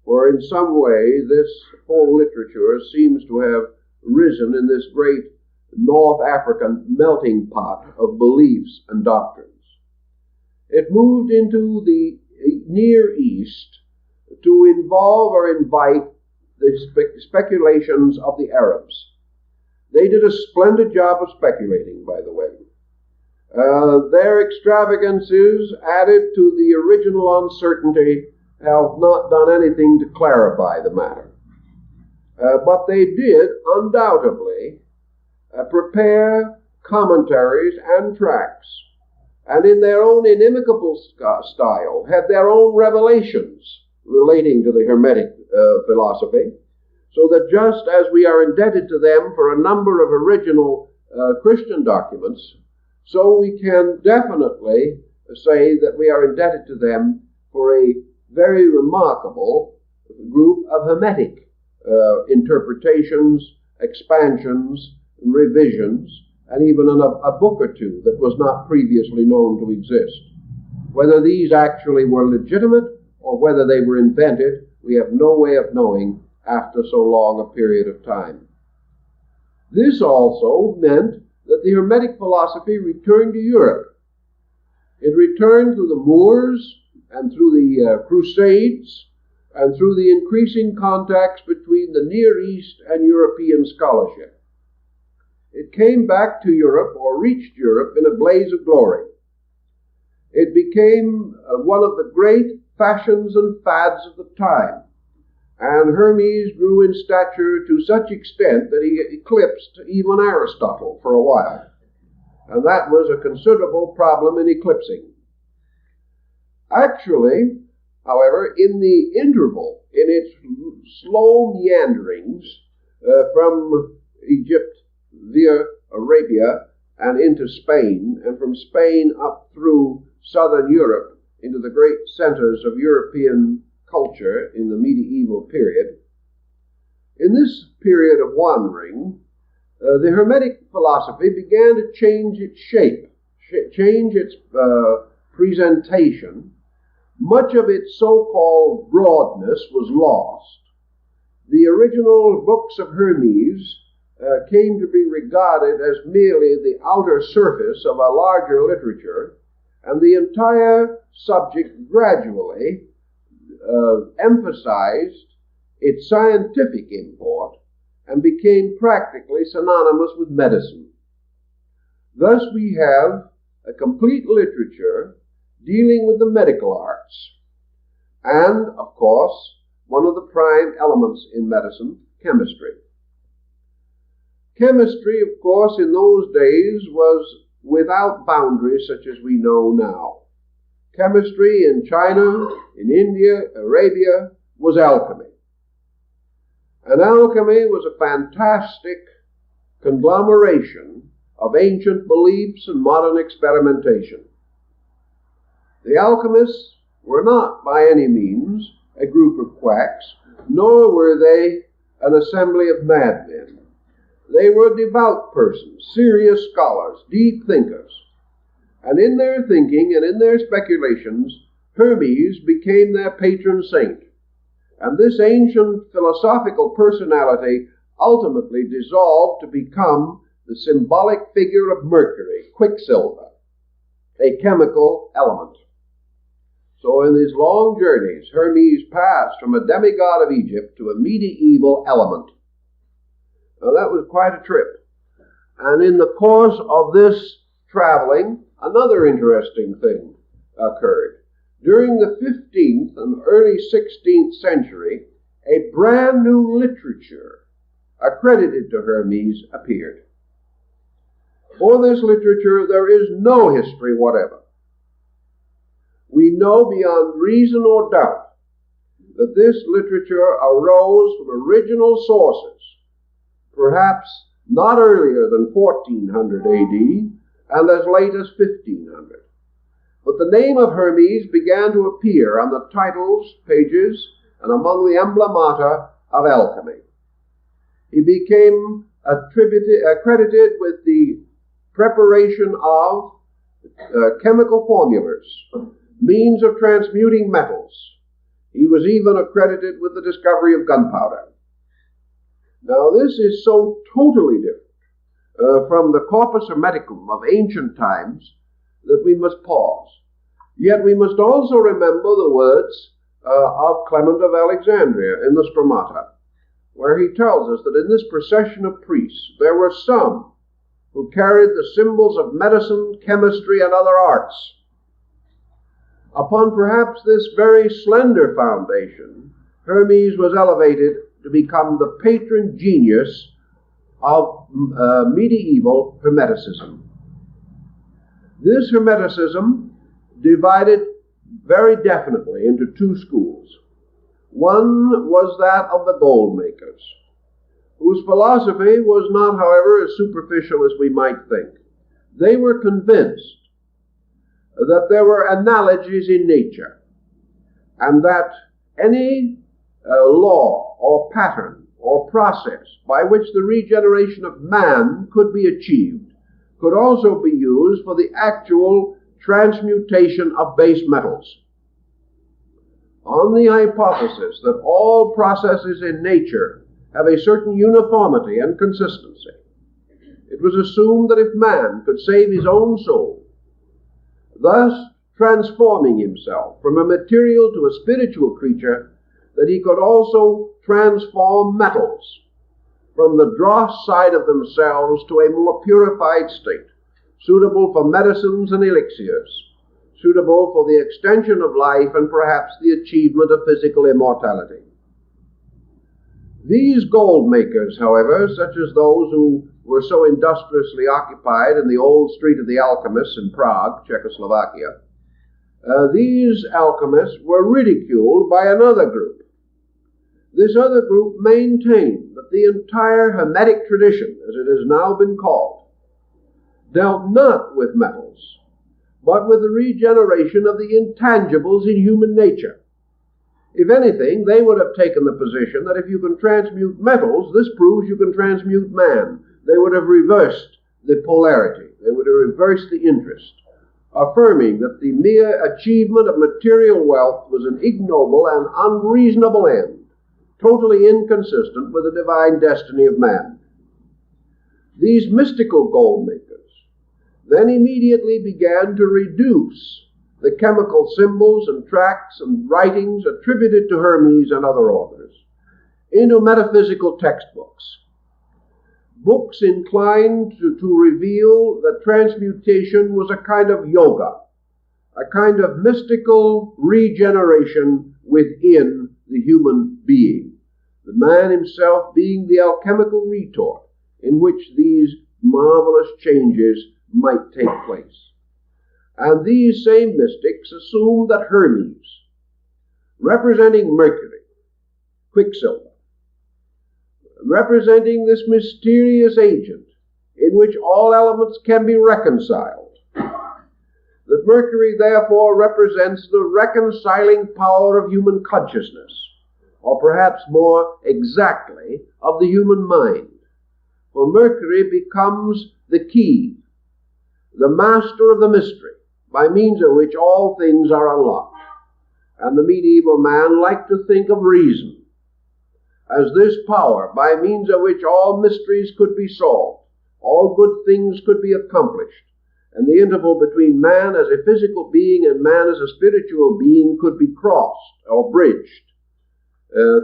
where in some way this whole literature seems to have risen in this great North African melting pot of beliefs and doctrines, it moved into the Near East to involve or invite the speculations of the Arabs. They did a splendid job of speculating, by the way. Their extravagances added to the original uncertainty have not done anything to clarify the matter. But they did undoubtedly prepare commentaries and tracts, and in their own inimicable style had their own revelations relating to the Hermetic philosophy, so that just as we are indebted to them for a number of original Christian documents, so we can definitely say that we are indebted to them for a very remarkable group of Hermetic interpretations, expansions, revisions, and even a book or two that was not previously known to exist. Whether these actually were legitimate or whether they were invented, we have no way of knowing after so long a period of time. This also meant that the Hermetic philosophy returned to Europe. It returned through the Moors and through the Crusades and through the increasing contacts between the Near East and European scholarship. it came back to Europe, or reached Europe, in a blaze of glory. It became one of the great fashions and fads of the time. And Hermes grew in stature to such extent that he eclipsed even Aristotle for a while. And that was a considerable problem in eclipsing. Actually, however, in the interval, in its slow meanderings from Egypt via Arabia and into Spain, and from Spain up through southern Europe into the great centers of European culture in the medieval period, in this period of wandering, the Hermetic philosophy began to change its shape, change its presentation. Much of its so-called broadness was lost. The original books of Hermes came to be regarded as merely the outer surface of a larger literature, and the entire subject gradually emphasized its scientific import and became practically synonymous with medicine. Thus we have a complete literature dealing with the medical arts, and, of course, one of the prime elements in medicine, chemistry. Chemistry, of course, in those days was without boundaries such as we know now. Chemistry in China, in India, Arabia, was alchemy. And alchemy was a fantastic conglomeration of ancient beliefs and modern experimentation. The alchemists were not by any means a group of quacks, nor were they an assembly of madmen. They were devout persons, serious scholars, deep thinkers. And in their thinking and in their speculations, Hermes became their patron saint. And this ancient philosophical personality ultimately dissolved to become the symbolic figure of Mercury, Quicksilver, a chemical element. So in these long journeys, Hermes passed from a demigod of Egypt to a medieval element. Now that was quite a trip. And in the course of this traveling, another interesting thing occurred. During the 15th and early 16th century, a brand new literature accredited to Hermes appeared. For this literature, there is no history whatever. We know beyond reason or doubt that this literature arose from original sources, perhaps not earlier than 1400 AD and as late as 1500. But the name of Hermes began to appear on the titles, pages, and among the emblemata of alchemy. He became accredited with the preparation of chemical formulas, means of transmuting metals. He was even accredited with the discovery of gunpowder. Now this is so totally different from the corpus hermeticum of ancient times that we must pause. Yet we must also remember the words of Clement of Alexandria in the Stromata, where he tells us that in this procession of priests there were some who carried the symbols of medicine, chemistry, and other arts. Upon perhaps this very slender foundation, Hermes was elevated to become the patron genius of medieval Hermeticism. This Hermeticism divided very definitely into two schools. One was that of the gold makers, whose philosophy was not, however, as superficial as we might think. They were convinced that there were analogies in nature, and that any law or pattern or process by which the regeneration of man could be achieved could also be used for the actual transmutation of base metals. On the hypothesis that all processes in nature have a certain uniformity and consistency, it was assumed that if man could save his own soul, thus transforming himself from a material to a spiritual creature, that he could also transform metals from the dross side of themselves to a more purified state, suitable for medicines and elixirs, suitable for the extension of life and perhaps the achievement of physical immortality. These gold makers, however, such as those who were so industriously occupied in the old Street of the Alchemists in Prague, Czechoslovakia, these alchemists were ridiculed by another group. This other group maintained that the entire Hermetic tradition, as it has now been called, dealt not with metals, but with the regeneration of the intangibles in human nature. If anything, they would have taken the position that if you can transmute metals, this proves you can transmute man. They would have reversed the polarity. They would have reversed the interest, affirming that the mere achievement of material wealth was an ignoble and unreasonable end, totally inconsistent with the divine destiny of man. These mystical gold makers then immediately began to reduce the chemical symbols and tracts and writings attributed to Hermes and other authors into metaphysical textbooks, books inclined to reveal that transmutation was a kind of yoga, a kind of mystical regeneration within the human being, the man himself being the alchemical retort in which these marvelous changes might take place. And these same mystics assumed that Hermes, representing Mercury, Quicksilver, representing this mysterious agent in which all elements can be reconciled, that Mercury therefore represents the reconciling power of human consciousness, or perhaps more exactly of the human mind. For Mercury becomes the key, the master of the mystery, by means of which all things are unlocked. And the medieval man liked to think of reason as this power by means of which all mysteries could be solved, all good things could be accomplished, and the interval between man as a physical being and man as a spiritual being could be crossed or bridged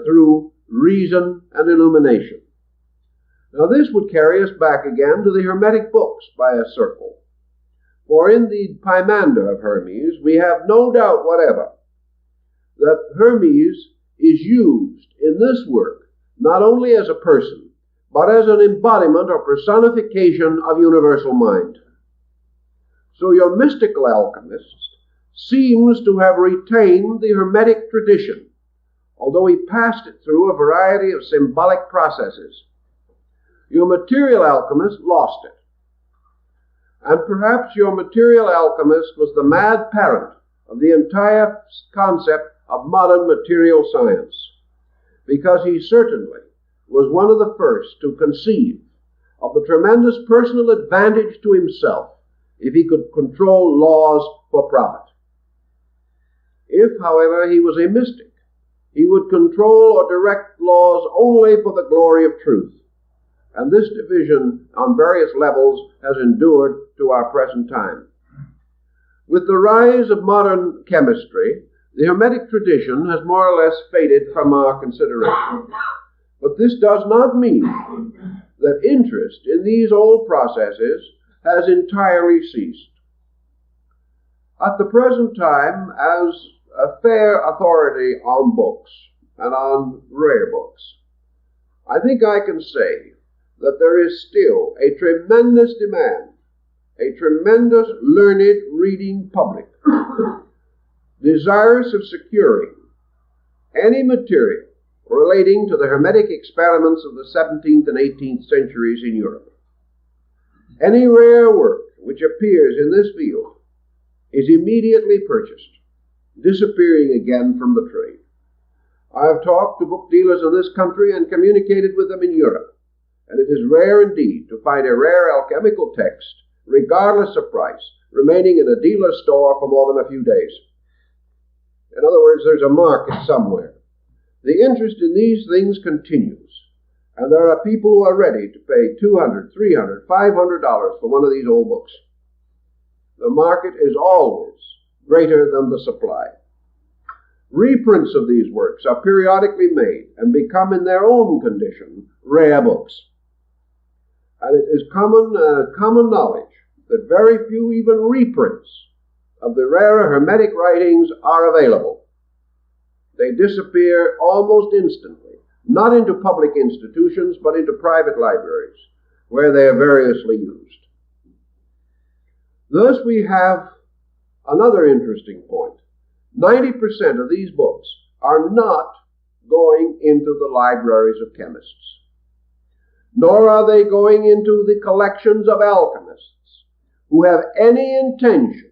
through reason and illumination. Now this would carry us back again to the Hermetic books by a circle. For in the Pymander of Hermes, we have no doubt whatever that Hermes is used in this work not only as a person, but as an embodiment or personification of universal mind. So your mystical alchemist seems to have retained the Hermetic tradition, although he passed it through a variety of symbolic processes. Your material alchemist lost it. And perhaps your material alchemist was the mad parent of the entire concept of modern material science, because he certainly was one of the first to conceive of the tremendous personal advantage to himself if he could control laws for profit. If, however, he was a mystic, he would control or direct laws only for the glory of truth. And this division on various levels has endured to our present time. With the rise of modern chemistry, the Hermetic tradition has more or less faded from our consideration. But this does not mean that interest in these old processes has entirely ceased. At the present time, as a fair authority on books and on rare books, I think I can say that there is still a tremendous demand, a tremendous learned reading public, desirous of securing any material relating to the Hermetic experiments of the 17th and 18th centuries in Europe. Any rare work which appears in this field is immediately purchased, disappearing again from the trade. I have talked to book dealers in this country and communicated with them in Europe, and it is rare indeed to find a rare alchemical text, regardless of price, remaining in a dealer's store for more than a few days. In other words, there's a market somewhere. The interest in these things continues, and there are people who are ready to pay $200, $300, $500 for one of these old books. The market is always greater than the supply. Reprints of these works are periodically made and become in their own condition rare books. And it is common knowledge that very few even reprints of the rarer Hermetic writings are available. They disappear almost instantly, not into public institutions, but into private libraries, where they are variously used. Thus we have another interesting point. 90% of these books are not going into the libraries of chemists, nor are they going into the collections of alchemists who have any intention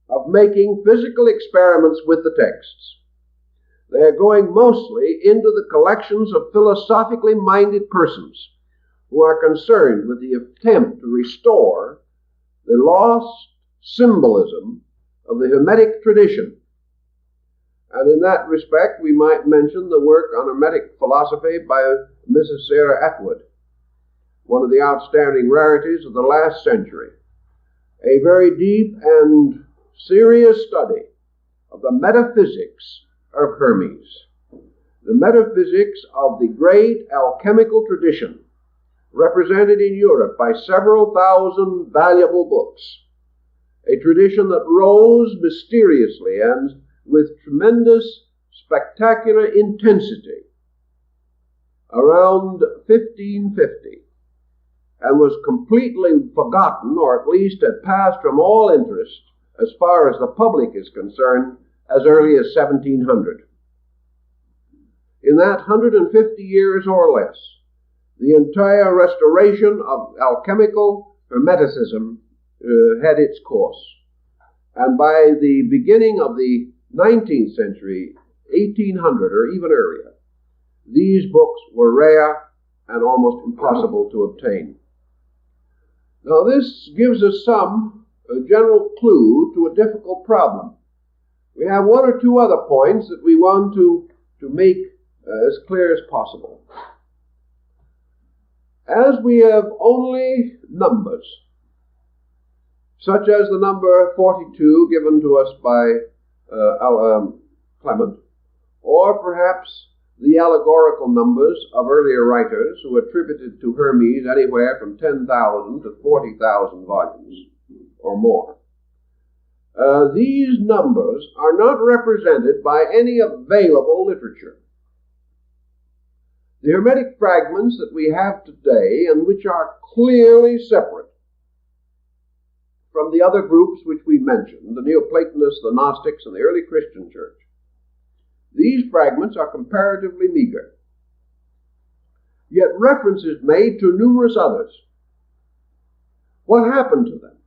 of making physical experiments with the texts. They are going mostly into the collections of philosophically minded persons who are concerned with the attempt to restore the lost symbolism of the Hermetic tradition. And in that respect, we might mention the work on Hermetic philosophy by Mrs. Sarah Atwood, one of the outstanding rarities of the last century. A very deep and serious study of the metaphysics of Hermes, the metaphysics of the great alchemical tradition represented in Europe by several thousand valuable books, a tradition that rose mysteriously and with tremendous spectacular intensity around 1550 and was completely forgotten, or at least had passed from all interest as far as the public is concerned, as early as 1700. In that 150 years or less, the entire restoration of alchemical Hermeticism had its course. And by the beginning of the 19th century, 1800 or even earlier, these books were rare and almost impossible to obtain. Now this gives us some general clue to a difficult problem. We have one or two other points that we want to make as clear as possible. As we have only numbers, such as the number 42 given to us by Clement, or perhaps the allegorical numbers of earlier writers who attributed to Hermes anywhere from 10,000 to 40,000 volumes or more. These numbers are not represented by any available literature. The Hermetic fragments that we have today, and which are clearly separate from the other groups which we mentioned, the Neoplatonists, the Gnostics, and the early Christian church, these fragments are comparatively meager. Yet reference is made to numerous others. What happened to them?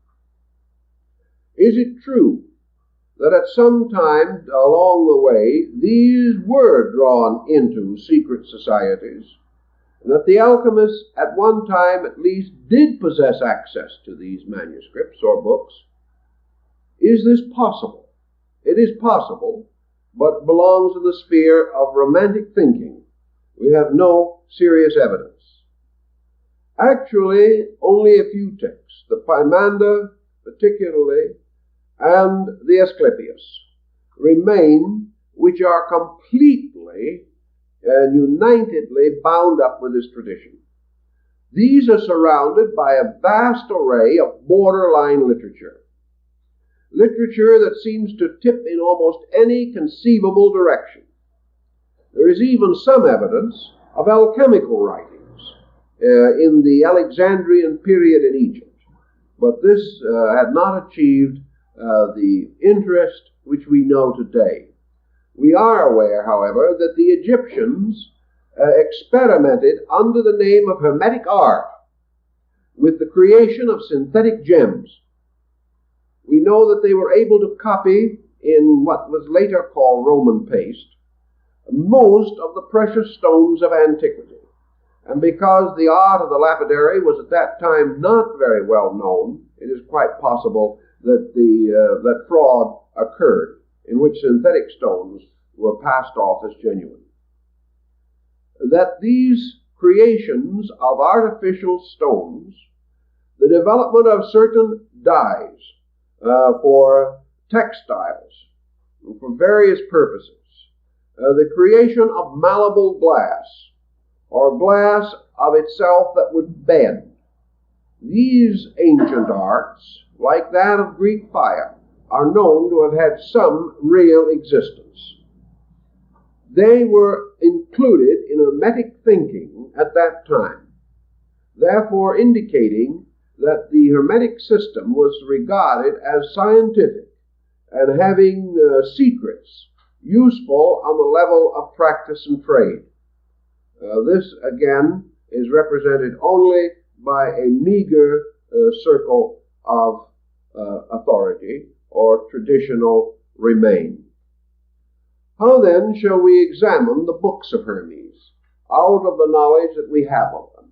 Is it true that at some time along the way these were drawn into secret societies, and that the alchemists at one time at least did possess access to these manuscripts or books? Is this possible? It is possible, but belongs in the sphere of romantic thinking. We have no serious evidence. Actually, only a few texts, the Pymander particularly, and the Asclepius, remain, which are completely and unitedly bound up with this tradition. These are surrounded by a vast array of borderline literature that seems to tip in almost any conceivable direction. There is even some evidence of alchemical writings in the Alexandrian period in Egypt, but this had not achieved the interest which we know today. We are aware, however, that the Egyptians experimented under the name of Hermetic art with the creation of synthetic gems. We know that they were able to copy in what was later called Roman paste most of the precious stones of antiquity. And because the art of the lapidary was at that time not very well known, it is quite possible that that fraud occurred, in which synthetic stones were passed off as genuine. That these creations of artificial stones, the development of certain dyes for textiles, for various purposes, the creation of malleable glass, or glass of itself that would bend. These ancient arts, like that of Greek fire, are known to have had some real existence. They were included in Hermetic thinking at that time, therefore indicating that the Hermetic system was regarded as scientific and having secrets useful on the level of practice and trade. This, again, is represented only by a meager circle of authority or traditional remain. How then shall we examine the books of Hermes out of the knowledge that we have of them?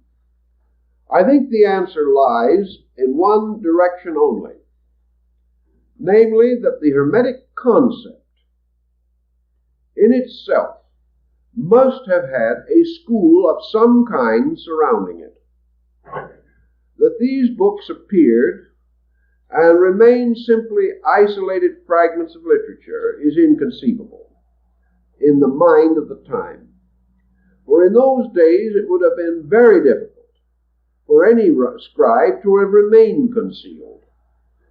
I think the answer lies in one direction only, namely that the Hermetic concept in itself must have had a school of some kind surrounding it. That these books appeared and remained simply isolated fragments of literature is inconceivable in the mind of the time. For in those days it would have been very difficult for any scribe to have remained concealed.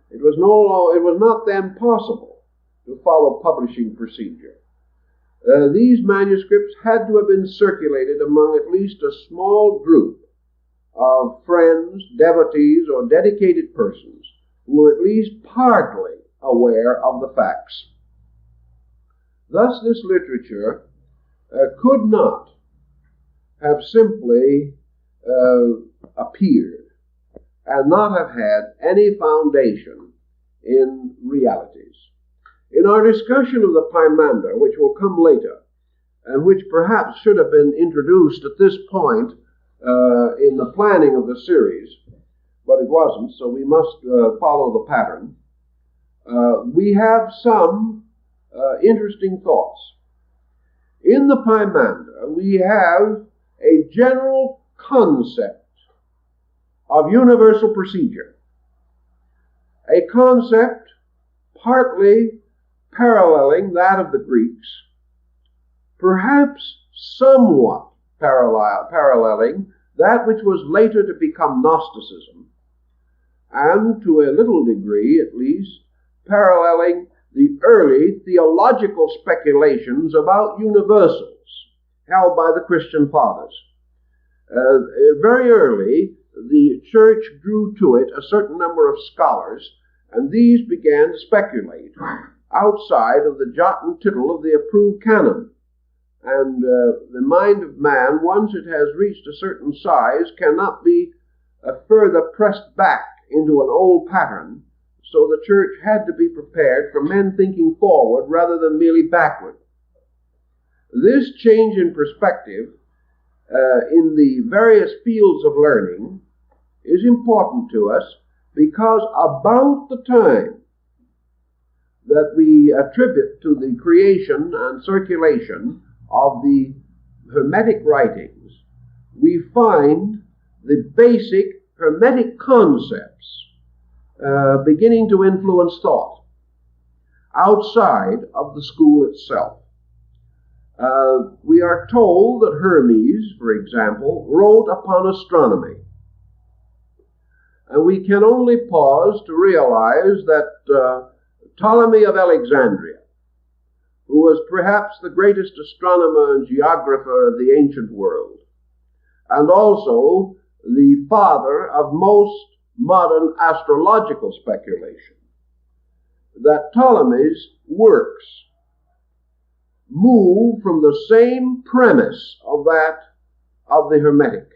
It was not then possible to follow publishing procedure. These manuscripts had to have been circulated among at least a small group of friends, devotees, or dedicated persons who were at least partly aware of the facts. Thus, this literature could not have simply appeared and not have had any foundation in realities. In our discussion of the Pymander, which will come later, and which perhaps should have been introduced at this point in the planning of the series, but it wasn't, so we must follow the pattern, we have some interesting thoughts. In the Pymander, we have a general concept of universal procedure, a concept partly paralleling that of the Greeks, perhaps somewhat paralleling that which was later to become Gnosticism, and to a little degree, at least, paralleling the early theological speculations about universals held by the Christian fathers. Very early, the church drew to it a certain number of scholars, and these began to speculate outside of the jot and tittle of the approved canon. And the mind of man, once it has reached a certain size, cannot be further pressed back into an old pattern, so the church had to be prepared for men thinking forward rather than merely backward. This change in perspective in the various fields of learning is important to us because about the time that we attribute to the creation and circulation of the Hermetic writings, we find the basic Hermetic concepts beginning to influence thought outside of the school itself. We are told that Hermes, for example, wrote upon astronomy. And we can only pause to realize that Ptolemy of Alexandria, who was perhaps the greatest astronomer and geographer of the ancient world, and also the father of most modern astrological speculation, that Ptolemy's works move from the same premise of that of the Hermetic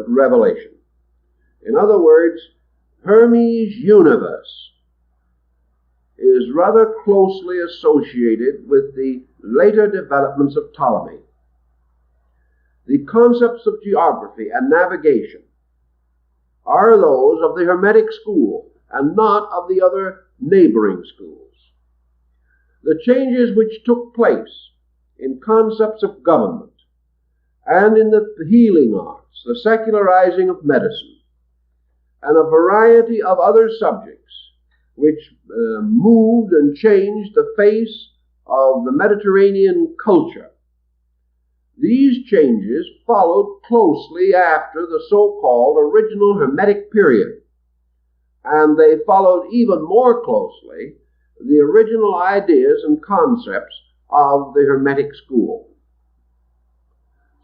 revelation. In other words, Hermes' universe is rather closely associated with the later developments of Ptolemy. The concepts of geography and navigation are those of the Hermetic school and not of the other neighboring schools. The changes which took place in concepts of government and in the healing arts, the secularizing of medicine, and a variety of other subjects which moved and changed the face of the Mediterranean culture. These changes followed closely after the so-called original Hermetic period, and they followed even more closely the original ideas and concepts of the Hermetic school.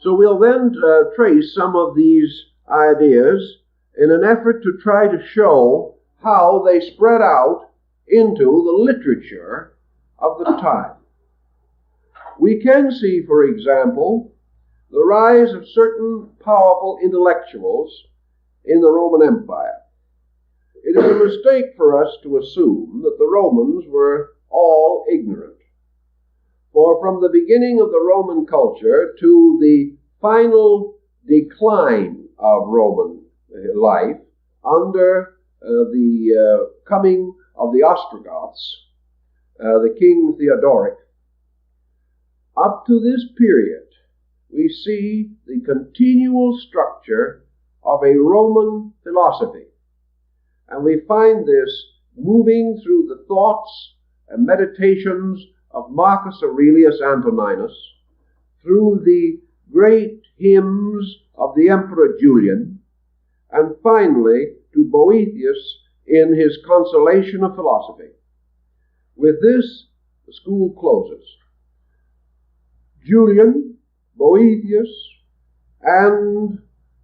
So we'll then trace some of these ideas in an effort to try to show how they spread out into the literature of the time. We can see, for example, the rise of certain powerful intellectuals in the Roman Empire. It is a mistake for us to assume that the Romans were all ignorant. For from the beginning of the Roman culture to the final decline of Roman life under the coming of the Ostrogoths, the king Theodoric, up to this period, we see the continual structure of a Roman philosophy. And we find this moving through the thoughts and meditations of Marcus Aurelius Antoninus, through the great hymns of the Emperor Julian, and finally to Boethius in his Consolation of Philosophy. With this, the school closes. Julian, Boethius, and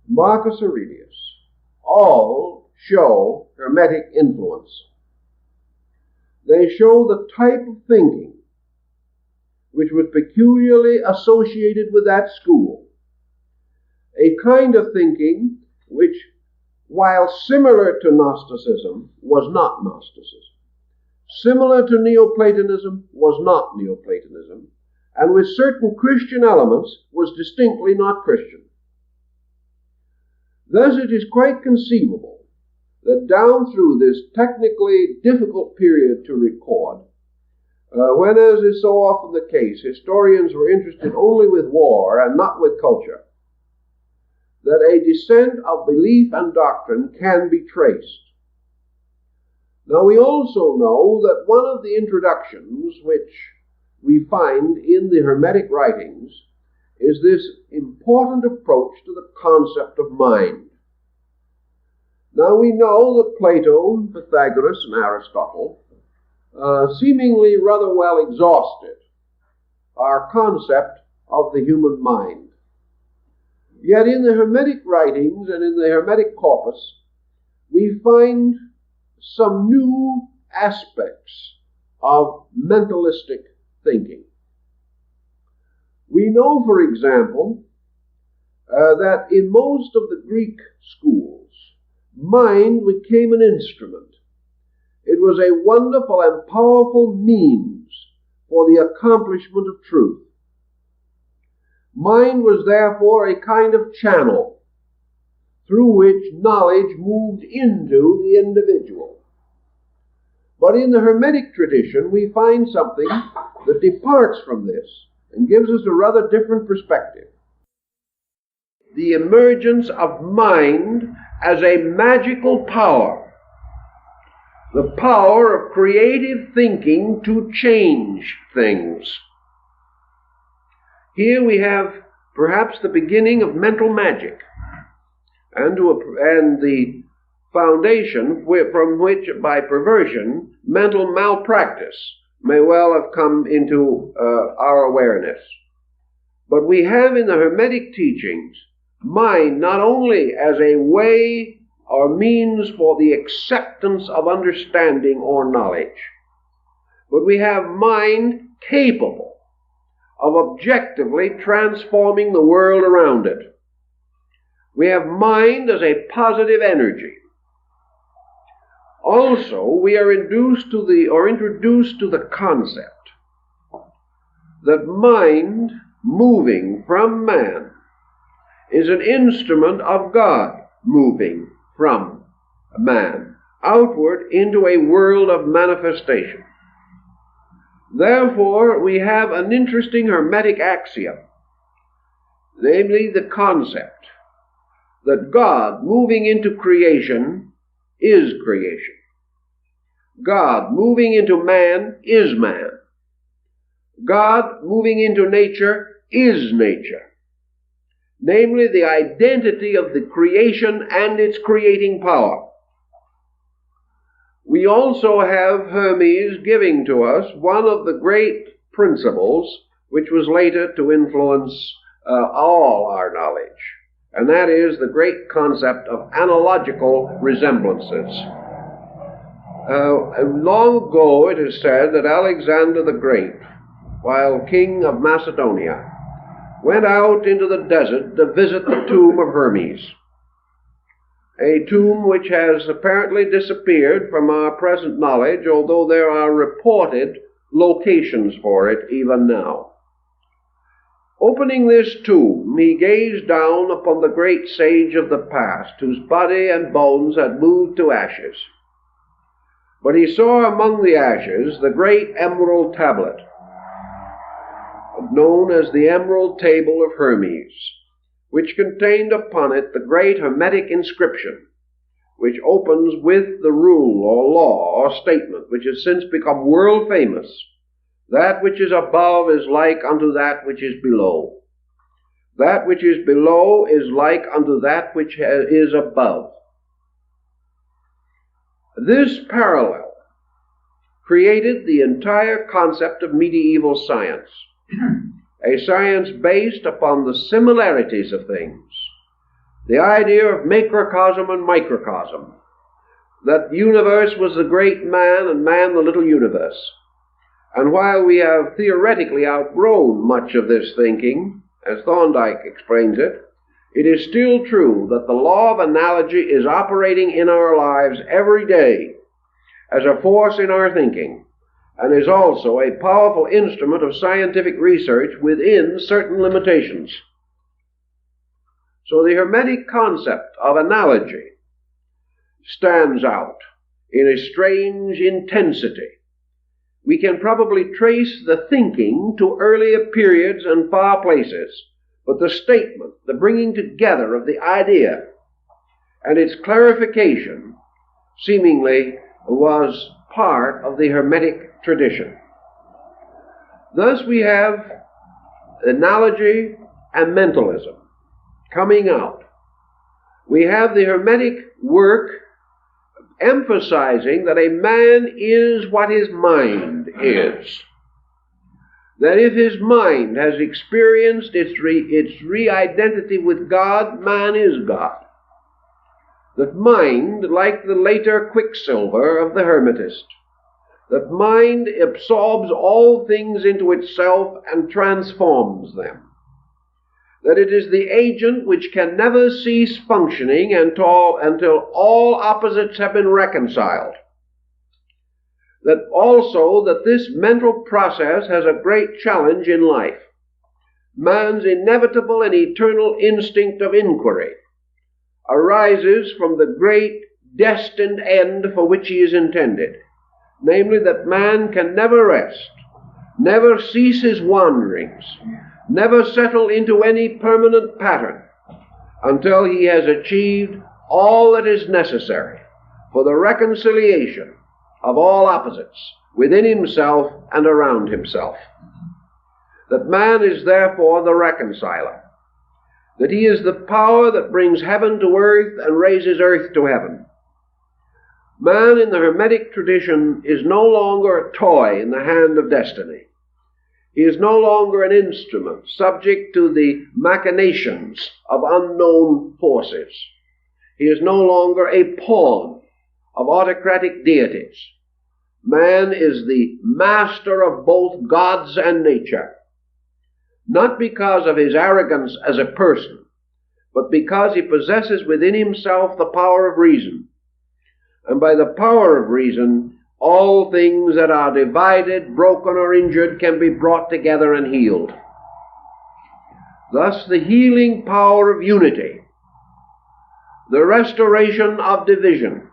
Marcus Aurelius all show Hermetic influence. They show the type of thinking which was peculiarly associated with that school, a kind of thinking which, while similar to Gnosticism, was not Gnosticism, similar to Neoplatonism, was not Neoplatonism, and with certain Christian elements was distinctly not Christian. Thus it is quite conceivable that down through this technically difficult period to record, when, as is so often the case, historians were interested only with war and not with culture, that a descent of belief and doctrine can be traced. Now we also know that one of the introductions which we find in the Hermetic writings is this important approach to the concept of mind. Now we know that Plato, Pythagoras, and Aristotle seemingly rather well exhausted our concept of the human mind. Yet in the Hermetic writings and in the Hermetic corpus, we find some new aspects of mentalistic thinking. We know, for example, that in most of the Greek schools, mind became an instrument. It was a wonderful and powerful means for the accomplishment of truth. Mind was therefore a kind of channel through which knowledge moved into the individual. But in the Hermetic tradition, we find something that departs from this and gives us a rather different perspective. The emergence of mind as a magical power, the power of creative thinking to change things. Here we have perhaps the beginning of mental magic, and the foundation from which, by perversion, mental malpractice may well have come into our awareness. But we have in the Hermetic teachings mind not only as a way or means for the acceptance of understanding or knowledge, but we have mind capable of objectively transforming the world around it. We have mind as a positive energy. Also, we are introduced to the concept that mind moving from man is an instrument of God moving from man outward into a world of manifestation. Therefore, we have an interesting Hermetic axiom, namely the concept that God moving into creation is creation. God moving into man is man. God moving into nature is nature. namely the identity of the creation and its creating power. We also have Hermes giving to us one of the great principles which was later to influence all our knowledge, and that is the great concept of analogical resemblances. Long ago it is said that Alexander the Great, while king of Macedonia, went out into the desert to visit the tomb of Hermes, a tomb which has apparently disappeared from our present knowledge, although there are reported locations for it even now. Opening this tomb, he gazed down upon the great sage of the past, whose body and bones had moved to ashes. But he saw among the ashes the great emerald tablet, known as the Emerald Table of Hermes, which contained upon it the great Hermetic inscription, which opens with the rule or law or statement, which has since become world famous: that which is above is like unto that which is below. That which is below is like unto that which is above. This parallel created the entire concept of medieval science, a science based upon the similarities of things, the idea of macrocosm and microcosm, that the universe was the great man and man the little universe. And while we have theoretically outgrown much of this thinking, as Thorndike explains it, it is still true that the law of analogy is operating in our lives every day as a force in our thinking, and is also a powerful instrument of scientific research within certain limitations. So the Hermetic concept of analogy stands out in a strange intensity. We can probably trace the thinking to earlier periods and far places, but the statement, the bringing together of the idea and its clarification seemingly was part of the Hermetic tradition. Thus we have analogy and mentalism coming out. We have the Hermetic work emphasizing that a man is what his mind is. That if his mind has experienced its re-identity with God, man is God. That mind, like the later quicksilver of the Hermetist, that mind absorbs all things into itself and transforms them. That it is the agent which can never cease functioning until all opposites have been reconciled. That also that this mental process has a great challenge in life. Man's inevitable and eternal instinct of inquiry arises from the great destined end for which he is intended, namely that man can never rest, never cease his wanderings, never settle into any permanent pattern until he has achieved all that is necessary for the reconciliation of all opposites within himself and around himself. That man is therefore the reconciler, that he is the power that brings heaven to earth and raises earth to heaven. Man in the Hermetic tradition is no longer a toy in the hand of destiny. He is no longer an instrument subject to the machinations of unknown forces. He is no longer a pawn of autocratic deities. Man is the master of both gods and nature, not because of his arrogance as a person, but because he possesses within himself the power of reason. And by the power of reason, all things that are divided, broken, or injured can be brought together and healed. Thus the healing power of unity, the restoration of division,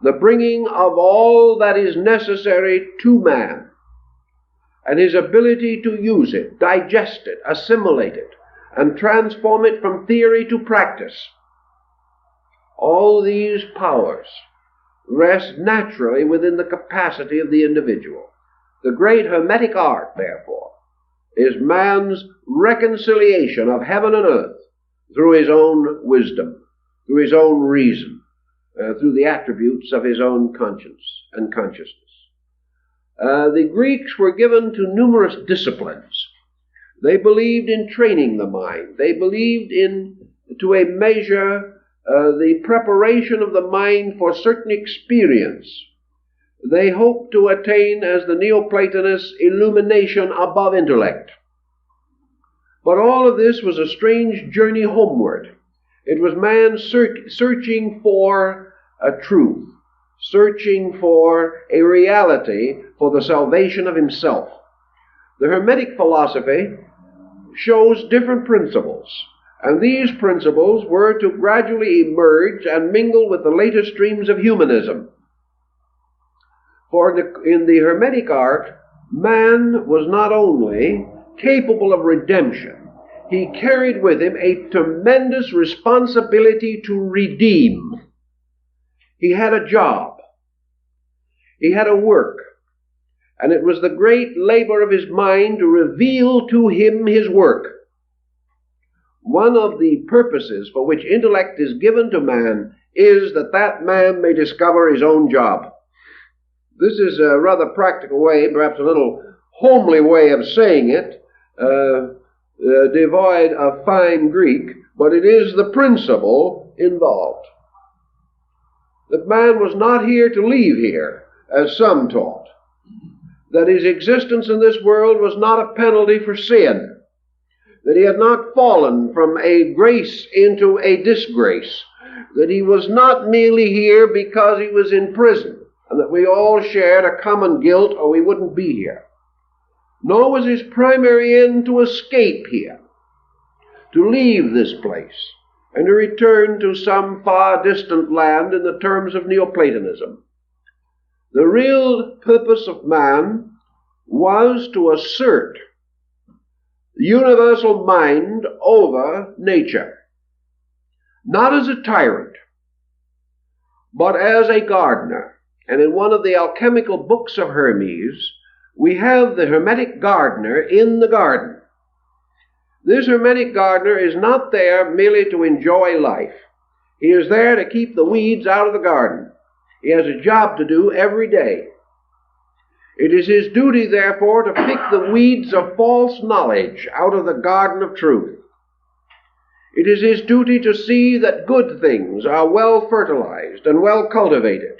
the bringing of all that is necessary to man, and his ability to use it, digest it, assimilate it, and transform it from theory to practice. All these powers rest naturally within the capacity of the individual. The great Hermetic art, therefore, is man's reconciliation of heaven and earth through his own wisdom, through his own reason, through the attributes of his own conscience and consciousness. The Greeks were given to numerous disciplines. They believed in training the mind. They believed in, to a measure, the preparation of the mind for certain experience. They hoped to attain, as the Neoplatonists, illumination above intellect. But all of this was a strange journey homeward. It was man searching for a truth, searching for a reality for the salvation of himself. The Hermetic philosophy shows different principles, and these principles were to gradually emerge and mingle with the later streams of humanism. For in the Hermetic art, man was not only capable of redemption, he carried with him a tremendous responsibility to redeem. He had a job. He had a work. And it was the great labor of his mind to reveal to him his work. One of the purposes for which intellect is given to man is that that man may discover his own job. This is a rather practical way, perhaps a little homely way of saying it, devoid of fine Greek, but it is the principle involved. That man was not here to leave here, as some taught. That his existence in this world was not a penalty for sin. That he had not fallen from a grace into a disgrace. That he was not merely here because he was in prison, and that we all shared a common guilt or we wouldn't be here. Nor was his primary end to escape here, to leave this place, and to return to some far distant land in the terms of Neoplatonism. The real purpose of man was to assert the universal mind over nature, not as a tyrant, but as a gardener. And in one of the alchemical books of Hermes, we have the Hermetic gardener in the garden. This Hermetic gardener is not there merely to enjoy life. He is there to keep the weeds out of the garden. He has a job to do every day. It is his duty, therefore, to pick the weeds of false knowledge out of the garden of truth. It is his duty to see that good things are well fertilized and well cultivated.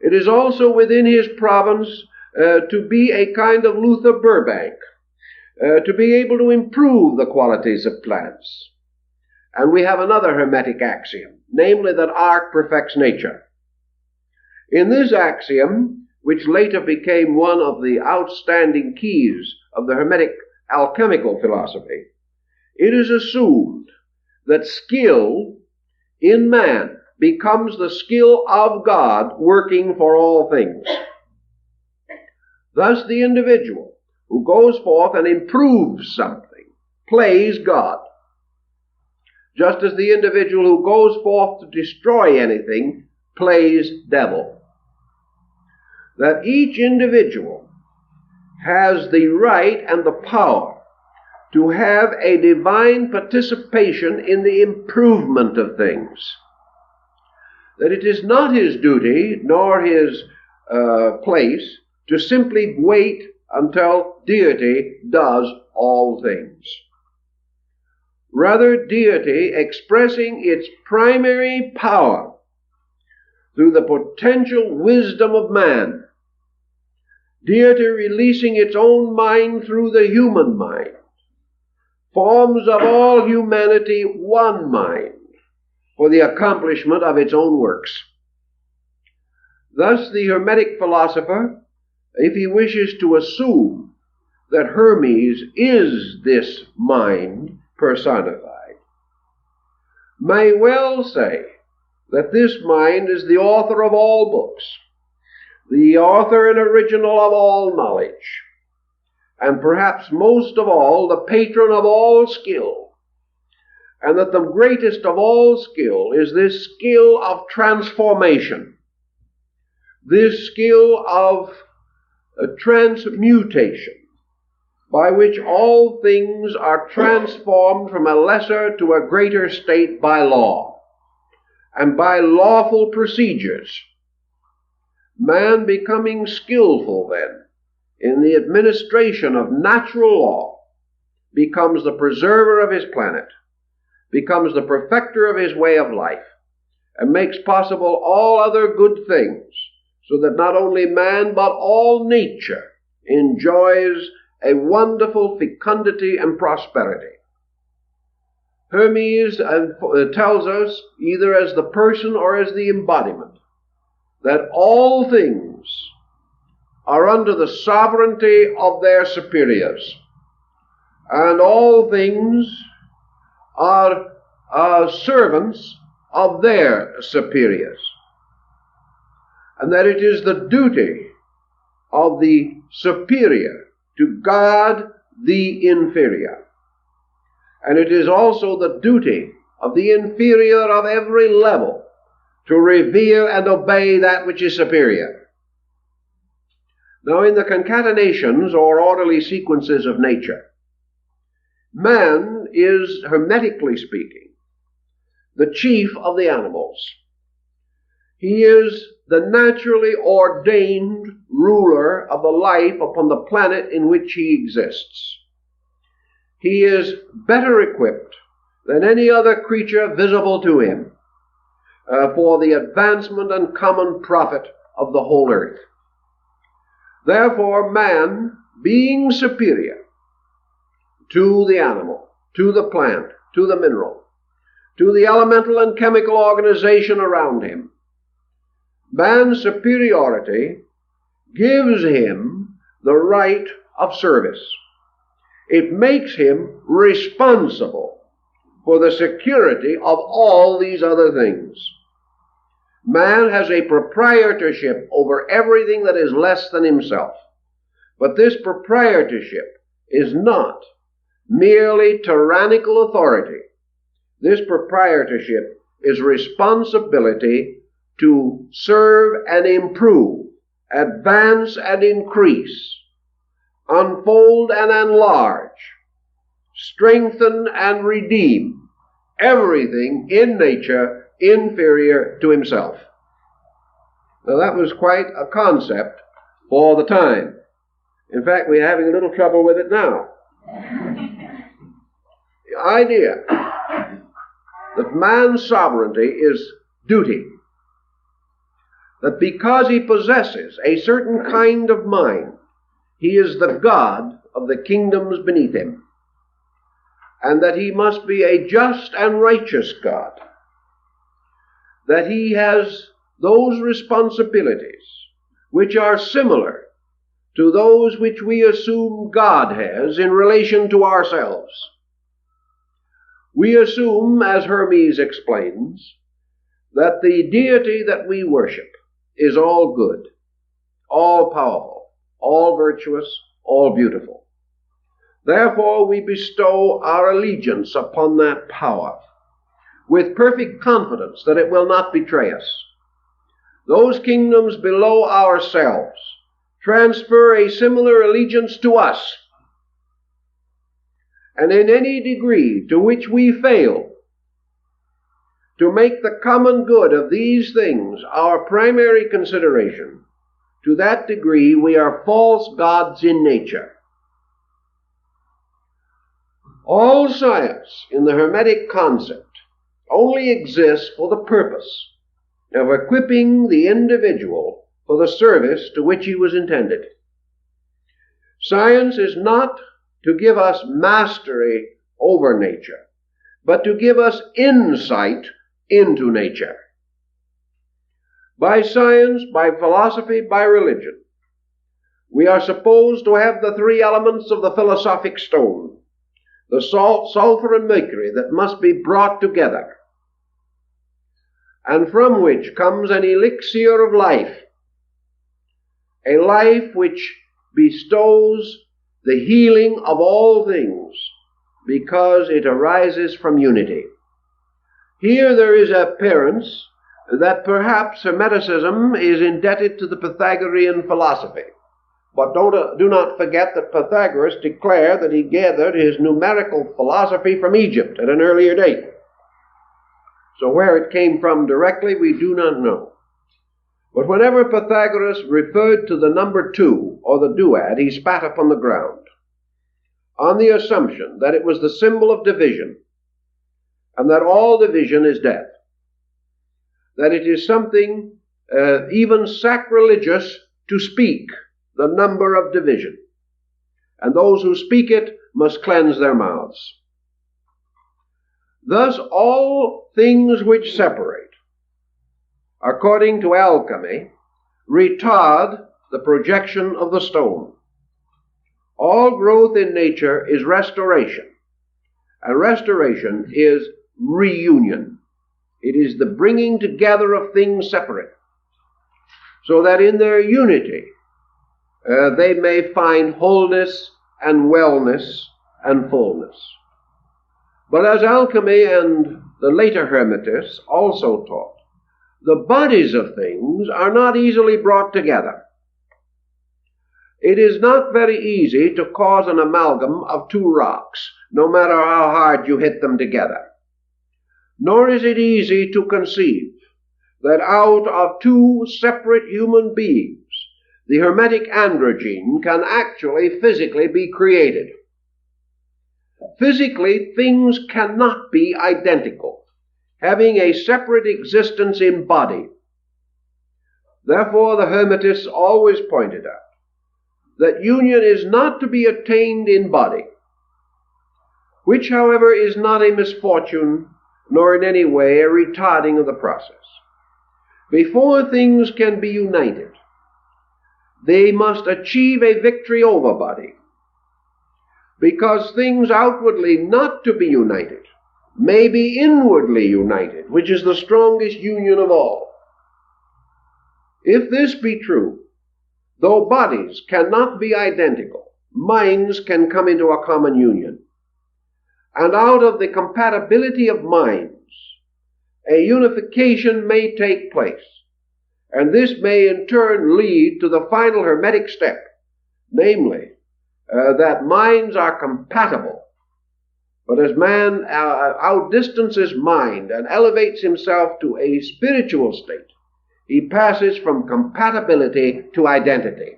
It is also within his province to be a kind of Luther Burbank, to be able to improve the qualities of plants. And we have another Hermetic axiom, namely that art perfects nature. In this axiom, which later became one of the outstanding keys of the Hermetic alchemical philosophy, it is assumed that skill in man becomes the skill of God working for all things. Thus the individual who goes forth and improves something plays God, just as the individual who goes forth to destroy anything plays devil. That each individual has the right and the power to have a divine participation in the improvement of things. That it is not his duty nor his place to simply wait until deity does all things. Rather, deity expressing its primary power through the potential wisdom of man, deity releasing its own mind through the human mind, forms of all humanity one mind for the accomplishment of its own works. Thus the Hermetic philosopher, if he wishes to assume that Hermes is this mind personified, may well say that this mind is the author of all books, the author and original of all knowledge, and perhaps most of all, the patron of all skill, and that the greatest of all skill is this skill of transformation, this skill of transmutation, by which all things are transformed from a lesser to a greater state by law, and by lawful procedures. Man becoming skillful then in the administration of natural law becomes the preserver of his planet, becomes the perfecter of his way of life, and makes possible all other good things, so that not only man but all nature enjoys a wonderful fecundity and prosperity. Hermes tells us, either as the person or as the embodiment, that all things are under the sovereignty of their superiors, and all things are servants of their superiors, and that it is the duty of the superior to guard the inferior, and it is also the duty of the inferior of every level to revere and obey that which is superior. Now, in the concatenations or orderly sequences of nature, man is, hermetically speaking, the chief of the animals. He is the naturally ordained ruler of the life upon the planet in which he exists. He is better equipped than any other creature visible to him for the advancement and common profit of the whole earth. Therefore, man, being superior to the animal, to the plant, to the mineral, to the elemental and chemical organization around him, man's superiority gives him the right of service. It makes him responsible for the security of all these other things. Man has a proprietorship over everything that is less than himself. But this proprietorship is not merely tyrannical authority. This proprietorship is responsibility to serve and improve, advance and increase, unfold and enlarge, strengthen and redeem everything in nature inferior to himself. Now that was quite a concept for the time. In fact, we're having a little trouble with it now. The idea that man's sovereignty is duty, that because he possesses a certain kind of mind, he is the God of the kingdoms beneath him, and that he must be a just and righteous God, that he has those responsibilities which are similar to those which we assume God has in relation to ourselves. We assume, as Hermes explains, that the deity that we worship is all good, all powerful, all virtuous, all beautiful. Therefore, we bestow our allegiance upon that power with perfect confidence that it will not betray us. Those kingdoms below ourselves transfer a similar allegiance to us, and in any degree to which we fail to make the common good of these things our primary consideration, to that degree we are false gods in nature. All science in the Hermetic concept only exists for the purpose of equipping the individual for the service to which he was intended. Science is not to give us mastery over nature, but to give us insight into nature. By science, by philosophy, by religion, we are supposed to have the three elements of the philosophic stone, the salt, sulfur, and mercury, that must be brought together, and from which comes an elixir of life, a life which bestows the healing of all things, because it arises from unity. Here there is appearance that perhaps Hermeticism is indebted to the Pythagorean philosophy, But do not forget that Pythagoras declared that he gathered his numerical philosophy from Egypt at an earlier date. So where it came from directly, we do not know. But whenever Pythagoras referred to the number 2, or the duad, he spat upon the ground, on the assumption that it was the symbol of division, and that all division is death, that it is something even sacrilegious to speak the number of division, and those who speak it must cleanse their mouths. Thus all things which separate, according to alchemy, retard the projection of the stone. All growth in nature is restoration, and restoration is reunion. It is the bringing together of things separate, so that in their unity they may find wholeness and wellness and fullness. But as alchemy and the later Hermetists also taught, the bodies of things are not easily brought together. It is not very easy to cause an amalgam of two rocks, no matter how hard you hit them together. Nor is it easy to conceive that out of two separate human beings, the Hermetic androgyne can actually physically be created. Physically, things cannot be identical, having a separate existence in body. Therefore, the Hermetists always pointed out that union is not to be attained in body, which, however, is not a misfortune nor in any way a retarding of the process. Before things can be united, they must achieve a victory over body, because things outwardly not to be united may be inwardly united, which is the strongest union of all. If this be true, though bodies cannot be identical, minds can come into a common union. And out of the compatibility of minds, a unification may take place. And this may in turn lead to the final Hermetic step, namely, that minds are compatible. But as man outdistances mind and elevates himself to a spiritual state, he passes from compatibility to identity.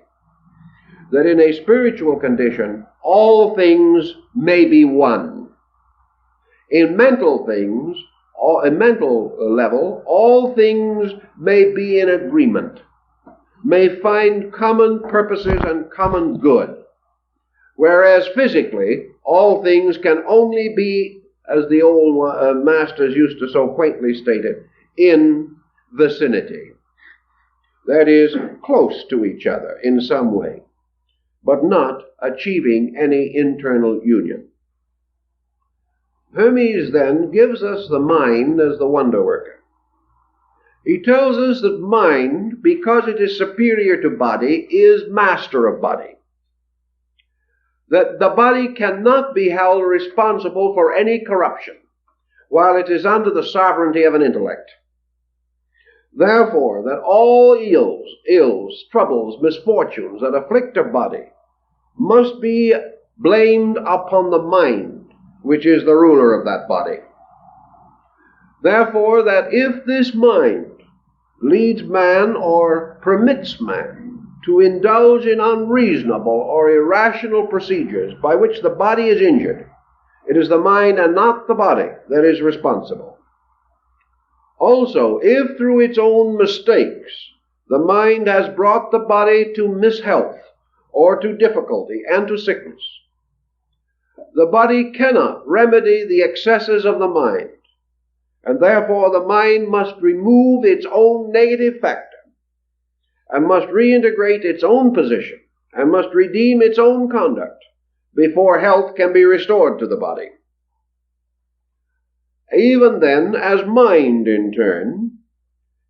That in a spiritual condition, all things may be one. In mental things, or a mental level, all things may be in agreement, may find common purposes and common good. Whereas physically, all things can only be, as the old masters used to so quaintly state it, in vicinity. That is, close to each other in some way, but not achieving any internal union. Hermes then gives us the mind as the wonder worker. He tells us that mind, because it is superior to body, is master of body. That the body cannot be held responsible for any corruption while it is under the sovereignty of an intellect. Therefore, that all ills, troubles, misfortunes that afflict a body must be blamed upon the mind, which is the ruler of that body. Therefore, that if this mind leads man or permits man to indulge in unreasonable or irrational procedures by which the body is injured, it is the mind and not the body that is responsible. Also, if through its own mistakes the mind has brought the body to mishealth or to difficulty and to sickness, the body cannot remedy the excesses of the mind, and therefore the mind must remove its own negative factor and must reintegrate its own position and must redeem its own conduct before health can be restored to the body. Even then, as mind in turn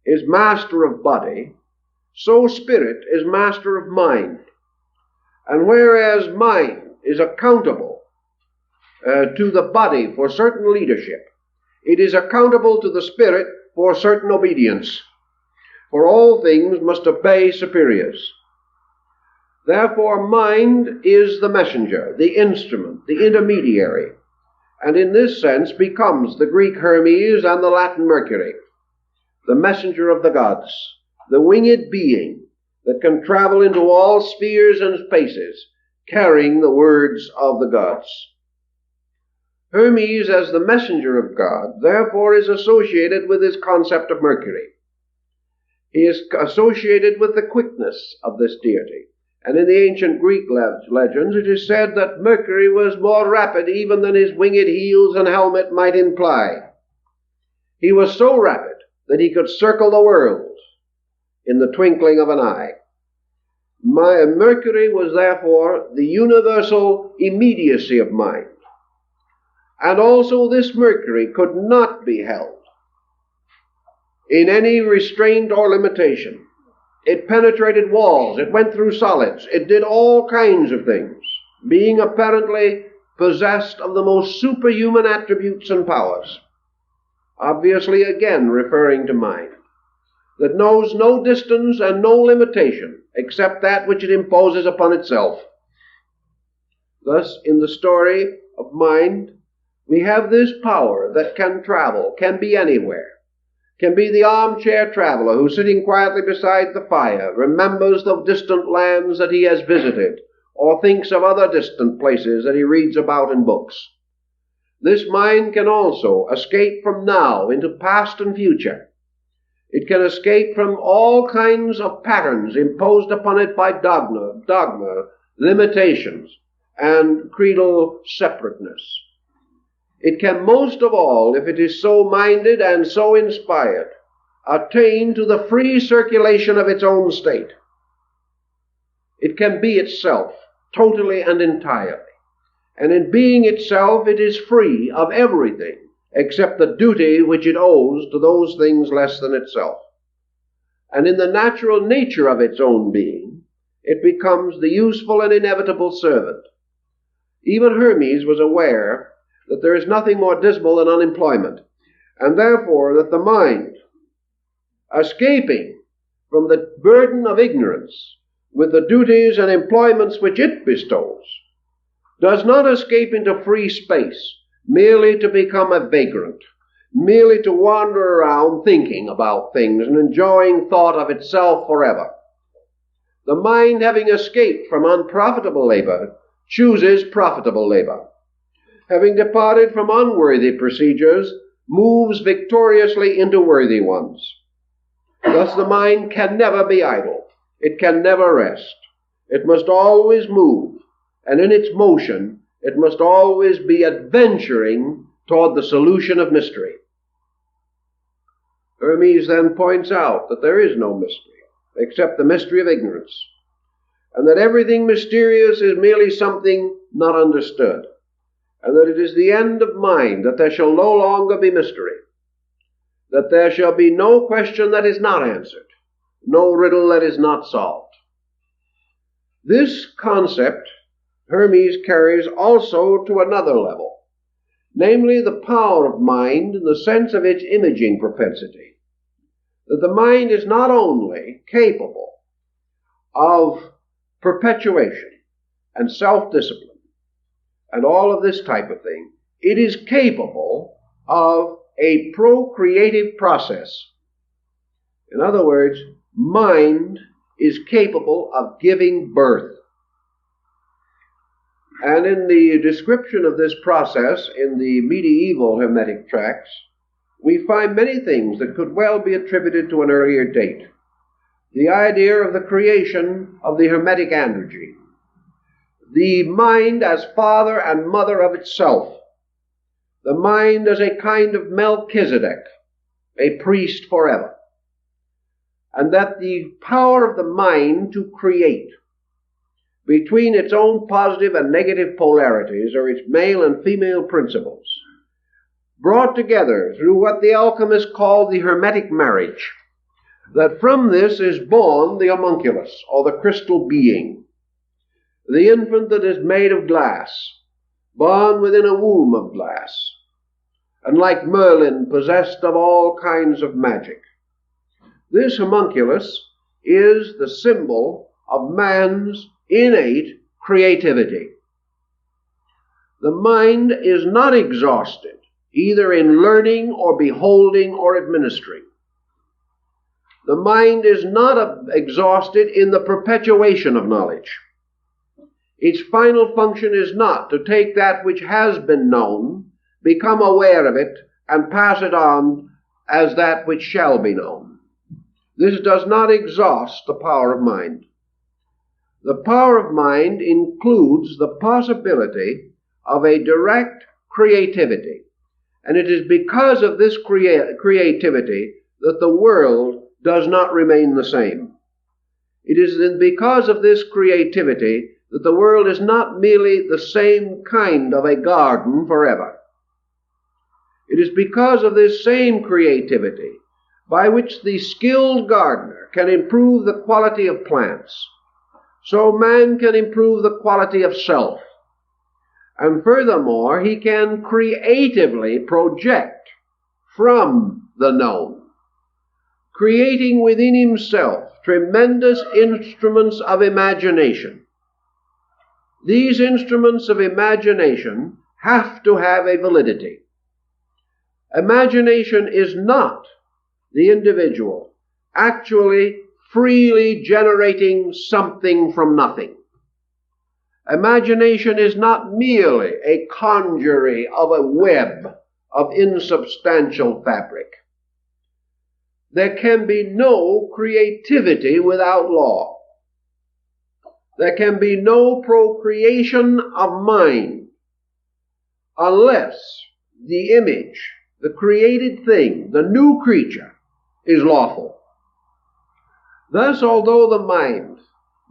is master of body, so spirit is master of mind. And whereas mind is accountable to the body for certain leadership, it is accountable to the spirit for certain obedience. For all things must obey superiors. Therefore, mind is the messenger, the instrument, the intermediary, and in this sense becomes the Greek Hermes and the Latin Mercury, the messenger of the gods, the winged being that can travel into all spheres and spaces, carrying the words of the gods. Hermes, as the messenger of God, therefore is associated with this concept of Mercury. He is associated with the quickness of this deity. And in the ancient Greek legends, it is said that Mercury was more rapid even than his winged heels and helmet might imply. He was so rapid that he could circle the world in the twinkling of an eye. Mercury was therefore the universal immediacy of mind. And also this Mercury could not be held in any restraint or limitation. It penetrated walls, it went through solids, it did all kinds of things, being apparently possessed of the most superhuman attributes and powers. Obviously, again, referring to mind, that knows no distance and no limitation except that which it imposes upon itself. Thus, in the story of mind, we have this power that can travel, can be anywhere, can be the armchair traveler who, sitting quietly beside the fire, remembers the distant lands that he has visited, or thinks of other distant places that he reads about in books. This mind can also escape from now into past and future. It can escape from all kinds of patterns imposed upon it by dogma, limitations, and creedal separateness. It can most of all, if it is so minded and so inspired, attain to the free circulation of its own state. It can be itself, totally and entirely. And in being itself, it is free of everything except the duty which it owes to those things less than itself. And in the natural nature of its own being, it becomes the useful and inevitable servant. Even Hermes was aware that there is nothing more dismal than unemployment, and therefore that the mind, escaping from the burden of ignorance with the duties and employments which it bestows, does not escape into free space merely to become a vagrant, merely to wander around thinking about things and enjoying thought of itself forever. The mind, having escaped from unprofitable labor, chooses profitable labor. Having departed from unworthy procedures, moves victoriously into worthy ones. Thus the mind can never be idle. It can never rest. It must always move, and in its motion, it must always be adventuring toward the solution of mystery. Hermes then points out that there is no mystery except the mystery of ignorance, and that everything mysterious is merely something not understood, and that it is the end of mind that there shall no longer be mystery, that there shall be no question that is not answered, no riddle that is not solved. This concept Hermes carries also to another level, namely the power of mind in the sense of its imaging propensity, that the mind is not only capable of perpetuation and self-discipline and all of this type of thing, it is capable of a procreative process. In other words, mind is capable of giving birth. And in the description of this process in the medieval Hermetic tracts, we find many things that could well be attributed to an earlier date. The idea of the creation of the Hermetic energy, the mind as father and mother of itself, the mind as a kind of Melchizedek, a priest forever, and that the power of the mind to create between its own positive and negative polarities, or its male and female principles, brought together through what the alchemists called the Hermetic marriage, that from this is born the homunculus, or the crystal being, the infant that is made of glass, born within a womb of glass, and like Merlin possessed of all kinds of magic. This homunculus is the symbol of man's innate creativity. The mind is not exhausted, either in learning or beholding or administering. The mind is not exhausted in the perpetuation of knowledge. Its final function is not to take that which has been known, become aware of it, and pass it on as that which shall be known. This does not exhaust the power of mind. The power of mind includes the possibility of a direct creativity, and it is because of this creativity that the world does not remain the same. It is because of this creativity that the world is not merely the same kind of a garden forever. It is because of this same creativity by which the skilled gardener can improve the quality of plants, so man can improve the quality of self. And furthermore, he can creatively project from the known, creating within himself tremendous instruments of imagination. These instruments of imagination have to have a validity. Imagination is not the individual actually freely generating something from nothing. Imagination is not merely a conjuring of a web of insubstantial fabric. There can be no creativity without law. There can be no procreation of mind unless the image, the created thing, the new creature, is lawful. Thus, although the mind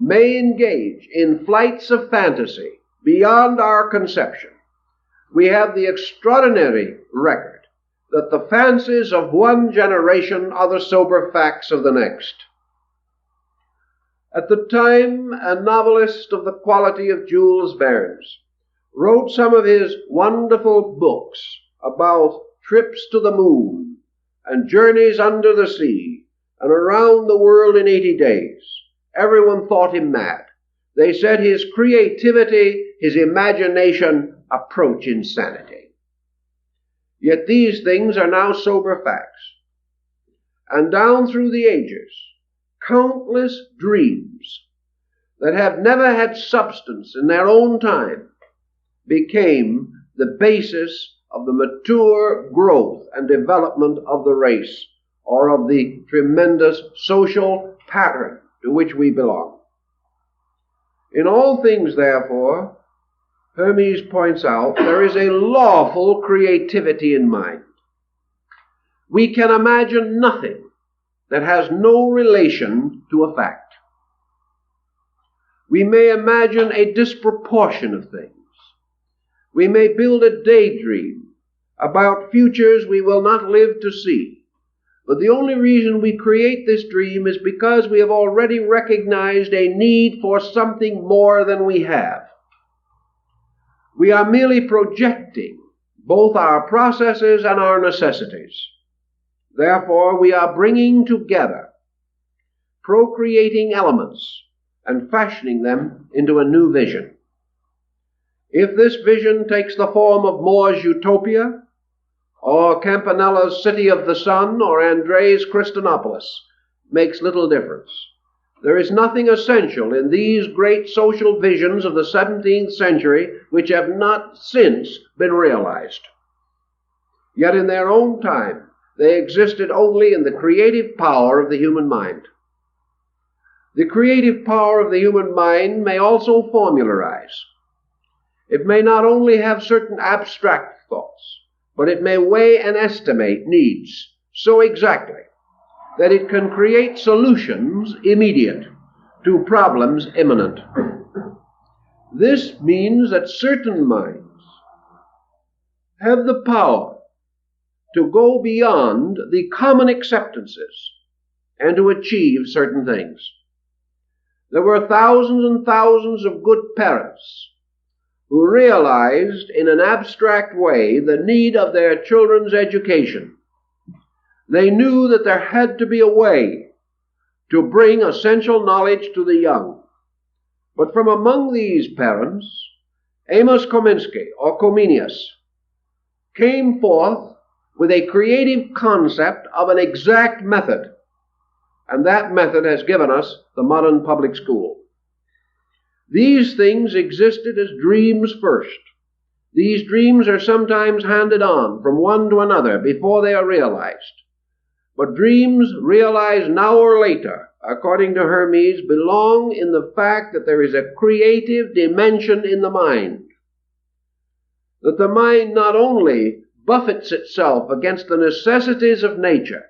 may engage in flights of fantasy beyond our conception, we have the extraordinary record that the fancies of one generation are the sober facts of the next. At the time, a novelist of the quality of Jules Verne wrote some of his wonderful books about trips to the moon and journeys under the sea and around the world in 80 days. Everyone thought him mad. They said his creativity, his imagination approach insanity. Yet these things are now sober facts. And down through the ages, countless dreams that have never had substance in their own time became the basis of the mature growth and development of the race, or of the tremendous social pattern to which we belong. In all things, therefore, Hermes points out, there is a lawful creativity in mind. We can imagine nothing that has no relation to a fact. We may imagine a disproportion of things. We may build a daydream about futures we will not live to see. But the only reason we create this dream is because we have already recognized a need for something more than we have. We are merely projecting both our processes and our necessities. Therefore, we are bringing together procreating elements and fashioning them into a new vision. If this vision takes the form of More's Utopia, or Campanella's City of the Sun, or André's Christinopolis, makes little difference. There is nothing essential in these great social visions of the 17th century which have not since been realized. Yet in their own time, they existed only in the creative power of the human mind. The creative power of the human mind may also formularize. It may not only have certain abstract thoughts, but it may weigh and estimate needs so exactly that it can create solutions immediate to problems imminent. This means that certain minds have the power to go beyond the common acceptances and to achieve certain things. There were thousands and thousands of good parents who realized in an abstract way the need of their children's education. They knew that there had to be a way to bring essential knowledge to the young. But from among these parents, Amos Kominsky, or Comenius, came forth with a creative concept of an exact method, and that method has given us the modern public school. These things existed as dreams first. These dreams are sometimes handed on from one to another before they are realized. But dreams realized now or later, according to Hermes, belong in the fact that there is a creative dimension in the mind. That the mind not only buffets itself against the necessities of nature,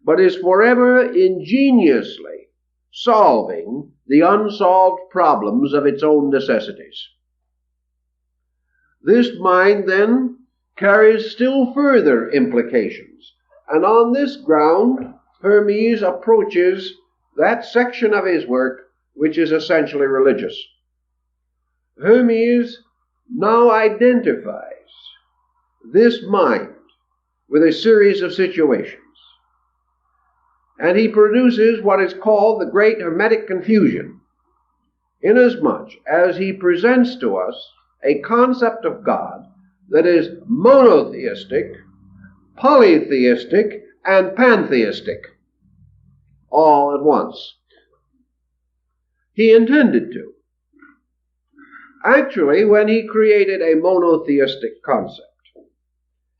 but is forever ingeniously solving the unsolved problems of its own necessities. This mind, then, carries still further implications, and on this ground, Hermes approaches that section of his work which is essentially religious. Hermes now identifies this mind with a series of situations, and he produces what is called the great Hermetic confusion, inasmuch as he presents to us a concept of God that is monotheistic, polytheistic, and pantheistic, all at once. He intended to. Actually, when he created a monotheistic concept,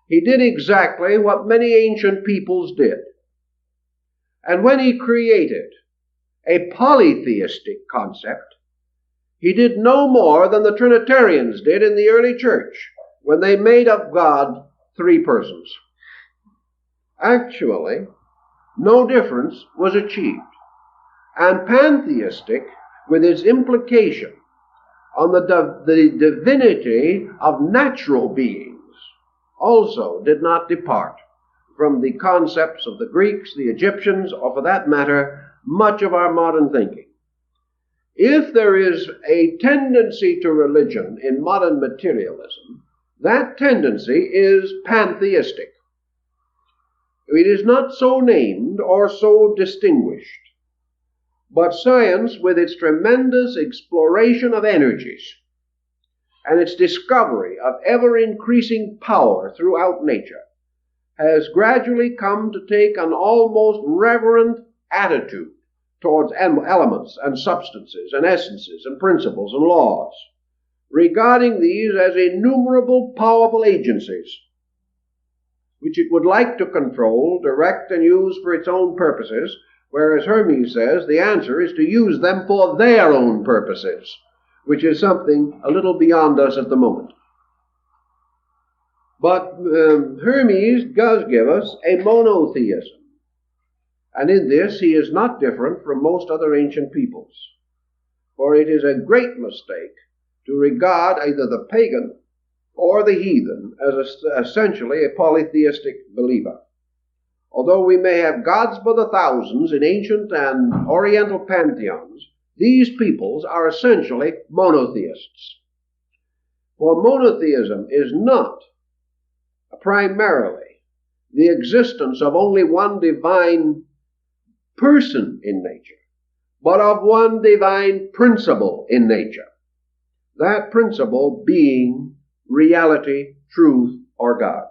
he did exactly what many ancient peoples did. And when he created a polytheistic concept, he did no more than the Trinitarians did in the early church when they made of God three persons. Actually, no difference was achieved. And pantheistic, with its implication on the divinity of natural beings, also did not depart from the concepts of the Greeks, the Egyptians, or for that matter, much of our modern thinking. If there is a tendency to religion in modern materialism, that tendency is pantheistic. It is not so named or so distinguished, but science, with its tremendous exploration of energies and its discovery of ever-increasing power throughout nature, has gradually come to take an almost reverent attitude towards elements and substances and essences and principles and laws, regarding these as innumerable powerful agencies which it would like to control, direct, and use for its own purposes, whereas Hermes says the answer is to use them for their own purposes, which is something a little beyond us at the moment. But Hermes does give us a monotheism. And in this he is not different from most other ancient peoples. For it is a great mistake to regard either the pagan or the heathen as essentially a polytheistic believer. Although we may have gods by the thousands in ancient and oriental pantheons, these peoples are essentially monotheists. For monotheism is not primarily the existence of only one divine person in nature, but of one divine principle in nature, that principle being reality, truth, or God.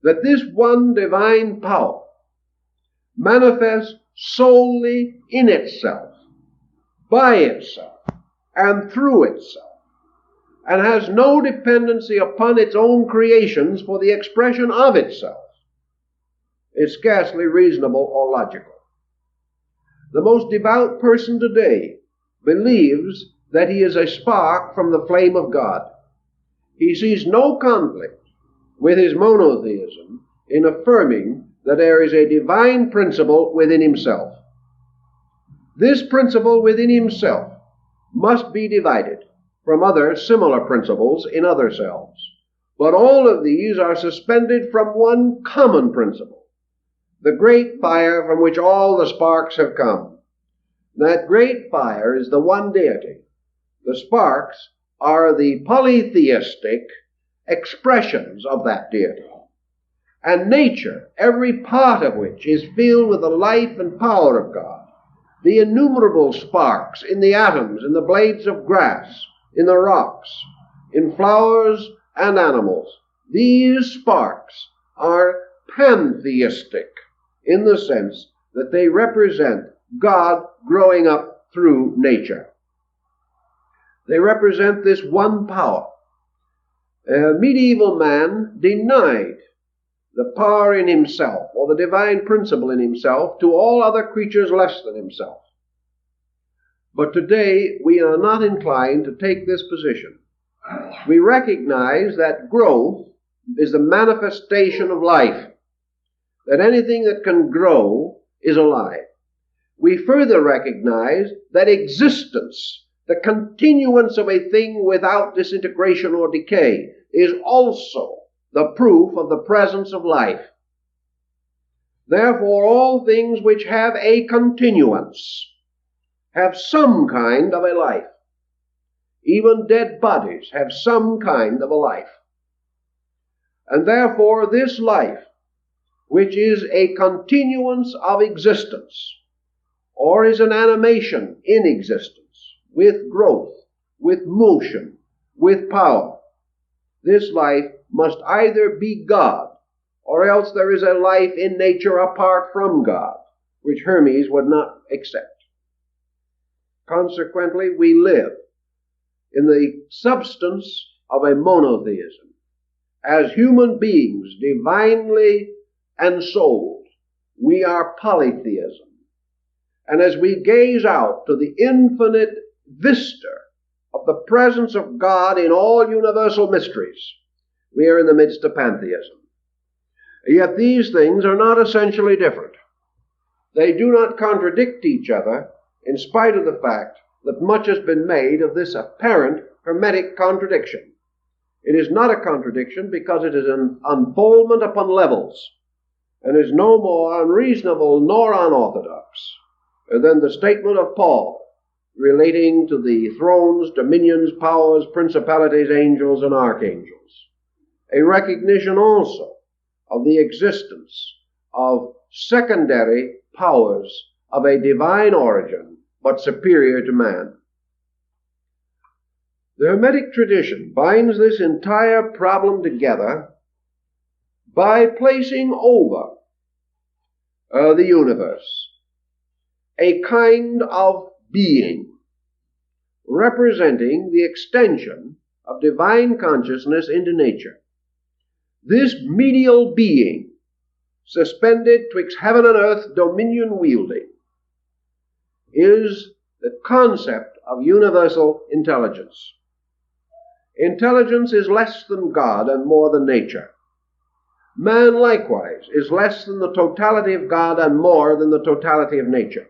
That this one divine power manifests solely in itself, by itself, and through itself, and has no dependency upon its own creations for the expression of itself, is scarcely reasonable or logical. The most devout person today believes that he is a spark from the flame of God. He sees no conflict with his monotheism in affirming that there is a divine principle within himself. This principle within himself must be divided from other similar principles in other selves. But all of these are suspended from one common principle, the great fire from which all the sparks have come. That great fire is the one deity. The sparks are the polytheistic expressions of that deity. And nature, every part of which is filled with the life and power of God, the innumerable sparks in the atoms, in the blades of grass, in the rocks, in flowers and animals. These sparks are pantheistic in the sense that they represent God growing up through nature. They represent this one power. Medieval man denied the power in himself, or the divine principle in himself, to all other creatures less than himself. But today we are not inclined to take this position. We recognize that growth is the manifestation of life, that anything that can grow is alive. We further recognize that existence, the continuance of a thing without disintegration or decay, is also the proof of the presence of life. Therefore, all things which have a continuance have some kind of a life. Even dead bodies have some kind of a life. And therefore, this life, which is a continuance of existence, or is an animation in existence, with growth, with motion, with power, this life must either be God, or else there is a life in nature apart from God, which Hermes would not accept. Consequently, we live in the substance of a monotheism. As human beings, divinely ensouled, we are polytheism. And as we gaze out to the infinite vista of the presence of God in all universal mysteries, we are in the midst of pantheism. Yet these things are not essentially different. They do not contradict each other, in spite of the fact that much has been made of this apparent Hermetic contradiction. It is not a contradiction because it is an unfoldment upon levels, and is no more unreasonable nor unorthodox than the statement of Paul relating to the thrones, dominions, powers, principalities, angels, and archangels. A recognition also of the existence of secondary powers of a divine origin, but superior to man. The Hermetic tradition binds this entire problem together by placing over the universe a kind of being representing the extension of divine consciousness into nature. This medial being, suspended twixt heaven and earth, dominion wielding, is the concept of universal intelligence. Intelligence is less than God and more than nature. Man likewise is less than the totality of God and more than the totality of nature.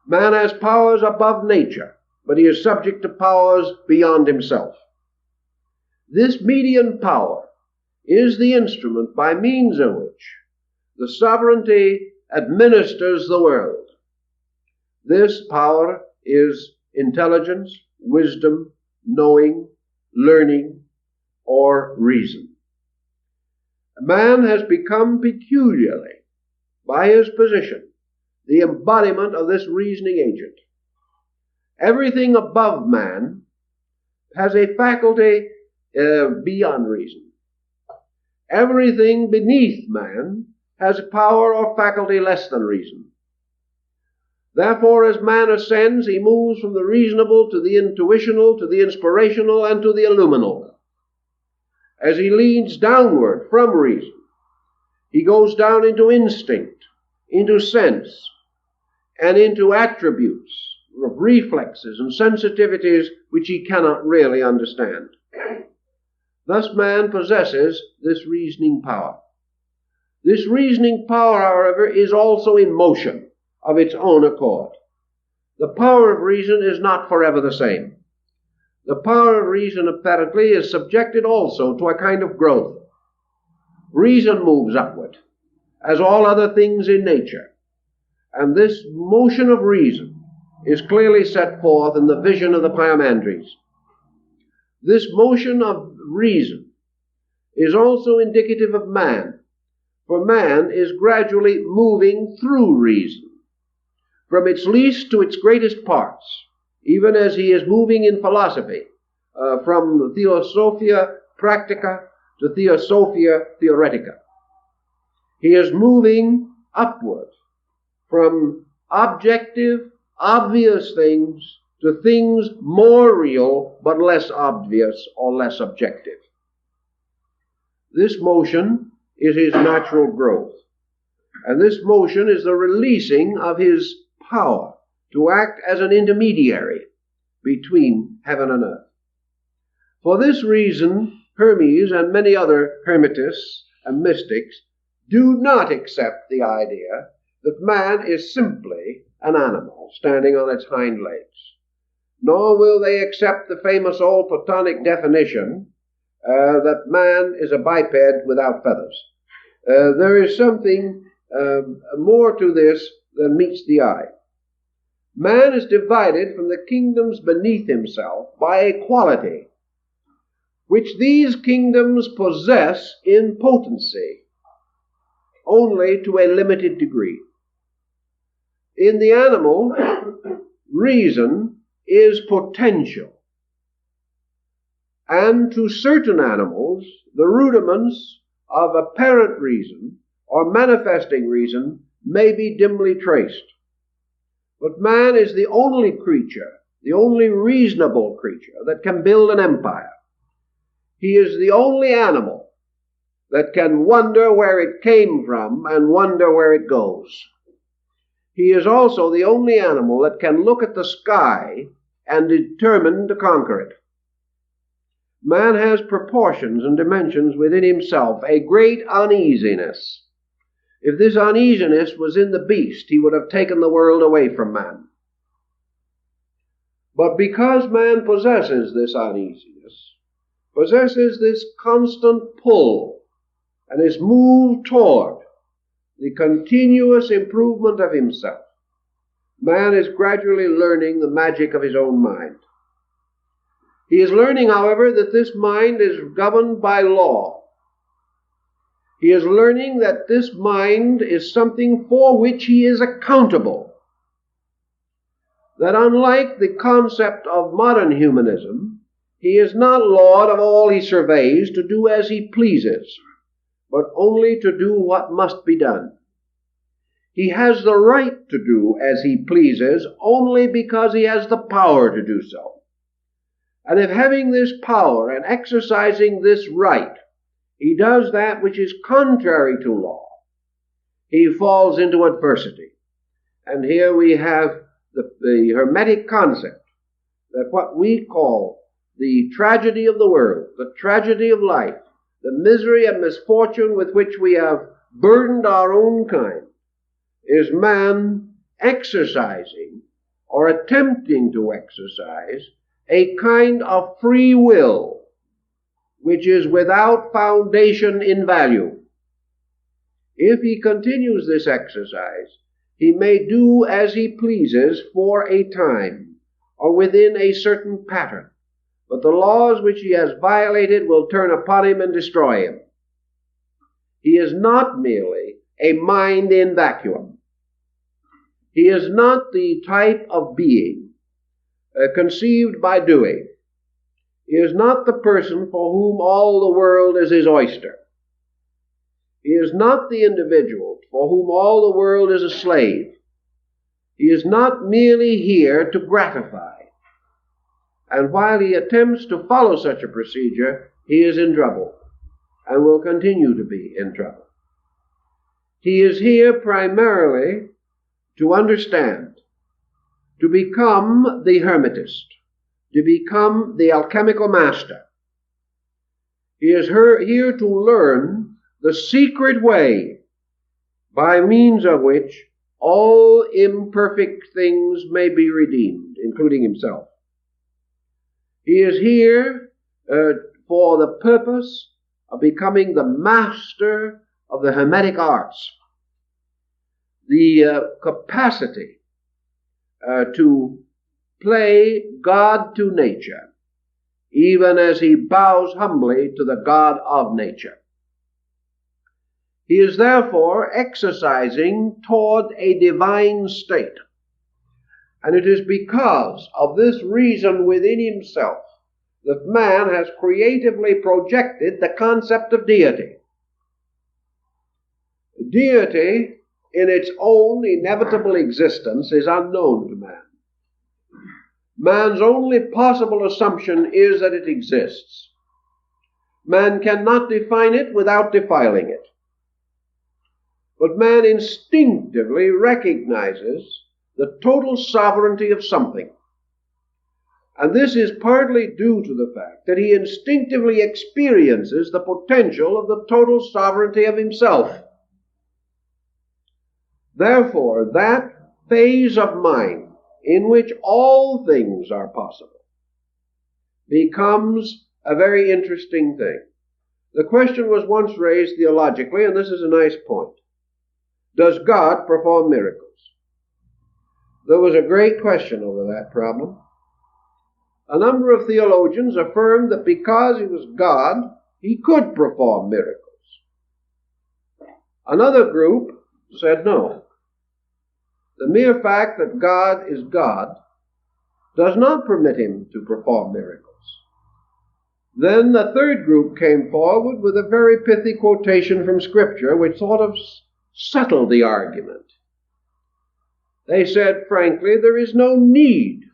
Man has powers above nature, but he is subject to powers beyond himself. This median power is the instrument by means of which the sovereignty administers the world. This power is intelligence, wisdom, knowing, learning, or reason. Man has become peculiarly, by his position, the embodiment of this reasoning agent. Everything above man has a faculty beyond reason. Everything beneath man has a power or faculty less than reason. Therefore, as man ascends, he moves from the reasonable to the intuitional, to the inspirational, and to the illuminal. As he leads downward from reason, he goes down into instinct, into sense, and into attributes of reflexes and sensitivities which he cannot really understand. Thus man possesses this reasoning power. This reasoning power, however, is also in motion of its own accord. The power of reason is not forever the same. The power of reason, apparently, is subjected also to a kind of growth. Reason moves upward, as all other things in nature. And this motion of reason is clearly set forth in the vision of the Pymander. This motion of reason is also indicative of man, for man is gradually moving through reason. from its least to its greatest parts, even as he is moving in philosophy, from Theosophia Practica to Theosophia Theoretica. He is moving upward from objective, obvious things to things more real but less obvious or less objective. This motion is his natural growth, and this motion is the releasing of his power to act as an intermediary between heaven and earth. For this reason, Hermes and many other Hermetists and mystics do not accept the idea that man is simply an animal standing on its hind legs. Nor will they accept the famous old Platonic definition that man is a biped without feathers. There is something more to this than meets the eye. Man is divided from the kingdoms beneath himself by a quality which these kingdoms possess in potency only to a limited degree. In the animal, reason is potential, and to certain animals, the rudiments of apparent reason or manifesting reason may be dimly traced. But man is the only creature, the only reasonable creature that can build an empire. He is the only animal that can wonder where it came from and wonder where it goes. He is also the only animal that can look at the sky and determine to conquer it. Man has proportions and dimensions within himself, a great uneasiness. If this uneasiness was in the beast, he would have taken the world away from man. But because man possesses this uneasiness, possesses this constant pull, and is moved toward the continuous improvement of himself, man is gradually learning the magic of his own mind. He is learning, however, that this mind is governed by law. He is learning that this mind is something for which he is accountable. That unlike the concept of modern humanism, he is not lord of all he surveys to do as he pleases, but only to do what must be done. He has the right to do as he pleases only because he has the power to do so. And if having this power and exercising this right, he does that which is contrary to law, he falls into adversity. And here we have the Hermetic concept that what we call the tragedy of the world, the tragedy of life, the misery and misfortune with which we have burdened our own kind, is man exercising or attempting to exercise a kind of free will which is without foundation in value. If he continues this exercise, he may do as he pleases for a time or within a certain pattern, but the laws which he has violated will turn upon him and destroy him. He is not merely a mind in vacuum. He is not the type of being conceived by doing. He is not the person for whom all the world is his oyster. He is not the individual for whom all the world is a slave. He is not merely here to gratify. And while he attempts to follow such a procedure, he is in trouble and will continue to be in trouble. He is here primarily to understand, to become the Hermetist, to become the alchemical master. He is here to learn the secret way by means of which all imperfect things may be redeemed, including himself. He is here for the purpose of becoming the master of the Hermetic arts, the capacity to play God to nature, even as he bows humbly to the God of nature. He is therefore exercising toward a divine state, And it is because of this reason within himself that man has creatively projected the concept of deity. Deity, in its own inevitable existence, is unknown to man. Man's only possible assumption is that it exists. Man cannot define it without defiling it. But man instinctively recognizes the total sovereignty of something. And this is partly due to the fact that he instinctively experiences the potential of the total sovereignty of himself. Therefore, that phase of mind in which all things are possible becomes a very interesting thing. The question was once raised theologically, and this is a nice point. Does God perform miracles? There was a great question over that problem. A number of theologians affirmed that because he was God, he could perform miracles. Another group said no. The mere fact that God is God does not permit him to perform miracles. Then the third group came forward with a very pithy quotation from Scripture which sort of settled the argument. They said, frankly, there is no need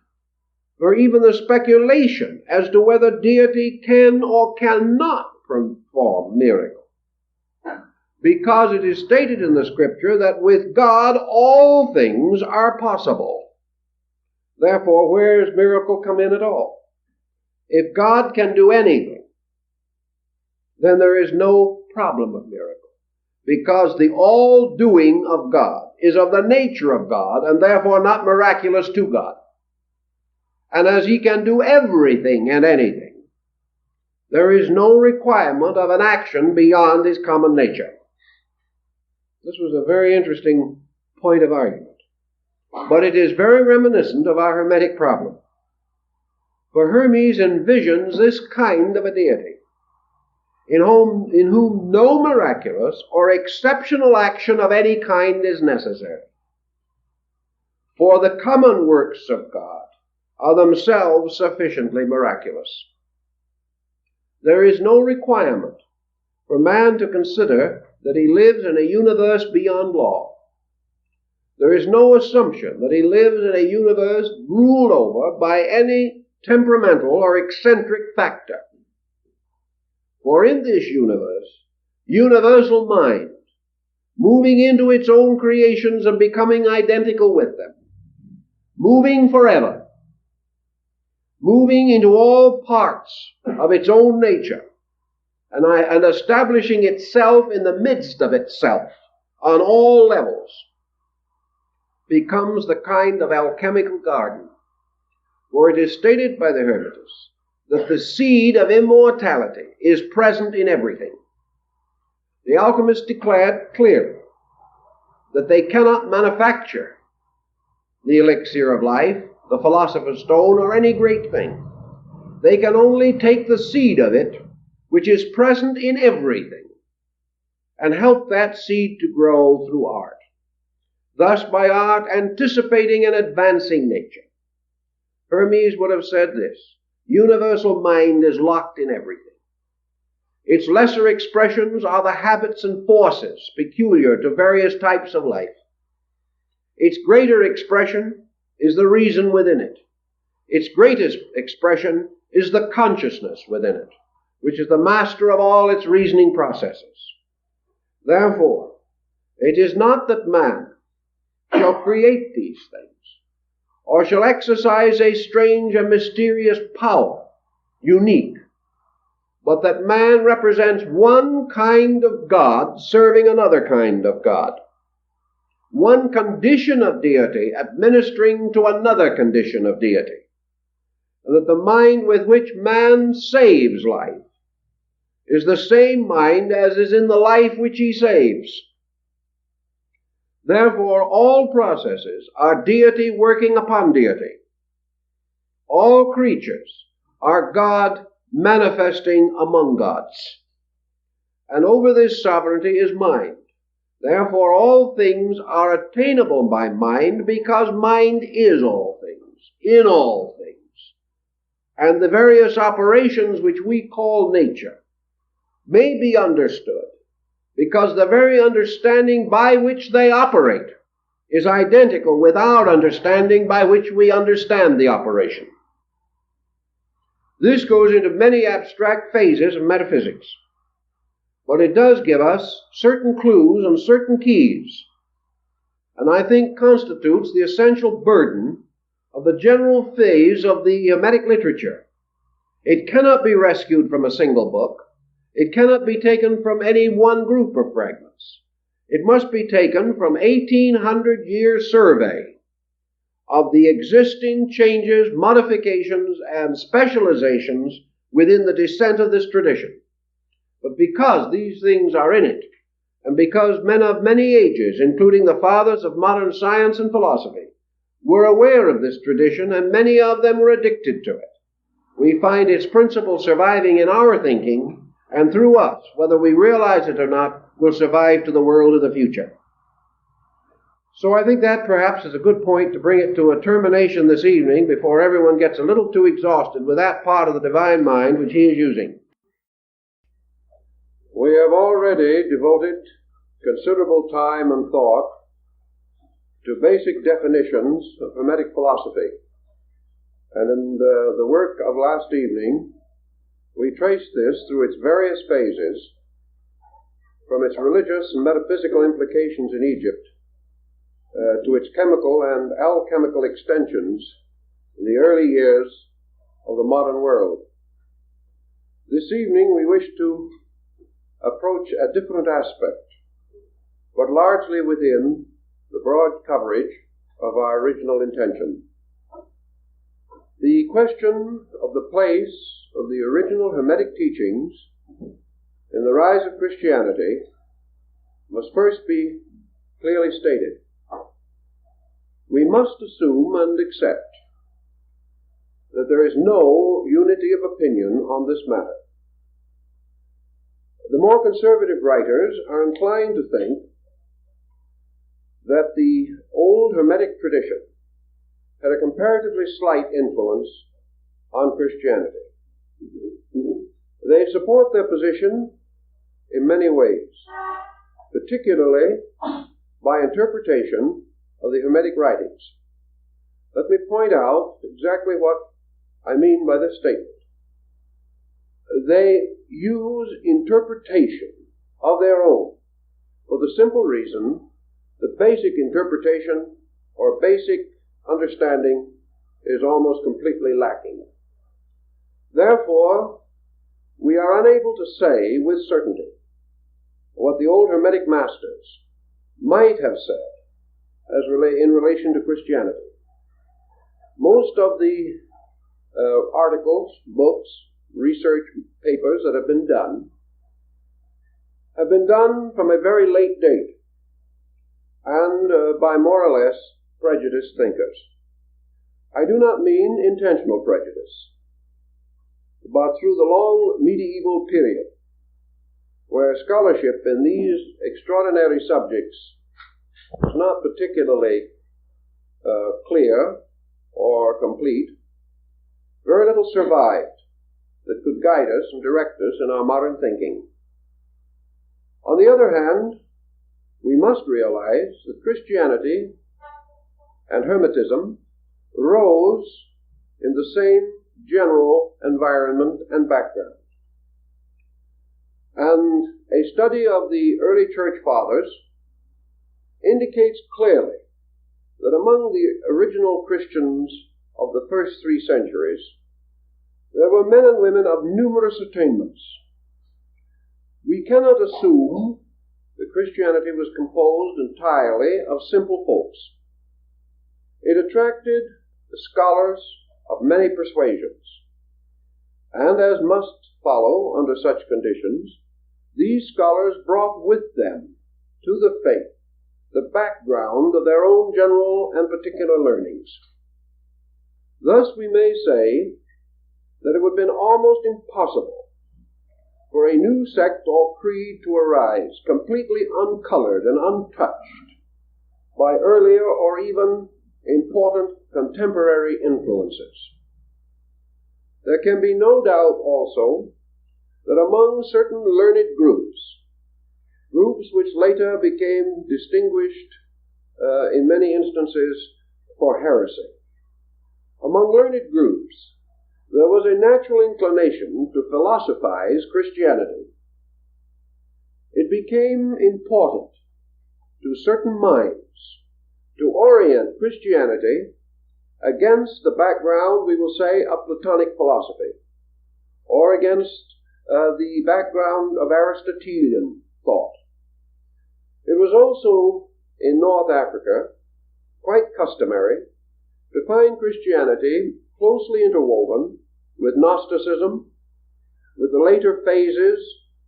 for even the speculation as to whether deity can or cannot perform miracles, because it is stated in the Scripture that with God all things are possible. Therefore, where does miracle come in at all? If God can do anything, then there is no problem of miracle, because the all-doing of God is of the nature of God and therefore not miraculous to God. And as he can do everything and anything, there is no requirement of an action beyond his common nature. This was a very interesting point of argument. But it is very reminiscent of our Hermetic problem. For Hermes envisions this kind of a deity, in whom no miraculous or exceptional action of any kind is necessary. For the common works of God are themselves sufficiently miraculous. There is no requirement for man to consider that he lives in a universe beyond law. There is no assumption that he lives in a universe ruled over by any temperamental or eccentric factor. For in this universe, universal mind, moving into its own creations and becoming identical with them, moving forever, moving into all parts of its own nature, and establishing itself in the midst of itself on all levels, becomes the kind of alchemical garden, where it is stated by the Hermetists that the seed of immortality is present in everything. The alchemists declared clearly that they cannot manufacture the elixir of life, the philosopher's stone, or any great thing. They can only take the seed of it, which is present in everything, and help that seed to grow through art. Thus, by art anticipating and advancing nature. Hermes would have said this: universal mind is locked in everything. Its lesser expressions are the habits and forces peculiar to various types of life. Its greater expression is the reason within it. Its greatest expression is the consciousness within it, which is the master of all its reasoning processes. Therefore, it is not that man shall create these things, or shall exercise a strange and mysterious power, unique, but that man represents one kind of God serving another kind of God, one condition of deity administering to another condition of deity, and that the mind with which man saves life is the same mind as is in the life which he saves. Therefore, all processes are deity working upon deity. All creatures are God manifesting among gods. And over this sovereignty is mind, Therefore all things are attainable by mind, because mind is all things, in all things. And the various operations which we call nature may be understood, because the very understanding by which they operate is identical with our understanding by which we understand the operation. This goes into many abstract phases of metaphysics, but it does give us certain clues and certain keys, and I think constitutes the essential burden of the general phase of the Hermetic literature. It cannot be rescued from a single book. It cannot be taken from any one group of fragments. It must be taken from 1,800-year survey of the existing changes, modifications, and specializations within the descent of this tradition. But because these things are in it, and because men of many ages, including the fathers of modern science and philosophy, were aware of this tradition, and many of them were addicted to it, we find its principles surviving in our thinking, and through us, whether we realize it or not, will survive to the world of the future. So I think that perhaps is a good point to bring it to a termination this evening before everyone gets a little too exhausted with that part of the divine mind which he is using. We have already devoted considerable time and thought to basic definitions of Hermetic philosophy. And in the work of last evening, we traced this through its various phases, from its religious and metaphysical implications in Egypt to its chemical and alchemical extensions in the early years of the modern world. This evening we wish to approach a different aspect, but largely within the broad coverage of our original intention. The question of the place of the original Hermetic teachings in the rise of Christianity must first be clearly stated. We must assume and accept that there is no unity of opinion on this matter. The more conservative writers are inclined to think that the old Hermetic tradition had a comparatively slight influence on Christianity. They support their position in many ways, particularly by interpretation of the Hermetic writings. Let me point out exactly what I mean by this statement. They use interpretation of their own for the simple reason that basic interpretation or basic understanding is almost completely lacking. Therefore, we are unable to say with certainty what the old Hermetic masters might have said in relation to Christianity. Most of the articles, books, research papers that have been done from a very late date and by more or less prejudiced thinkers. I do not mean intentional prejudice, but through the long medieval period where scholarship in these extraordinary subjects was not particularly clear or complete, very little survived that could guide us and direct us in our modern thinking. On the other hand, we must realize that Christianity and Hermetism rose in the same general environment and background. And a study of the early church fathers indicates clearly that among the original Christians of the first 3 centuries, there were men and women of numerous attainments. We cannot assume that Christianity was composed entirely of simple folks. It attracted the scholars of many persuasions, and as must follow under such conditions, these scholars brought with them to the faith the background of their own general and particular learnings. Thus we may say that it would have been almost impossible for a new sect or creed to arise, completely uncolored and untouched by earlier or even important contemporary influences. There can be no doubt also that among certain learned groups which later became distinguished in many instances for heresy, among learned groups there was a natural inclination to philosophize Christianity. It became important to certain minds to orient Christianity against the background, we will say, of Platonic philosophy, or against the background of Aristotelian thought. It was also in North Africa quite customary to find Christianity closely interwoven with Gnosticism, with the later phases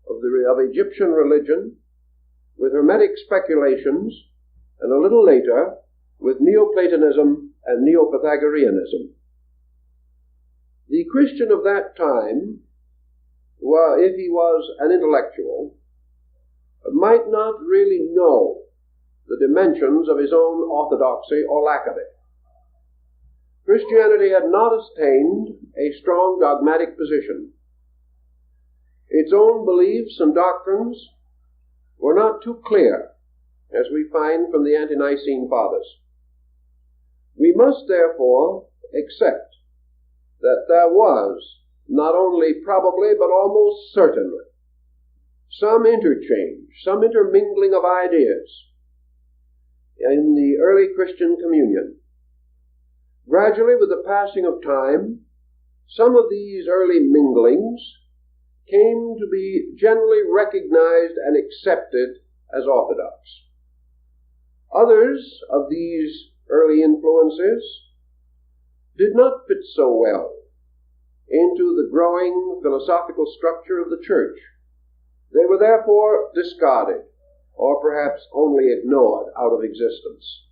of Egyptian religion, with Hermetic speculations, and a little later with Neoplatonism and Neo-Pythagoreanism. The Christian of that time, well, if he was an intellectual, might not really know the dimensions of his own orthodoxy or lack of it. Christianity had not attained a strong dogmatic position. Its own beliefs and doctrines were not too clear, as we find from the ante-Nicene Fathers. We must therefore accept that there was, not only probably, but almost certainly, some interchange, some intermingling of ideas in the early Christian communion. Gradually, with the passing of time, some of these early minglings came to be generally recognized and accepted as orthodox. Others of these early influences did not fit so well into the growing philosophical structure of the church. They were therefore discarded, or perhaps only ignored out of existence.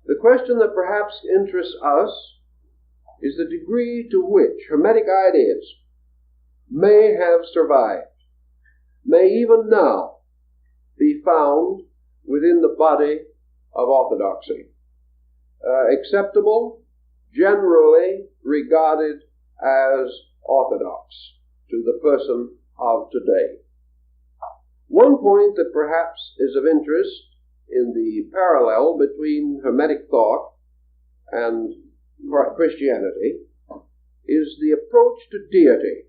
The question that perhaps interests us is the degree to which Hermetic ideas may have survived, may even now be found within the body of orthodoxy, acceptable, generally regarded as orthodox to the person of today. One point that perhaps is of interest in the parallel between Hermetic thought and Christianity is the approach to deity,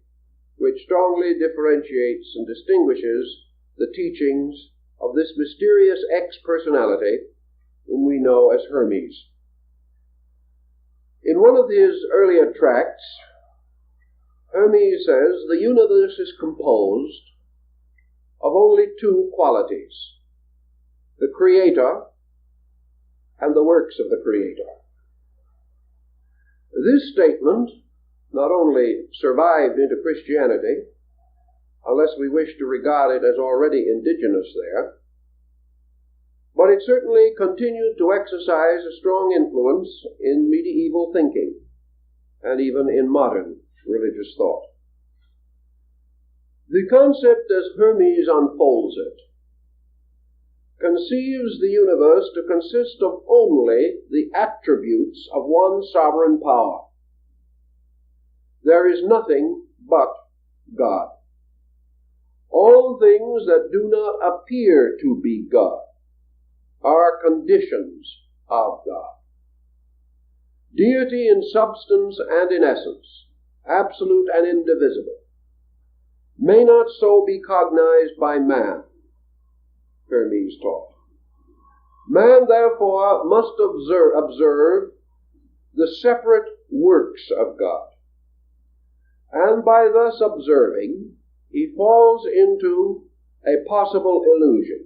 which strongly differentiates and distinguishes the teachings of this mysterious ex-personality whom we know as Hermes. In one of his earlier tracts, Hermes says the universe is composed of only two qualities: the Creator and the works of the Creator. This statement not only survived into Christianity, unless we wish to regard it as already indigenous there, but it certainly continued to exercise a strong influence in medieval thinking and even in modern religious thought. The concept as Hermes unfolds it conceives the universe to consist of only the attributes of one sovereign power. There is nothing but God. All things that do not appear to be God are conditions of God. Deity in substance and in essence, absolute and indivisible, may not so be cognized by man, Hermes taught. Man, therefore, must observe the separate works of God, and by thus observing, he falls into a possible illusion.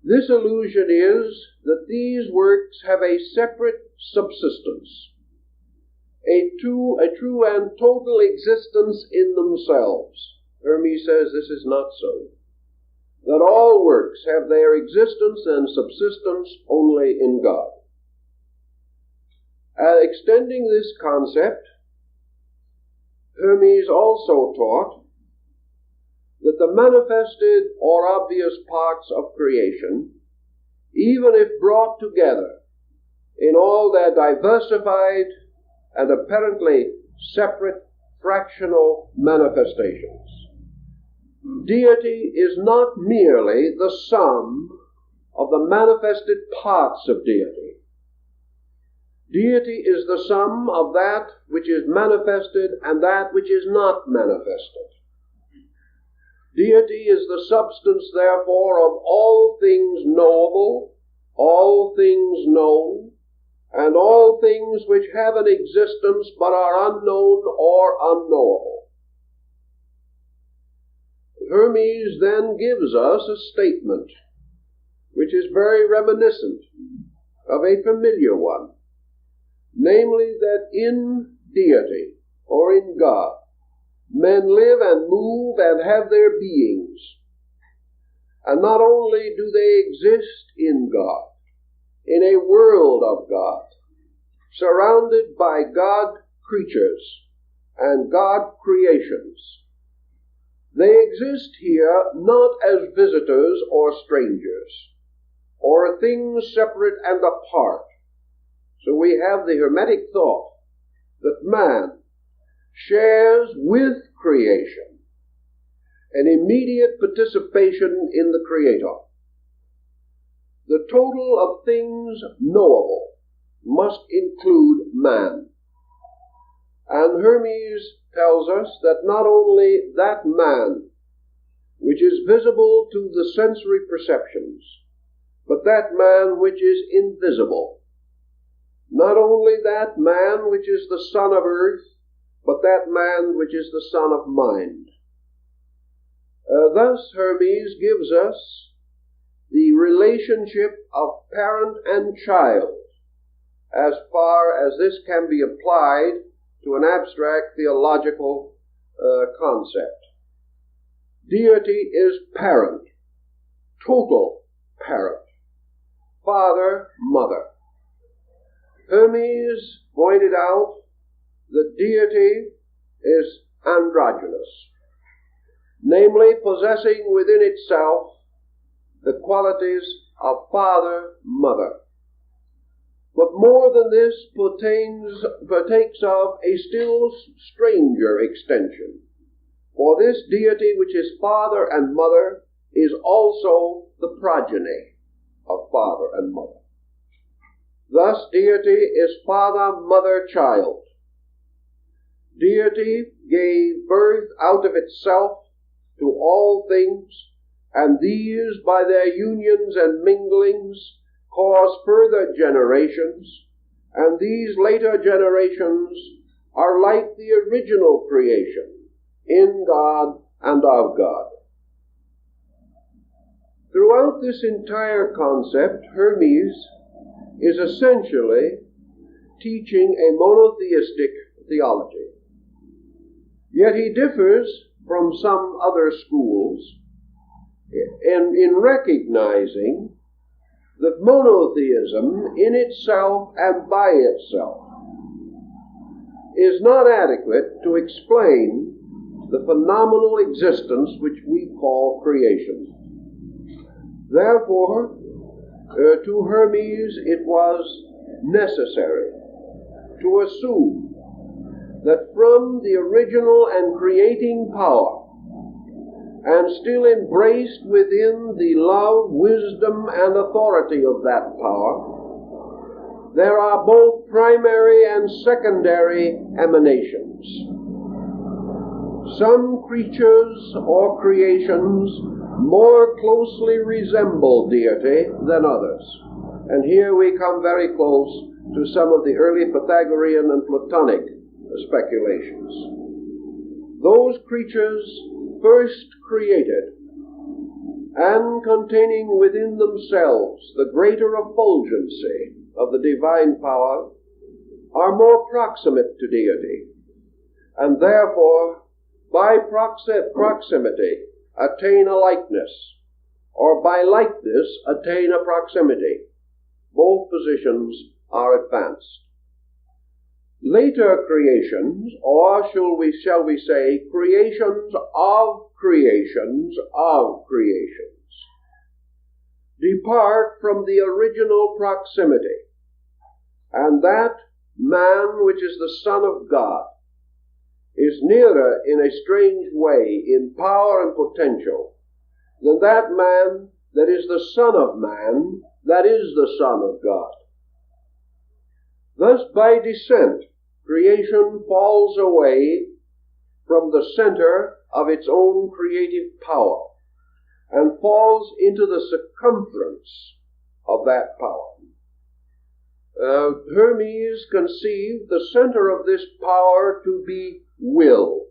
This illusion is that these works have a separate subsistence, a true and total existence in themselves. Hermes says this is not so, that all works have their existence and subsistence only in God. Extending this concept Hermes also taught that the manifested or obvious parts of creation, even if brought together in all their diversified and apparently separate fractional manifestations, deity is not merely the sum of the manifested parts of deity. Deity is the sum of that which is manifested and that which is not manifested. Deity is the substance, therefore, of all things knowable, all things known, and all things which have an existence but are unknown or unknowable. Hermes then gives us a statement which is very reminiscent of a familiar one, namely that in deity, or in God, men live and move and have their beings. And not only do they exist in God, in a world of God, surrounded by God creatures and God creations, they exist here not as visitors or strangers, or things separate and apart. So we have the Hermetic thought that man shares with creation an immediate participation in the Creator. The total of things knowable must include man. And Hermes tells us that not only that man which is visible to the sensory perceptions, but that man which is invisible. Not only that man which is the son of earth, but that man which is the son of mind. Thus Hermes gives us the relationship of parent and child, as far as this can be applied to an abstract theological concept. Deity is parent, total parent, father, mother. Hermes pointed out that deity is androgynous, namely possessing within itself the qualities of father, mother. But more than this, partakes of a still stranger extension. For this deity which is father and mother is also the progeny of father and mother. Thus deity is father, mother, child. Deity gave birth out of itself to all things, and these by their unions and minglings cause further generations, and these later generations are like the original creation, in God and of God. Throughout this entire concept, Hermes is essentially teaching a monotheistic theology. Yet he differs from some other schools in recognizing that monotheism in itself and by itself is not adequate to explain the phenomenal existence which we call creation. Therefore, to Hermes it was necessary to assume that from the original and creating power, and still embraced within the love, wisdom, and authority of that power, there are both primary and secondary emanations. Some creatures or creations more closely resemble deity than others. And here we come very close to some of the early Pythagorean and Platonic speculations. Those creatures first created and containing within themselves the greater effulgency of the divine power are more proximate to deity, and therefore by proximity attain a likeness, or by likeness attain a proximity. Both positions are advanced. later creations, or shall we say creations of creations of creations, depart from the original proximity, and that man which is the Son of God is nearer in a strange way in power and potential than that man that is the Son of Man, that is the Son of God. Thus, by descent, creation falls away from the center of its own creative power and falls into the circumference of that power. Hermes conceived the center of this power to be will,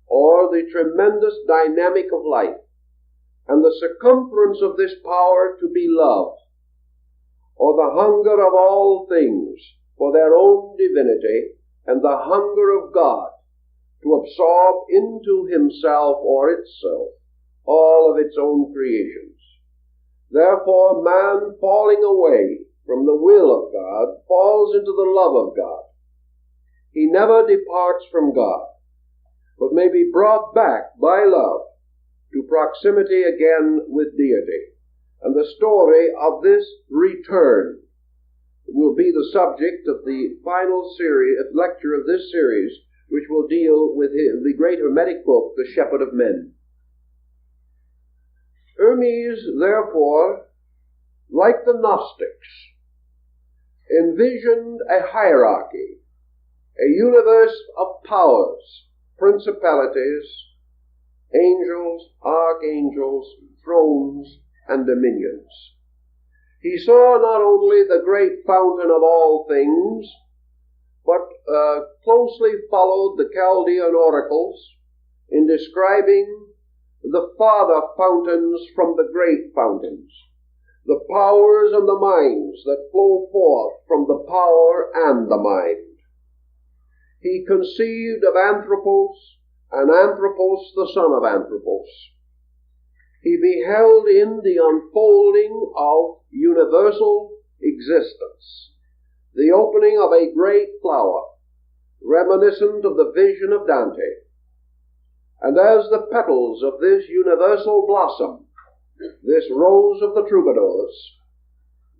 or the tremendous dynamic of life, and the circumference of this power to be love, or the hunger of all things for their own divinity, and the hunger of God to absorb into himself or itself all of its own creations. Therefore, man falling away from the will of God falls into the love of God. He never departs from God, but may be brought back by love to proximity again with deity. And the story of this return will be the subject of the final lecture of this series, which will deal with the great Hermetic book, The Shepherd of Men. Hermes, therefore, like the Gnostics, envisioned a hierarchy, a universe of powers, principalities, angels, archangels, thrones, and dominions. He saw not only the great fountain of all things, but closely followed the Chaldean oracles in describing the farther fountains from the great fountains, the powers and the minds that flow forth from the power and the mind. He conceived of Anthropos, and Anthropos the son of Anthropos. He beheld in the unfolding of universal existence the opening of a great flower, reminiscent of the vision of Dante. And as the petals of this universal blossom, this rose of the troubadours,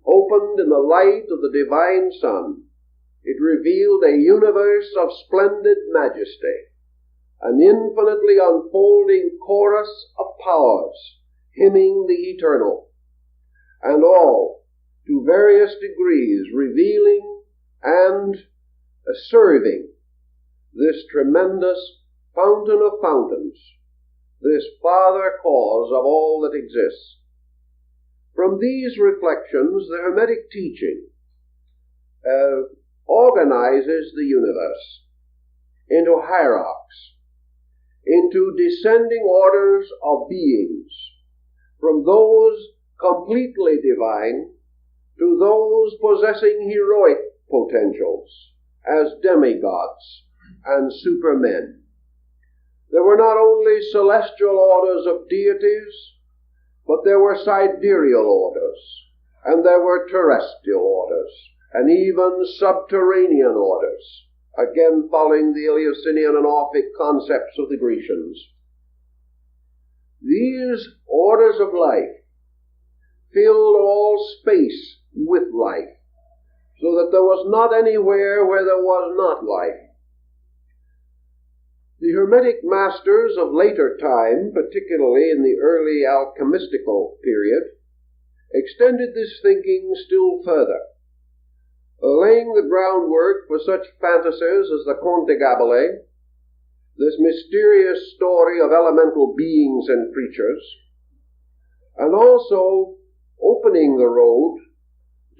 opened in the light of the divine sun, it revealed a universe of splendid majesty, an infinitely unfolding chorus of powers hymning the eternal, and all, to various degrees, revealing and serving this tremendous fountain of fountains, this father cause of all that exists. From these reflections, the Hermetic teaching organizes the universe into hierarchs, into descending orders of beings, from those completely divine to those possessing heroic potentials as demigods and supermen. There were not only celestial orders of deities, but there were sidereal orders, and there were terrestrial orders, and even subterranean orders, again following the Eleusinian and Orphic concepts of the Grecians. These orders of life filled all space with life, so that there was not anywhere where there was not life. The Hermetic masters of later time, particularly in the early alchemistical period, extended this thinking still further, laying the groundwork for such fantasies as the Conte Gabele, this mysterious story of elemental beings and creatures, and also opening the road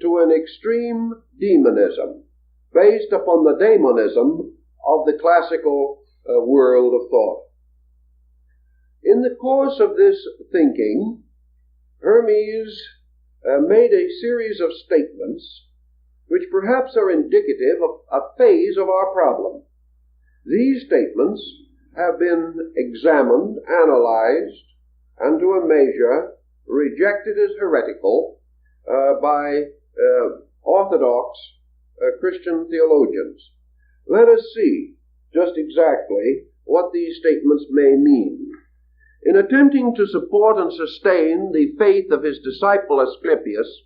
to an extreme demonism based upon the daemonism of the classical world of thought. In the course of this thinking, Hermes made a series of statements which perhaps are indicative of a phase of our problem. These statements have been examined, analyzed, and to a measure rejected as heretical by orthodox Christian theologians. Let us see just exactly what these statements may mean. In attempting to support and sustain the faith of his disciple Asclepius,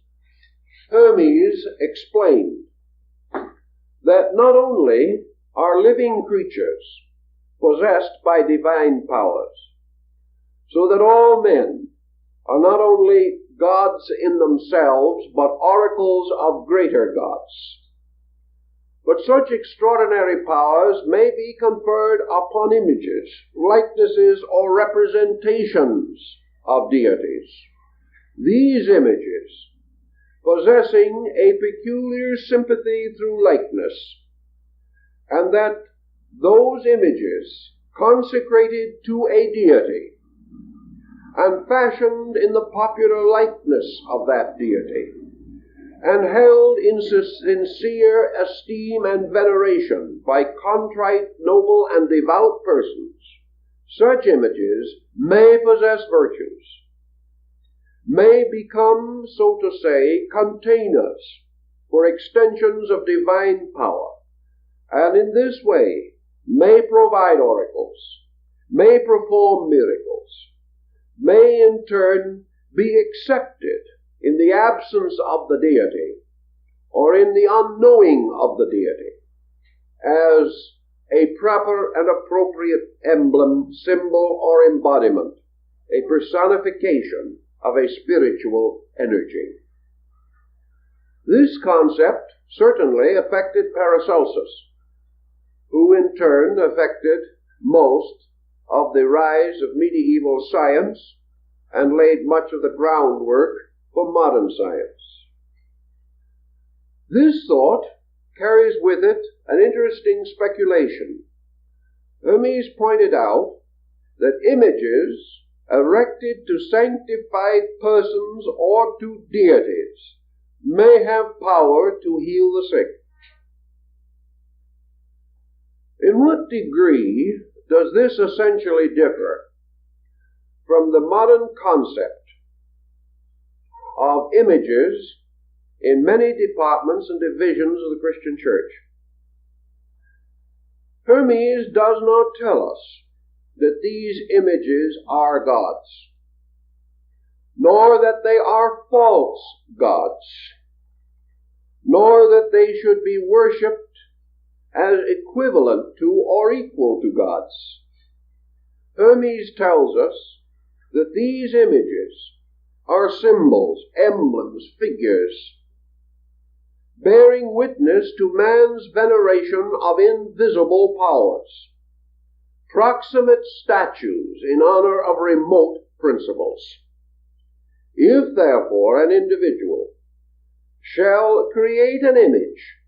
Hermes explained that not only are living creatures possessed by divine powers, so that all men are not only gods in themselves, but oracles of greater gods. But such extraordinary powers may be conferred upon images, likenesses, or representations of deities. These images, possessing a peculiar sympathy through likeness, and that those images, consecrated to a deity, and fashioned in the popular likeness of that deity, and held in sincere esteem and veneration by contrite, noble, and devout persons, such images may possess virtues, may become, so to say, containers for extensions of divine power, and in this way may provide oracles, may perform miracles, may in turn be accepted in the absence of the deity, or in the unknowing of the deity, as a proper and appropriate emblem, symbol, or embodiment, a personification of a spiritual energy. This concept certainly affected Paracelsus, who in turn affected most of the rise of medieval science and laid much of the groundwork for modern science. This thought carries with it an interesting speculation. Hermes pointed out that images erected to sanctified persons or to deities may have power to heal the sick. In what degree does this essentially differ from the modern concept of images in many departments and divisions of the Christian church? Hermes does not tell us that these images are gods, nor that they are false gods, nor that they should be worshipped as equivalent to or equal to gods. Hermes tells us that these images are symbols, emblems, figures, bearing witness to man's veneration of invisible powers, proximate statues in honor of remote principles. If, therefore, an individual shall create an image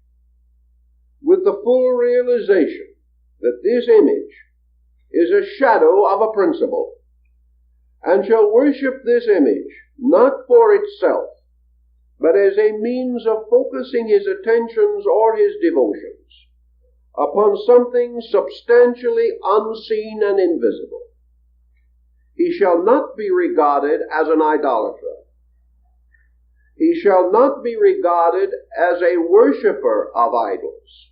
with the full realization that this image is a shadow of a principle, and shall worship this image not for itself, but as a means of focusing his attentions or his devotions upon something substantially unseen and invisible, he shall not be regarded as an idolater. He shall not be regarded as a worshipper of idols,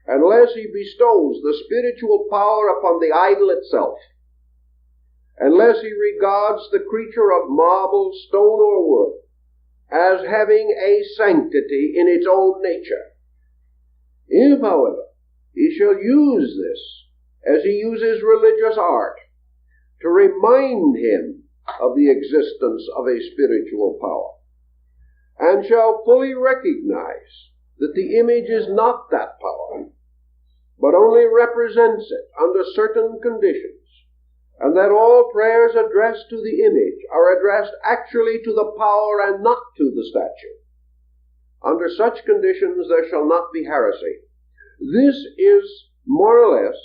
unless he bestows the spiritual power upon the idol itself, unless he regards the creature of marble, stone, or wood as having a sanctity in its own nature. If, however, he shall use this as he uses religious art to remind him of the existence of a spiritual power, and shall fully recognize that the image is not that power, but only represents it under certain conditions, and that all prayers addressed to the image are addressed actually to the power and not to the statue, under such conditions there shall not be heresy. This is more or less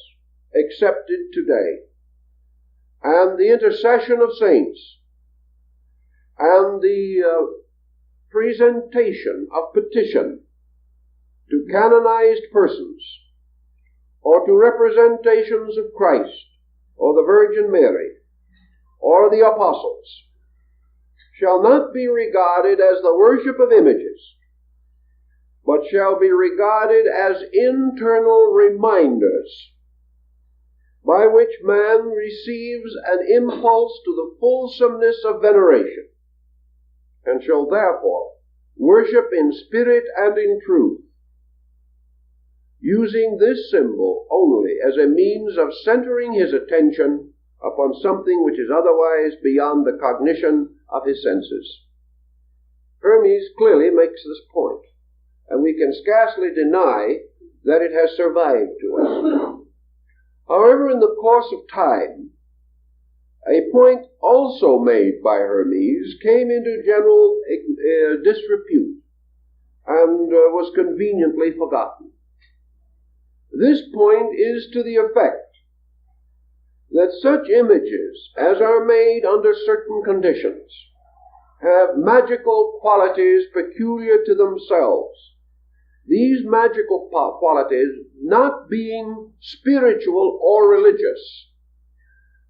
accepted today, and the intercession of saints and the presentation of petition to canonized persons or to representations of Christ or the Virgin Mary or the apostles shall not be regarded as the worship of images, but but shall be regarded as internal reminders by which man receives an impulse to the fulsomeness of veneration, and shall therefore worship in spirit and in truth, using this symbol only as a means of centering his attention upon something which is otherwise beyond the cognition of his senses. Hermes clearly makes this point, and we can scarcely deny that it has survived to us. However, in the course of time, a point also made by Hermes came into general disrepute and was conveniently forgotten. This point is to the effect that such images as are made under certain conditions have magical qualities peculiar to themselves, these magical qualities not being spiritual or religious,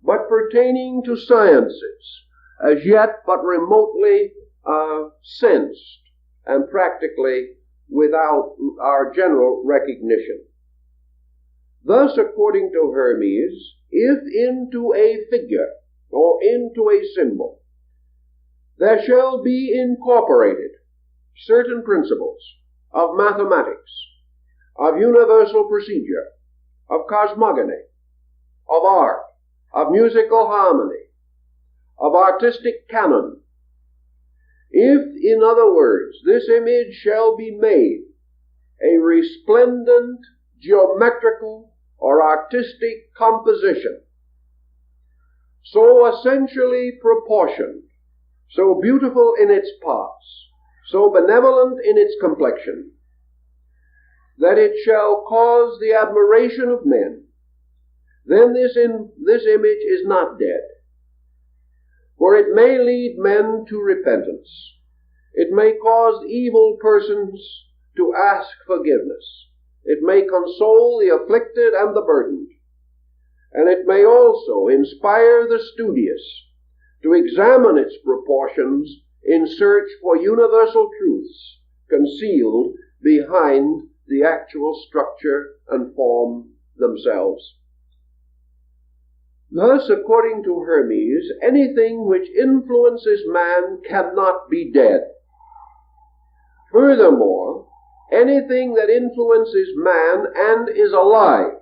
but pertaining to sciences, as yet but remotely sensed and practically without our general recognition. Thus, according to Hermes, if into a figure or into a symbol there shall be incorporated certain principles of mathematics, of universal procedure, of cosmogony, of art, of musical harmony, of artistic canon, if, in other words, this image shall be made a resplendent, geometrical, or artistic composition, so essentially proportioned, so beautiful in its parts, so benevolent in its complexion, that it shall cause the admiration of men, then this image is not dead, for it may lead men to repentance. It may cause evil persons to ask forgiveness. It may console the afflicted and the burdened, and it may also inspire the studious to examine its proportions in search for universal truths concealed behind the actual structure and form themselves. Thus, according to Hermes, anything which influences man cannot be dead. Furthermore, anything that influences man and is alive,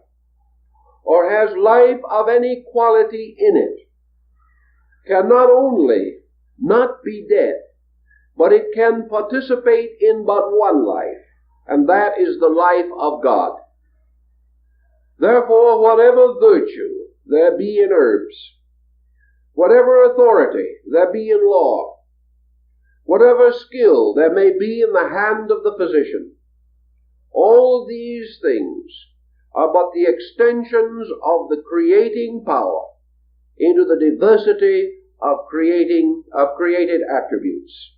or has life of any quality in it, can not only not be dead, but it can participate in but one life, and that is the life of God. Therefore, whatever virtue there be in herbs, whatever authority there be in law, whatever skill there may be in the hand of the physician, all these things are but the extensions of the creating power into the diversity of created attributes.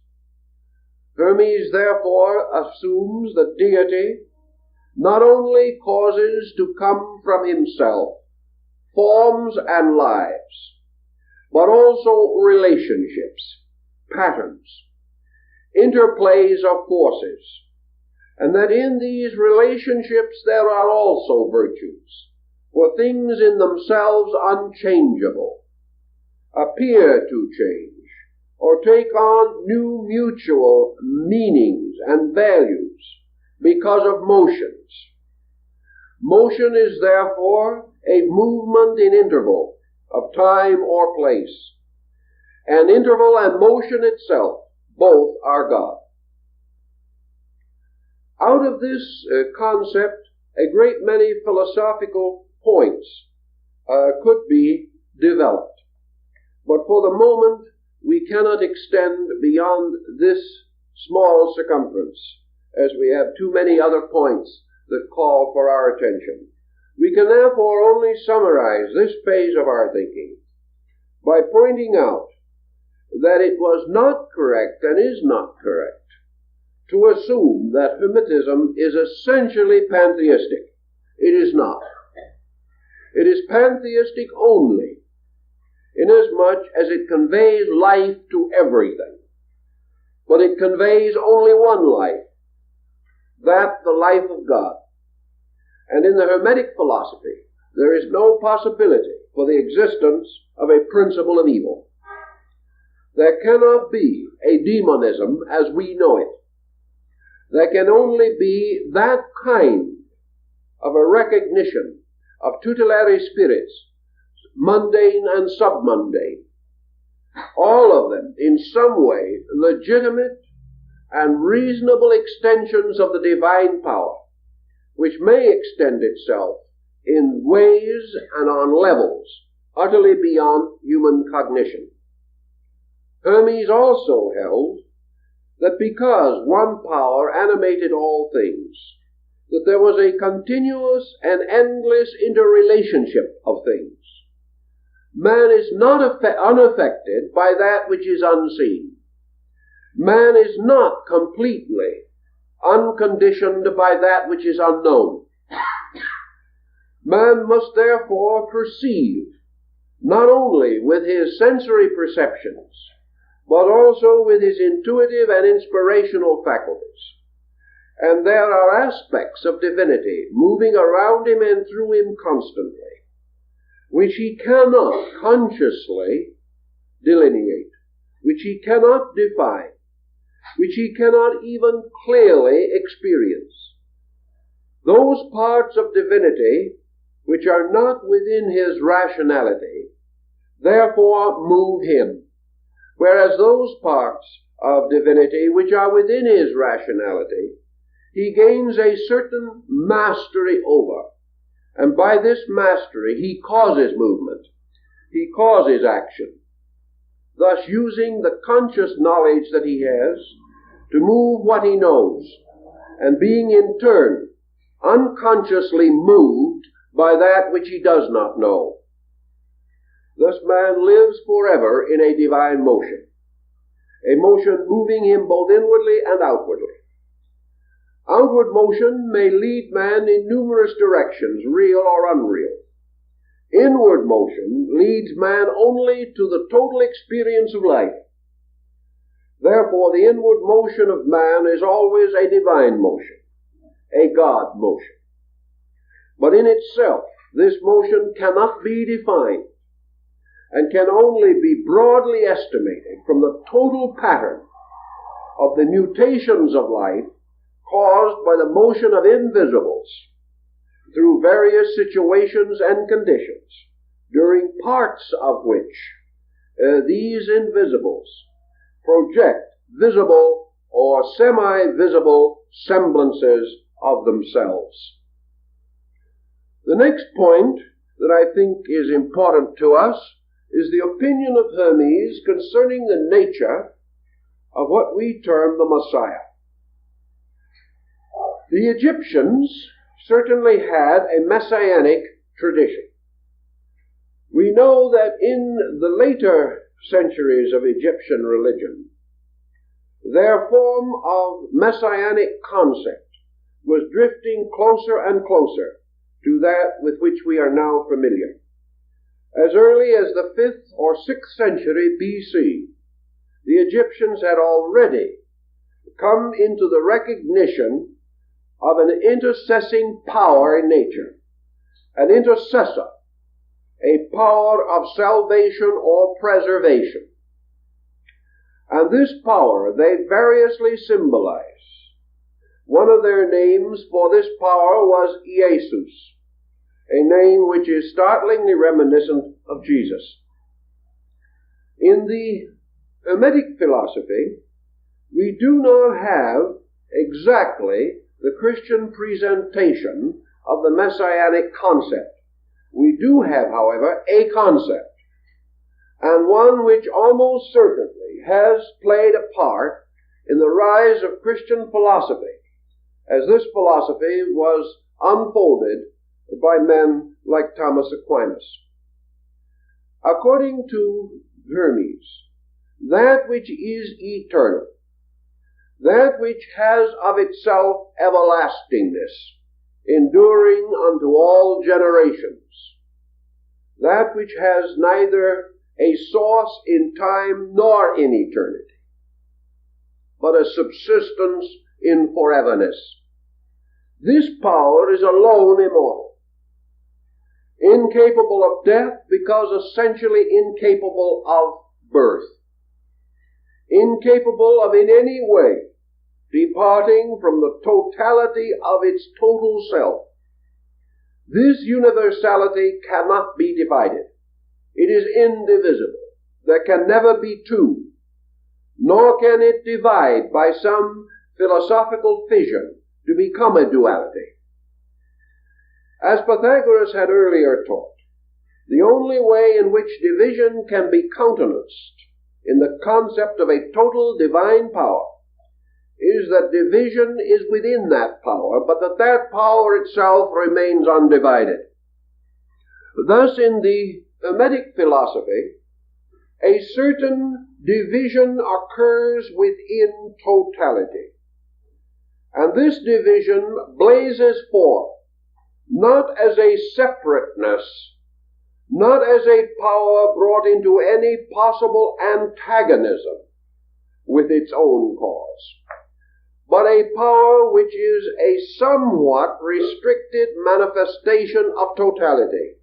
Hermes therefore assumes that deity not only causes to come from himself forms and lives, but also relationships, patterns, interplays of forces, and that in these relationships there are also virtues, for things in themselves unchangeable appear to change or take on new mutual meanings and values because of motions. Motion is therefore a movement in interval of time or place, and interval and motion itself both are God. Out of this concept, a great many philosophical points could be developed. But for the moment, we cannot extend beyond this small circumference, as we have too many other points that call for our attention. We can therefore only summarize this phase of our thinking by pointing out that it was not correct and is not correct to assume that Hermetism is essentially pantheistic. It is not. It is pantheistic only inasmuch as it conveys life to everything. But it conveys only one life, that the life of God. And in the Hermetic philosophy, there is no possibility for the existence of a principle of evil. There cannot be a demonism as we know it. There can only be that kind of a recognition of tutelary spirits, mundane and submundane, all of them in some way legitimate and reasonable extensions of the divine power, which may extend itself in ways and on levels utterly beyond human cognition. Hermes also held that because one power animated all things, that there was a continuous and endless interrelationship of things. Man is not unaffected by that which is unseen. Man is not completely unconditioned by that which is unknown. Man must therefore perceive, not only with his sensory perceptions, but also with his intuitive and inspirational faculties. And there are aspects of divinity moving around him and through him constantly, which he cannot consciously delineate, which he cannot define, which he cannot even clearly experience. Those parts of divinity which are not within his rationality, therefore move him, whereas those parts of divinity which are within his rationality, he gains a certain mastery over, and by this mastery he causes movement, he causes action, thus using the conscious knowledge that he has to move what he knows, and being in turn unconsciously moved by that which he does not know. Thus man lives forever in a divine motion, a motion moving him both inwardly and outwardly. Outward motion may lead man in numerous directions, real or unreal. Inward motion leads man only to the total experience of life. Therefore, the inward motion of man is always a divine motion, a God motion. But in itself, this motion cannot be defined and can only be broadly estimated from the total pattern of the mutations of life caused by the motion of invisibles through various situations and conditions, during parts of which these invisibles project visible or semi-visible semblances of themselves. The next point that I think is important to us is the opinion of Hermes concerning the nature of what we term the Messiah. The Egyptians certainly had a messianic tradition. We know that in the later centuries of Egyptian religion, their form of messianic concept was drifting closer and closer to that with which we are now familiar. As early as the 5th or 6th century BC, the Egyptians had already come into the recognition of an intercessing power in nature, an intercessor, a power of salvation or preservation. And this power they variously symbolize. One of their names for this power was Iesus, a name which is startlingly reminiscent of Jesus. In the Hermetic philosophy, we do not have exactly the Christian presentation of the messianic concept. We do have, however, a concept, and one which almost certainly has played a part in the rise of Christian philosophy, as this philosophy was unfolded by men like Thomas Aquinas. According to Hermes, that which is eternal, that which has of itself everlastingness, enduring unto all generations, that which has neither a source in time nor in eternity, but a subsistence in foreverness, This power is alone immortal, incapable of death because essentially incapable of birth, incapable of in any way departing from the totality of its total self. This universality cannot be divided. It is indivisible. There can never be two, nor can it divide by some philosophical fission to become a duality. As Pythagoras had earlier taught, the only way in which division can be countenanced in the concept of a total divine power is that division is within that power, but that power itself remains undivided. Thus, in the Hermetic philosophy, a certain division occurs within totality. And this division blazes forth not as a separateness, not as a power brought into any possible antagonism with its own cause, but a power which is a somewhat restricted manifestation of totality.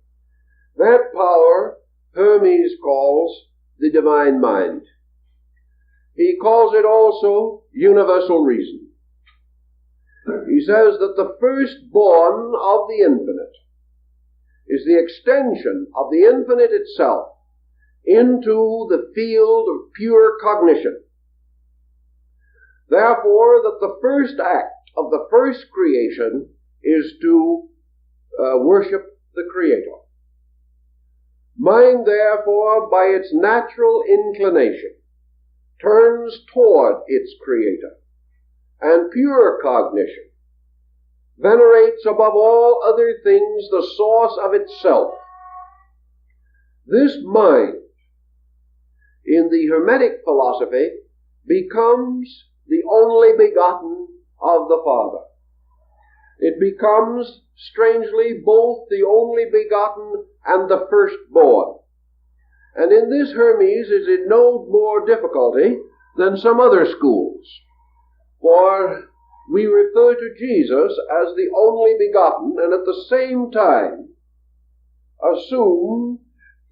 That power Hermes calls the divine mind. He calls it also universal reason. He says that the firstborn of the infinite is the extension of the infinite itself into the field of pure cognition. Therefore, that the first act of the first creation is to worship the Creator. Mind, therefore, by its natural inclination, turns toward its Creator, and pure cognition venerates above all other things the source of itself. This mind, in the Hermetic philosophy, becomes the only begotten of the Father. It becomes, strangely, both the only begotten and the firstborn. And in this Hermes is in no more difficulty than some other schools. For we refer to Jesus as the only begotten, and at the same time assume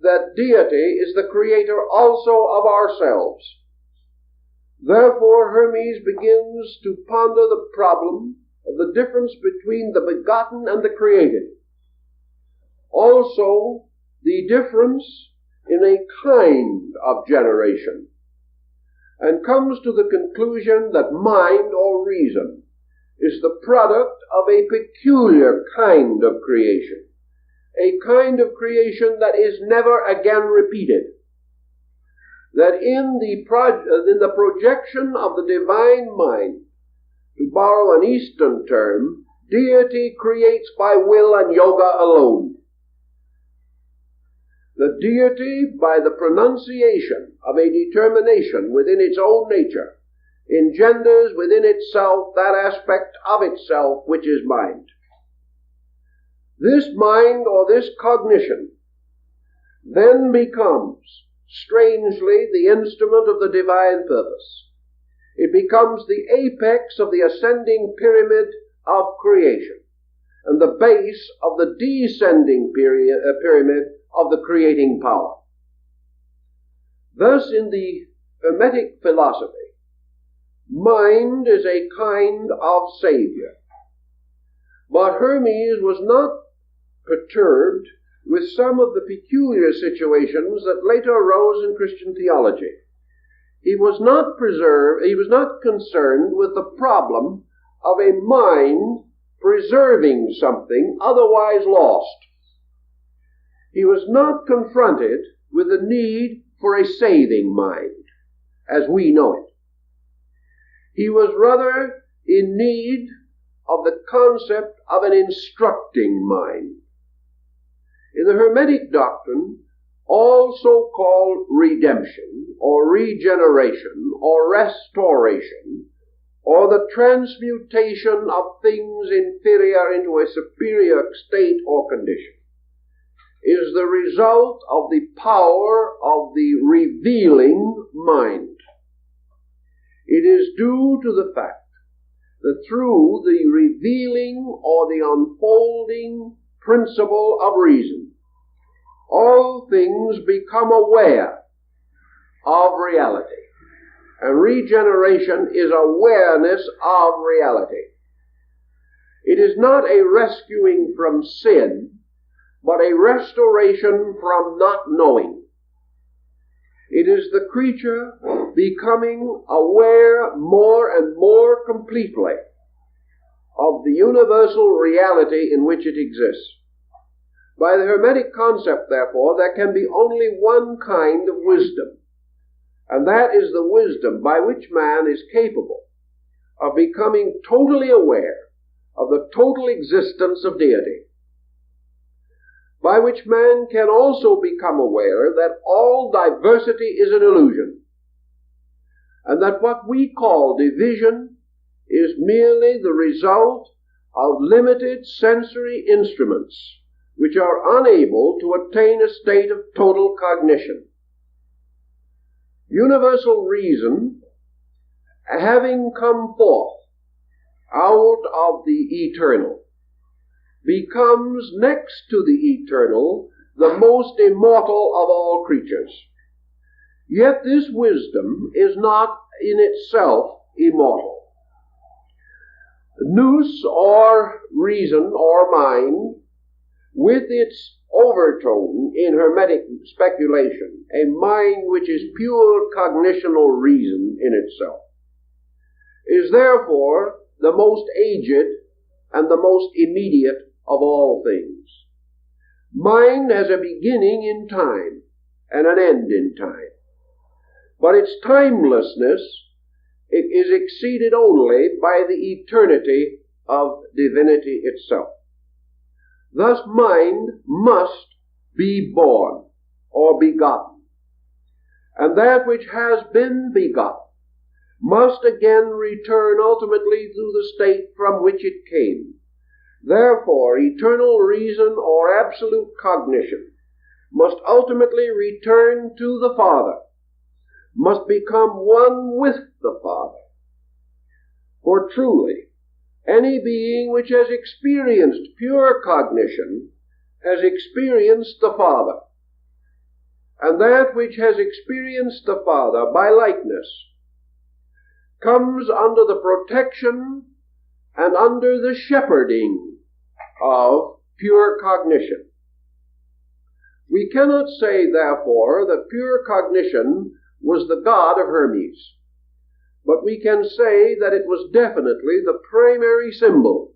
that deity is the creator also of ourselves. Therefore, Hermes begins to ponder the problem of the difference between the begotten and the created. Also, the difference in a kind of generation, and comes to the conclusion that mind or reason is the product of a peculiar kind of creation, a kind of creation that is never again repeated. That in the projection of the divine mind, to borrow an Eastern term, deity creates by will and yoga alone. The deity, by the pronunciation of a determination within its own nature, engenders within itself that aspect of itself which is mind. This mind, or this cognition, then becomes, strangely, the instrument of the divine purpose. It becomes the apex of the ascending pyramid of creation, and the base of the descending pyramid of the creating power. Thus, in the Hermetic philosophy, mind is a kind of savior. But Hermes was not perturbed with some of the peculiar situations that later arose in Christian theology. He was not concerned with the problem of a mind preserving something otherwise lost. He was not confronted with the need for a saving mind, as we know it. He was rather in need of the concept of an instructing mind. In the Hermetic doctrine, all so-called redemption, or regeneration, or restoration, or the transmutation of things inferior into a superior state or condition, is the result of the power of the revealing mind. It is due to the fact that through the revealing or the unfolding principle of reason, all things become aware of reality. And regeneration is awareness of reality. It is not a rescuing from sin, but a restoration from not knowing. It is the creature becoming aware more and more completely of the universal reality in which it exists. By the Hermetic concept, therefore, there can be only one kind of wisdom, and that is the wisdom by which man is capable of becoming totally aware of the total existence of deity, by which man can also become aware that all diversity is an illusion, and that what we call division is merely the result of limited sensory instruments which are unable to attain a state of total cognition. Universal reason, having come forth out of the eternal, becomes next to the eternal the most immortal of all creatures. Yet this wisdom is not in itself immortal. Nous, or reason, or mind, with its overtone in Hermetic speculation, a mind which is pure cognitional reason in itself, is therefore the most aged and the most immediate of all things. Mind has a beginning in time and an end in time, but its timelessness is exceeded only by the eternity of divinity itself. Thus mind must be born or begotten, and that which has been begotten must again return ultimately to the state from which it came. Therefore, eternal reason or absolute cognition must ultimately return to the Father, must become one with the Father. For truly, any being which has experienced pure cognition has experienced the Father, and that which has experienced the Father by likeness comes under the protection and under the shepherding of pure cognition. We cannot say, therefore, that pure cognition was the god of Hermes, but we can say that it was definitely the primary symbol,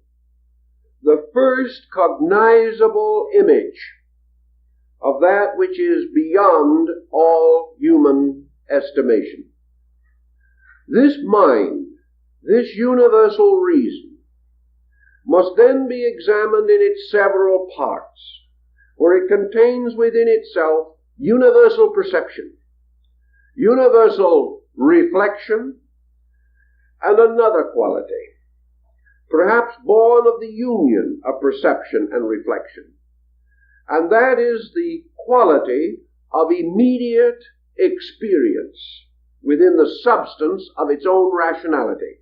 the first cognizable image of that which is beyond all human estimation. This mind, this universal reason, must then be examined in its several parts, for it contains within itself universal perception, universal reflection, and another quality, perhaps born of the union of perception and reflection, and that is the quality of immediate experience within the substance of its own rationality.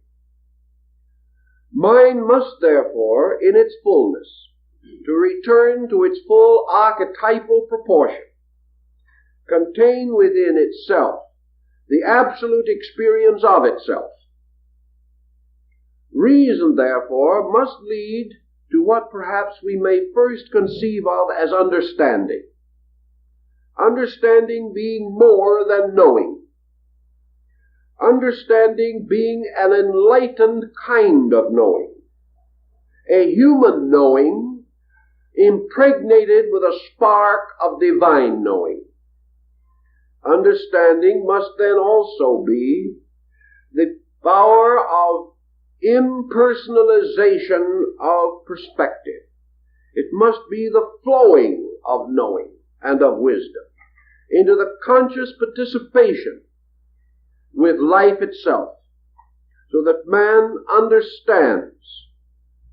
Mind must therefore, in its fullness, to return to its full archetypal proportion, contain within itself the absolute experience of itself. Reason, therefore, must lead to what perhaps we may first conceive of as understanding. Understanding being more than knowing. Understanding being an enlightened kind of knowing. A human knowing impregnated with a spark of divine knowing. Understanding must then also be the power of impersonalization of perspective. It must be the flowing of knowing and of wisdom into the conscious participation with life itself, so that man understands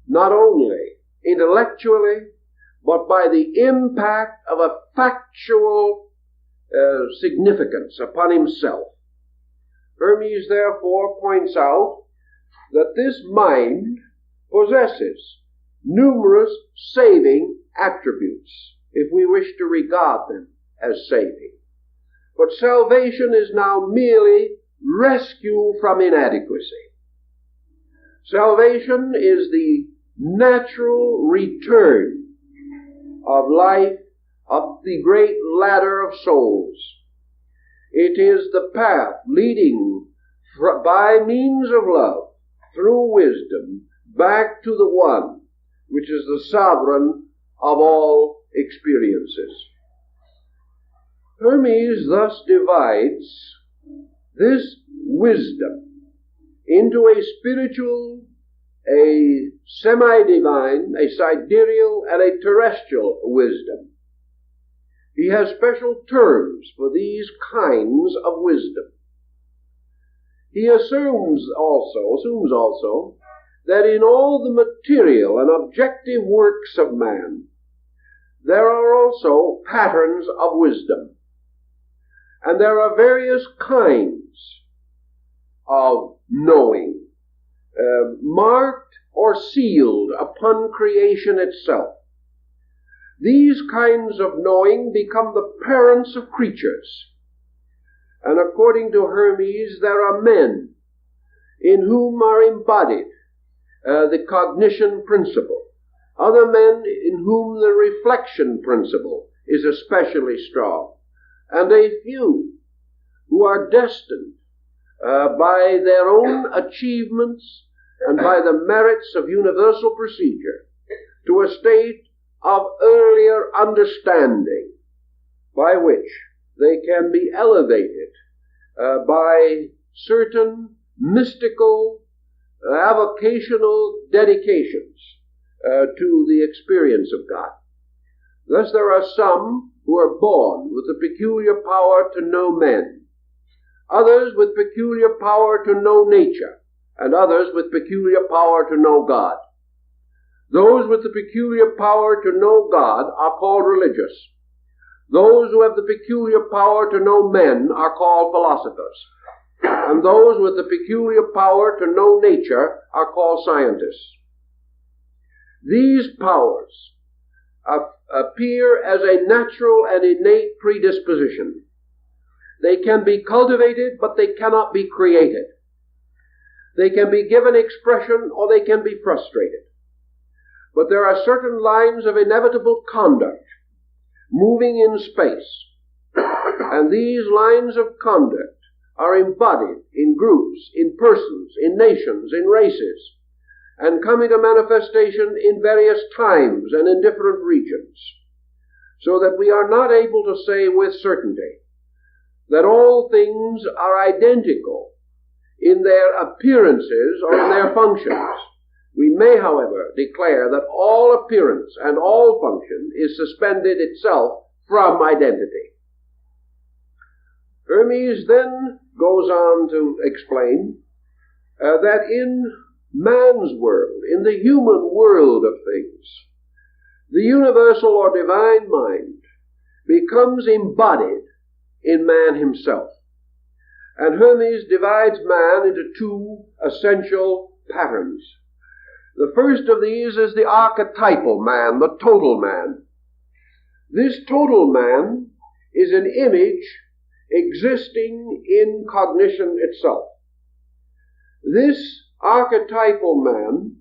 not only intellectually, but by the impact of a factual significance upon himself. Hermes, therefore, points out that this mind possesses numerous saving attributes, if we wish to regard them as saving. But salvation is now merely rescue from inadequacy. Salvation is the natural return of life up the great ladder of souls. It is the path leading by means of love, through wisdom, back to the one which is the sovereign of all experiences. Hermes thus divides this wisdom into a spiritual, a semi-divine, a sidereal, and a terrestrial wisdom. He has special terms for these kinds of wisdom. He assumes also that in all the material and objective works of man, there are also patterns of wisdom. And there are various kinds of knowing, marked or sealed upon creation itself. These kinds of knowing become the parents of creatures. And according to Hermes, there are men in whom are embodied the cognition principle, other men in whom the reflection principle is especially strong, and a few who are destined by their own achievements and by the merits of universal procedure to a state of earlier understanding by which they can be elevated by certain mystical, avocational dedications to the experience of God. Thus there are some who are born with a peculiar power to know men, others with peculiar power to know nature, and others with peculiar power to know God. Those with the peculiar power to know God are called religious. Those who have the peculiar power to know men are called philosophers. And those with the peculiar power to know nature are called scientists. These powers appear as a natural and innate predisposition. They can be cultivated, but they cannot be created. They can be given expression, or they can be frustrated. But there are certain lines of inevitable conduct moving in space, and these lines of conduct are embodied in groups, in persons, in nations, in races, and coming to manifestation in various times and in different regions, so that we are not able to say with certainty that all things are identical in their appearances or in their functions. We may, however, declare that all appearance and all function is suspended itself from identity. Hermes then goes on to explain that in man's world, in the human world of things, the universal or divine mind becomes embodied in man himself. And Hermes divides man into two essential patterns. The first of these is the archetypal man, the total man. This total man is an image existing in cognition itself. This archetypal man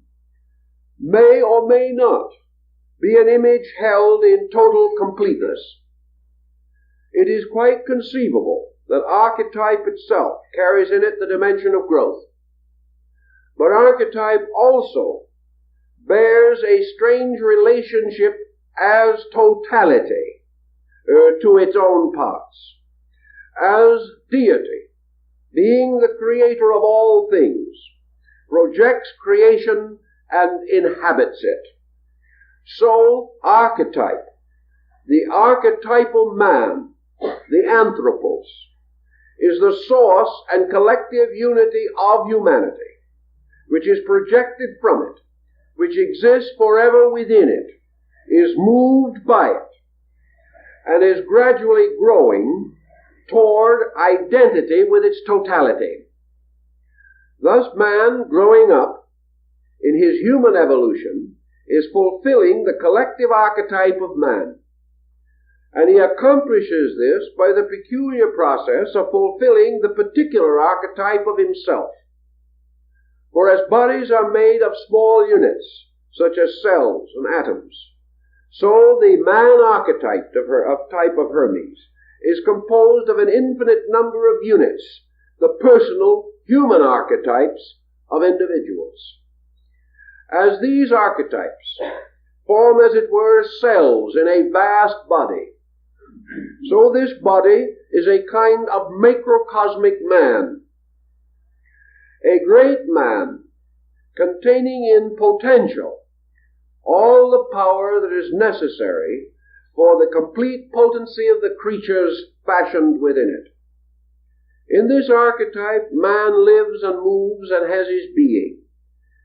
may or may not be an image held in total completeness. It is quite conceivable that archetype itself carries in it the dimension of growth. But archetype also bears a strange relationship as totality to its own parts. As deity, being the creator of all things, projects creation and inhabits it. So archetype, the archetypal man, the anthropos, is the source and collective unity of humanity, which is projected from it, which exists forever within it, is moved by it, and is gradually growing toward identity with its totality. Thus man, growing up in his human evolution, is fulfilling the collective archetype of man. And he accomplishes this by the peculiar process of fulfilling the particular archetype of himself. For as bodies are made of small units, such as cells and atoms, so the man archetype of Hermes is composed of an infinite number of units, the personal human archetypes of individuals. As these archetypes form, as it were, cells in a vast body, so this body is a kind of macrocosmic man, a great man containing in potential all the power that is necessary for the complete potency of the creatures fashioned within it. In this archetype, man lives and moves and has his being.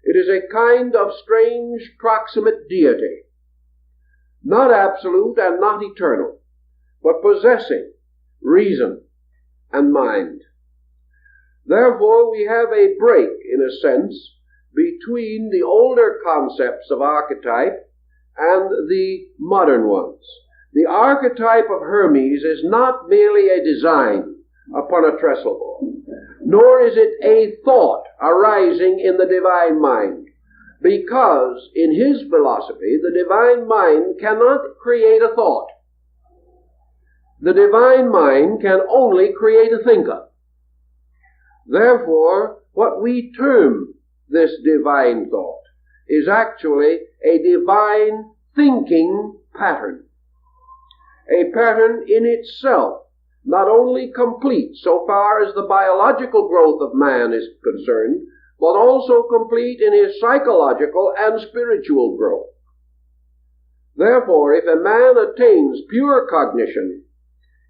It is a kind of strange proximate deity, not absolute and not eternal, but possessing reason and mind. Therefore, we have a break, in a sense, between the older concepts of archetype and the modern ones. The archetype of Hermes is not merely a design upon a trestle board, nor is it a thought arising in the divine mind, because in his philosophy the divine mind cannot create a thought. The divine mind can only create a thinker. Therefore, what we term this divine thought is actually a divine thinking pattern. A pattern in itself, not only complete so far as the biological growth of man is concerned, but also complete in his psychological and spiritual growth. Therefore, if a man attains pure cognition,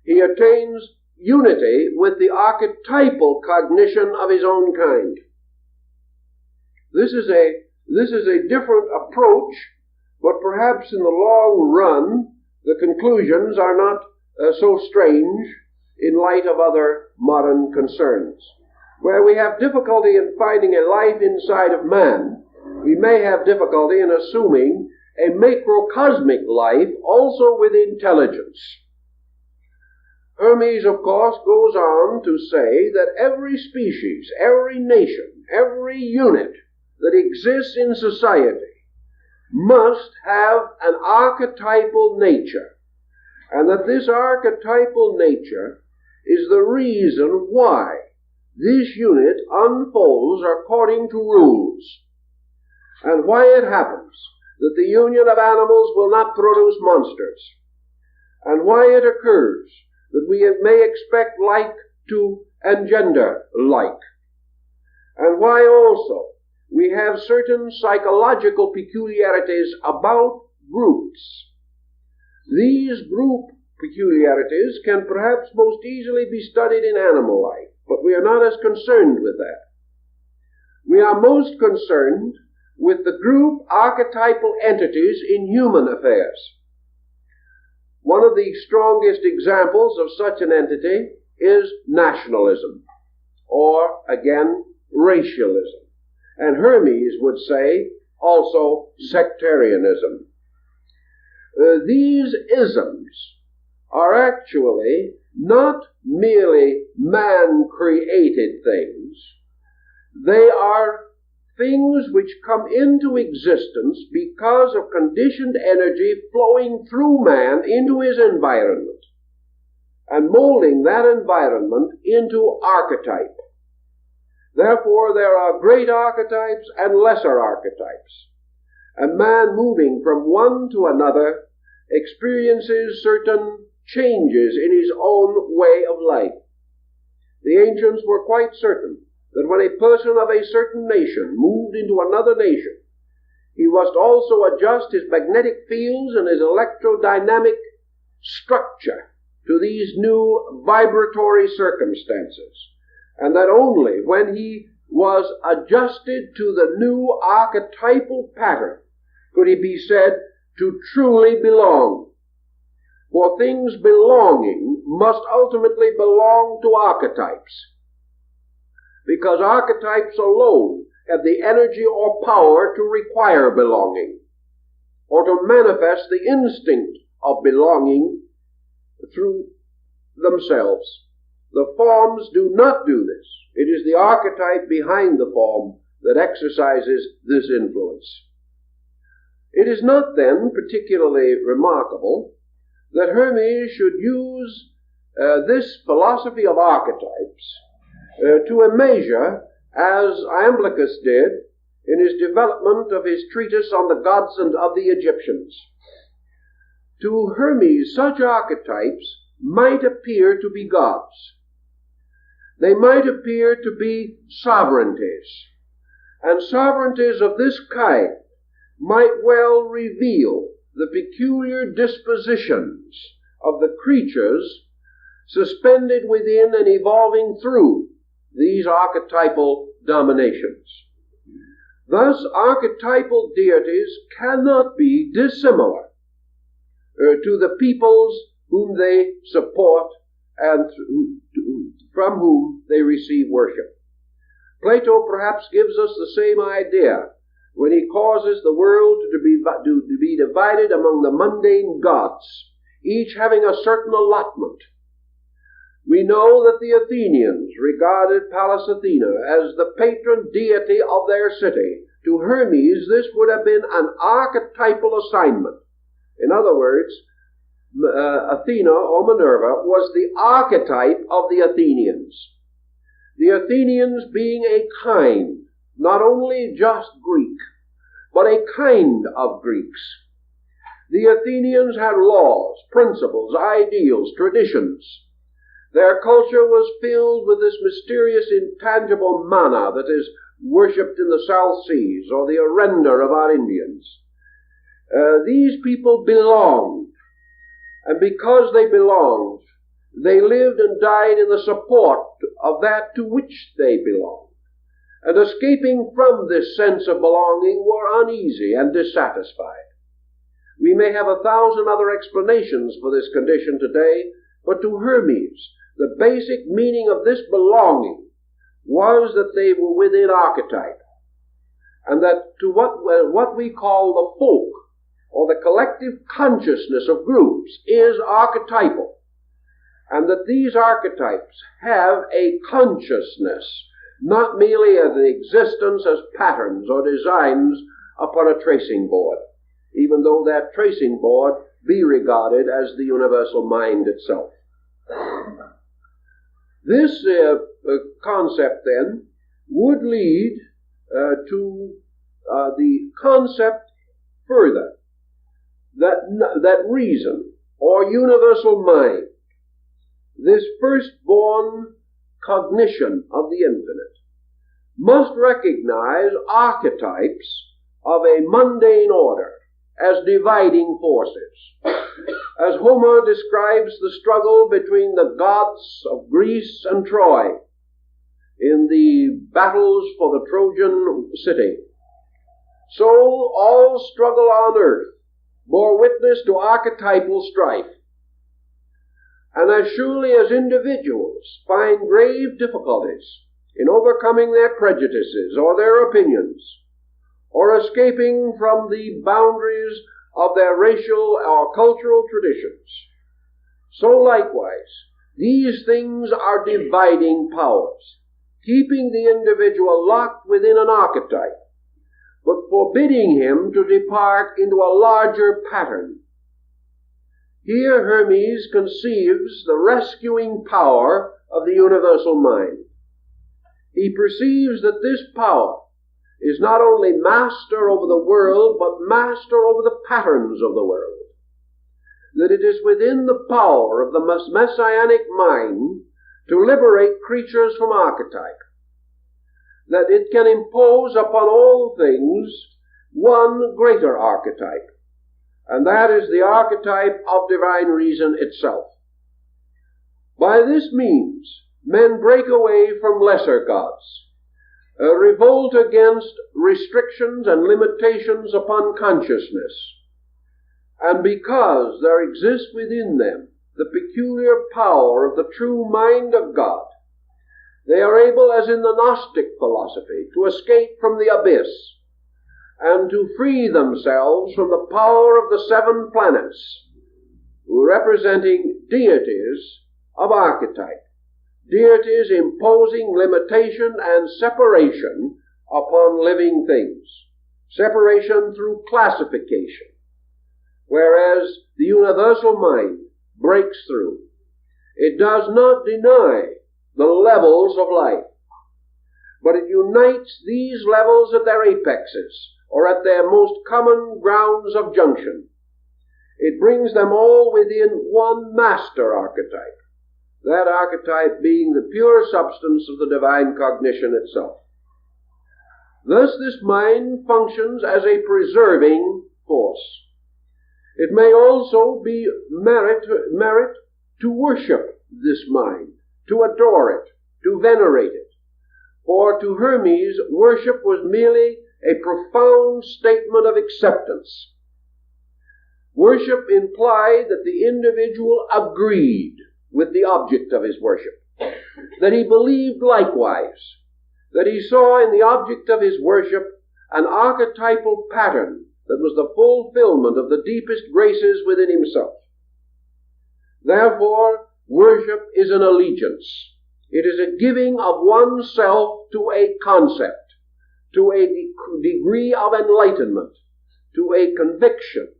he attains unity with the archetypal cognition of his own kind. This is a different approach, but perhaps in the long run the conclusions are not so strange in light of other modern concerns. Where we have difficulty in finding a life inside of man, we may have difficulty in assuming a macrocosmic life also with intelligence. Hermes, of course, goes on to say that every species, every nation, every unit that exists in society must have an archetypal nature, and that this archetypal nature is the reason why this unit unfolds according to rules, and why it happens that the union of animals will not produce monsters, and why it occurs that we may expect like to engender like, and why also we have certain psychological peculiarities about groups. These group peculiarities can perhaps most easily be studied in animal life, but we are not as concerned with that. We are most concerned with the group archetypal entities in human affairs. One of the strongest examples of such an entity is nationalism, or, again, racialism. And Hermes would say also sectarianism. These isms are actually not merely man-created things. They are things which come into existence because of conditioned energy flowing through man into his environment and molding that environment into archetype. Therefore, there are great archetypes and lesser archetypes. A man moving from one to another experiences certain changes in his own way of life. The ancients were quite certain that when a person of a certain nation moved into another nation, he must also adjust his magnetic fields and his electrodynamic structure to these new vibratory circumstances, and that only when he was adjusted to the new archetypal pattern could he be said to truly belong. For things belonging must ultimately belong to archetypes, because archetypes alone have the energy or power to require belonging, or to manifest the instinct of belonging through themselves. The forms do not do this. It is the archetype behind the form that exercises this influence. It is not then particularly remarkable that Hermes should use this philosophy of archetypes to a measure as Iamblichus did in his development of his treatise on the gods and of the Egyptians. To Hermes, such archetypes might appear to be gods. They might appear to be sovereignties, and sovereignties of this kind might well reveal the peculiar dispositions of the creatures suspended within and evolving through these archetypal dominations. Thus, archetypal deities cannot be dissimilar to the peoples whom they support and from whom they receive worship. Plato perhaps gives us the same idea when he causes the world to be divided among the mundane gods, each having a certain allotment. We know that the Athenians regarded Pallas Athena as the patron deity of their city. To Hermes, this would have been an archetypal assignment. In other words, Athena or Minerva was the archetype of the Athenians. The Athenians being a kind, not only just Greek, but a kind of Greeks. The Athenians had laws, principles, ideals, traditions. Their culture was filled with this mysterious, intangible manna that is worshipped in the South Seas, or the arenda of our Indians. These people belonged, and because they belonged, they lived and died in the support of that to which they belonged. And escaping from this sense of belonging were uneasy and dissatisfied. We may have 1,000 other explanations for this condition today, but to Hermes, the basic meaning of this belonging was that they were within archetype, and that to what we call the folk, or the collective consciousness of groups, is archetypal, and that these archetypes have a consciousness, not merely as an existence as patterns or designs upon a tracing board, even though that tracing board be regarded as the universal mind itself. This concept, then, would lead to the concept further that reason, or universal mind, this firstborn cognition of the infinite, must recognize archetypes of a mundane order as dividing forces. As Homer describes the struggle between the gods of Greece and Troy in the battles for the Trojan city, so all struggle on earth bore witness to archetypal strife. And as surely as individuals find grave difficulties in overcoming their prejudices or their opinions, or escaping from the boundaries of their racial or cultural traditions, so likewise these things are dividing powers, keeping the individual locked within an archetype, but forbidding him to depart into a larger pattern. Here Hermes conceives the rescuing power of the universal mind. He perceives that this power is not only master over the world, but master over the patterns of the world. That it is within the power of the messianic mind to liberate creatures from archetype. That it can impose upon all things one greater archetype, and that is the archetype of divine reason itself. By this means, men break away from lesser gods, revolt against restrictions and limitations upon consciousness, and because there exists within them the peculiar power of the true mind of God, They are able, as in the Gnostic philosophy, to escape from the abyss and to free themselves from the power of the 7 planets, representing deities of archetype, deities imposing limitation and separation upon living things, separation through classification, whereas the universal mind breaks through. It does not deny the levels of life, but it unites these levels at their apexes, or at their most common grounds of junction. It brings them all within one master archetype, that archetype being the pure substance of the divine cognition itself. Thus this mind functions as a preserving force. It may also be merit to worship this mind, to adore it, to venerate it. For to Hermes, worship was merely a profound statement of acceptance. Worship implied that the individual agreed with the object of his worship, that he believed likewise, that he saw in the object of his worship an archetypal pattern that was the fulfillment of the deepest graces within himself. Therefore, worship is an allegiance. It is a giving of oneself to a concept, to a degree of enlightenment, to a conviction,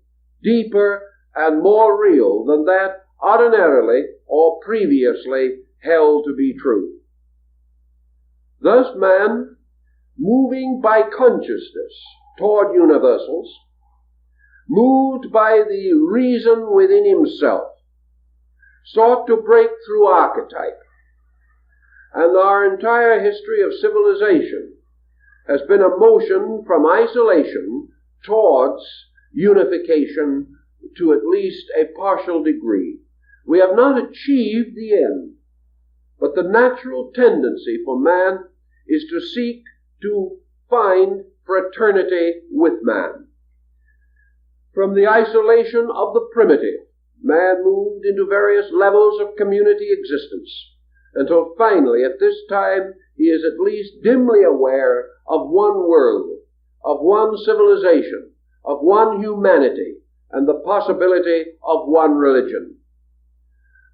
deeper and more real than that ordinarily or previously held to be true. Thus man, moving by consciousness toward universals, moved by the reason within himself, sought to break through archetype. And our entire history of civilization has been a motion from isolation towards unification to at least a partial degree. We have not achieved the end, but the natural tendency for man is to seek to find fraternity with man. From the isolation of the primitive, man moved into various levels of community existence, until finally, at this time, he is at least dimly aware of one world, of one civilization, of one humanity, and the possibility of one religion.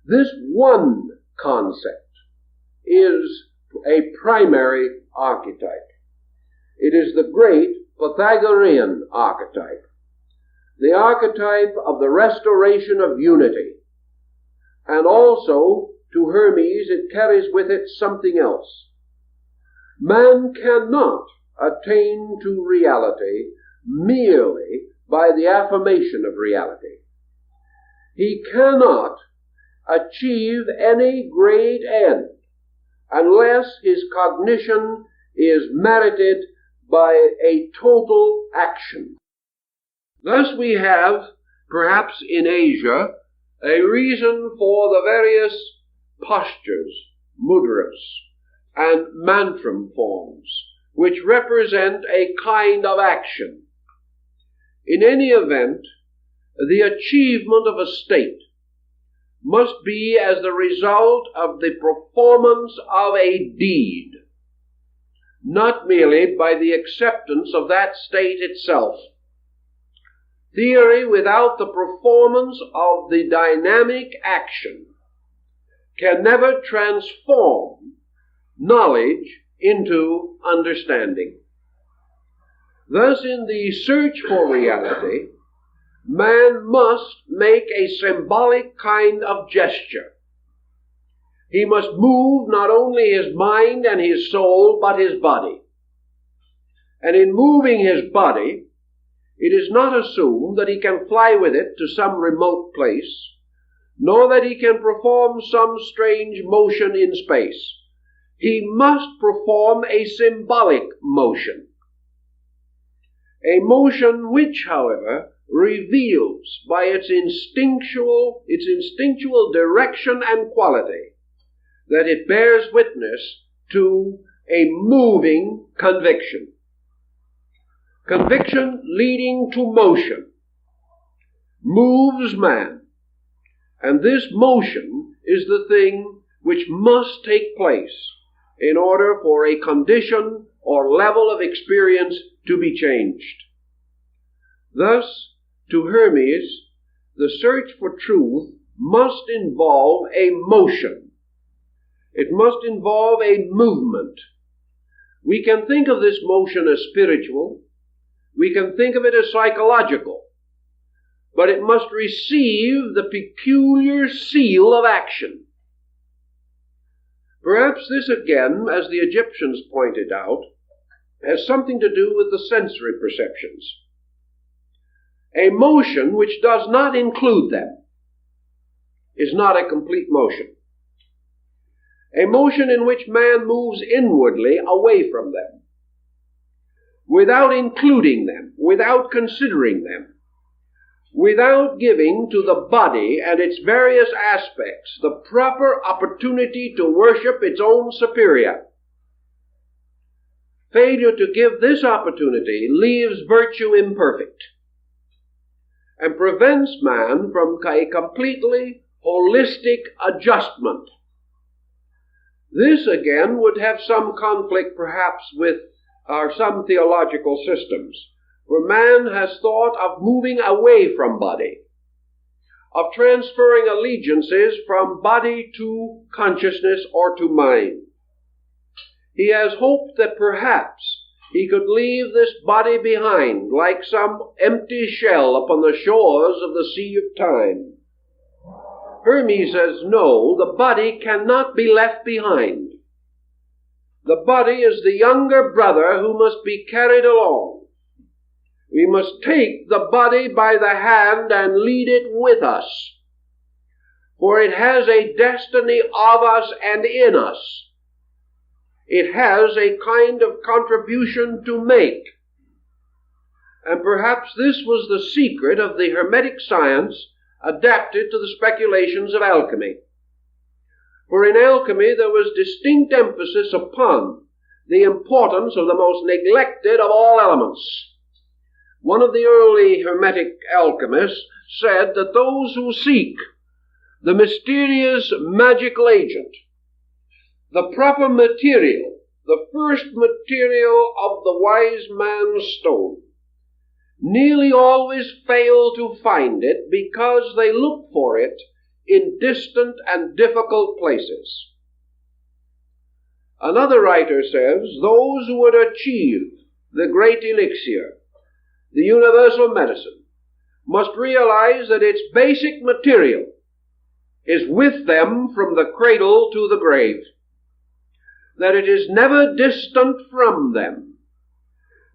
This one concept is a primary archetype. It is the great Pythagorean archetype, the archetype of the restoration of unity. And also, to Hermes, it carries with it something else. Man cannot attain to reality merely by the affirmation of reality. He cannot achieve any great end unless his cognition is merited by a total action. Thus we have, perhaps in Asia, a reason for the various postures, mudras, and mantram forms, which represent a kind of action. In any event, the achievement of a state must be as the result of the performance of a deed, not merely by the acceptance of that state itself. Theory without the performance of the dynamic action can never transform knowledge into understanding. Thus, in the search for reality, man must make a symbolic kind of gesture. He must move not only his mind and his soul, but his body. And in moving his body, it is not assumed that he can fly with it to some remote place, nor that he can perform some strange motion in space. He must perform a symbolic motion. A motion which, however, reveals by its instinctual direction and quality that it bears witness to a moving conviction. Conviction leading to motion moves man, and this motion is the thing which must take place in order for a condition or level of experience to be changed. Thus, to Hermes, the search for truth must involve a motion. It must involve a movement. We can think of this motion as spiritual. We can think of it as psychological. But it must receive the peculiar seal of action. Perhaps this again, as the Egyptians pointed out, has something to do with the sensory perceptions. A motion which does not include them is not a complete motion. A motion in which man moves inwardly away from them, without including them, without considering them, without giving to the body and its various aspects the proper opportunity to worship its own superior. Failure to give this opportunity leaves virtue imperfect and prevents man from a completely holistic adjustment. This again would have some conflict perhaps with some theological systems, where man has thought of moving away from body, of transferring allegiances from body to consciousness or to mind. He has hoped that perhaps he could leave this body behind like some empty shell upon the shores of the sea of time. Hermes says, no, the body cannot be left behind. The body is the younger brother who must be carried along. We must take the body by the hand and lead it with us, for it has a destiny of us and in us. It has a kind of contribution to make. And perhaps this was the secret of the Hermetic science adapted to the speculations of alchemy. For in alchemy there was distinct emphasis upon the importance of the most neglected of all elements. One of the early Hermetic alchemists said that those who seek the mysterious magical agent, the proper material, the first material of the wise man's stone, nearly always fail to find it because they look for it in distant and difficult places. Another writer says, those who would achieve the great elixir, the universal medicine, must realize that its basic material is with them from the cradle to the grave, that it is never distant from them,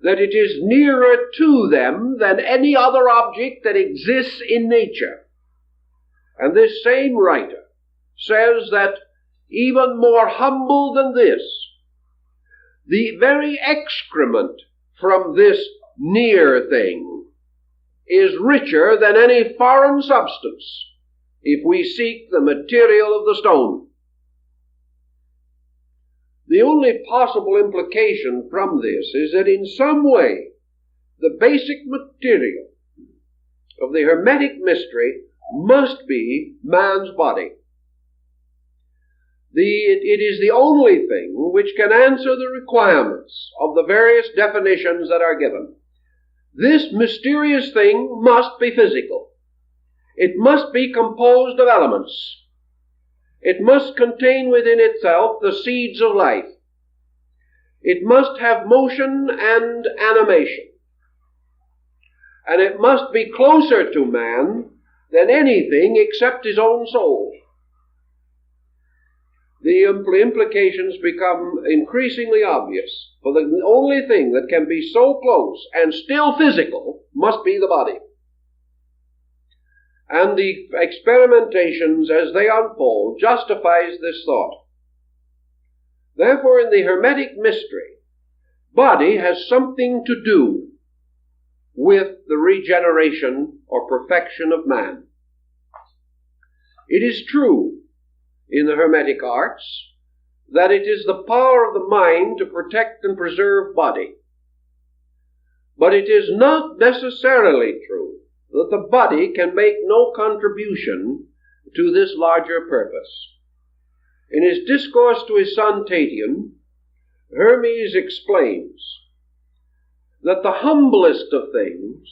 that it is nearer to them than any other object that exists in nature. And this same writer says that even more humble than this, the very excrement from this near thing is richer than any foreign substance if we seek the material of the stone. The only possible implication from this is that in some way the basic material of the Hermetic mystery must be man's body. It is the only thing which can answer the requirements of the various definitions that are given. This mysterious thing must be physical. It must be composed of elements. It must contain within itself the seeds of life. It must have motion and animation. And it must be closer to man than anything except his own soul. The implications become increasingly obvious, for the only thing that can be so close and still physical must be the body. And the experimentations as they unfold justifies this thought. Therefore, in the Hermetic mystery, body has something to do with the regeneration or perfection of man. It is true in the Hermetic arts that it is the power of the mind to protect and preserve body. But it is not necessarily true that the body can make no contribution to this larger purpose. In his discourse to his son Tatian, Hermes explains that the humblest of things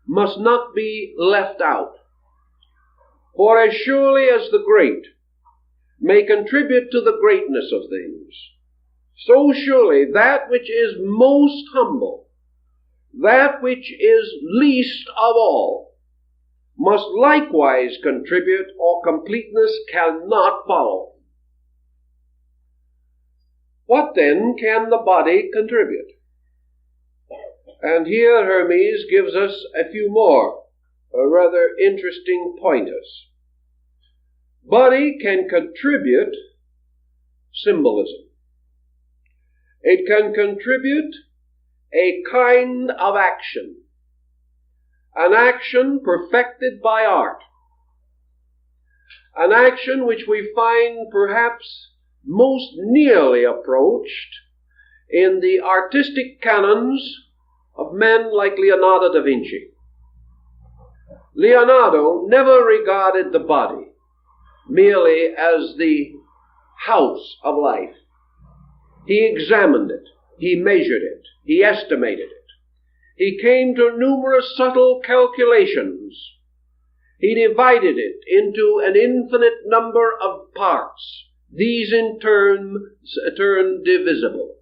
must not be left out. For as surely as the great may contribute to the greatness of things, so surely that which is most humble, that which is least of all, must likewise contribute, or completeness cannot follow. What then can the body contribute? And here Hermes gives us a few more rather interesting pointers. Body can contribute symbolism. It can contribute a kind of action, an action perfected by art, an action which we find perhaps most nearly approached in the artistic canons of men like Leonardo da Vinci. Leonardo never regarded the body merely as the house of life. He examined it, he measured it, he estimated it. He came to numerous subtle calculations. He divided it into an infinite number of parts, these in turn divisible.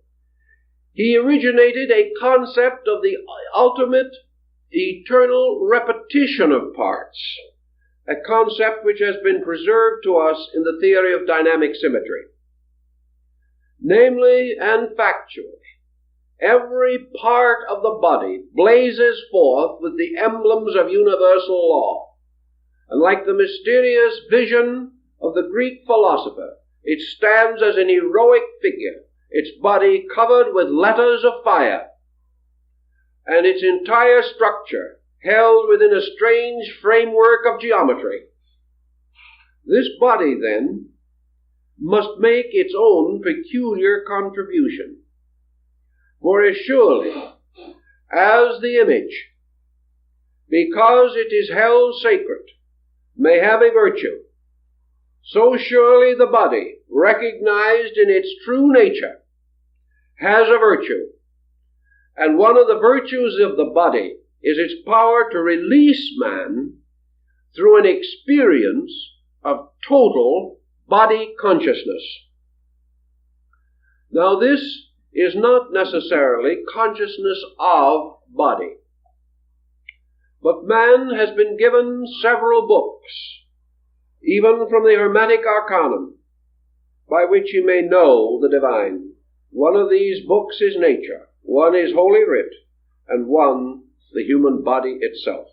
He originated a concept of the ultimate, eternal repetition of parts, a concept which has been preserved to us in the theory of dynamic symmetry. Namely and factually, every part of the body blazes forth with the emblems of universal law, and like the mysterious vision of the Greek philosopher, it stands as an heroic figure, its body covered with letters of fire, and its entire structure held within a strange framework of geometry. This body, then, must make its own peculiar contribution. For as surely as the image, because it is held sacred, may have a virtue, so surely the body, recognized in its true nature, has a virtue. And one of the virtues of the body is its power to release man through an experience of total body consciousness. Now, this is not necessarily consciousness of body, but man has been given several books, even from the Hermetic Arcanum, by which he may know the divine. One of these books is nature, one is Holy Writ, and one the human body itself.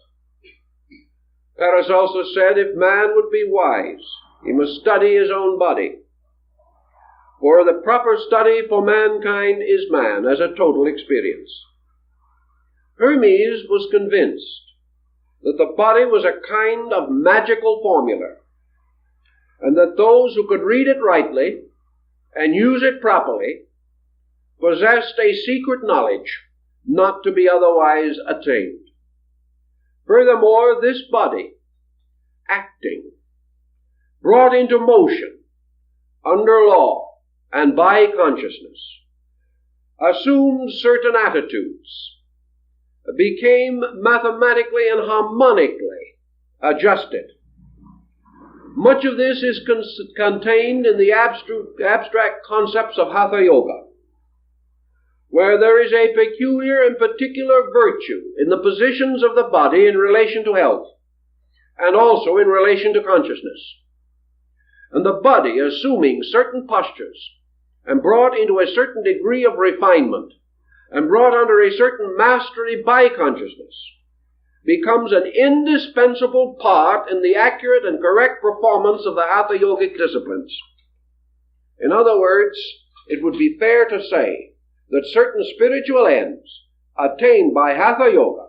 Paracelsus said, if man would be wise, he must study his own body. For the proper study for mankind is man as a total experience. Hermes was convinced that the body was a kind of magical formula, and that those who could read it rightly and use it properly possessed a secret knowledge not to be otherwise attained. Furthermore, this body, acting, brought into motion, under law, and by consciousness, assumed certain attitudes, became mathematically and harmonically adjusted. Much of this is contained in the abstract concepts of Hatha Yoga, where there is a peculiar and particular virtue in the positions of the body in relation to health, and also in relation to consciousness. And the body, assuming certain postures, and brought into a certain degree of refinement, and brought under a certain mastery by consciousness, becomes an indispensable part in the accurate and correct performance of the Hatha Yogic disciplines. In other words, it would be fair to say that certain spiritual ends attained by Hatha Yoga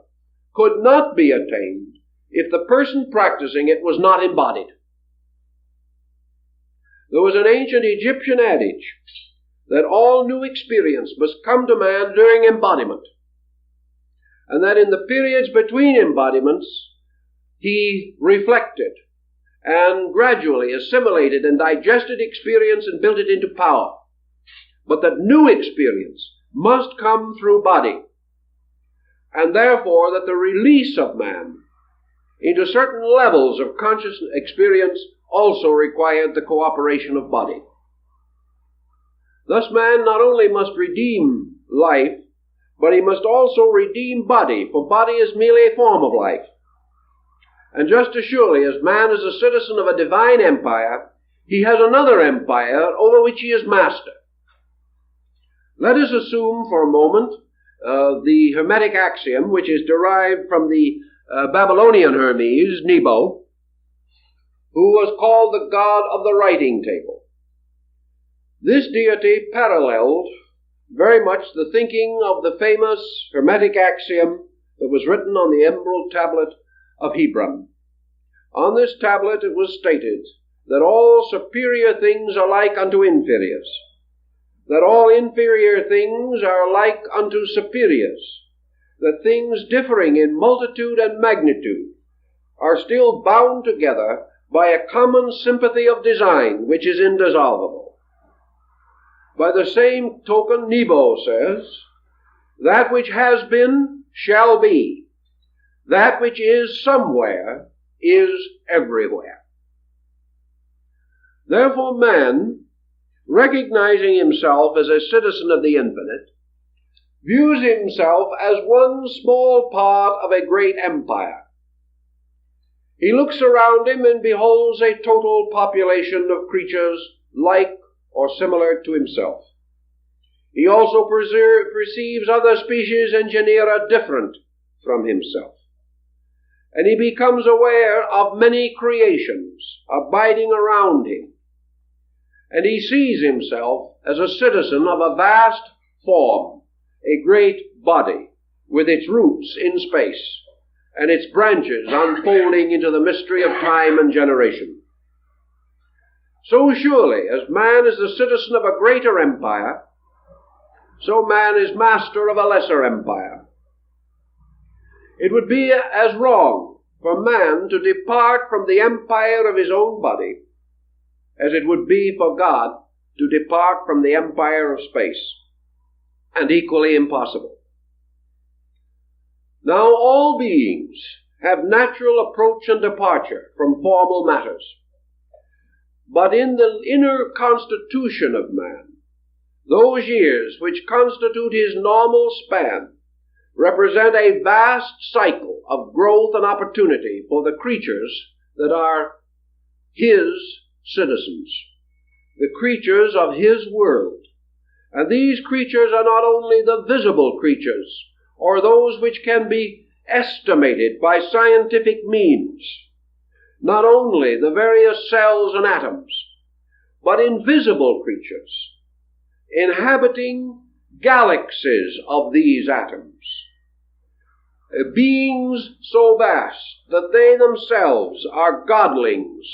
could not be attained if the person practicing it was not embodied. There was an ancient Egyptian adage that all new experience must come to man during embodiment, and that in the periods between embodiments he reflected and gradually assimilated and digested experience and built it into power. But that new experience must come through body, and therefore that the release of man into certain levels of conscious experience also required the cooperation of body. Thus man not only must redeem life, but he must also redeem body, for body is merely a form of life. And just as surely as man is a citizen of a divine empire, he has another empire over which he is master. Let us assume for a moment the Hermetic axiom, which is derived from the Babylonian Hermes, Nebo, who was called the god of the writing table. This deity paralleled very much the thinking of the famous Hermetic axiom that was written on the emerald tablet of Hebron. On this tablet it was stated that all superior things are like unto inferiors, that all inferior things are like unto superiors, that things differing in multitude and magnitude are still bound together by a common sympathy of design which is indissoluble. By the same token, Nebo says, that which has been shall be, that which is somewhere is everywhere. Therefore man, recognizing himself as a citizen of the infinite, views himself as one small part of a great empire. He looks around him and beholds a total population of creatures like or similar to himself. He also perceives other species and genera different from himself. And he becomes aware of many creations abiding around him. And he sees himself as a citizen of a vast form, a great body, with its roots in space, and its branches unfolding into the mystery of time and generation. So surely as man is the citizen of a greater empire, so man is master of a lesser empire. It would be as wrong for man to depart from the empire of his own body as it would be for God to depart from the empire of space, and equally impossible. Now all beings have natural approach and departure from formal matters, but in the inner constitution of man, those years which constitute his normal span represent a vast cycle of growth and opportunity for the creatures that are his citizens, the creatures of his world. And these creatures are not only the visible creatures, or those which can be estimated by scientific means, not only the various cells and atoms, but invisible creatures, inhabiting galaxies of these atoms, beings so vast that they themselves are godlings,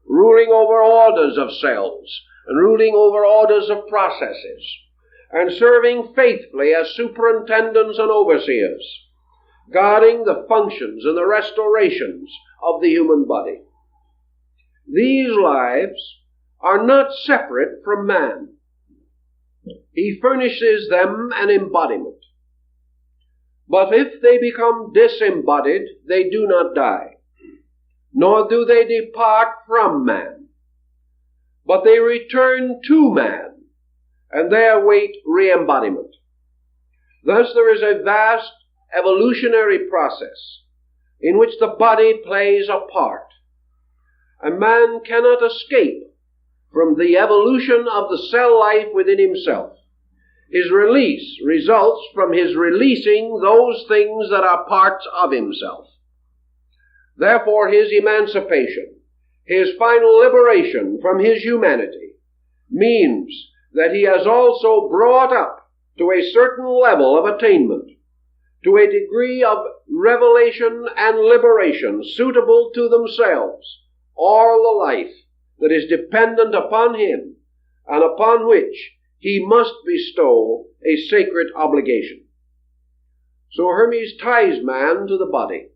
ruling over orders of cells and ruling over orders of processes, and serving faithfully as superintendents and overseers, guarding the functions and the restorations of the human body. These lives are not separate from man. He furnishes them an embodiment. But if they become disembodied, they do not die, nor do they depart from man, but they return to man, and there await re-embodiment. Thus there is a vast evolutionary process in which the body plays a part, and man cannot escape from the evolution of the cell life within himself. His release results from his releasing those things that are parts of himself. Therefore his emancipation, his final liberation from his humanity, means that he has also brought up to a certain level of attainment, to a degree of revelation and liberation suitable to themselves, all the life that is dependent upon him and upon which he must bestow a sacred obligation. So Hermes ties man to the body.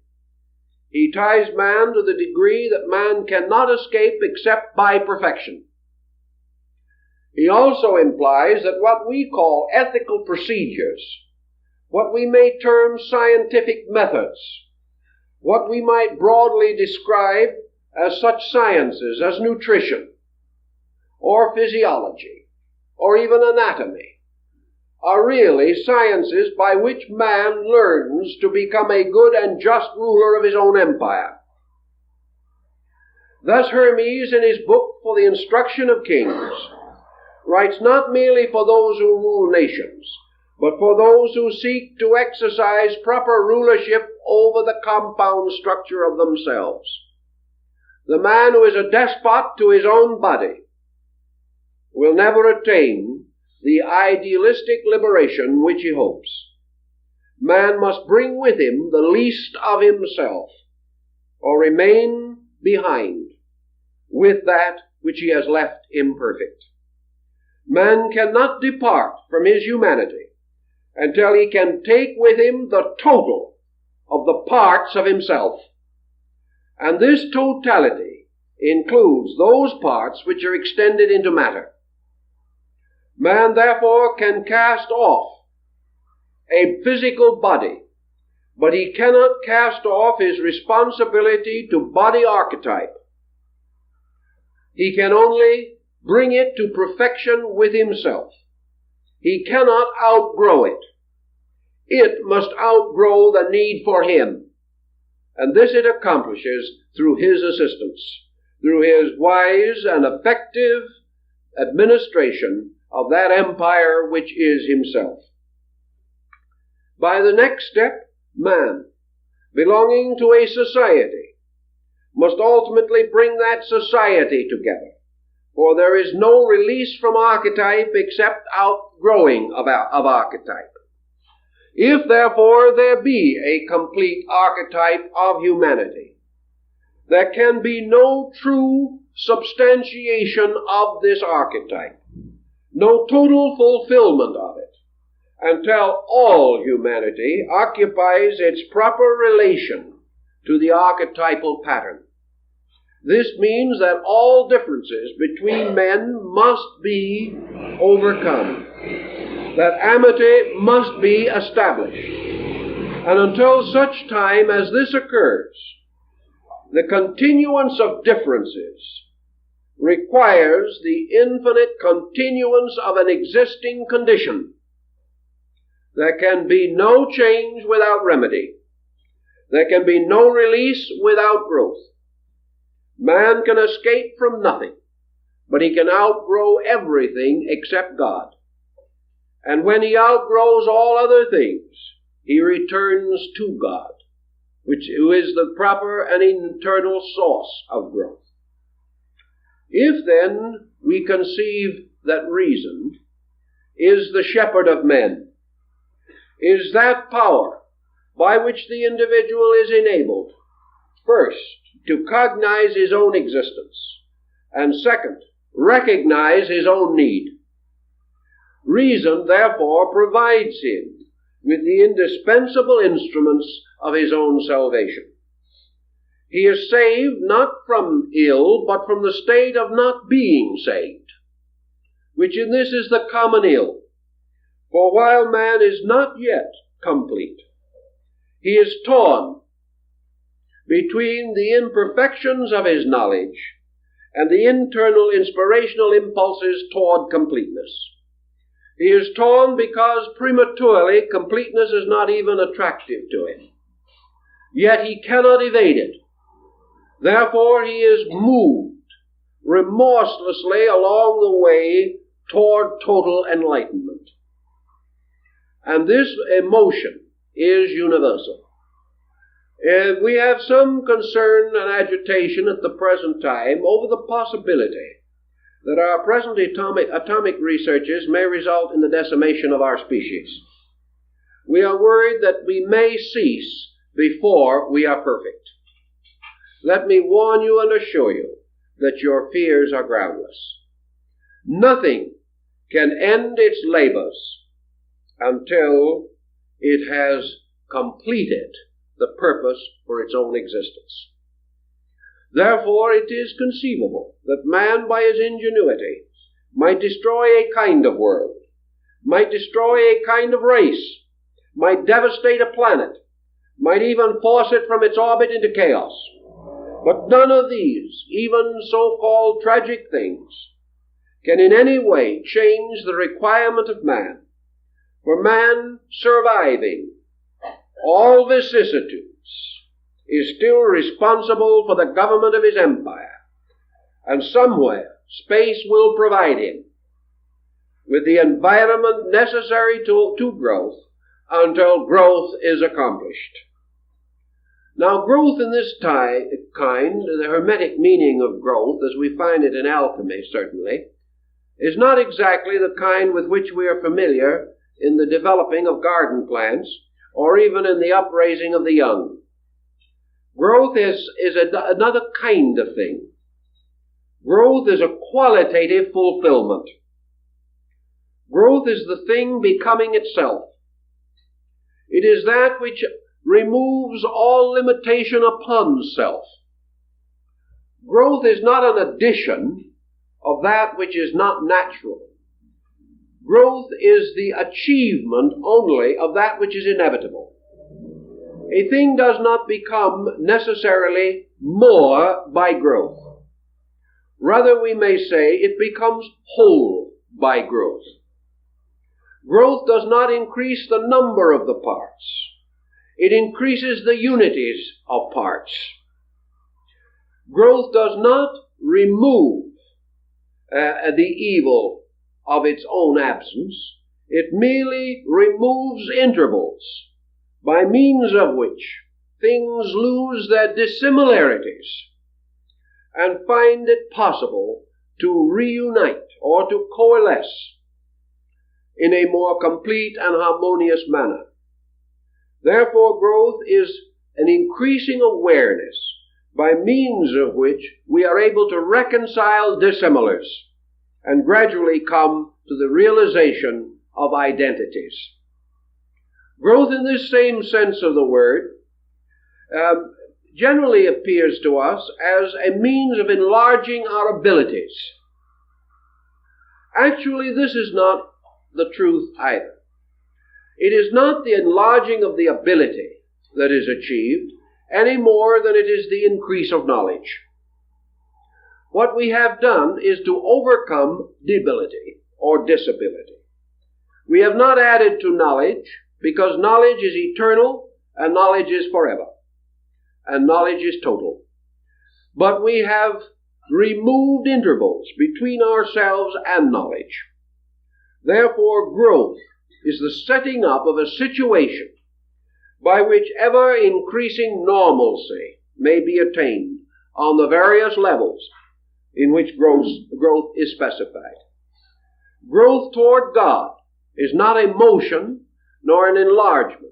He ties man to the degree that man cannot escape except by perfection. He also implies that what we call ethical procedures, what we may term scientific methods, what we might broadly describe as such sciences as nutrition, or physiology, or even anatomy, are really sciences by which man learns to become a good and just ruler of his own empire. Thus Hermes, in his book For the Instruction of Kings, writes not merely for those who rule nations, but for those who seek to exercise proper rulership over the compound structure of themselves. The man who is a despot to his own body will never attain the idealistic liberation which he hopes. Man must bring with him the least of himself, or remain behind with that which he has left imperfect. Man cannot depart from his humanity until he can take with him the total of the parts of himself. And this totality includes those parts which are extended into matter. Man, therefore, can cast off a physical body, but he cannot cast off his responsibility to body archetype. He can only bring it to perfection with himself. He cannot outgrow it. It must outgrow the need for him. And this it accomplishes through his assistance, through his wise and effective administration of that empire which is himself. By the next step, man, belonging to a society, must ultimately bring that society together, for there is no release from archetype except outgrowing of archetype. If, therefore, there be a complete archetype of humanity, there can be no true substantiation of this archetype, no total fulfillment of it, until all humanity occupies its proper relation to the archetypal pattern. This means that all differences between men must be overcome, that amity must be established, and until such time as this occurs, the continuance of differences requires the infinite continuance of an existing condition. There can be no change without remedy. There can be no release without growth. Man can escape from nothing, but he can outgrow everything except God. And when he outgrows all other things, he returns to God, who is the proper and eternal source of growth. If then we conceive that reason is the shepherd of men, is that power by which the individual is enabled, first, to cognize his own existence, and second, recognize his own need. Reason, therefore, provides him with the indispensable instruments of his own salvation. He is saved not from ill, but from the state of not being saved, which in this is the common ill. For while man is not yet complete, he is torn between the imperfections of his knowledge and the internal inspirational impulses toward completeness. He is torn because prematurely completeness is not even attractive to him. Yet he cannot evade it. Therefore he is moved remorselessly along the way toward total enlightenment. And this emotion is universal. We have some concern and agitation at the present time over the possibility that our present atomic researches may result in the decimation of our species. We are worried that we may cease before we are perfect. Let me warn you and assure you that your fears are groundless. Nothing can end its labors until it has completed the purpose for its own existence. Therefore, it is conceivable that man, by his ingenuity, might destroy a kind of world, might destroy a kind of race, might devastate a planet, might even force it from its orbit into chaos. But none of these, even so-called tragic things, can in any way change the requirement of man, for man, surviving all vicissitudes, is still responsible for the government of his empire, and somewhere space will provide him with the environment necessary to growth until growth is accomplished. Now, growth in this kind, the Hermetic meaning of growth, as we find it in alchemy certainly, is not exactly the kind with which we are familiar in the developing of garden plants, or even in the upraising of the young. Growth is another kind of thing. Growth is a qualitative fulfillment. Growth is the thing becoming itself. It is that which removes all limitation upon self. Growth is not an addition of that which is not natural. Growth is the achievement only of that which is inevitable. A thing does not become necessarily more by growth. Rather, we may say it becomes whole by growth. Growth does not increase the number of the parts. It increases the unities of parts. Growth does not remove the evil of its own absence. It merely removes intervals by means of which things lose their dissimilarities and find it possible to reunite or to coalesce in a more complete and harmonious manner. Therefore, growth is an increasing awareness by means of which we are able to reconcile dissimilars and gradually come to the realization of identities. Growth in this same sense of the word generally appears to us as a means of enlarging our abilities. Actually, this is not the truth either. It is not the enlarging of the ability that is achieved any more than it is the increase of knowledge. What we have done is to overcome debility or disability. We have not added to knowledge, because knowledge is eternal and knowledge is forever, and knowledge is total. But we have removed intervals between ourselves and knowledge. Therefore, growth is the setting up of a situation by which ever-increasing normalcy may be attained on the various levels in which growth is specified. Growth toward God is not a motion nor an enlargement.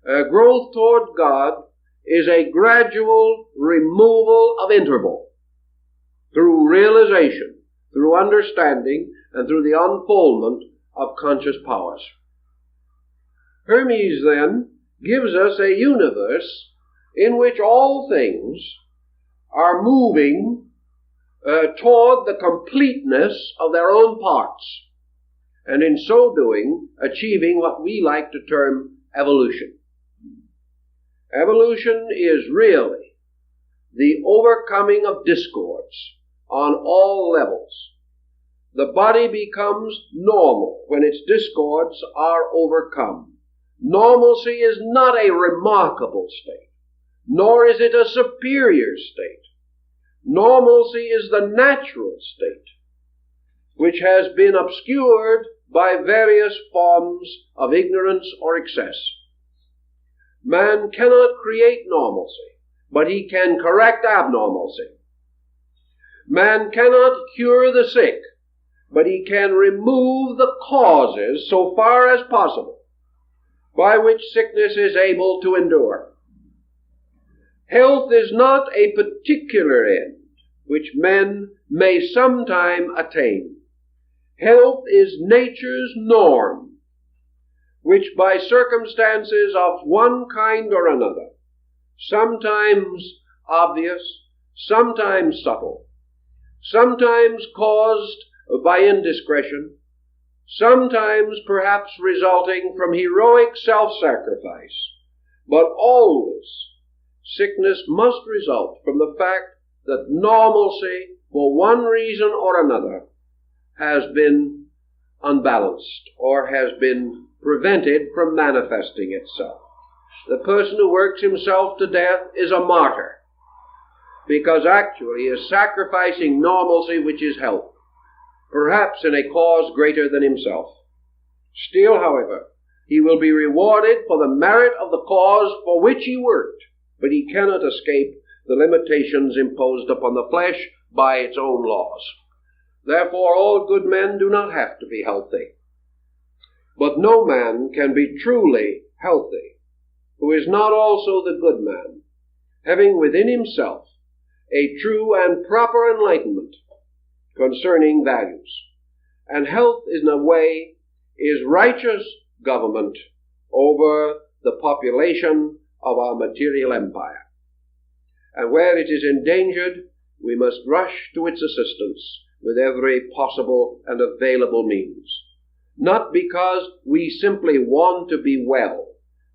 Growth toward God is a gradual removal of interval through realization, through understanding, and through the unfoldment of conscious powers. Hermes, then, gives us a universe in which all things are moving toward the completeness of their own parts, and in so doing, achieving what we like to term evolution. Evolution is really the overcoming of discords on all levels. The body becomes normal when its discords are overcome. Normalcy is not a remarkable state, nor is it a superior state. Normalcy is the natural state, which has been obscured by various forms of ignorance or excess. Man cannot create normalcy, but he can correct abnormalcy. Man cannot cure the sick, but he can remove the causes so far as possible by which sickness is able to endure. Health is not a particular end which men may sometime attain. Health is nature's norm, which by circumstances of one kind or another, sometimes obvious, sometimes subtle, sometimes caused by indiscretion, sometimes perhaps resulting from heroic self-sacrifice, but always sickness must result from the fact that normalcy, for one reason or another, has been unbalanced or has been prevented from manifesting itself. The person who works himself to death is a martyr, because actually he is sacrificing normalcy, which is health, perhaps in a cause greater than himself. Still, however, he will be rewarded for the merit of the cause for which he worked, but he cannot escape the limitations imposed upon the flesh by its own laws. Therefore, all good men do not have to be healthy. But no man can be truly healthy who is not also the good man, having within himself a true and proper enlightenment concerning values. And health, in a way, is righteous government over the population of our material empire. And where it is endangered, we must rush to its assistance with every possible and available means. Not because we simply want to be well,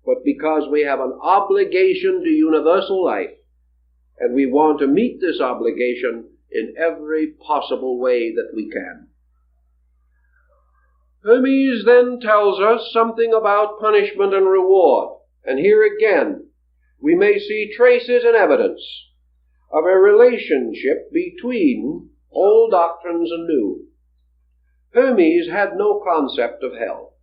but because we have an obligation to universal life, and we want to meet this obligation in every possible way that we can. Hermes then tells us something about punishment and reward, and here again we may see traces and evidence of a relationship between old doctrines and new. Hermes had no concept of hell.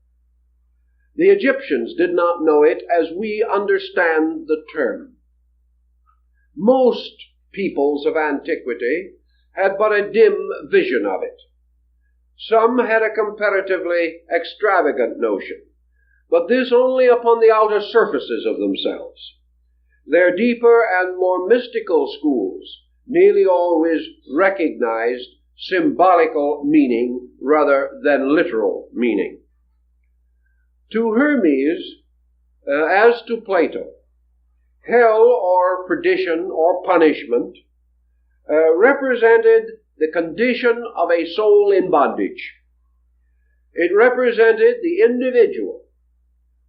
The Egyptians did not know it as we understand the term. Most peoples of antiquity had but a dim vision of it. Some had a comparatively extravagant notion, but this only upon the outer surfaces of themselves. Their deeper and more mystical schools nearly always recognized symbolical meaning rather than literal meaning. To Hermes, as to Plato, hell or perdition or punishment represented the condition of a soul in bondage. It represented the individual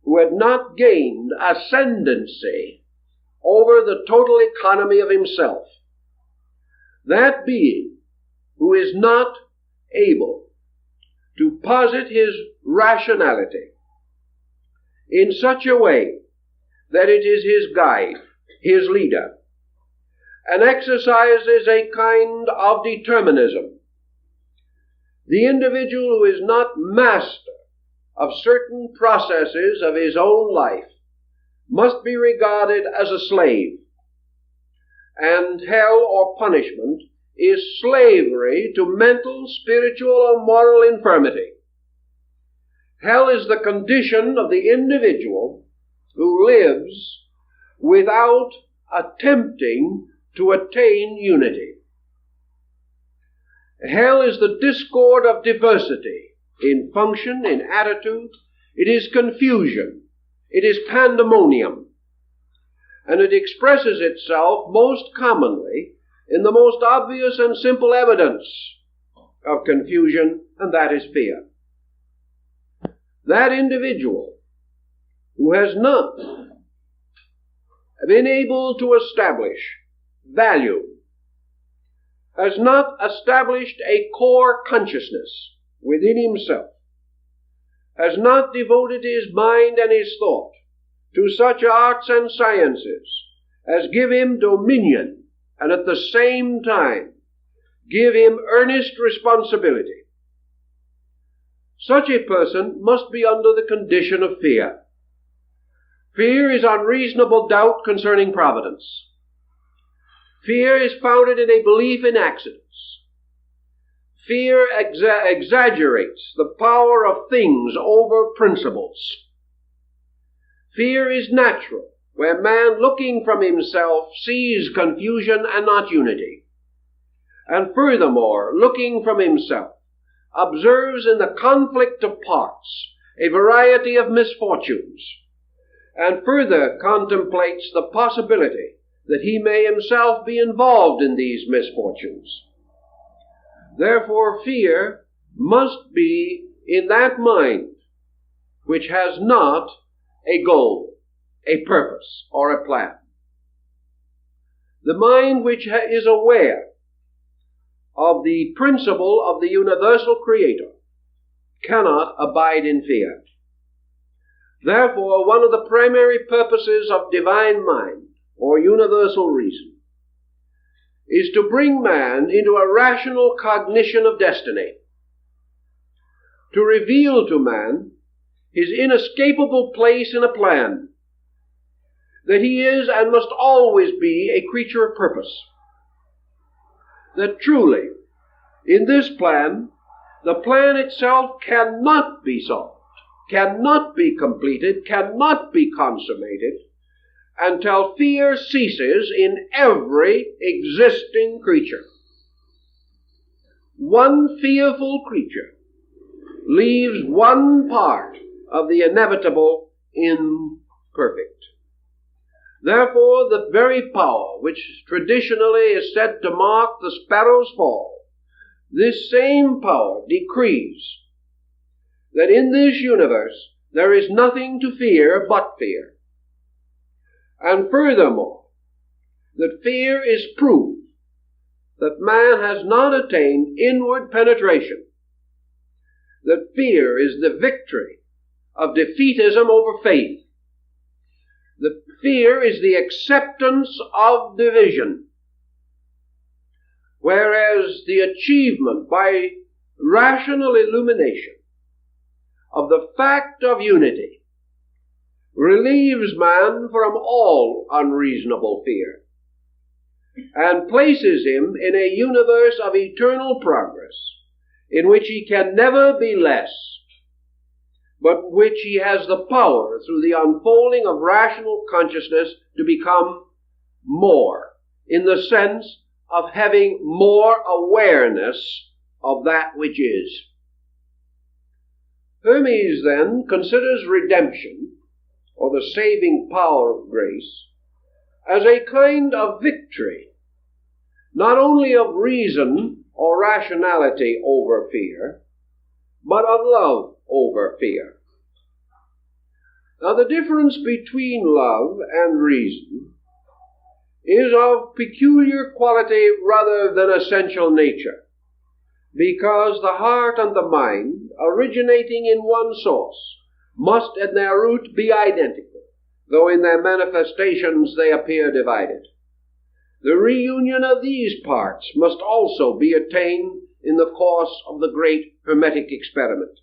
who had not gained ascendancy over the total economy of himself. That being who is not able to posit his rationality in such a way that it is his guide, his leader, and exercises a kind of determinism. The individual who is not master of certain processes of his own life must be regarded as a slave, and hell or punishment is slavery to mental, spiritual, or moral infirmity. Hell is the condition of the individual who lives without attempting to attain unity. Hell is the discord of diversity in function, in attitude. It is confusion. It is pandemonium. And it expresses itself most commonly in the most obvious and simple evidence of confusion, and that is fear. That individual who has not been able to establish value, has not established a core consciousness within himself, has not devoted his mind and his thought to such arts and sciences as give him dominion and at the same time give him earnest responsibility. Such a person must be under the condition of fear. Fear is unreasonable doubt concerning providence. Fear is founded in a belief in accidents. Fear exaggerates the power of things over principles. Fear is natural, where man looking from himself sees confusion and not unity. And furthermore, looking from himself, observes in the conflict of parts a variety of misfortunes, and further contemplates the possibility that he may himself be involved in these misfortunes. Therefore, fear must be in that mind which has not a goal, a purpose, or a plan. The mind which is aware of the principle of the universal Creator cannot abide in fear. Therefore, one of the primary purposes of divine mind, or universal reason, is to bring man into a rational cognition of destiny, to reveal to man his inescapable place in a plan, that he is and must always be a creature of purpose, that truly, in this plan, the plan itself cannot be solved, cannot be completed, cannot be consummated, until fear ceases in every existing creature. One fearful creature leaves one part of the inevitable imperfect. Therefore, the very power which traditionally is said to mark the sparrow's fall, this same power decrees that in this universe there is nothing to fear but fear. And furthermore, that fear is proof that man has not attained inward penetration, that fear is the victory of defeatism over faith, that fear is the acceptance of division, whereas the achievement by rational illumination of the fact of unity relieves man from all unreasonable fear and places him in a universe of eternal progress in which he can never be less, but which he has the power through the unfolding of rational consciousness to become more, in the sense of having more awareness of that which is. Hermes then considers redemption, or the saving power of grace, as a kind of victory, not only of reason or rationality over fear, but of love over fear. Now, the difference between love and reason is of peculiar quality rather than essential nature, because the heart and the mind, originating in one source, must in their root be identical, though in their manifestations they appear divided. The reunion of these parts must also be attained in the course of the great Hermetic experiment.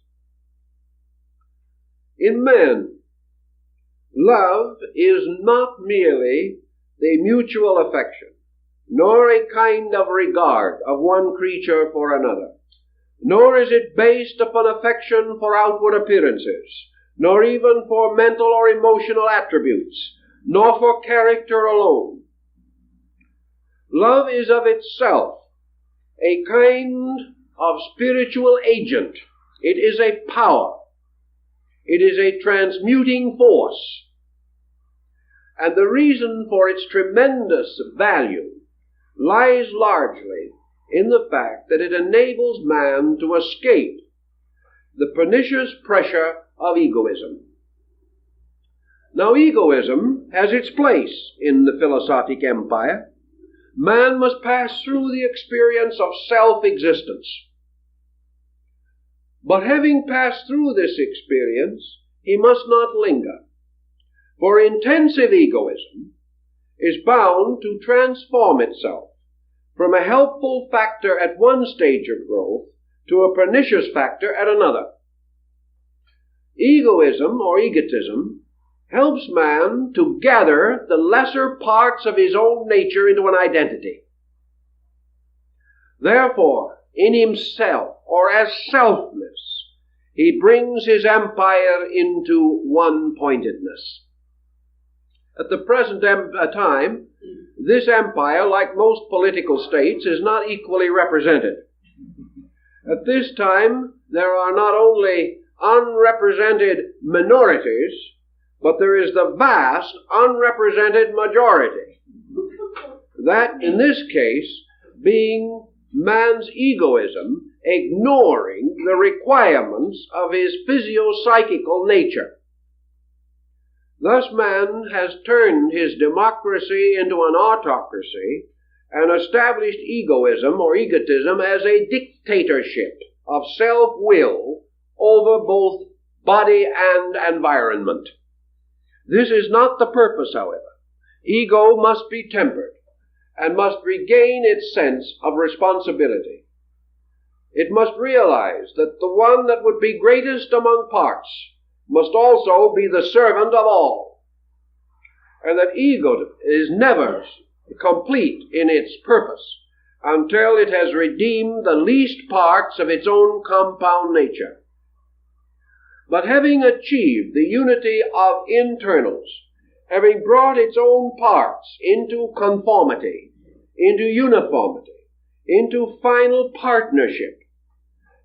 In man, love is not merely the mutual affection, nor a kind of regard of one creature for another, nor is it based upon affection for outward appearances, nor even for mental or emotional attributes, nor for character alone. Love is of itself a kind of spiritual agent. It is a power. It is a transmuting force. And the reason for its tremendous value lies largely in the fact that it enables man to escape the pernicious pressure of egoism. Now, egoism has its place in the philosophic empire. Man must pass through the experience of self-existence. But having passed through this experience, he must not linger, for intensive egoism is bound to transform itself from a helpful factor at one stage of growth to a pernicious factor at another. Egoism or egotism helps man to gather the lesser parts of his own nature into an identity. Therefore, in himself, or as selfness, he brings his empire into one-pointedness. At the present time, this empire, like most political states, is not equally represented. At this time, there are not only unrepresented minorities, but there is the vast unrepresented majority. That, in this case, being man's egoism, ignoring the requirements of his physio-psychical nature. Thus man has turned his democracy into an autocracy and established egoism or egotism as a dictatorship of self-will over both body and environment. This is not the purpose, however. Ego must be tempered and must regain its sense of responsibility. It must realize that the one that would be greatest among parts must also be the servant of all, and that ego is never complete in its purpose until it has redeemed the least parts of its own compound nature. But having achieved the unity of internals, having brought its own parts into conformity, into uniformity, into final partnership,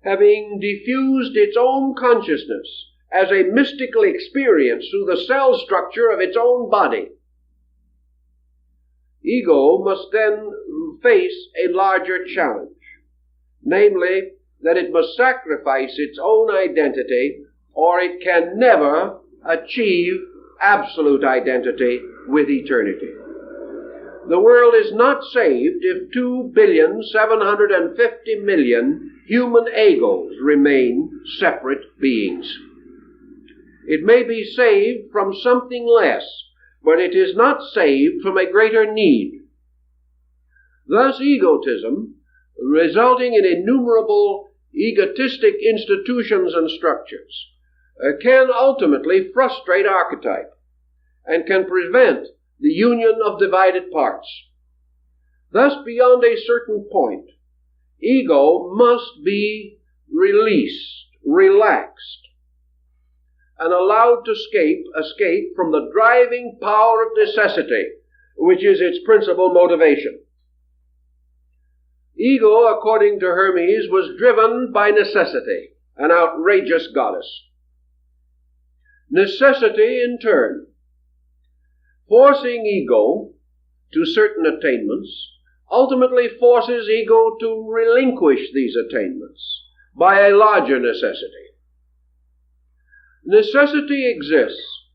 having diffused its own consciousness as a mystical experience through the cell structure of its own body, ego must then face a larger challenge, namely that it must sacrifice its own identity, or it can never achieve absolute identity with eternity. The world is not saved if 2,750,000,000 human egos remain separate beings. It may be saved from something less, but it is not saved from a greater need. Thus egotism, resulting in innumerable egotistic institutions and structures, can ultimately frustrate archetype and can prevent the union of divided parts. Thus, beyond a certain point, ego must be released, relaxed, and allowed to escape from the driving power of necessity, which is its principal motivation. Ego, according to Hermes, was driven by necessity, an outrageous goddess. Necessity, in turn, forcing ego to certain attainments, ultimately forces ego to relinquish these attainments by a larger necessity. Necessity exists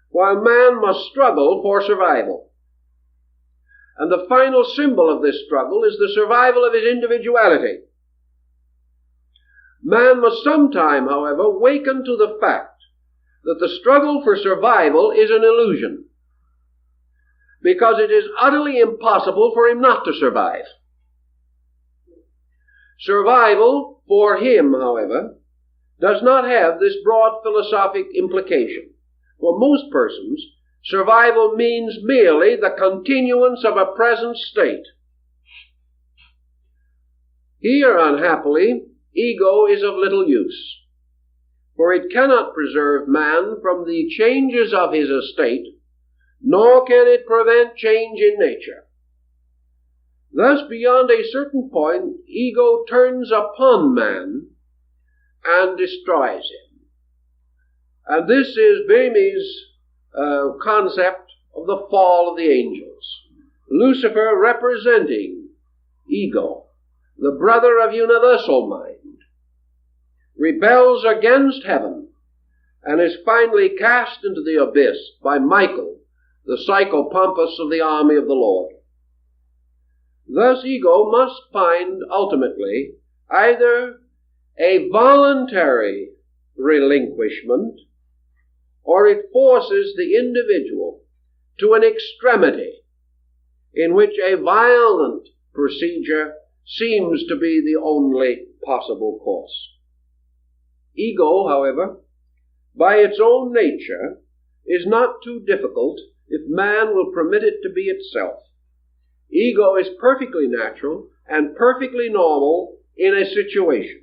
while man must struggle for survival. And the final symbol of this struggle is the survival of his individuality. Man must sometime, however, waken to the fact that the struggle for survival is an illusion, because it is utterly impossible for him not to survive. Survival, for him, however, does not have this broad philosophic implication. For most persons, survival means merely the continuance of a present state. Here, unhappily, ego is of little use, for it cannot preserve man from the changes of his estate, nor can it prevent change in nature. Thus, beyond a certain point, ego turns upon man and destroys him. And this is Böhme's concept of the fall of the angels. Lucifer, representing ego, the brother of universal mind, rebels against heaven and is finally cast into the abyss by Michael, the psychopompus of the army of the Lord. Thus ego must find ultimately either a voluntary relinquishment, or it forces the individual to an extremity in which a violent procedure seems to be the only possible course. Ego, however, by its own nature, is not too difficult if man will permit it to be itself. Ego is perfectly natural and perfectly normal in a situation.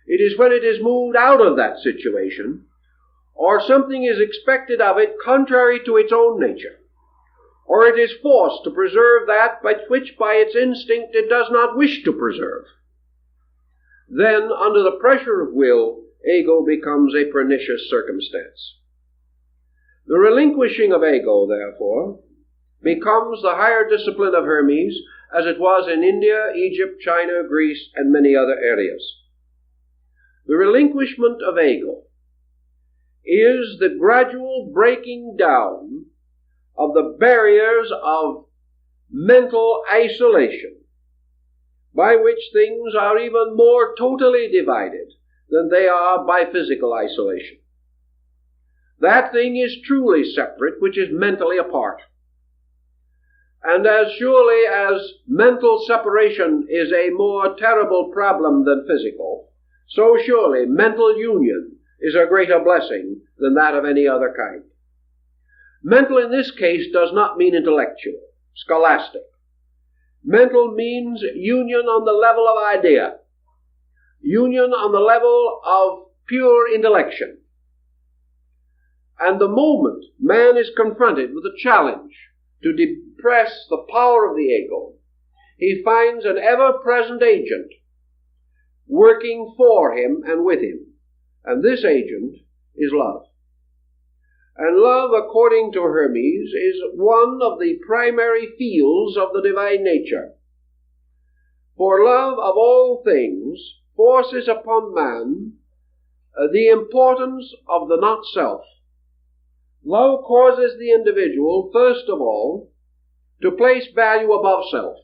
It is when it is moved out of that situation, or something is expected of it contrary to its own nature, or it is forced to preserve that which by its instinct it does not wish to preserve, then, under the pressure of will, ego becomes a pernicious circumstance. The relinquishing of ego, therefore, becomes the higher discipline of Hermes, as it was in India, Egypt, China, Greece, and many other areas. The relinquishment of ego is the gradual breaking down of the barriers of mental isolation, by which things are even more totally divided than they are by physical isolation. That thing is truly separate which is mentally apart. And as surely as mental separation is a more terrible problem than physical, so surely mental union is a greater blessing than that of any other kind. Mental in this case does not mean intellectual, scholastic. Mental means union on the level of idea, union on the level of pure intellection. And the moment man is confronted with a challenge to depress the power of the ego, he finds an ever-present agent working for him and with him. And this agent is love. And love, according to Hermes, is one of the primary fields of the divine nature. For love of all things forces upon man the importance of the not-self. Love causes the individual, first of all, to place value above self.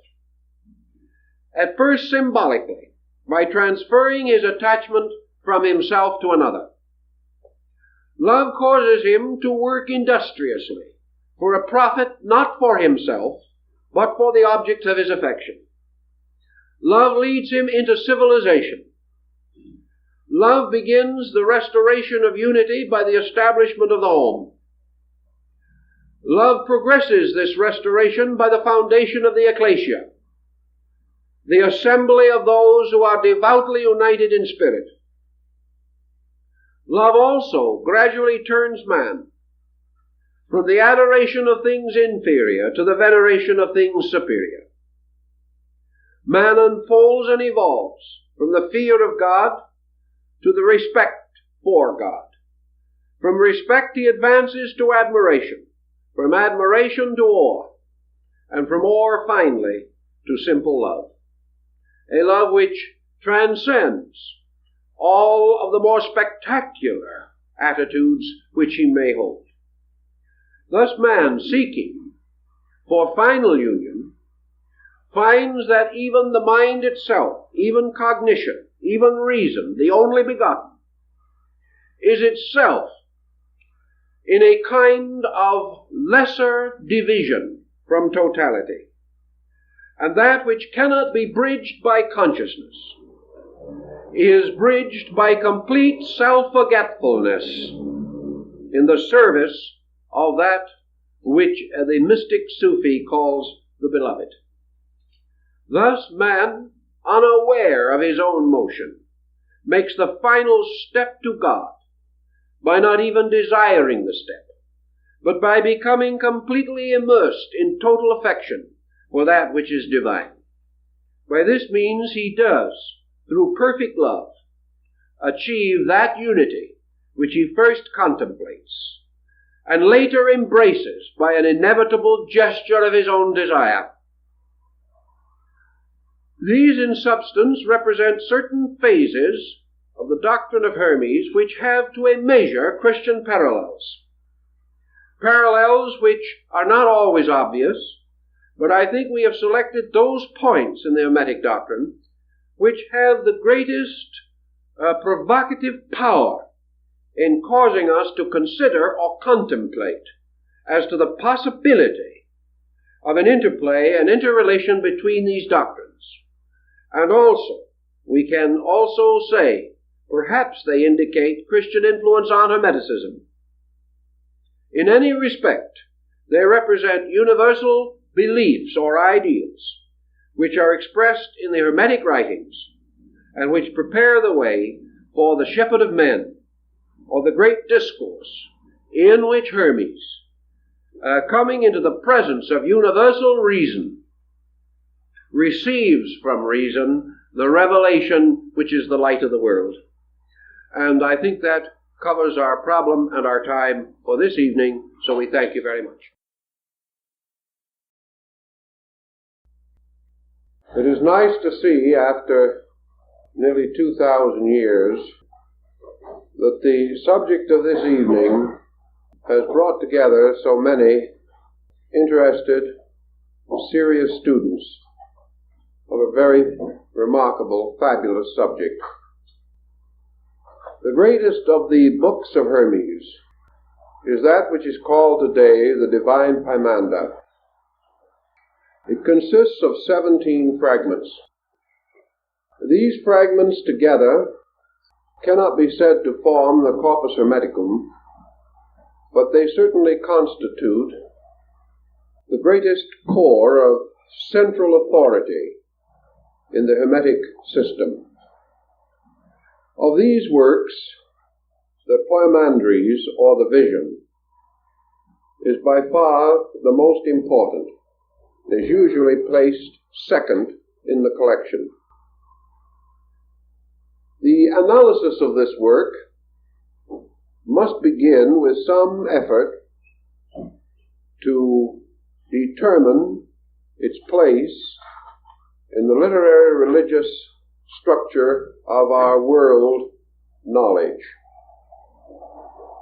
At first symbolically, by transferring his attachment from himself to another. Love causes him to work industriously for a profit not for himself, but for the objects of his affection. Love leads him into civilization. Love begins the restoration of unity by the establishment of the home. Love progresses this restoration by the foundation of the ecclesia, the assembly of those who are devoutly united in spirit. Love also gradually turns man from the adoration of things inferior to the veneration of things superior. Man unfolds and evolves from the fear of God to the respect for God. From respect he advances to admiration, from admiration to awe, and from awe finally to simple love. A love which transcends all of the more spectacular attitudes which he may hold. Thus man, seeking for final union, finds that even the mind itself, even cognition, even reason, the only begotten, is itself in a kind of lesser division from totality. And that which cannot be bridged by consciousness is bridged by complete self-forgetfulness in the service of that which the mystic Sufi calls the beloved. Thus man, unaware of his own motion, makes the final step to God by not even desiring the step, but by becoming completely immersed in total affection for that which is divine. By this means he does, through perfect love, achieve that unity which he first contemplates and later embraces by an inevitable gesture of his own desire. These, in substance, represent certain phases of the doctrine of Hermes which have to a measure Christian parallels. Parallels which are not always obvious, but I think we have selected those points in the Hermetic doctrine which have the greatest provocative power in causing us to consider or contemplate as to the possibility of an interplay and interrelation between these doctrines. And also, we can also say, perhaps they indicate Christian influence on Hermeticism. In any respect, they represent universal beliefs or ideals which are expressed in the Hermetic writings and which prepare the way for the shepherd of men, or the great discourse in which Hermes, coming into the presence of universal reason, receives from reason the revelation which is the light of the world. And I think that covers our problem and our time for this evening, so we thank you very much. It is nice to see, after nearly 2,000 years, that the subject of this evening has brought together so many interested, serious students of a very remarkable, fabulous subject. The greatest of the books of Hermes is that which is called today the Divine Pymander. It consists of 17 fragments. These fragments together cannot be said to form the corpus hermeticum, but they certainly constitute the greatest core of central authority in the Hermetic system. Of these works, the Pymander, or the Vision, is by far the most important. It is usually placed second in the collection. The analysis of this work must begin with some effort to determine its place in the literary religious structure of our world knowledge.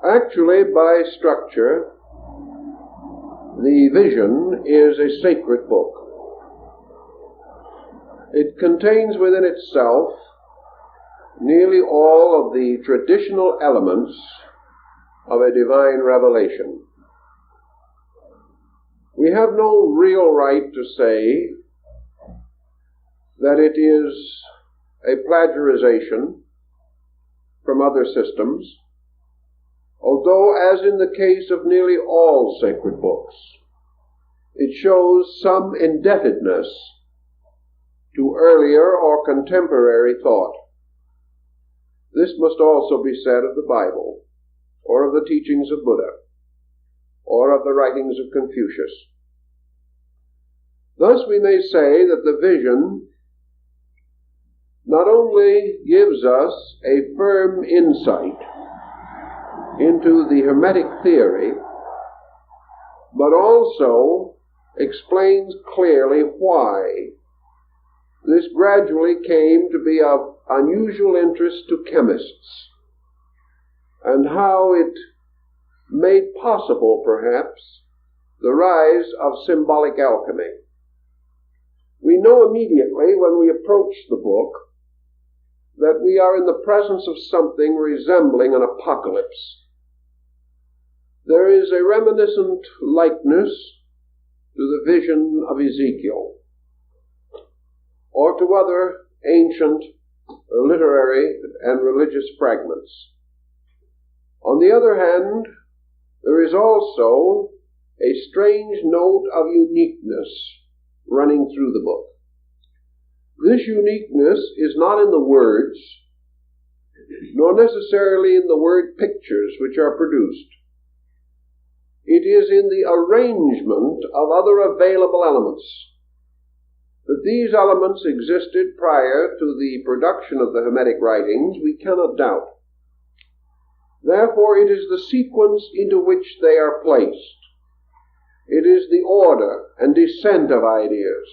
Actually, by structure, the Vision is a sacred book. It contains within itself nearly all of the traditional elements of a divine revelation. We have no real right to say that it is a plagiarization from other systems, although, as in the case of nearly all sacred books, it shows some indebtedness to earlier or contemporary thought. This must also be said of the Bible, or of the teachings of Buddha, or of the writings of Confucius. Thus we may say that the Vision not only gives us a firm insight into the Hermetic theory, but also explains clearly why this gradually came to be of unusual interest to chemists, and how it made possible, perhaps, the rise of symbolic alchemy. We know immediately when we approach the book that we are in the presence of something resembling an apocalypse. There is a reminiscent likeness to the vision of Ezekiel, or to other ancient literary and religious fragments. On the other hand, there is also a strange note of uniqueness running through the book. This uniqueness is not in the words, nor necessarily in the word pictures which are produced. It is in the arrangement of other available elements. That these elements existed prior to the production of the Hermetic writings, we cannot doubt. Therefore, it is the sequence into which they are placed. It is the order and descent of ideas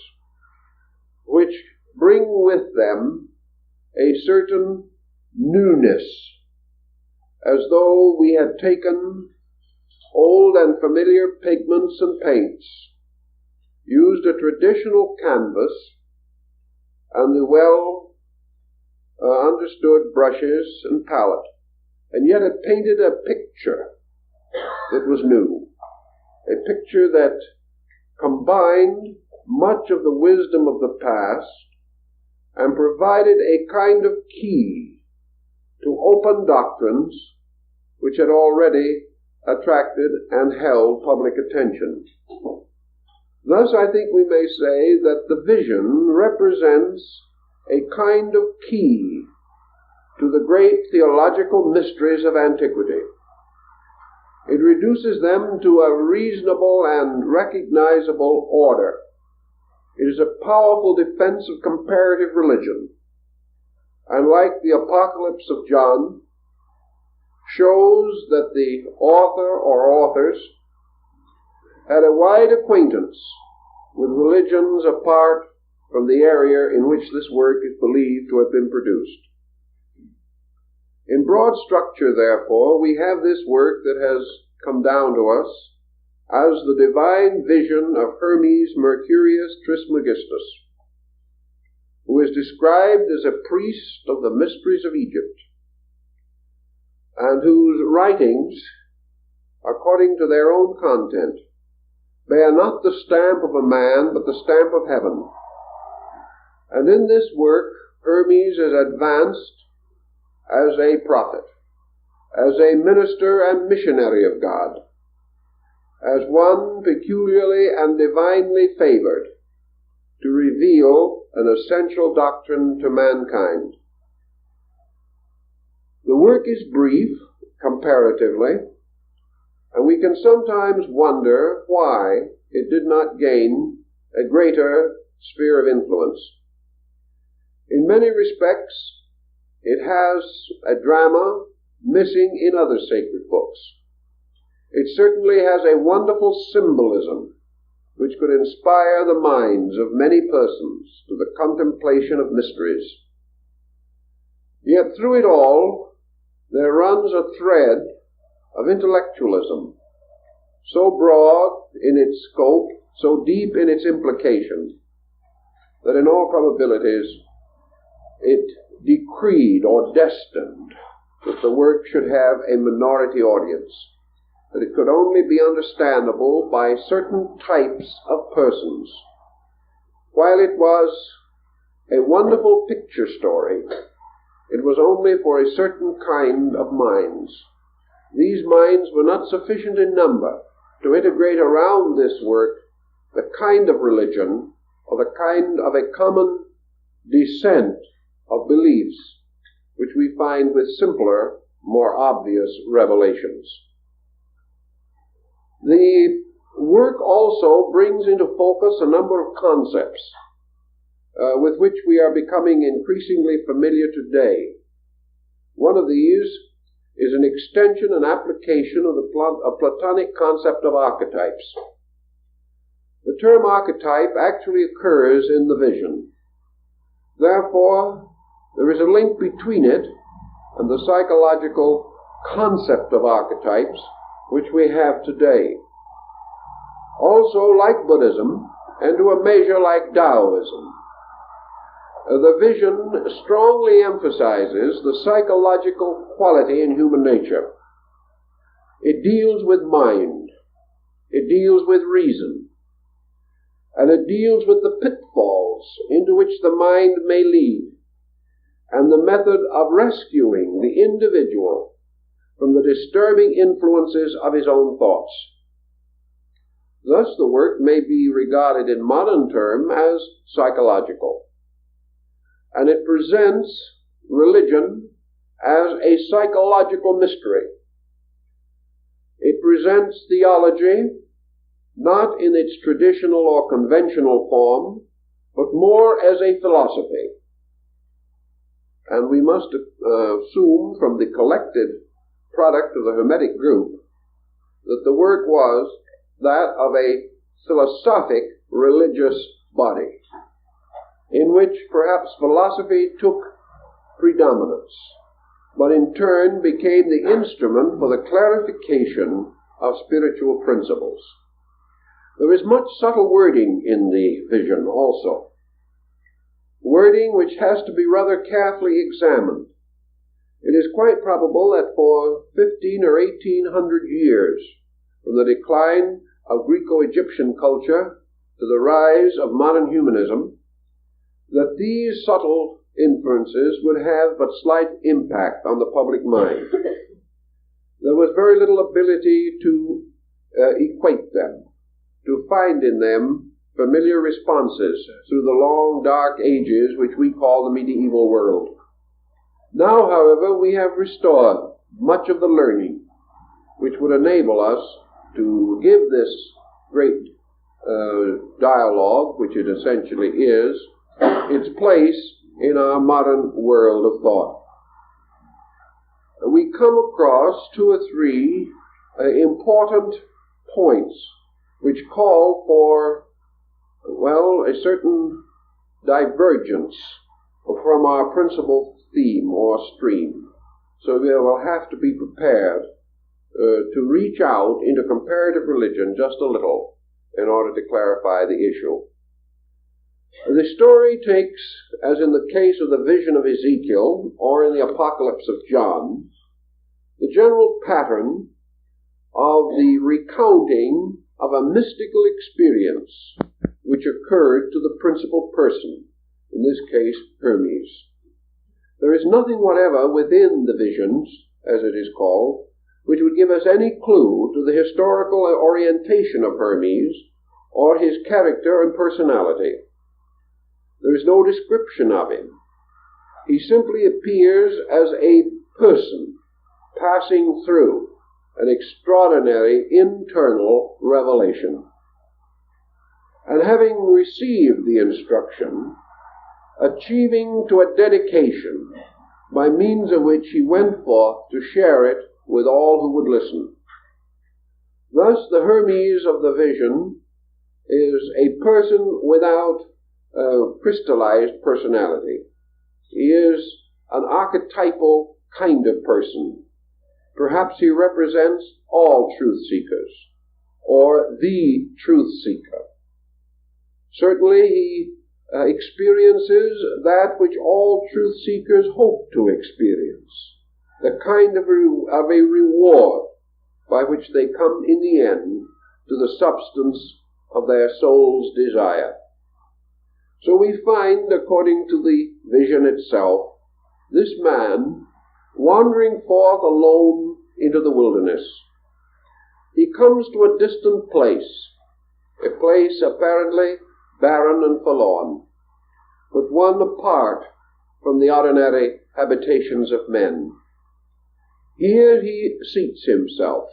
which bring with them a certain newness, as though we had taken old and familiar pigments and paints, used a traditional canvas and the well understood brushes and palette, and yet had painted a picture that was new, a picture that combined much of the wisdom of the past and provided a kind of key to open doctrines which had already attracted and held public attention. Thus, I think we may say that the Vision represents a kind of key to the great theological mysteries of antiquity. It reduces them to a reasonable and recognizable order. It is a powerful defense of comparative religion. And like the Apocalypse of John, shows that the author or authors had a wide acquaintance with religions apart from the area in which this work is believed to have been produced. In broad structure, therefore, we have this work that has come down to us as the divine vision of Hermes Trismegistus, who is described as a priest of the mysteries of Egypt, and whose writings, according to their own content, bear not the stamp of a man, but the stamp of heaven. And in this work, Hermes is advanced as a prophet, as a minister and missionary of God, as one peculiarly and divinely favored to reveal an essential doctrine to mankind. The work is brief, comparatively, and we can sometimes wonder why it did not gain a greater sphere of influence. In many respects, it has a drama missing in other sacred books. It certainly has a wonderful symbolism which could inspire the minds of many persons to the contemplation of mysteries. Yet through it all, there runs a thread of intellectualism, so broad in its scope, so deep in its implication, that in all probabilities it decreed or destined that the work should have a minority audience, that it could only be understandable by certain types of persons. While it was a wonderful picture story, it was only for a certain kind of minds. These minds were not sufficient in number to integrate around this work the kind of religion or the kind of a common descent of beliefs which we find with simpler, more obvious revelations. The work also brings into focus a number of concepts with which we are becoming increasingly familiar today. One of these is an extension and application of the Platonic concept of archetypes. The term archetype actually occurs in the vision. Therefore, there is a link between it and the psychological concept of archetypes which we have today. Also, like Buddhism, and to a measure like Taoism, the vision strongly emphasizes the psychological quality in human nature. It deals with mind, it deals with reason, and it deals with the pitfalls into which the mind may lead, and the method of rescuing the individual from the disturbing influences of his own thoughts. Thus, the work may be regarded in modern terms as psychological, and it presents religion as a psychological mystery. It presents theology not in its traditional or conventional form, but more as a philosophy. And we must assume from the collected product of the Hermetic group that the work was that of a philosophic religious body, in which perhaps philosophy took predominance, but in turn became the instrument for the clarification of spiritual principles. There is much subtle wording in the vision also, wording which has to be rather carefully examined. It is quite probable that for 15 or 1800 years, from the decline of Greco-Egyptian culture to the rise of modern humanism, that these subtle inferences would have but slight impact on the public mind. There was very little ability to equate them, to find in them familiar responses through the long dark ages which we call the medieval world. Now, however, we have restored much of the learning which would enable us to give this great dialogue, which it essentially is, its place in our modern world of thought. we come across two or three important points which call for, well, a certain divergence from our principal theme or stream. So we will have to be prepared to reach out into comparative religion just a little in order to clarify the issue. The story takes, as in the case of the vision of Ezekiel or in the Apocalypse of John, the general pattern of the recounting of a mystical experience which occurred to the principal person, in this case Hermes. There is nothing whatever within the visions, as it is called, which would give us any clue to the historical orientation of Hermes or his character and personality. There is no description of him. He simply appears as a person passing through an extraordinary internal revelation. And having received the instruction, achieving to a dedication by means of which he went forth to share it with all who would listen. Thus the Hermes of the vision is a person without crystallized personality. He is an archetypal kind of person. Perhaps he represents all truth seekers, or the truth seeker. Certainly he experiences that which all truth seekers hope to experience, the kind of a reward by which they come in the end to the substance of their soul's desire. So we find, according to the vision itself, this man wandering forth alone into the wilderness. He comes to a distant place, a place apparently barren and forlorn, but one apart from the ordinary habitations of men. Here he seats himself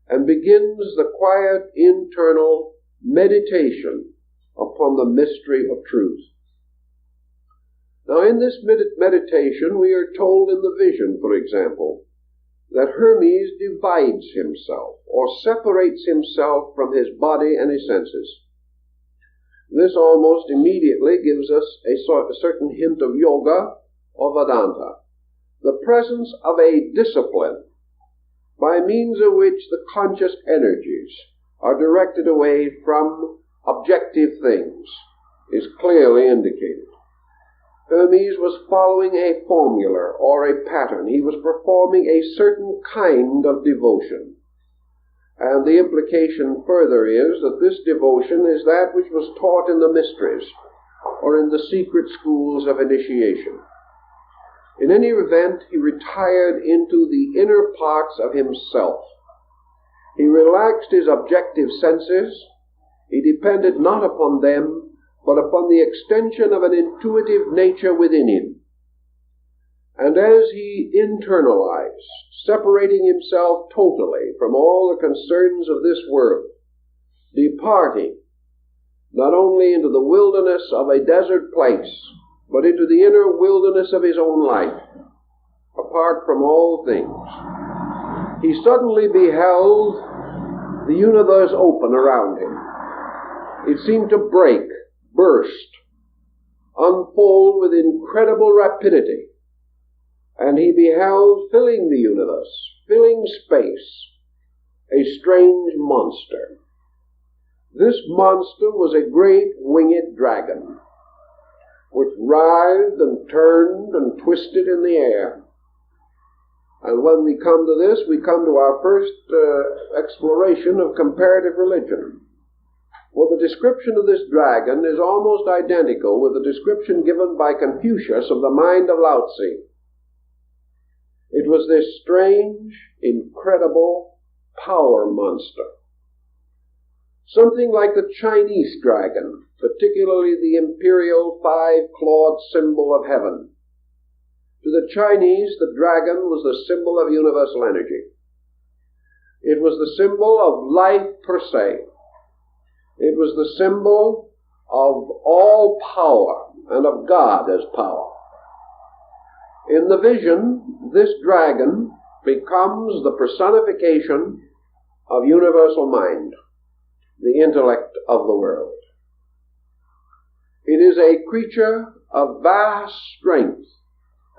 and begins the quiet internal meditation upon the mystery of truth. Now in this meditation we are told in the vision, for example, that Hermes divides himself or separates himself from his body and his senses. This almost immediately gives us a certain hint of yoga or Vedanta, the presence of a discipline by means of which the conscious energies are directed away from objective things is clearly indicated. Hermes was following a formula or a pattern. He was performing a certain kind of devotion. And the implication further is that this devotion is that which was taught in the mysteries or in the secret schools of initiation. In any event, he retired into the inner parts of himself. He relaxed his objective senses. He depended not upon them, but upon the extension of an intuitive nature within him. And as he internalized, separating himself totally from all the concerns of this world, departing not only into the wilderness of a desert place, but into the inner wilderness of his own life, apart from all things, he suddenly beheld the universe open around him. It seemed to break, burst, unfold with incredible rapidity, and he beheld filling the universe, filling space, a strange monster. This monster was a great winged dragon, which writhed and turned and twisted in the air. And when we come to this, we come to our first exploration of comparative religion. Well, the description of this dragon is almost identical with the description given by Confucius of the mind of Lao-Tzu. It was this strange, incredible power monster. Something like the Chinese dragon, particularly the imperial five-clawed symbol of heaven. To the Chinese, the dragon was the symbol of universal energy. It was the symbol of life per se. It was the symbol of all power and of God as power. In the vision, this dragon becomes the personification of universal mind, the intellect of the world. It is a creature of vast strength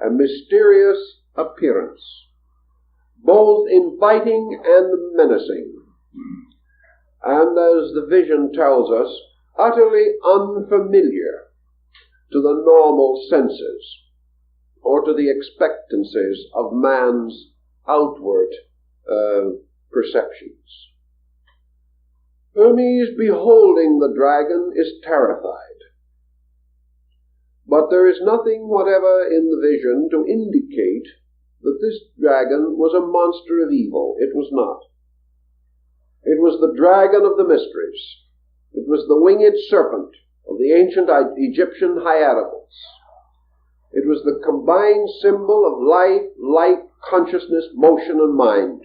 and mysterious appearance, both inviting and menacing, and, as the vision tells us, utterly unfamiliar to the normal senses or to the expectancies of man's outward perceptions. Hermes, beholding the dragon, is terrified. But there is nothing whatever in the vision to indicate that this dragon was a monster of evil. It was not. It was the dragon of the mysteries. It was the winged serpent of the ancient Egyptian hieroglyphs. It was the combined symbol of life, light, consciousness, motion, and mind.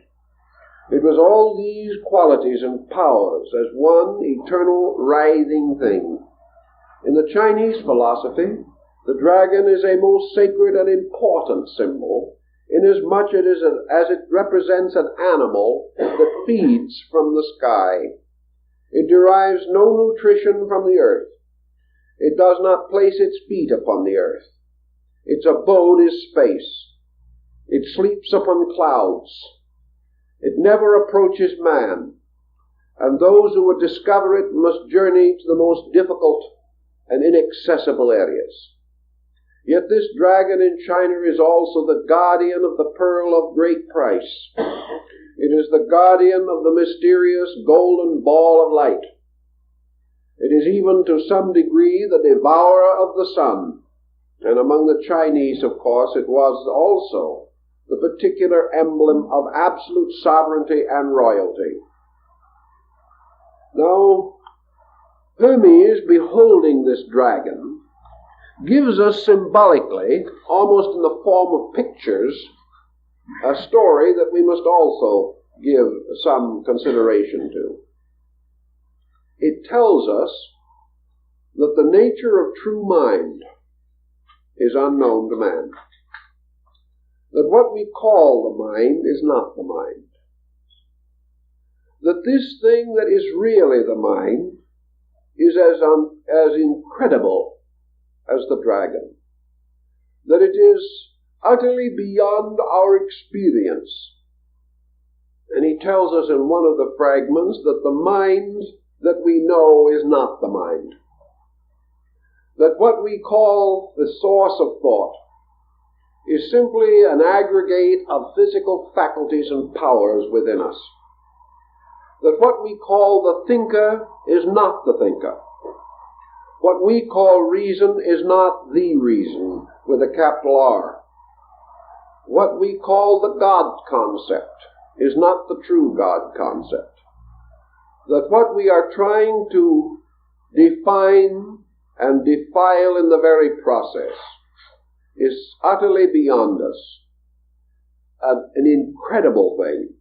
It was all these qualities and powers as one eternal writhing thing. In the Chinese philosophy, the dragon is a most sacred and important symbol, inasmuch as it represents an animal that feeds from the sky. It derives no nutrition from the earth. It does not place its feet upon the earth. Its abode is space. It sleeps upon clouds. It never approaches man, and those who would discover it must journey to the most difficult and inaccessible areas. Yet this dragon in China is also the guardian of the pearl of great price. It is the guardian of the mysterious golden ball of light. It is even to some degree the devourer of the sun, and among the Chinese, of course, it was also the particular emblem of absolute sovereignty and royalty. Now, Hermes, beholding this dragon, gives us symbolically, almost in the form of pictures, a story that we must also give some consideration to. It tells us that the nature of true mind is unknown to man. That what we call the mind is not the mind. That this thing that is really the mind is as incredible as the dragon. That it is utterly beyond our experience. And he tells us in one of the fragments that the mind that we know is not the mind. That what we call the source of thought is simply an aggregate of physical faculties and powers within us. That what we call the thinker is not the thinker. What we call reason is not the reason, with a capital R. What we call the God concept is not the true God concept. That what we are trying to define and defile in the very process is utterly beyond us. An incredible thing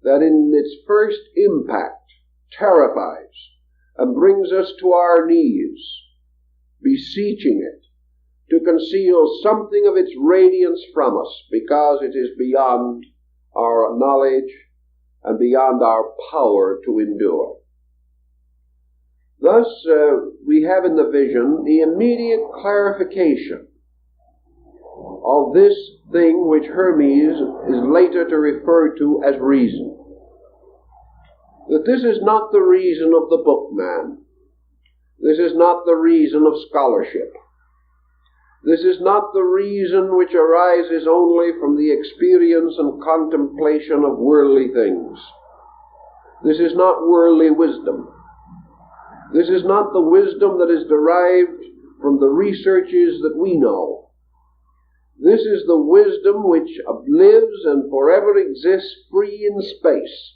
that in its first impact terrifies and brings us to our knees, beseeching it to conceal something of its radiance from us, because it is beyond our knowledge and beyond our power to endure. Thus, we have in the vision the immediate clarification of this thing which Hermes is later to refer to as reason. That this is not the reason of the bookman. This is not the reason of scholarship. This is not the reason which arises only from the experience and contemplation of worldly things. This is not worldly wisdom. This is not the wisdom that is derived from the researches that we know. This is the wisdom which lives and forever exists free in space.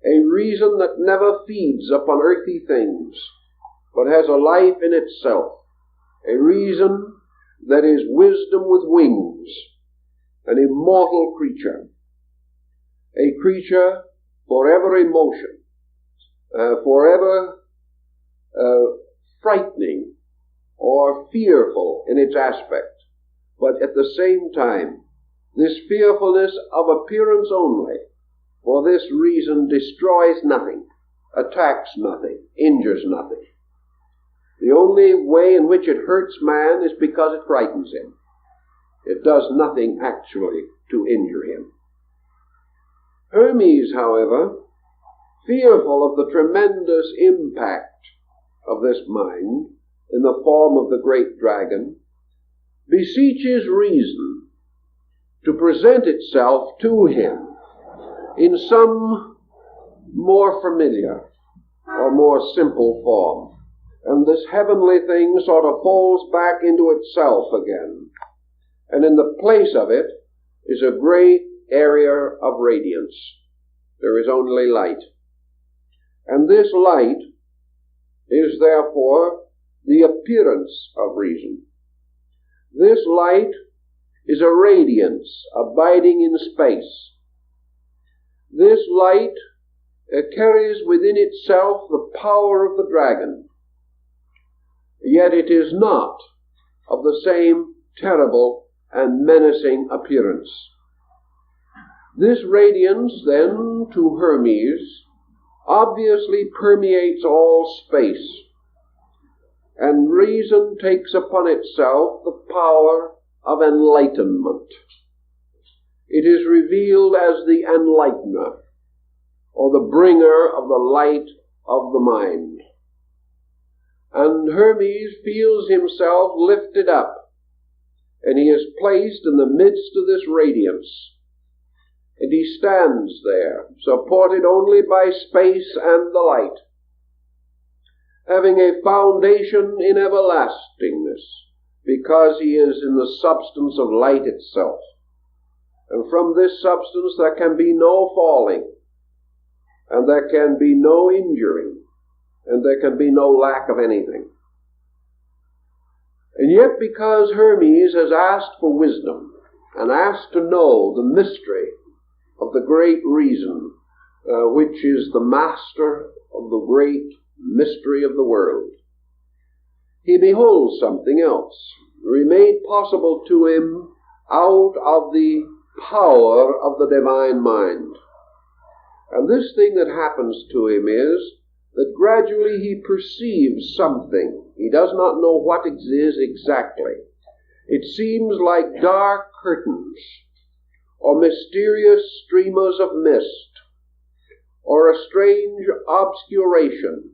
A reason that never feeds upon earthly things, but has a life in itself. A reason that is wisdom with wings, an immortal creature. A creature forever in motion, forever frightening or fearful in its aspect, but at the same time, this fearfulness of appearance only, for this reason destroys nothing, attacks nothing, injures nothing. The only way in which it hurts man is because it frightens him. It does nothing actually to injure him. Hermes, however, fearful of the tremendous impact of this mind in the form of the great dragon, beseeches reason to present itself to him in some more familiar or more simple form. And this heavenly thing sort of falls back into itself again. And in the place of it is a great area of radiance. There is only light. And this light is therefore the appearance of reason. This light is a radiance abiding in space. This light carries within itself the power of the dragon. Yet it is not of the same terrible and menacing appearance. This radiance, then, to Hermes, obviously permeates all space, and reason takes upon itself the power of enlightenment. It is revealed as the enlightener, or the bringer of the light of the mind. And Hermes feels himself lifted up, and he is placed in the midst of this radiance. And he stands there, supported only by space and the light, having a foundation in everlastingness, because he is in the substance of light itself. And from this substance there can be no falling, and there can be no injuring, and there can be no lack of anything. And yet, because Hermes has asked for wisdom, and asked to know the mystery of the great reason, which is the master of the great mystery of the world, he beholds something else, made possible to him out of the power of the divine mind. And this thing that happens to him is that gradually he perceives something. He does not know what it is exactly. It seems like dark curtains, or mysterious streamers of mist, or a strange obscuration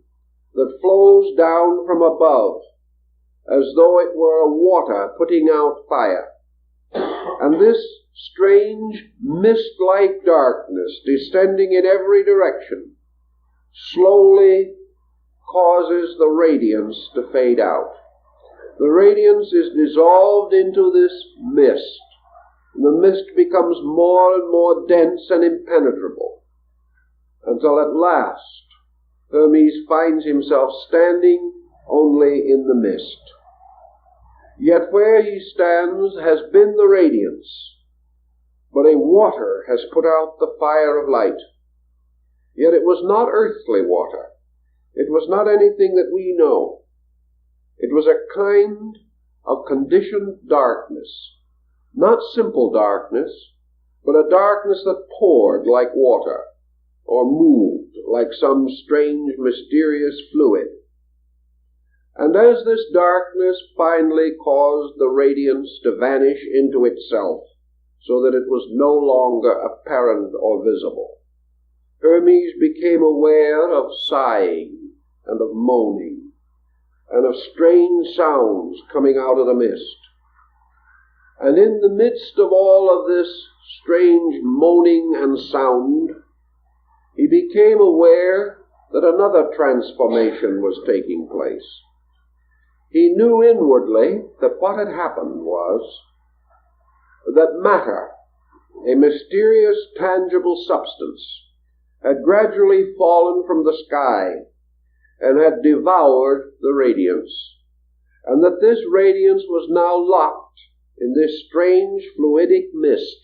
that flows down from above, as though it were water putting out fire. And this strange mist-like darkness, descending in every direction, slowly causes the radiance to fade out. The radiance is dissolved into this mist. And the mist becomes more and more dense and impenetrable, until at last Hermes finds himself standing only in the mist. Yet where he stands has been the radiance, but a water has put out the fire of light. Yet it was not earthly water. It was not anything that we know. It was a kind of conditioned darkness, not simple darkness, but a darkness that poured like water, or moved like some strange, mysterious fluid. And as this darkness finally caused the radiance to vanish into itself, so that it was no longer apparent or visible, Hermes became aware of sighing and of moaning, and of strange sounds coming out of the mist. And in the midst of all of this strange moaning and sound, he became aware that another transformation was taking place. He knew inwardly that what had happened was that matter, a mysterious, tangible substance, had gradually fallen from the sky and had devoured the radiance, and that this radiance was now locked in this strange fluidic mist,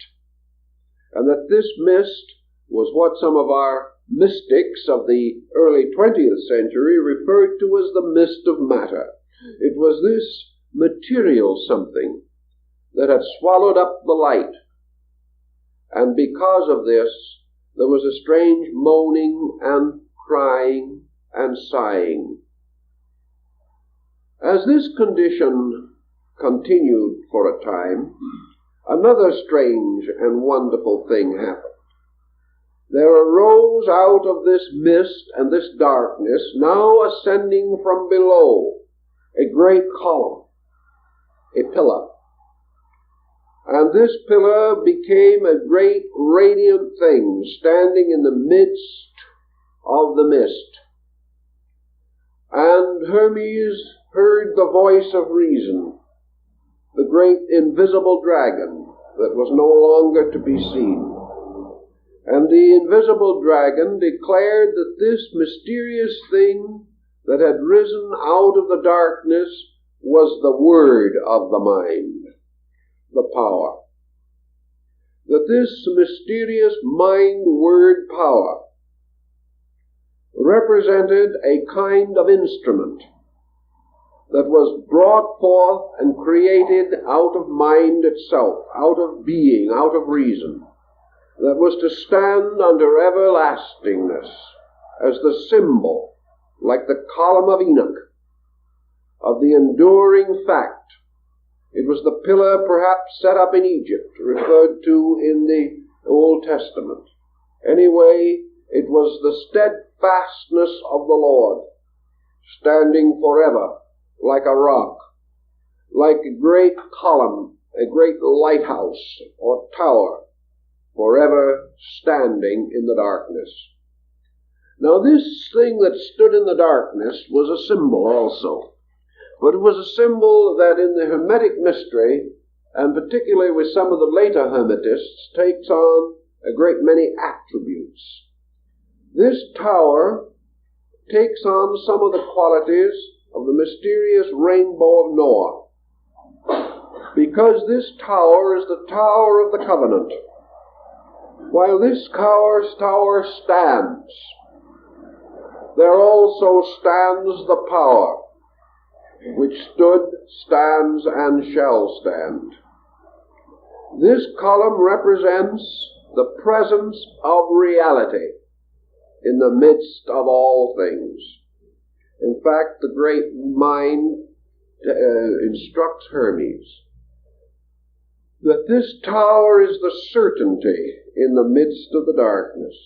and that this mist was what some of our mystics of the early 20th century referred to as the mist of matter. It was this material something that had swallowed up the light, and because of this there was a strange moaning and crying and sighing. As this condition continued for a time, another strange and wonderful thing happened. There arose out of this mist and this darkness, now ascending from below, a great column, a pillar. And this pillar became a great radiant thing, standing in the midst of the mist. And Hermes heard the voice of reason, the great invisible dragon that was no longer to be seen. And the invisible dragon declared that this mysterious thing that had risen out of the darkness was the word of the mind, the power. That this mysterious mind-word power represented a kind of instrument that was brought forth and created out of mind itself, out of being, out of reason, that was to stand under everlastingness as the symbol, like the column of Enoch, of the enduring fact. It was the pillar perhaps set up in Egypt, referred to in the Old Testament. Anyway, it was the steadfastness of the Lord, standing forever like a rock, like a great column, a great lighthouse or tower, forever standing in the darkness. Now this thing that stood in the darkness was a symbol also, but it was a symbol that in the Hermetic mystery, and particularly with some of the later Hermetists, takes on a great many attributes. This tower takes on some of the qualities of the mysterious rainbow of Noah, because this tower is the tower of the covenant. While this tower stands, there also stands the power, which stood, stands, and shall stand. This column represents the presence of reality in the midst of all things. In fact, the great mind instructs Hermes that this tower is the certainty in the midst of the darkness.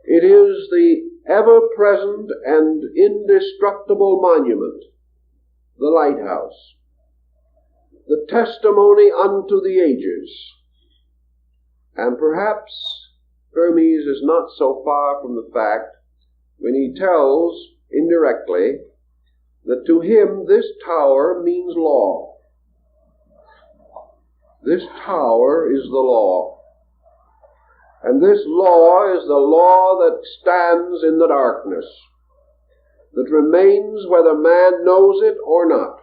It is the ever-present and indestructible monument, the lighthouse, the testimony unto the ages. And perhaps Hermes is not so far from the fact when he tells indirectly that to him this tower means law. This tower is the law. And this law is the law that stands in the darkness, that remains whether man knows it or not,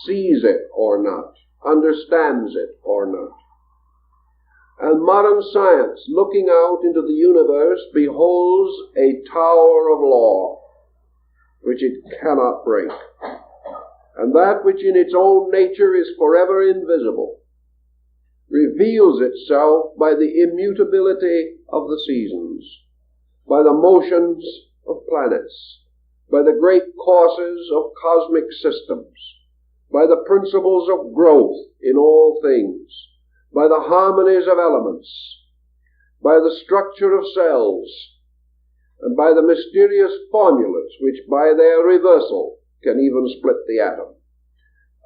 sees it or not, understands it or not. And modern science, looking out into the universe, beholds a tower of law, which it cannot break. And that which in its own nature is forever invisible, reveals itself by the immutability of the seasons, by the motions of planets, by the great courses of cosmic systems, by the principles of growth in all things, by the harmonies of elements, by the structure of cells, and by the mysterious formulas which by their reversal can even split the atom.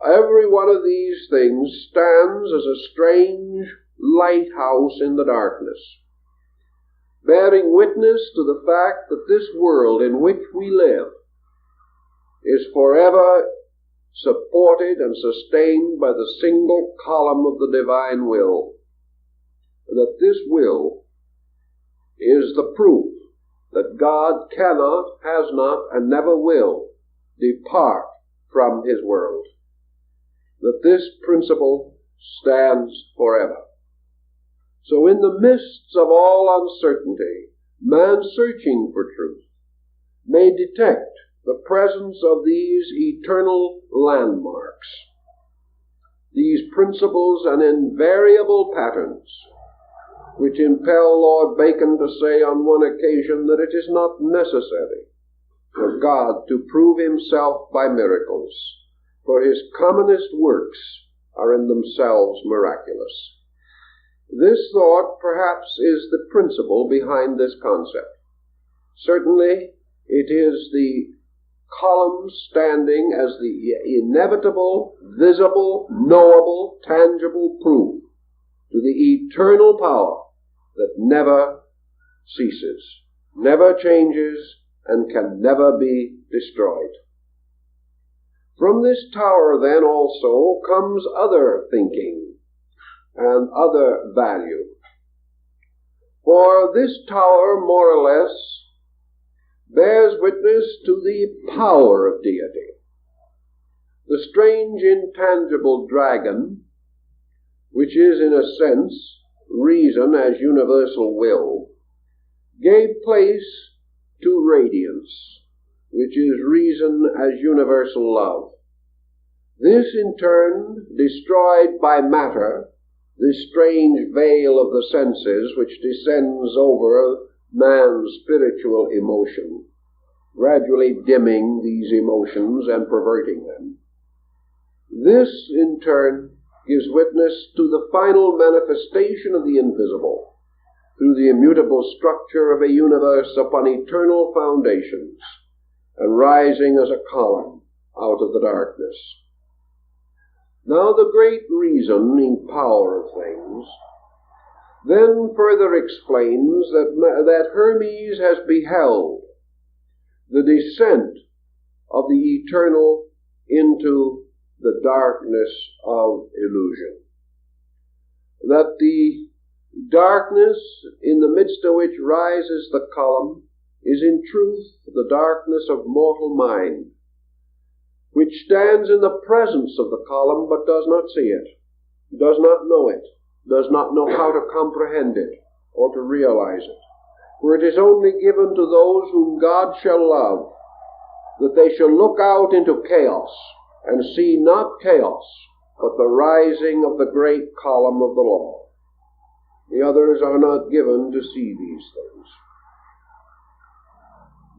Every one of these things stands as a strange lighthouse in the darkness, bearing witness to the fact that this world in which we live is forever supported and sustained by the single column of the divine will, and that this will is the proof that God cannot, has not, and never will depart from his world, that this principle stands forever. So in the midst of all uncertainty, man searching for truth may detect the presence of these eternal landmarks. these principles and invariable patterns, which impel Lord Bacon to say on one occasion that it is not necessary for God to prove himself by miracles, for his commonest works are in themselves miraculous. This thought, perhaps, is the principle behind this concept. Certainly, it is the column standing as the inevitable, visible, knowable, tangible proof to the eternal power that never ceases, never changes, and can never be destroyed. From this tower, then, also comes other thinking and other value. For this tower, more or less, bears witness to the power of deity. The strange, intangible dragon, which is, in a sense, reason as universal will, gave place to radiance, which is reason as universal love. This, in turn, destroyed by matter the strange veil of the senses which descends over man's spiritual emotion, gradually dimming these emotions and perverting them. This, in turn, gives witness to the final manifestation of the invisible through the immutable structure of a universe upon eternal foundations and rising as a column out of the darkness. Now the great reasoning power of things then further explains that Hermes has beheld the descent of the eternal into the darkness of illusion. That the darkness in the midst of which rises the column is in truth the darkness of mortal mind, which stands in the presence of the column but does not see it, does not know it, does not know how to comprehend it or to realize it. For it is only given to those whom God shall love, that they shall look out into chaos and see not chaos, but the rising of the great column of the law. The others are not given to see these things.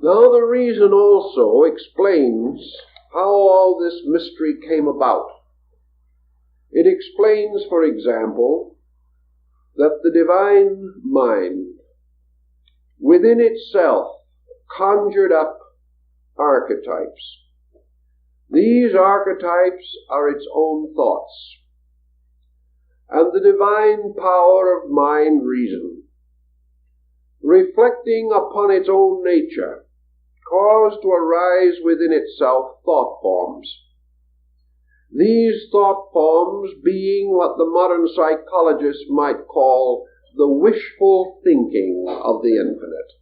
Now the reason also explains how all this mystery came about. It explains, for example, that the divine mind within itself conjured up archetypes. These archetypes are its own thoughts, and the divine power of mind reason, reflecting upon its own nature, caused to arise within itself thought forms. These thought forms being what the modern psychologist might call the wishful thinking of the infinite.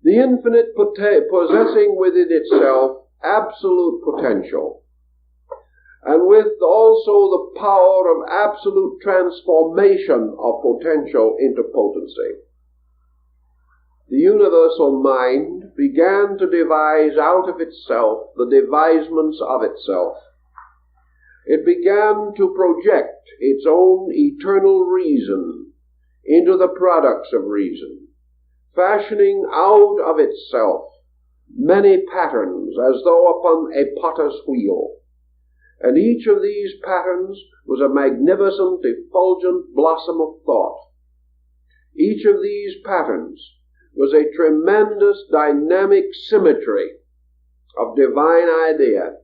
The infinite possessing within itself absolute potential, and with also the power of absolute transformation of potential into potency. The universal mind began to devise out of itself the devisements of itself. It began to project its own eternal reason into the products of reason, fashioning out of itself many patterns as though upon a potter's wheel. And each of these patterns was a magnificent, effulgent blossom of thought. Each of these patterns was a tremendous dynamic symmetry of divine idea.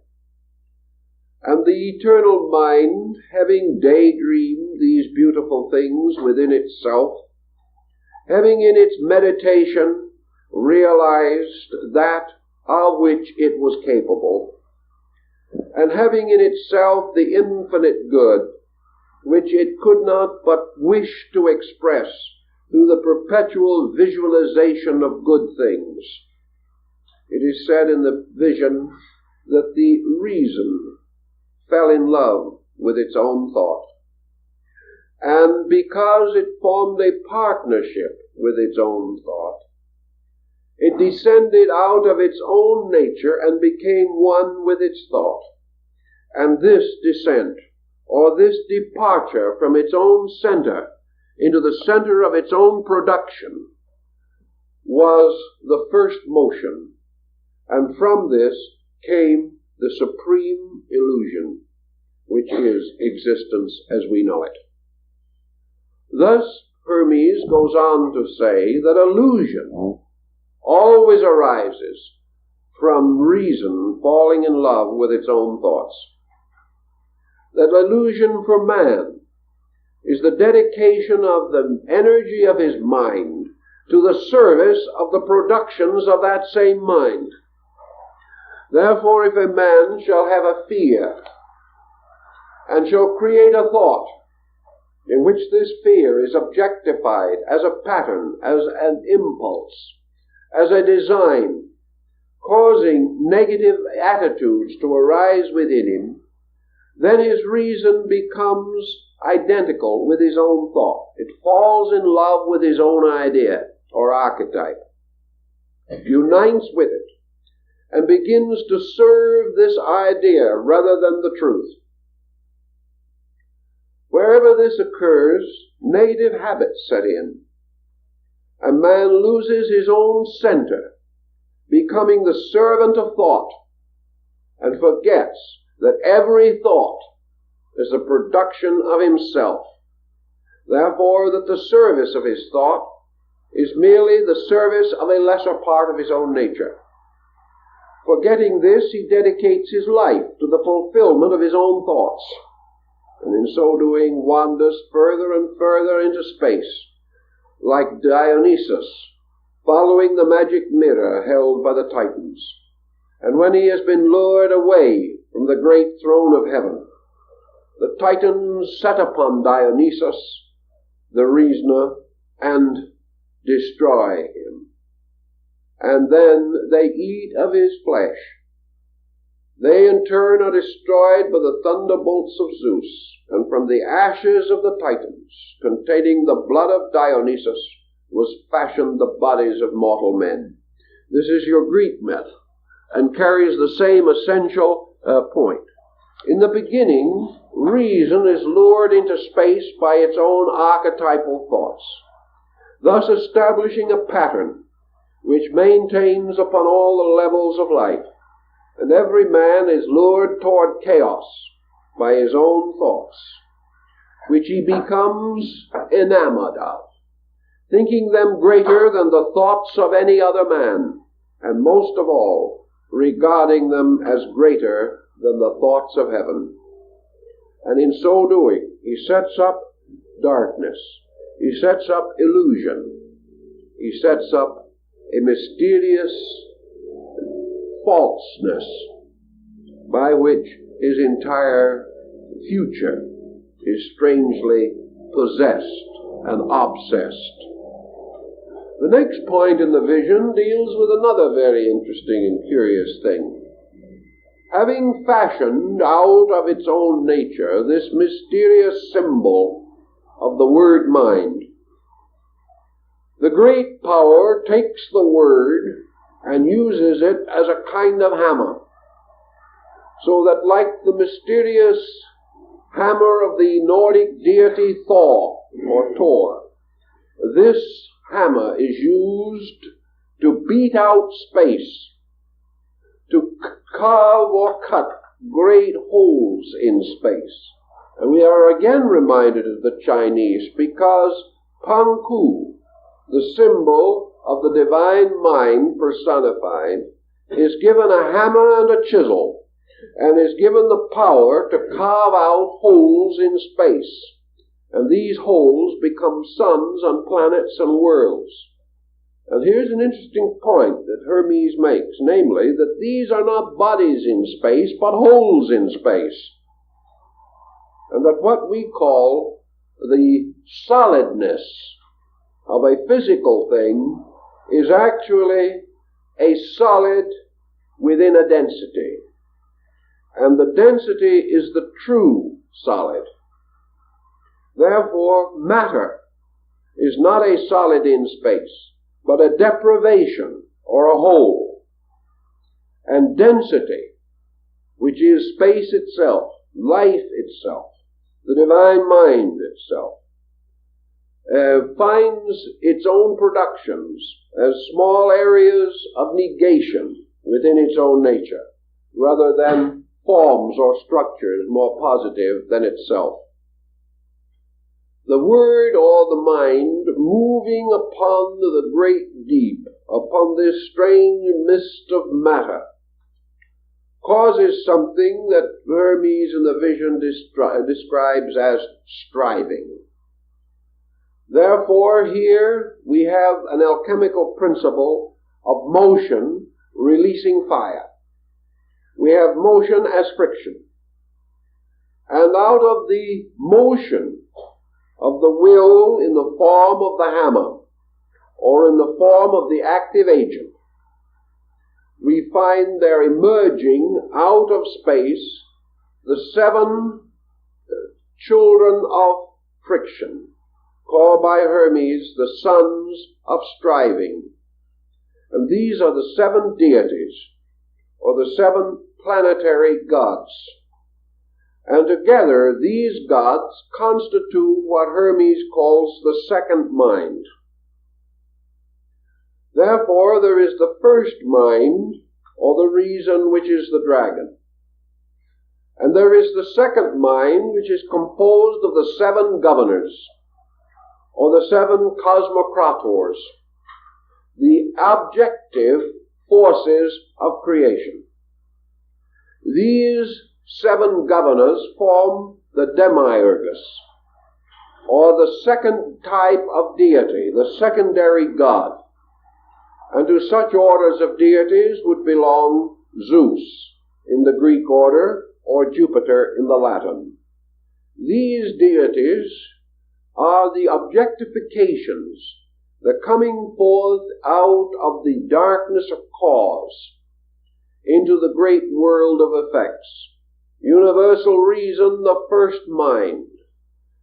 And the eternal mind, having daydreamed these beautiful things within itself, having in its meditation realized that of which it was capable, and having in itself the infinite good, which it could not but wish to express through the perpetual visualization of good things. It is said in the vision that the reason fell in love with its own thought. And because it formed a partnership with its own thought, it descended out of its own nature and became one with its thought. And this descent, or this departure from its own center into the center of its own production, was the first motion, and from this came the supreme illusion, which is existence as we know it. Thus, Hermes goes on to say that illusion always arises from reason falling in love with its own thoughts. That illusion for man is the dedication of the energy of his mind to the service of the productions of that same mind. Therefore, if a man shall have a fear, and shall create a thought, in which this fear is objectified as a pattern, as an impulse, as a design, causing negative attitudes to arise within him, then his reason becomes identical with his own thought. It falls in love with his own idea or archetype, unites with it, and begins to serve this idea rather than the truth. Wherever this occurs, negative habits set in. A man loses his own center, becoming the servant of thought, and forgets that every thought is a production of himself. Therefore, that the service of his thought is merely the service of a lesser part of his own nature. Forgetting this, he dedicates his life to the fulfillment of his own thoughts, and in so doing wanders further and further into space, like Dionysus, following the magic mirror held by the Titans. And when he has been lured away from the great throne of heaven, the Titans set upon Dionysus, the reasoner, and destroy him. And then they eat of his flesh. They in turn are destroyed by the thunderbolts of Zeus, and from the ashes of the Titans, containing the blood of Dionysus, was fashioned the bodies of mortal men. This is your Greek myth, and carries the same essential point. In the beginning, reason is lured into space by its own archetypal thoughts, thus establishing a pattern which maintains upon all the levels of life, and every man is lured toward chaos by his own thoughts, which he becomes enamored of, thinking them greater than the thoughts of any other man, and most of all, regarding them as greater than the thoughts of heaven. And in so doing, he sets up darkness, he sets up illusion, he sets up a mysterious falseness by which his entire future is strangely possessed and obsessed. The next point in the vision deals with another very interesting and curious thing. Having fashioned out of its own nature this mysterious symbol of the word mind, the great power takes the word and uses it as a kind of hammer, so that like the mysterious hammer of the Nordic deity Thor, or Thor, this hammer is used to beat out space, to carve or cut great holes in space. And we are again reminded of the Chinese, because Pangku, the symbol of the divine mind personified, is given a hammer and a chisel, and is given the power to carve out holes in space. And these holes become suns and planets and worlds. And here's an interesting point that Hermes makes, namely that these are not bodies in space, but holes in space. And that what we call the solidness of a physical thing is actually a solid within a density. And the density is the true solid. Therefore, matter is not a solid in space, but a deprivation or a hole. And density, which is space itself, life itself, the divine mind itself, finds its own productions as small areas of negation within its own nature, rather than forms or structures more positive than itself. The word or the mind moving upon the great deep, upon this strange mist of matter, causes something that Hermes in the vision describes as striving. Therefore, here we have an alchemical principle of motion releasing fire. We have motion as friction. And out of the motion of the will in the form of the hammer, or in the form of the active agent, we find there emerging out of space the 7 children of friction, called by Hermes the sons of striving. And these are the 7 deities, or the 7 planetary gods. And together these gods constitute what Hermes calls the second mind. Therefore there is the first mind, or the reason, which is the dragon. And there is the second mind, which is composed of the 7 governors, or the 7 cosmocrators, the objective forces of creation. These 7 governors form the demiurgus, or the second type of deity, the secondary god. And to such orders of deities would belong Zeus in the Greek order, or Jupiter in the Latin. These deities are the objectifications, the coming forth out of the darkness of cause into the great world of effects. Universal reason, the first mind,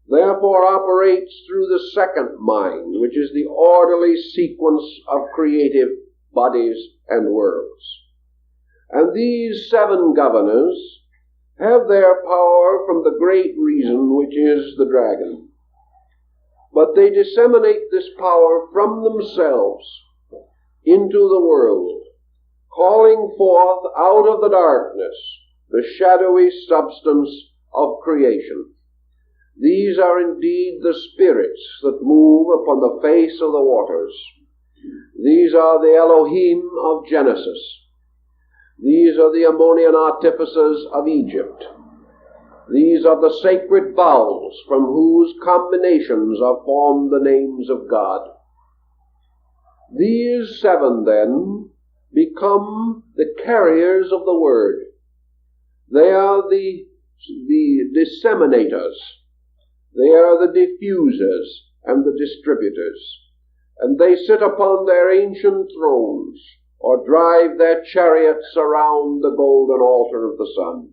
therefore operates through the second mind, which is the orderly sequence of creative bodies and worlds. And these 7 governors have their power from the great reason, which is the dragon. But they disseminate this power from themselves into the world, calling forth out of the darkness the shadowy substance of creation. These are indeed the spirits that move upon the face of the waters. These are the Elohim of Genesis. These are the Ammonian artificers of Egypt. These are the sacred vowels from whose combinations are formed the names of God. These 7 then become the carriers of the word. They are the disseminators. They are the diffusers and the distributors. And they sit upon their ancient thrones, or drive their chariots around the golden altar of the sun.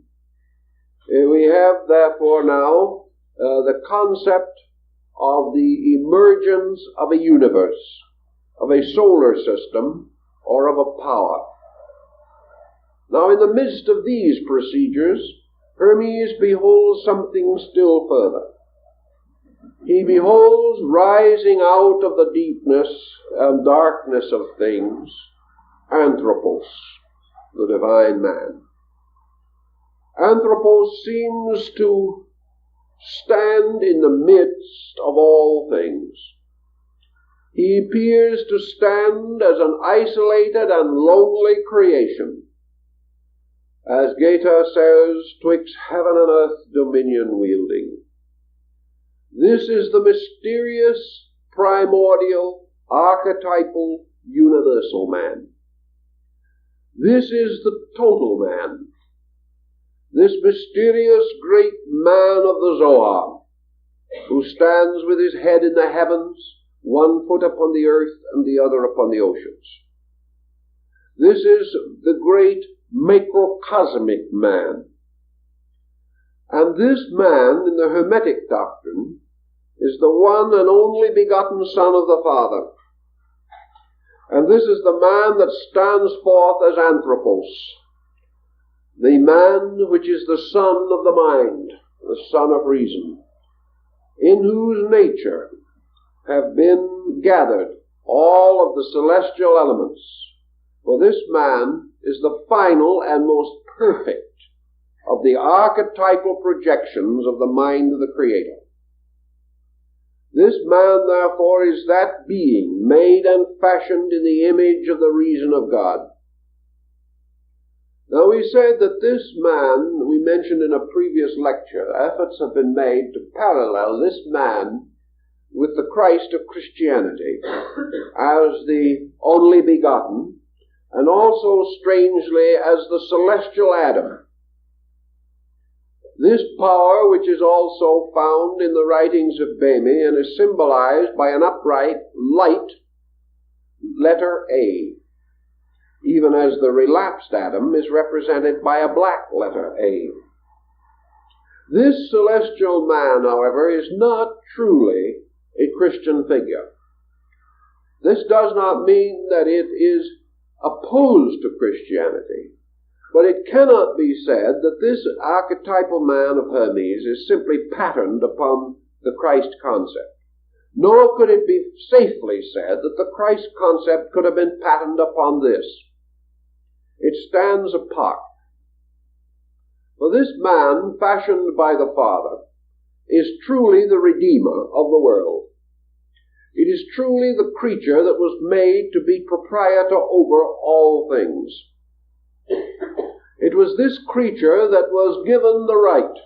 We have therefore now the concept of the emergence of a universe, of a solar system, or of a power. Now in the midst of these procedures, Hermes beholds something still further. He beholds rising out of the deepness and darkness of things, Anthropos, the divine man. Anthropos seems to stand in the midst of all things. He appears to stand as an isolated and lonely creation. As Goethe says, "'twixt heaven and earth dominion wielding." This is the mysterious, primordial, archetypal, universal man. This is the total man. This mysterious great man of the Zohar, who stands with his head in the heavens, 1 foot upon the earth and the other upon the oceans. This is the great macrocosmic man. And this man, in the Hermetic doctrine, is the one and only begotten Son of the Father. And this is the man that stands forth as Anthropos, the man which is the son of the mind, the son of reason, in whose nature have been gathered all of the celestial elements. For this man is the final and most perfect of the archetypal projections of the mind of the Creator. This man, therefore, is that being made and fashioned in the image of the reason of God. Now, we said that this man, we mentioned in a previous lecture, efforts have been made to parallel this man with the Christ of Christianity as the only begotten, and also, strangely, as the celestial Adam. This power, which is also found in the writings of 𝘚𝘦𝘤𝘶 and is symbolized by an upright, light letter A, even as the relapsed Adam is represented by a black letter A. This celestial man, however, is not truly a Christian figure. This does not mean that it is opposed to Christianity, but it cannot be said that this archetypal man of Hermes is simply patterned upon the Christ concept. Nor could it be safely said that the Christ concept could have been patterned upon this. It stands apart. For this man, fashioned by the Father, is truly the Redeemer of the world. It is truly the creature that was made to be proprietor over all things. It was this creature that was given the right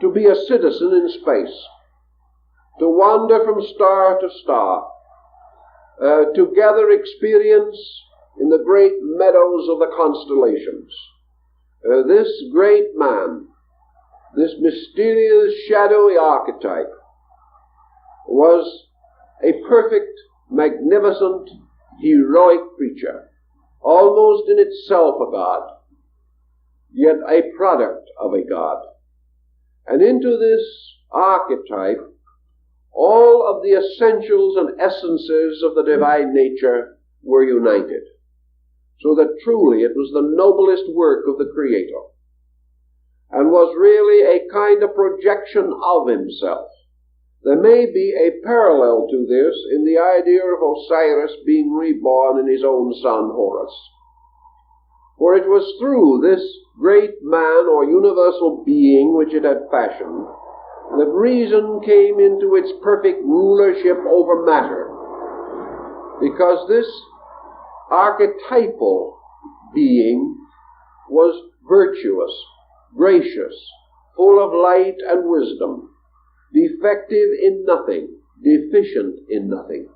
to be a citizen in space, to wander from star to star, to gather experience in the great meadows of the constellations. This great man, this mysterious, shadowy archetype, was a perfect, magnificent, heroic creature, almost in itself a god, yet a product of a god. And into this archetype, all of the essentials and essences of the divine nature were united, so that truly it was the noblest work of the Creator, and was really a kind of projection of himself. There may be a parallel to this in the idea of Osiris being reborn in his own son Horus. For it was through this great man or universal being which it had fashioned that reason came into its perfect rulership over matter, because this archetypal being was virtuous, gracious, full of light and wisdom, defective in nothing, deficient in nothing,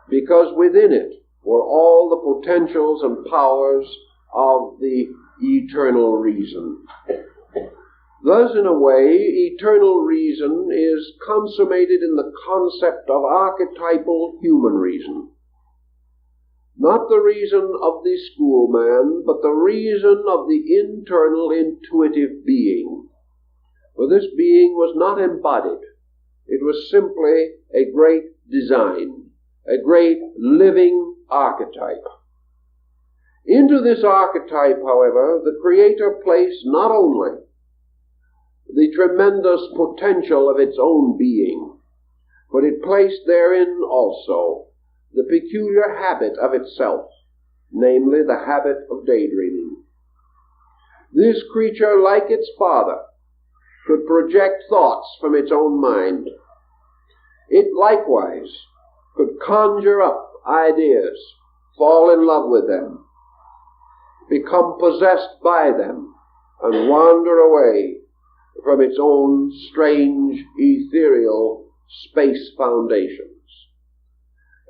because within it were all the potentials and powers of the eternal reason. Thus, in a way, eternal reason is consummated in the concept of archetypal human reason. Not the reason of the schoolman, but the reason of the internal intuitive being. For this being was not embodied. It was simply a great design, a great living archetype. Into this archetype, however, the Creator placed not only the tremendous potential of its own being, but it placed therein also the peculiar habit of itself, namely the habit of daydreaming. This creature, like its father, could project thoughts from its own mind. It likewise could conjure up ideas, fall in love with them, become possessed by them, and wander away from its own strange, ethereal space foundations.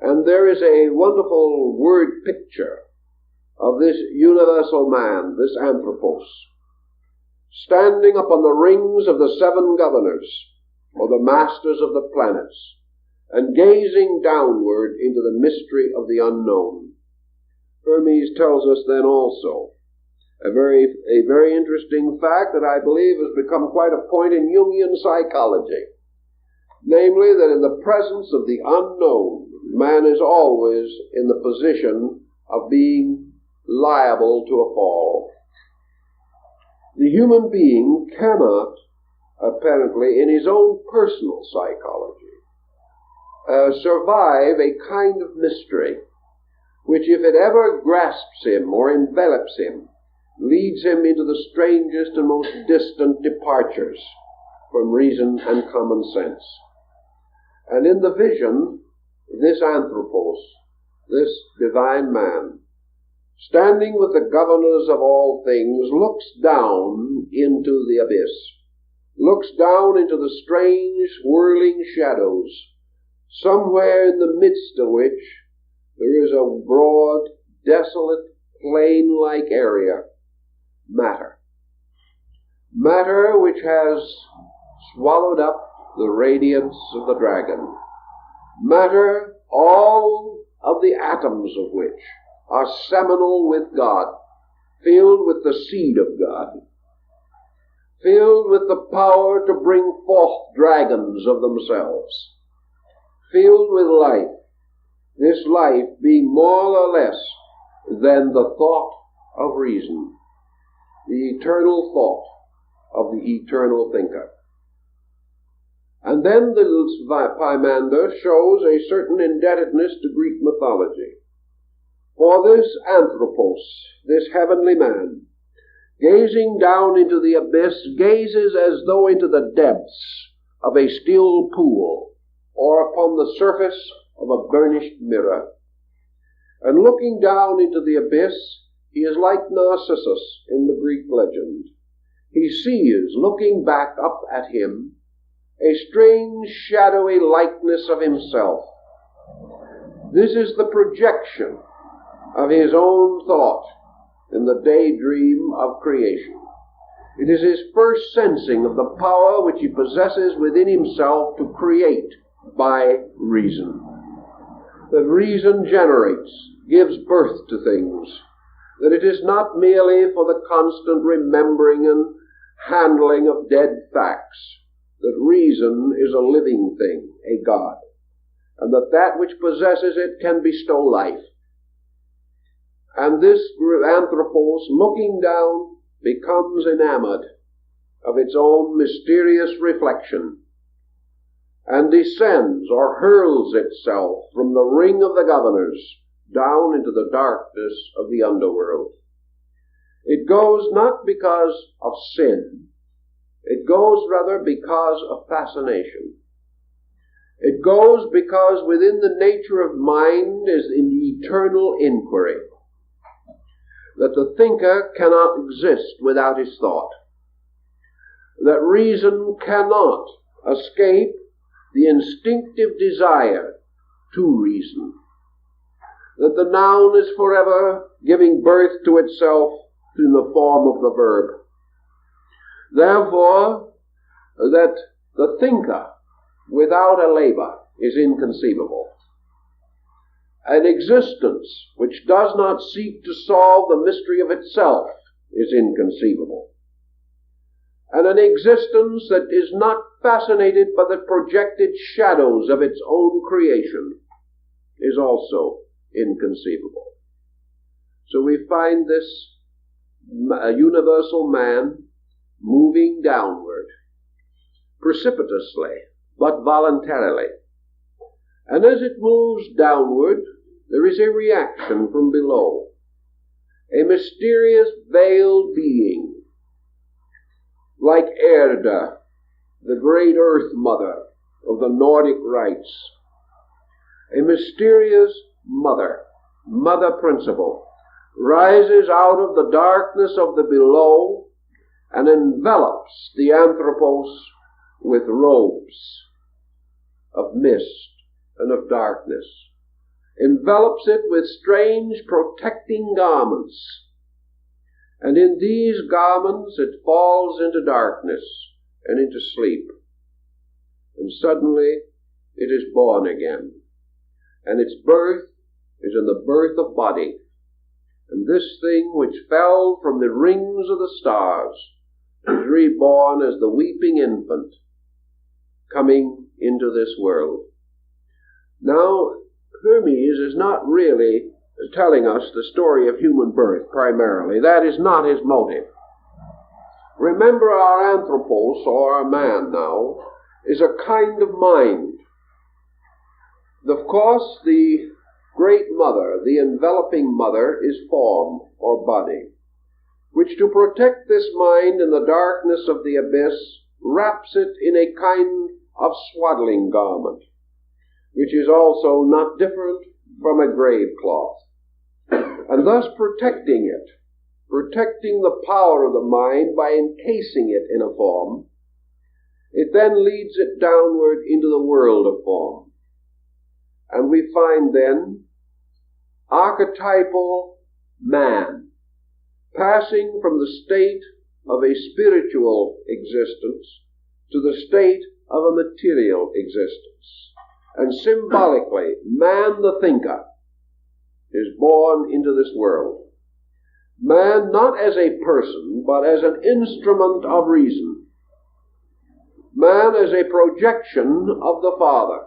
And there is a wonderful word picture of this universal man, this anthropos, standing upon the rings of the seven governors, or the masters of the planets, and gazing downward into the mystery of the unknown. Hermes tells us then also a very interesting fact that I believe has become quite a point in Jungian psychology, namely that in the presence of the unknown, man is always in the position of being liable to a fall. the human being cannot, apparently, in his own personal psychology, survive a kind of mystery which, if it ever grasps him or envelops him, leads him into the strangest and most distant departures from reason and common sense. And in the vision, this anthropos, this divine man, standing with the governors of all things, looks down into the abyss, looks down into the strange whirling shadows, somewhere in the midst of which there is a broad, desolate, plain-like area, matter. Matter which has swallowed up the radiance of the dragon. Matter, all of the atoms of which are seminal with God, filled with the seed of God, filled with the power to bring forth dragons of themselves, filled with life, this life being more or less than the thought of reason, the eternal thought of the eternal thinker. And then the Pymander shows a certain indebtedness to Greek mythology. For this anthropos, this heavenly man, gazing down into the abyss, gazes as though into the depths of a still pool, or upon the surface of a burnished mirror. And looking down into the abyss, he is like Narcissus in the Greek legend. He sees, looking back up at him, a strange shadowy likeness of himself. This is the projection of his own thought in the daydream of creation. It is his first sensing of the power which he possesses within himself to create by reason. That reason generates, gives birth to things, that it is not merely for the constant remembering and handling of dead facts, that reason is a living thing, a God, and that which possesses it can bestow life. And this anthropos, looking down, becomes enamored of its own mysterious reflection, and descends or hurls itself from the ring of the governors down into the darkness of the underworld. It goes not because of sin, it goes rather because of fascination. It goes because within the nature of mind is an eternal inquiry, that the thinker cannot exist without his thought, that reason cannot escape the instinctive desire to reason, that the noun is forever giving birth to itself in the form of the verb. Therefore, that the thinker without a labor is inconceivable. An existence which does not seek to solve the mystery of itself is inconceivable. And an existence that is not fascinated by the projected shadows of its own creation is also inconceivable. So we find this universal man moving downward, precipitously, but voluntarily. And as it moves downward, there is a reaction from below. A mysterious veiled being, like 𝘈𝘨𝘦𝘴, the great earth mother of the Nordic rites. A mysterious mother principle, rises out of the darkness of the below and envelops the anthropos with robes of mist and of darkness, envelops it with strange protecting garments, and in these garments it falls into darkness and into sleep, and suddenly it is born again, and its birth is in the birth of body, and this thing which fell from the rings of the stars is reborn as the weeping infant coming into this world. Now, Hermes is not really telling us the story of human birth primarily. That is not his motive. Remember, our anthropos, or our man now, is a kind of mind. Of course, the great mother, the enveloping mother, is form, or body, which to protect this mind in the darkness of the abyss wraps it in a kind of swaddling garment, which is also not different from a grave cloth, and thus protecting it, protecting the power of the mind by encasing it in a form. It then leads it downward into the world of form. And we find then archetypal man, passing from the state of a spiritual existence to the state of a material existence. And symbolically, man the thinker is born into this world. Man not as a person, but as an instrument of reason. Man as a projection of the Father.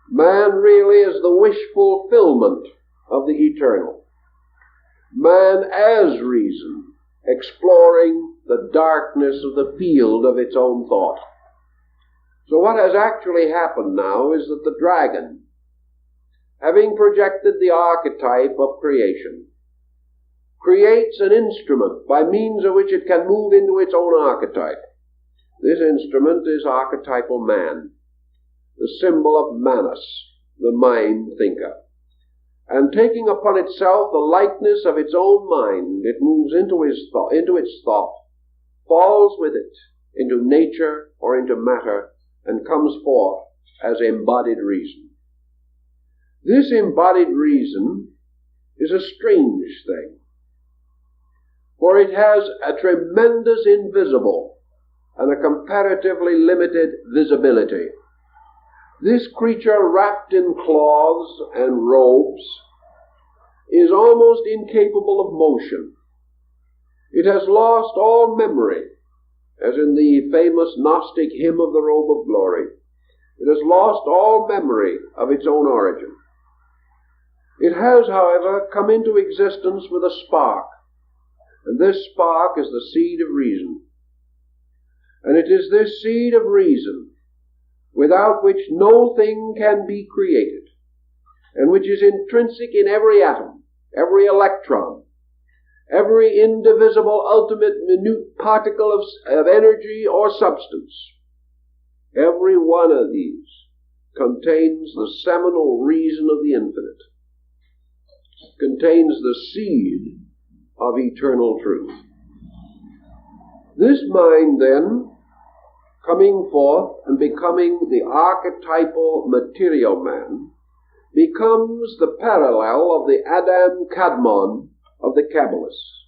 Man really is the wish fulfillment of the eternal. Man as reason, exploring the darkness of the field of its own thought. So what has actually happened now is that the dragon, having projected the archetype of creation, creates an instrument by means of which it can move into its own archetype. This instrument is archetypal man, the symbol of Manus, the mind thinker. And taking upon itself the likeness of its own mind, it moves into its thought, falls with it into nature or into matter, and comes forth as embodied reason. This embodied reason is a strange thing, for it has a tremendous invisible and a comparatively limited visibility. This creature, wrapped in cloths and robes, is almost incapable of motion. It has lost all memory, as in the famous Gnostic hymn of the Robe of Glory. It has lost all memory of its own origin. It has, however, come into existence with a spark, and this spark is the seed of reason. And it is this seed of reason without which no thing can be created, and which is intrinsic in every atom, every electron, every indivisible, ultimate, minute particle of energy or substance. Every one of these contains the seminal reason of the infinite, contains the seed of eternal truth. This mind, then, coming forth and becoming the archetypal material man, becomes the parallel of the Adam Kadmon of the Kabbalists,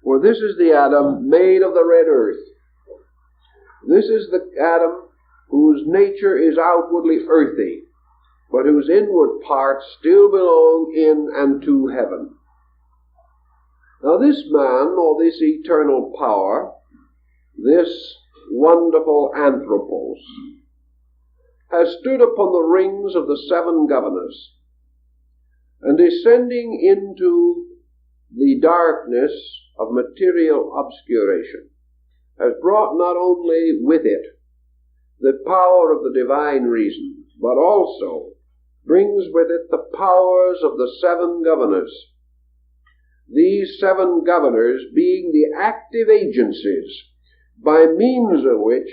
for this is the Adam made of the red earth. This is the Adam whose nature is outwardly earthy, but whose inward parts still belong in and to heaven. Now this man, or this eternal power, this wonderful anthropos, has stood upon the rings of the seven governors, and descending into the darkness of material obscuration, has brought not only with it the power of the divine reason, but also brings with it the powers of the seven governors. These seven governors being the active agencies by means of which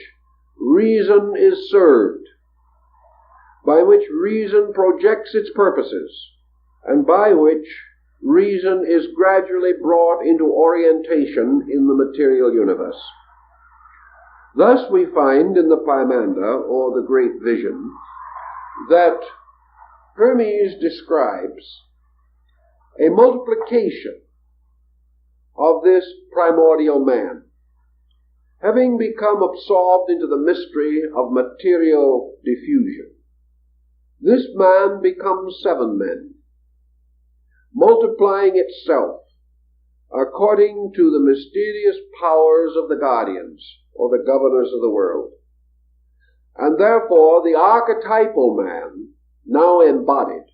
reason is served, by which reason projects its purposes, and by which reason is gradually brought into orientation in the material universe. Thus we find in the Pymander, or the Great Vision, that Hermes describes a multiplication of this primordial man, having become absorbed into the mystery of material diffusion. This man becomes seven men, multiplying itself according to the mysterious powers of the guardians, or the governors of the world. And therefore the archetypal man, now embodied,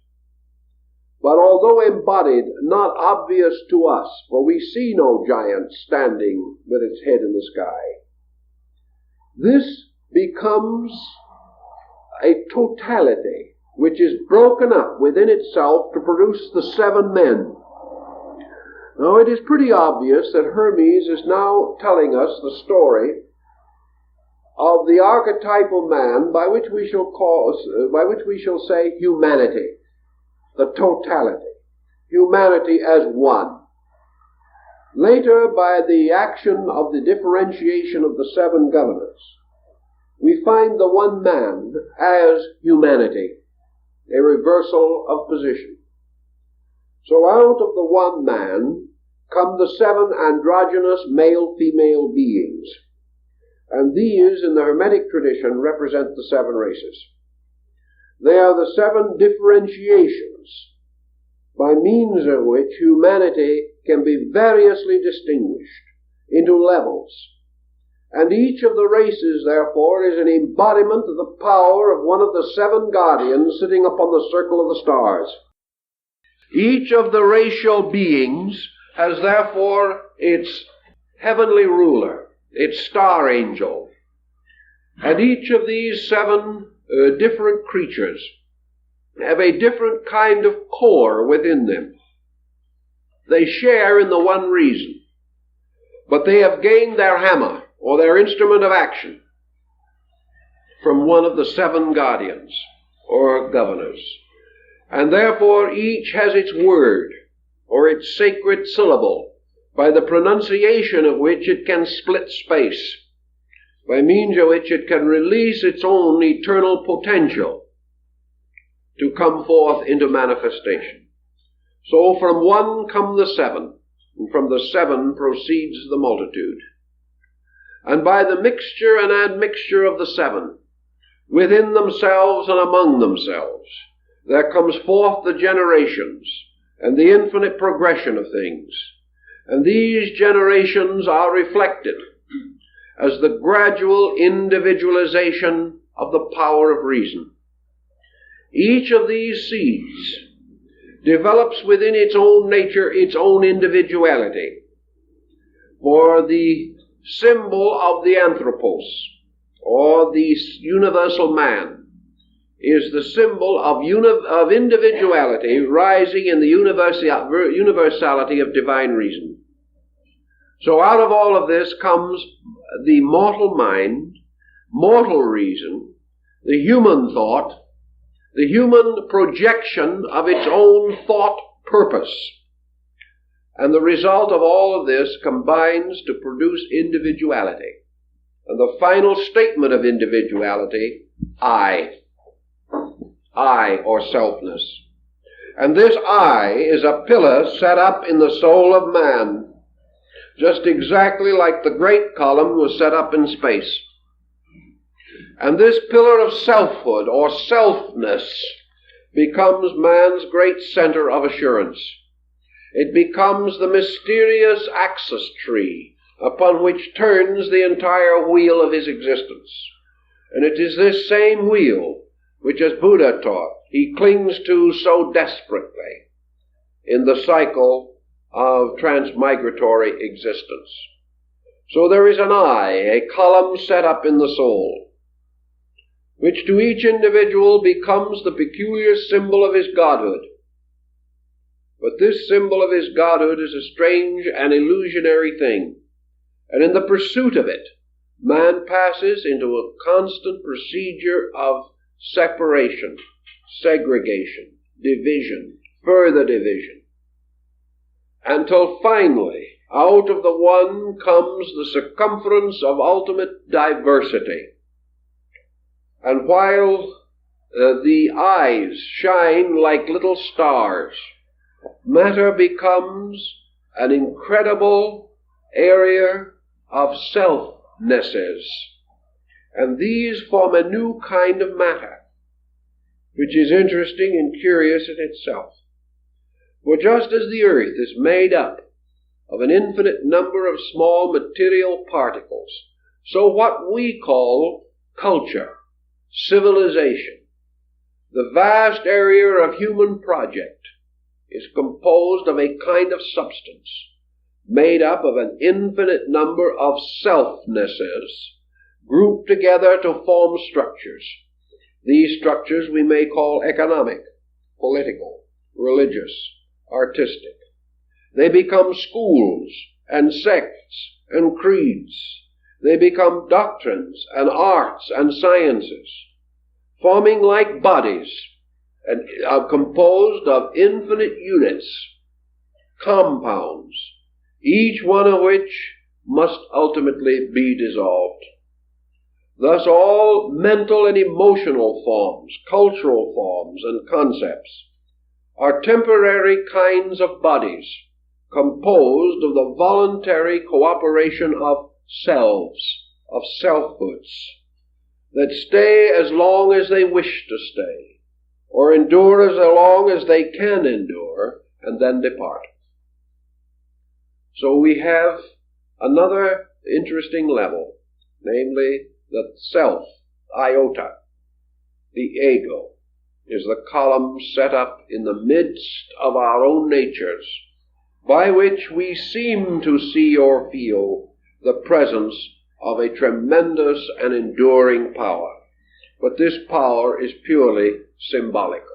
but although embodied, not obvious to us, for we see no giant standing with its head in the sky. This becomes a totality which is broken up within itself to produce the seven men. Now, it is pretty obvious that Hermes is now telling us the story of the archetypal man by which we shall say humanity, the totality, humanity as one. Later, by the action of the differentiation of the seven governors, we find the one man as humanity, a reversal of position. So out of the one man come the seven androgynous male-female beings, and these, in the Hermetic tradition, represent the seven races. They are the seven differentiations by means of which humanity can be variously distinguished into levels. And each of the races, therefore, is an embodiment of the power of one of the seven guardians sitting upon the circle of the stars. Each of the racial beings has, therefore, its heavenly ruler, its star angel. And each of these seven different creatures have a different kind of core within them. They share in the one reason, but they have gained their hammer, or their instrument of action, from one of the seven guardians, or governors. And therefore each has its word, or its sacred syllable, by the pronunciation of which it can split space, by means of which it can release its own eternal potential to come forth into manifestation. So from one come the seven, and from the seven proceeds the multitude. And by the mixture and admixture of the seven, within themselves and among themselves, there comes forth the generations and the infinite progression of things. And these generations are reflected as the gradual individualization of the power of reason. Each of these seeds develops within its own nature its own individuality. For the symbol of the anthropos, or the universal man, is the symbol of individuality rising in the universality of divine reason. So out of all of this comes the mortal mind, mortal reason, the human thought, the human projection of its own thought purpose. And the result of all of this combines to produce individuality. And the final statement of individuality, I, or selfness. And this I is a pillar set up in the soul of man, just exactly like the great column was set up in space. And this pillar of selfhood, or selfness, becomes man's great center of assurance. It becomes the mysterious axis tree upon which turns the entire wheel of his existence. And it is this same wheel which, as Buddha taught, he clings to so desperately in the cycle of transmigratory existence. So there is an I, a column set up in the soul, which to each individual becomes the peculiar symbol of his godhood. But this symbol of his godhood is a strange and illusionary thing, and in the pursuit of it, man passes into a constant procedure of separation, segregation, division, further division, until finally, out of the one comes the circumference of ultimate diversity. And while the eyes shine like little stars, matter becomes an incredible area of selfnesses. And these form a new kind of matter, which is interesting and curious in itself. For just as the earth is made up of an infinite number of small material particles, so what we call culture, civilization, the vast area of human project, is composed of a kind of substance made up of an infinite number of selfnesses grouped together to form structures. These structures we may call economic, political, religious, artistic. They become schools and sects and creeds. They become doctrines and arts and sciences, forming like bodies and are composed of infinite units, compounds, each one of which must ultimately be dissolved. Thus all mental and emotional forms, cultural forms and concepts are temporary kinds of bodies composed of the voluntary cooperation of selves, of selfhoods, that stay as long as they wish to stay, or endure as long as they can endure, and then depart. So we have another interesting level, namely the self, iota, the ego, is the column set up in the midst of our own natures, by which we seem to see or feel the presence of a tremendous and enduring power. But this power is purely symbolical.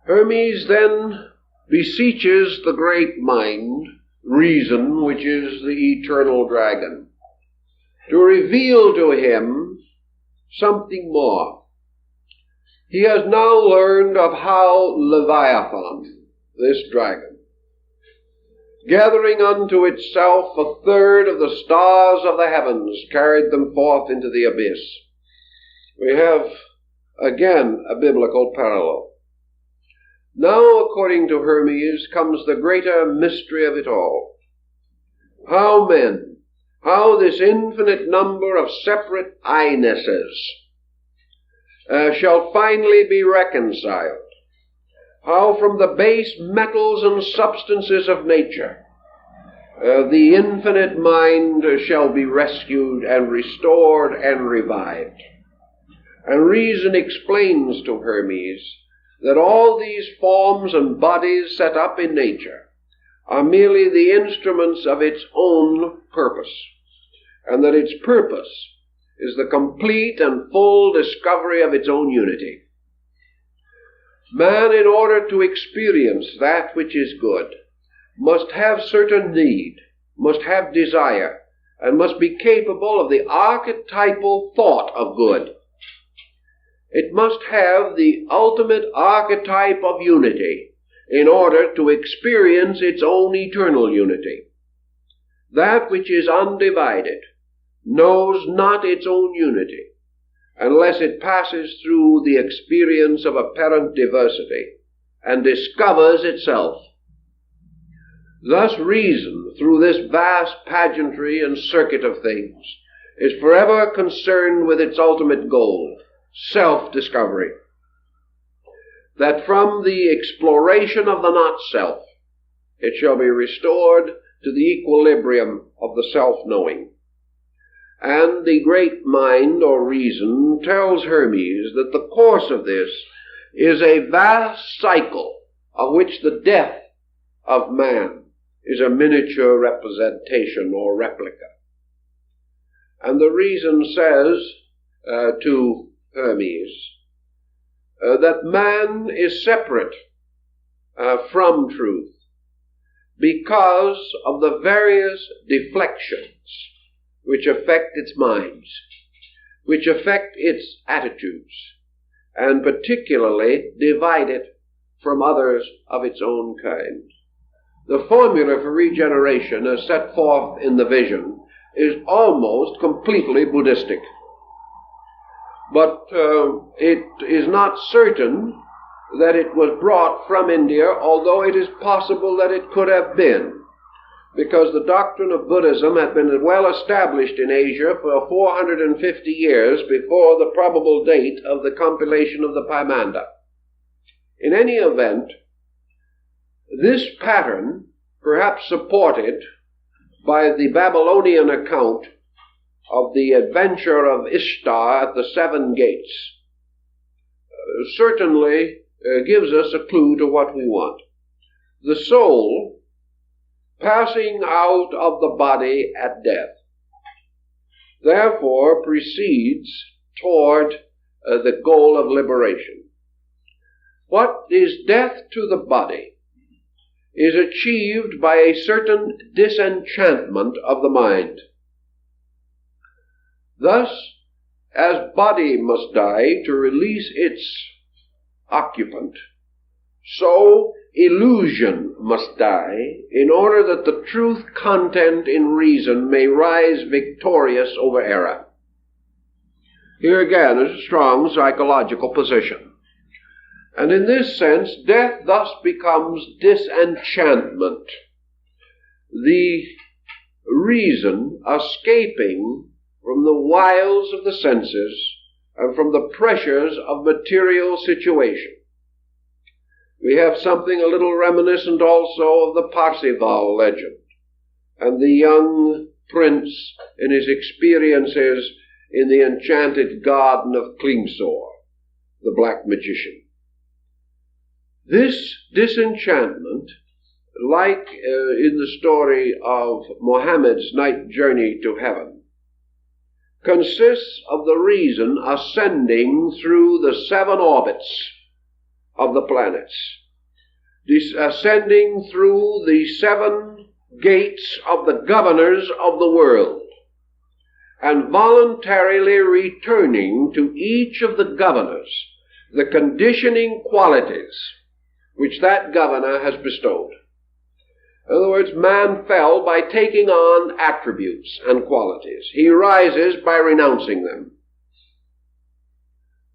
Hermes then beseeches the great mind, reason, which is the eternal dragon, to reveal to him something more. He has now learned of how Leviathan, this dragon, gathering unto itself a third of the stars of the heavens, carried them forth into the abyss. We have again a biblical parallel. Now, according to Hermes, comes the greater mystery of it all. How this infinite number of separate I-nesses shall finally be reconciled. How from the base metals and substances of nature the infinite mind shall be rescued and restored and revived. And reason explains to Hermes that all these forms and bodies set up in nature are merely the instruments of its own purpose, and that its purpose is the complete and full discovery of its own unity. Man, in order to experience that which is good, must have certain need, must have desire, and must be capable of the archetypal thought of good. It must have the ultimate archetype of unity in order to experience its own eternal unity. That which is undivided knows not its own unity unless it passes through the experience of apparent diversity and discovers itself. Thus reason, through this vast pageantry and circuit of things, is forever concerned with its ultimate goal, self-discovery. That from the exploration of the not-self, it shall be restored to the equilibrium of the self-knowing. And the great mind or reason tells Hermes that the course of this is a vast cycle of which the death of man is a miniature representation or replica. And the reason says to Hermes that man is separate from truth because of the various deflections which affect its minds, which affect its attitudes, and particularly divide it from others of its own kind. The formula for regeneration as set forth in the vision is almost completely Buddhistic. But it is not certain that it was brought from India, although it is possible that it could have been, because the doctrine of Buddhism had been well established in Asia for 450 years before the probable date of the compilation of the Pymander. In any event, this pattern, perhaps supported by the Babylonian account of the adventure of Ishtar at the seven gates, certainly gives us a clue to what we want. The soul, passing out of the body at death, therefore proceeds toward the goal of liberation. What is death to the body is achieved by a certain disenchantment of the mind. Thus, as body must die to release its occupant, so illusion must die in order that the truth content in reason may rise victorious over error. Here again is a strong psychological position. And in this sense, death thus becomes disenchantment, the reason escaping from the wiles of the senses and from the pressures of material situation. We have something a little reminiscent also of the Parsifal legend and the young prince in his experiences in the enchanted garden of Klingsor, the black magician. This disenchantment, like in the story of Mohammed's night journey to heaven, consists of the reason ascending through the 7 orbits of the planets, ascending through the 7 gates of the governors of the world, and voluntarily returning to each of the governors the conditioning qualities which that governor has bestowed. In other words, man fell by taking on attributes and qualities. He rises by renouncing them.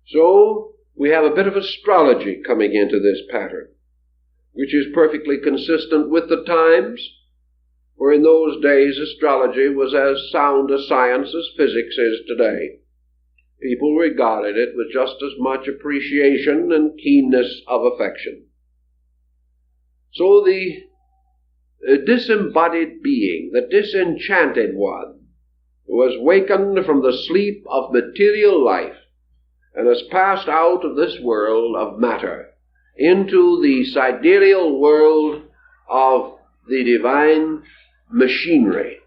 So we have a bit of astrology coming into this pattern, which is perfectly consistent with the times, for in those days astrology was as sound a science as physics is today. People regarded it with just as much appreciation and keenness of affection. So the disembodied being, the disenchanted one, who has wakened from the sleep of material life and has passed out of this world of matter into the sidereal world of the divine machinery,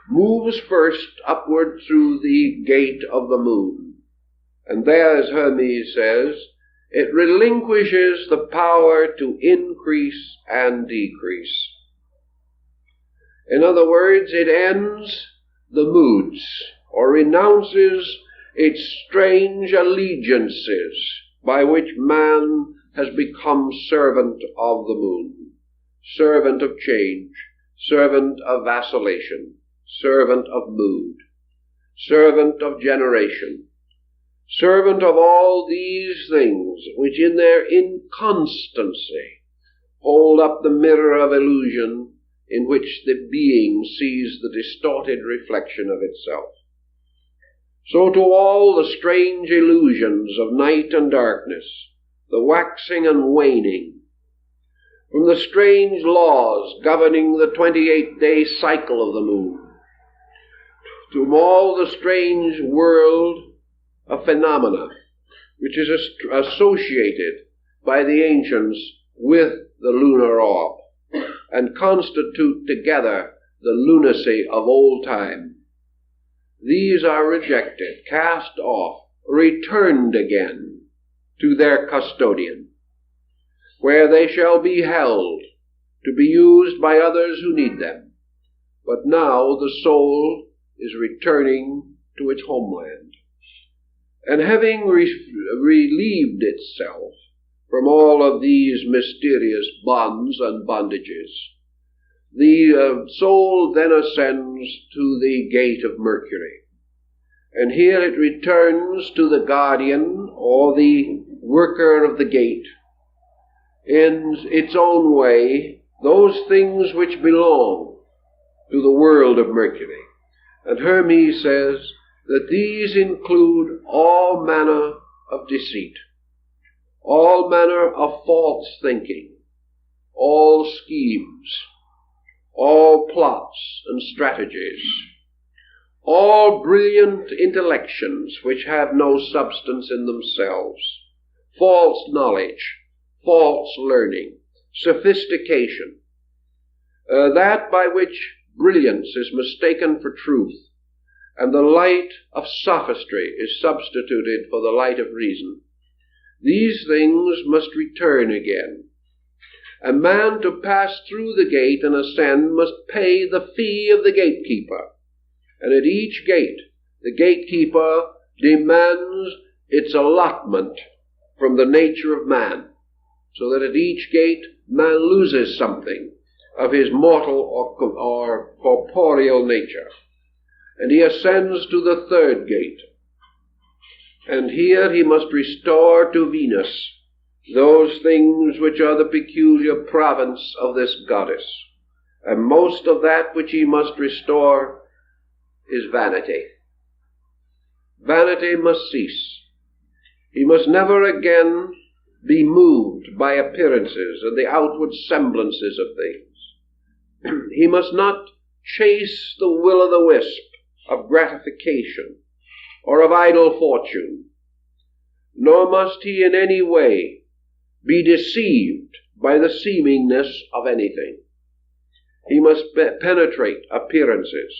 moves first upward through the gate of the moon. And there, as Hermes says, it relinquishes the power to increase and decrease. In other words, it ends the moods, or renounces its strange allegiances by which man has become servant of the moon, servant of change, servant of vacillation, servant of mood, servant of generation, servant of all these things which in their inconstancy hold up the mirror of illusion in which the being sees the distorted reflection of itself. So to all the strange illusions of night and darkness, the waxing and waning, from the strange laws governing the 28-day cycle of the moon, to all the strange world of phenomena which is associated by the ancients with the lunar orb, and constitute together the lunacy of old time. These are rejected, cast off, returned again to their custodian, where they shall be held to be used by others who need them. But now the soul is returning to its homeland, and having relieved itself from all of these mysterious bonds and bondages, the soul then ascends to the gate of Mercury. And here it returns to the guardian, or the worker of the gate, in its own way, those things which belong to the world of Mercury. And Hermes says that these include all manner of deceit, all manner of false thinking, all schemes, all plots and strategies, all brilliant intellections which have no substance in themselves, false knowledge, false learning, sophistication, that by which brilliance is mistaken for truth, and the light of sophistry is substituted for the light of reason. These things must return again. A man, to pass through the gate and ascend, must pay the fee of the gatekeeper. And at each gate, the gatekeeper demands its allotment from the nature of man, so that at each gate man loses something of his mortal or corporeal nature. And he ascends to the third gate. And here he must restore to Venus those things which are the peculiar province of this goddess. And most of that which he must restore is vanity. Vanity must cease. He must never again be moved by appearances and the outward semblances of things. He must not chase the will-o'-the-wisp of gratification or of idle fortune, nor must he in any way be deceived by the seemingness of anything. He must penetrate appearances,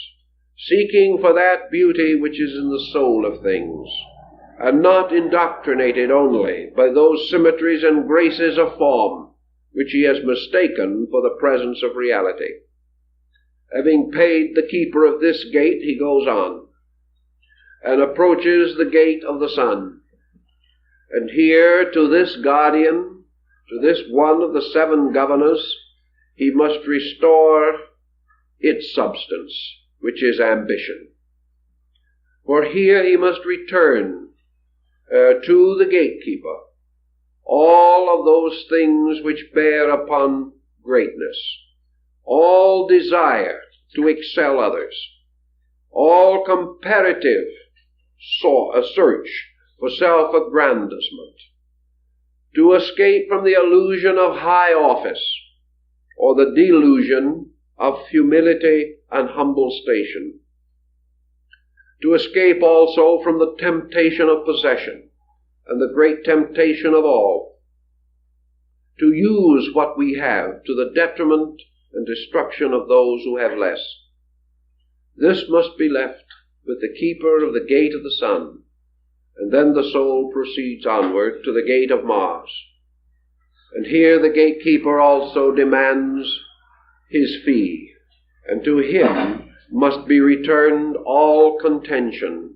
seeking for that beauty which is in the soul of things, and not indoctrinated only by those symmetries and graces of form which he has mistaken for the presence of reality. Having paid the keeper of this gate, he goes on and approaches the gate of the sun. And here, to this guardian, to this one of the seven governors, he must restore its substance, which is ambition. For here he must return to the gatekeeper all of those things which bear upon greatness, all desire to excel others, all comparative search for self-aggrandizement, to escape from the illusion of high office or the delusion of humility and humble station, to escape also from the temptation of possession and the great temptation of all, to use what we have to the detriment and destruction of those who have less. This must be left with the keeper of the gate of the sun, and then the soul proceeds onward to the gate of Mars. And here the gatekeeper also demands his fee, and to him must be returned all contention,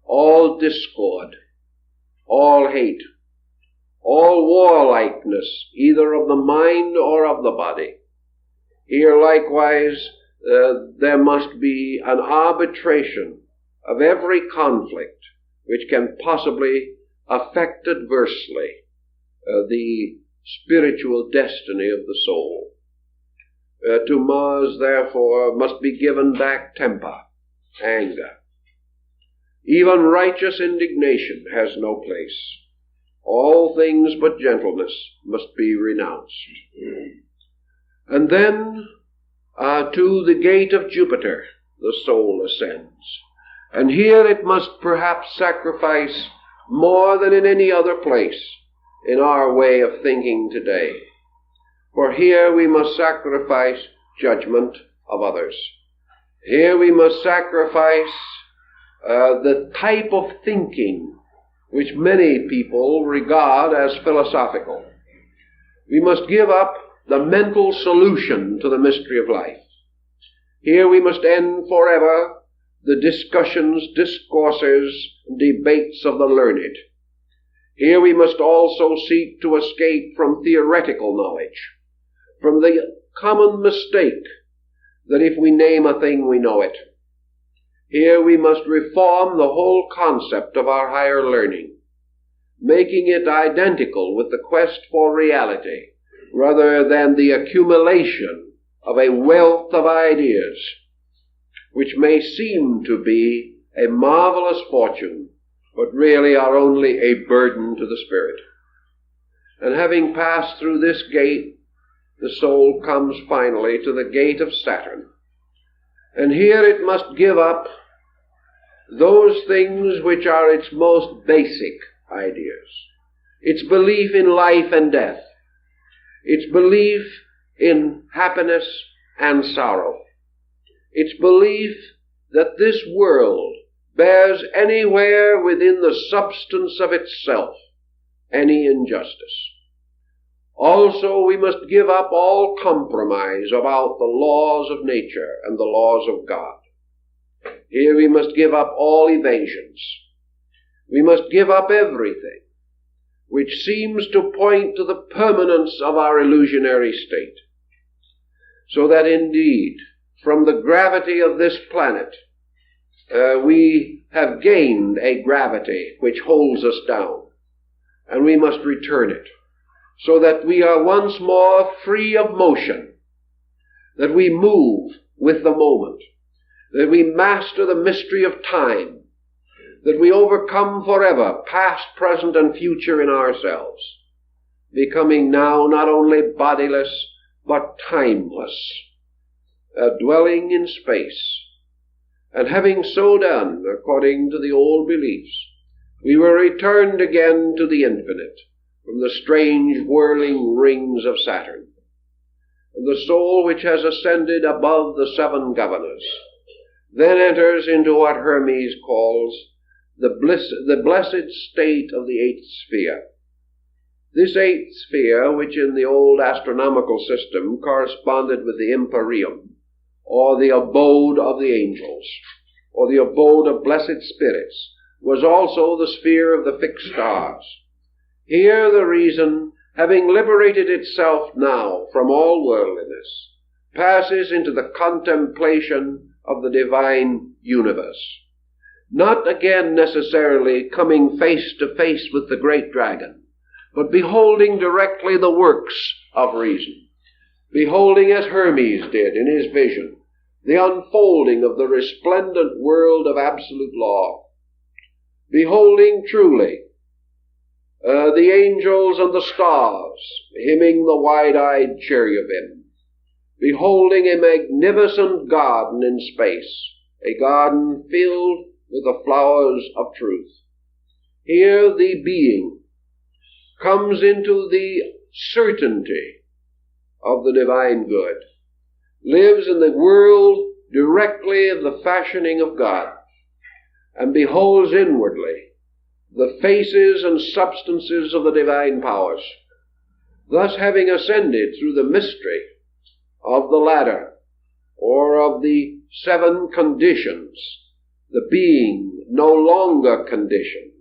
all discord, all hate, all warlikeness, either of the mind or of the body. Here likewise there must be an arbitration of every conflict which can possibly affect adversely the spiritual destiny of the soul. To Mars, therefore, must be given back temper, anger. Even righteous indignation has no place. All things but gentleness must be renounced. And then to the gate of Jupiter the soul ascends. And here it must perhaps sacrifice more than in any other place in our way of thinking today. For here we must sacrifice judgment of others. Here we must sacrifice the type of thinking which many people regard as philosophical. We must give up the mental solution to the mystery of life. Here we must end forever the discussions, discourses, debates of the learned. Here we must also seek to escape from theoretical knowledge, from the common mistake that if we name a thing we know it. Here we must reform the whole concept of our higher learning, making it identical with the quest for reality, rather than the accumulation of a wealth of ideas, which may seem to be a marvelous fortune, but really are only a burden to the spirit. And having passed through this gate, the soul comes finally to the gate of Saturn. And here it must give up those things which are its most basic ideas, its belief in life and death, its belief in happiness and sorrow, its belief that this world bears anywhere within the substance of itself any injustice. Also, we must give up all compromise about the laws of nature and the laws of God. Here we must give up all evasions. We must give up everything which seems to point to the permanence of our illusionary state, so that indeed, from the gravity of this planet, we have gained a gravity which holds us down, and we must return it, so that we are once more free of motion, that we move with the moment, that we master the mystery of time, that we overcome forever past, present, and future in ourselves, becoming now not only bodiless, but timeless, dwelling in space. And having so done, according to the old beliefs, we were returned again to the infinite, from the strange whirling rings of Saturn. And the soul which has ascended above the seven governors then enters into what Hermes calls the blessed state of the eighth sphere. This eighth sphere, which in the old astronomical system corresponded with the empyrean, or the abode of the angels, or the abode of blessed spirits, was also the sphere of the fixed stars. Here the reason, having liberated itself now from all worldliness, passes into the contemplation of the divine universe, not again necessarily coming face to face with the great dragon, but beholding directly the works of reason, beholding as Hermes did in his vision, the unfolding of the resplendent world of absolute law, beholding truly the angels and the stars hymning the wide-eyed cherubim, beholding a magnificent garden in space, a garden filled with the flowers of truth. Here the being comes into the certainty of the divine good, lives in the world directly of the fashioning of God, and beholds inwardly the faces and substances of the divine powers, thus having ascended through the mystery of the ladder, or of the seven conditions. The being, no longer conditioned,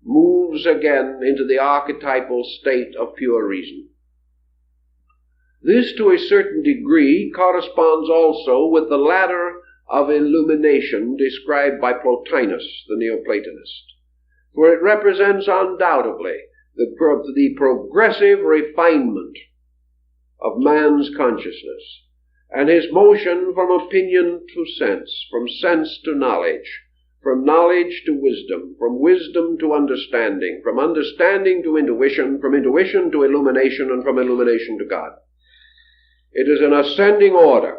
moves again into the archetypal state of pure reason. This, to a certain degree, corresponds also with the ladder of illumination described by Plotinus, the Neoplatonist, for it represents undoubtedly the progressive refinement of man's consciousness, and his motion from opinion to sense, from sense to knowledge, from knowledge to wisdom, from wisdom to understanding, from understanding to intuition, from intuition to illumination, and from illumination to God. It is an ascending order,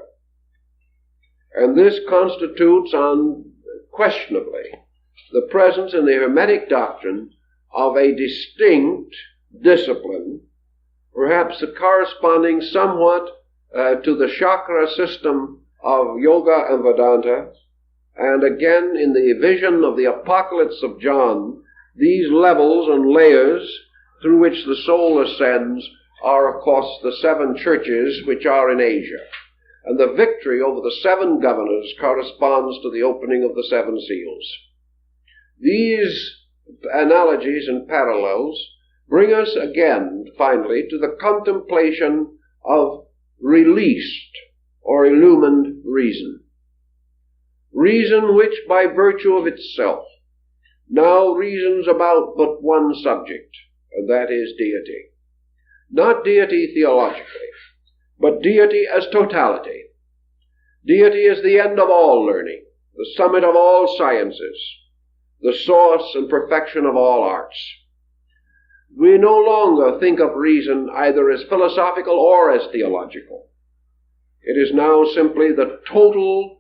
and this constitutes unquestionably the presence in the Hermetic doctrine of a distinct discipline, perhaps corresponding somewhat to the chakra system of Yoga and Vedanta, and again in the vision of the Apocalypse of John, these levels and layers through which the soul ascends are, of course, the seven churches which are in Asia, and the victory over the seven governors corresponds to the opening of the seven seals. These analogies and parallels bring us again, finally, to the contemplation of released or illumined reason. Reason which, by virtue of itself, now reasons about but one subject, and that is deity. Not deity theologically, but deity as totality. Deity as the end of all learning, the summit of all sciences, the source and perfection of all arts. We no longer think of reason either as philosophical or as theological. It is now simply the total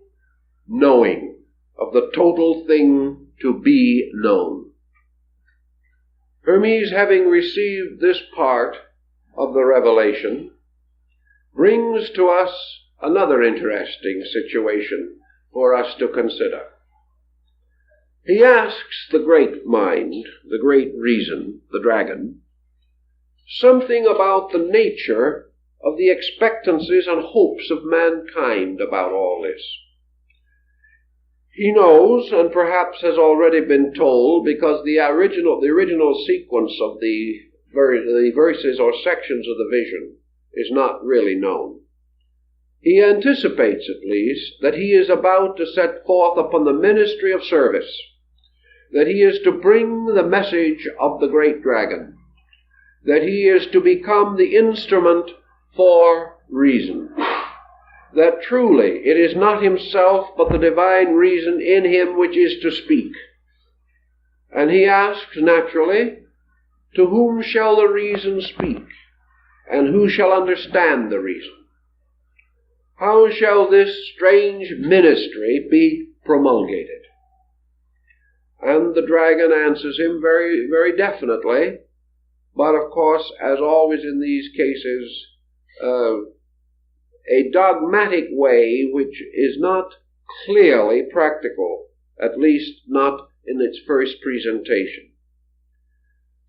knowing of the total thing to be known. Hermes, having received this part of the revelation brings to us another interesting situation for us to consider. He asks the great mind, the great reason, the dragon, something about the nature of the expectancies and hopes of mankind about all this. He knows, and perhaps has already been told, because the original sequence of the verses or sections of the vision is not really known. He anticipates, at least, that he is about to set forth upon the ministry of service, that he is to bring the message of the great dragon, that he is to become the instrument for reason, that truly it is not himself but the divine reason in him which is to speak. And he asks, naturally, to whom shall the reason speak, and who shall understand the reason? How shall this strange ministry be promulgated? And the dragon answers him very, very definitely, but of course, as always in these cases, a dogmatic way which is not clearly practical, at least not in its first presentation.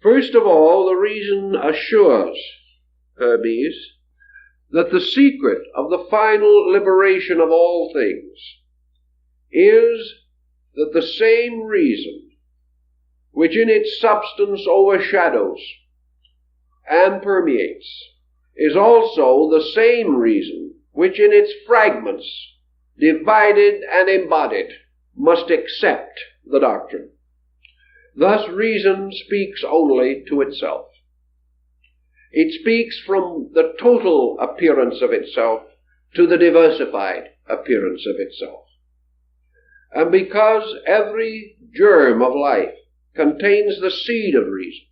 First of all, the reason assures Hermes that the secret of the final liberation of all things is that the same reason which in its substance overshadows and permeates is also the same reason which in its fragments, divided and embodied, must accept the doctrine. Thus reason speaks only to itself. It speaks from the total appearance of itself to the diversified appearance of itself. And because every germ of life contains the seed of reason,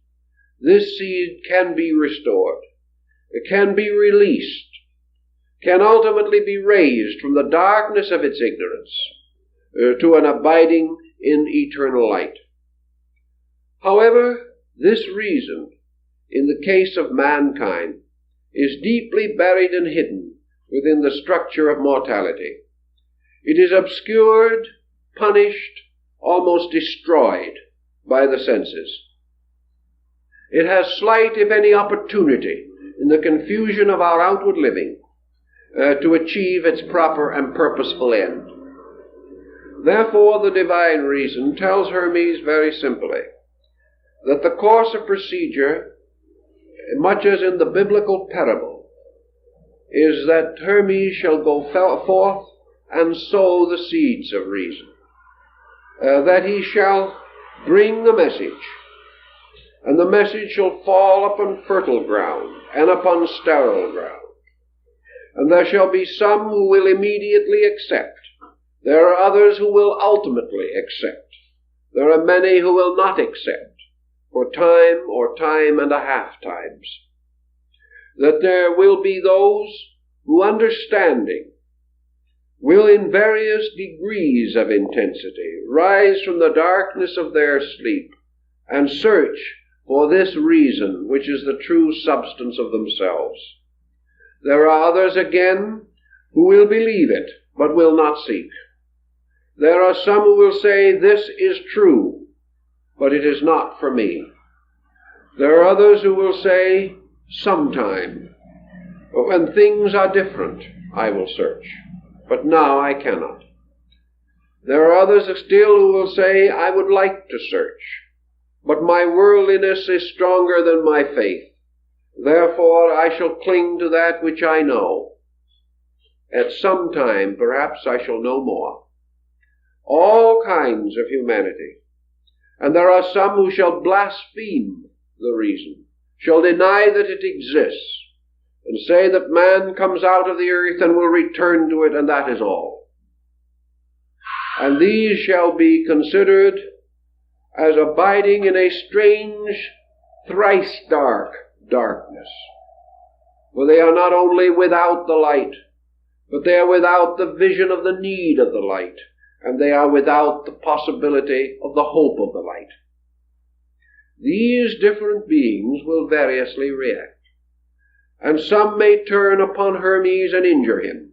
this seed can be restored, it can be released, can ultimately be raised from the darkness of its ignorance to an abiding in eternal light. However, this reason, in the case of mankind, is deeply buried and hidden within the structure of mortality. It is obscured, punished, almost destroyed by the senses. It has slight, if any, opportunity in the confusion of our outward living to achieve its proper and purposeful end. Therefore, the divine reason tells Hermes very simply that the course of procedure, much as in the biblical parable, is that Hermes shall go forth and sow the seeds of reason, that he shall bring the message, and the message shall fall upon fertile ground and upon sterile ground. And there shall be some who will immediately accept. There are others who will ultimately accept. There are many who will not accept, for time or time and a half times. That there will be those who, understanding, will in various degrees of intensity rise from the darkness of their sleep and search for this reason which is the true substance of themselves. There are others again who will believe it but will not seek. There are some who will say, this is true, but it is not for me. There are others who will say, sometime, but when things are different, I will search, but now I cannot. There are others still who will say, I would like to search, but my worldliness is stronger than my faith. Therefore I shall cling to that which I know. At some time, perhaps, I shall know more. All kinds of humanity. And there are some who shall blaspheme the reason, shall deny that it exists, and say that man comes out of the earth and will return to it, and that is all. And these shall be considered as abiding in a strange, thrice dark darkness. For they are not only without the light, but they are without the vision of the need of the light, and they are without the possibility of the hope of the light. These different beings will variously react. and some may turn upon Hermes and injure him.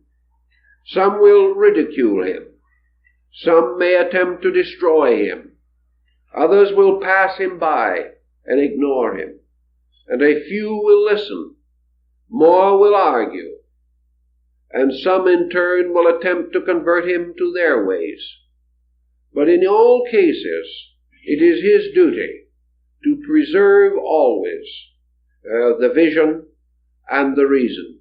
Some will ridicule him. Some may attempt to destroy him. Others will pass him by and ignore him. And a few will listen. More will argue. And some in turn will attempt to convert him to their ways. But in all cases, it is his duty to preserve always the vision and the reason,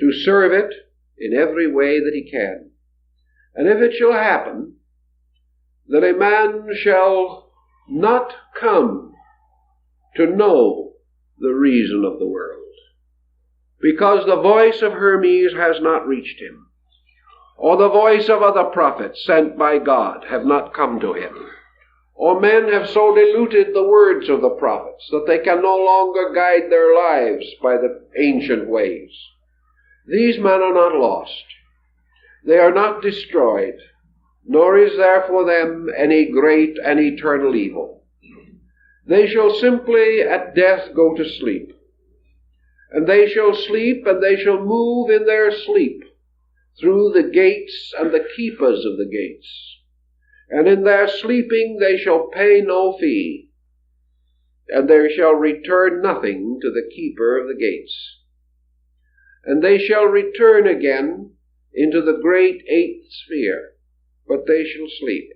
to serve it in every way that he can. And if it shall happen that a man shall not come to know the reason of the world, because the voice of Hermes has not reached him, or the voice of other prophets sent by God have not come to him, or men have so diluted the words of the prophets that they can no longer guide their lives by the ancient ways, these men are not lost. They are not destroyed, nor is there for them any great and eternal evil. They shall simply at death go to sleep. And they shall sleep, and they shall move in their sleep through the gates and the keepers of the gates. And in their sleeping they shall pay no fee, and they shall return nothing to the keeper of the gates. And they shall return again into the great eighth sphere, but they shall sleep.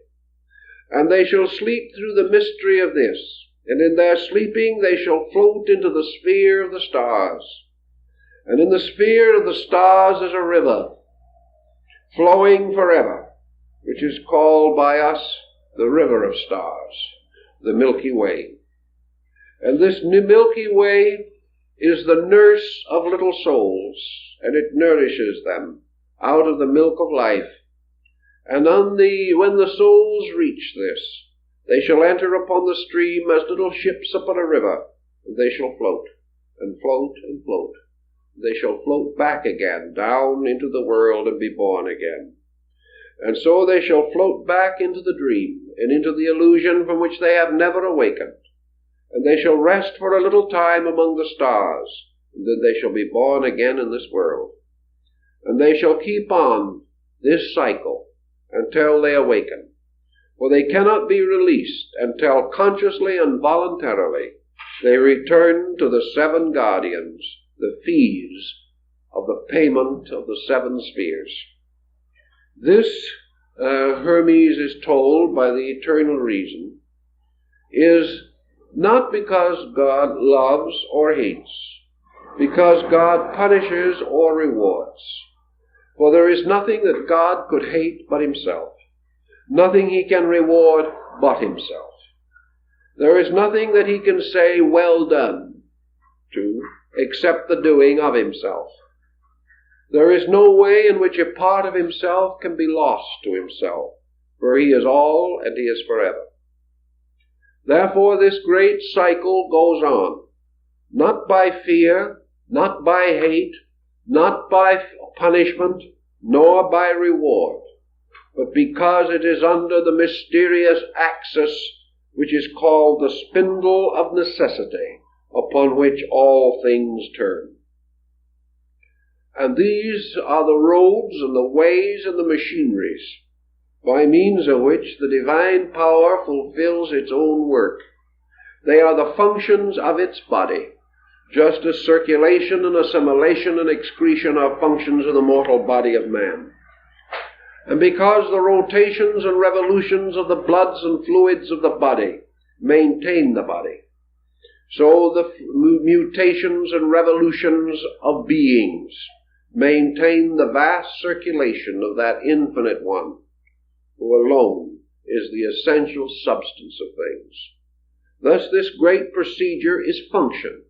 And they shall sleep through the mystery of this, and in their sleeping they shall float into the sphere of the stars. And in the sphere of the stars is a river, flowing forever, which is called by us the river of stars, the Milky Way. And this Milky Way is the nurse of little souls, and it nourishes them out of the milk of life. And when the souls reach this, they shall enter upon the stream as little ships upon a river, and they shall float, and float, and float. They shall float back again, down into the world, and be born again. And so they shall float back into the dream, and into the illusion from which they have never awakened. And they shall rest for a little time among the stars, and then they shall be born again in this world. And they shall keep on this cycle until they awaken. For they cannot be released until consciously and voluntarily they return to the seven guardians, the fees of the payment of the seven spheres. This, Hermes is told by the eternal reason, is not because God loves or hates, because God punishes or rewards. For there is nothing that God could hate but himself, nothing he can reward but himself. There is nothing that he can say, well done, to, except the doing of himself. There is no way in which a part of himself can be lost to himself, for he is all and he is forever. Therefore this great cycle goes on, not by fear, not by hate, not by punishment, nor by reward, but because it is under the mysterious axis which is called the spindle of necessity, upon which all things turn. And these are the roads and the ways and the machineries by means of which the divine power fulfills its own work. They are the functions of its body, just as circulation and assimilation and excretion are functions of the mortal body of man. And because the rotations and revolutions of the bloods and fluids of the body maintain the body, so the mutations and revolutions of beings maintain the vast circulation of that infinite one, who alone is the essential substance of things. Thus this great procedure is function.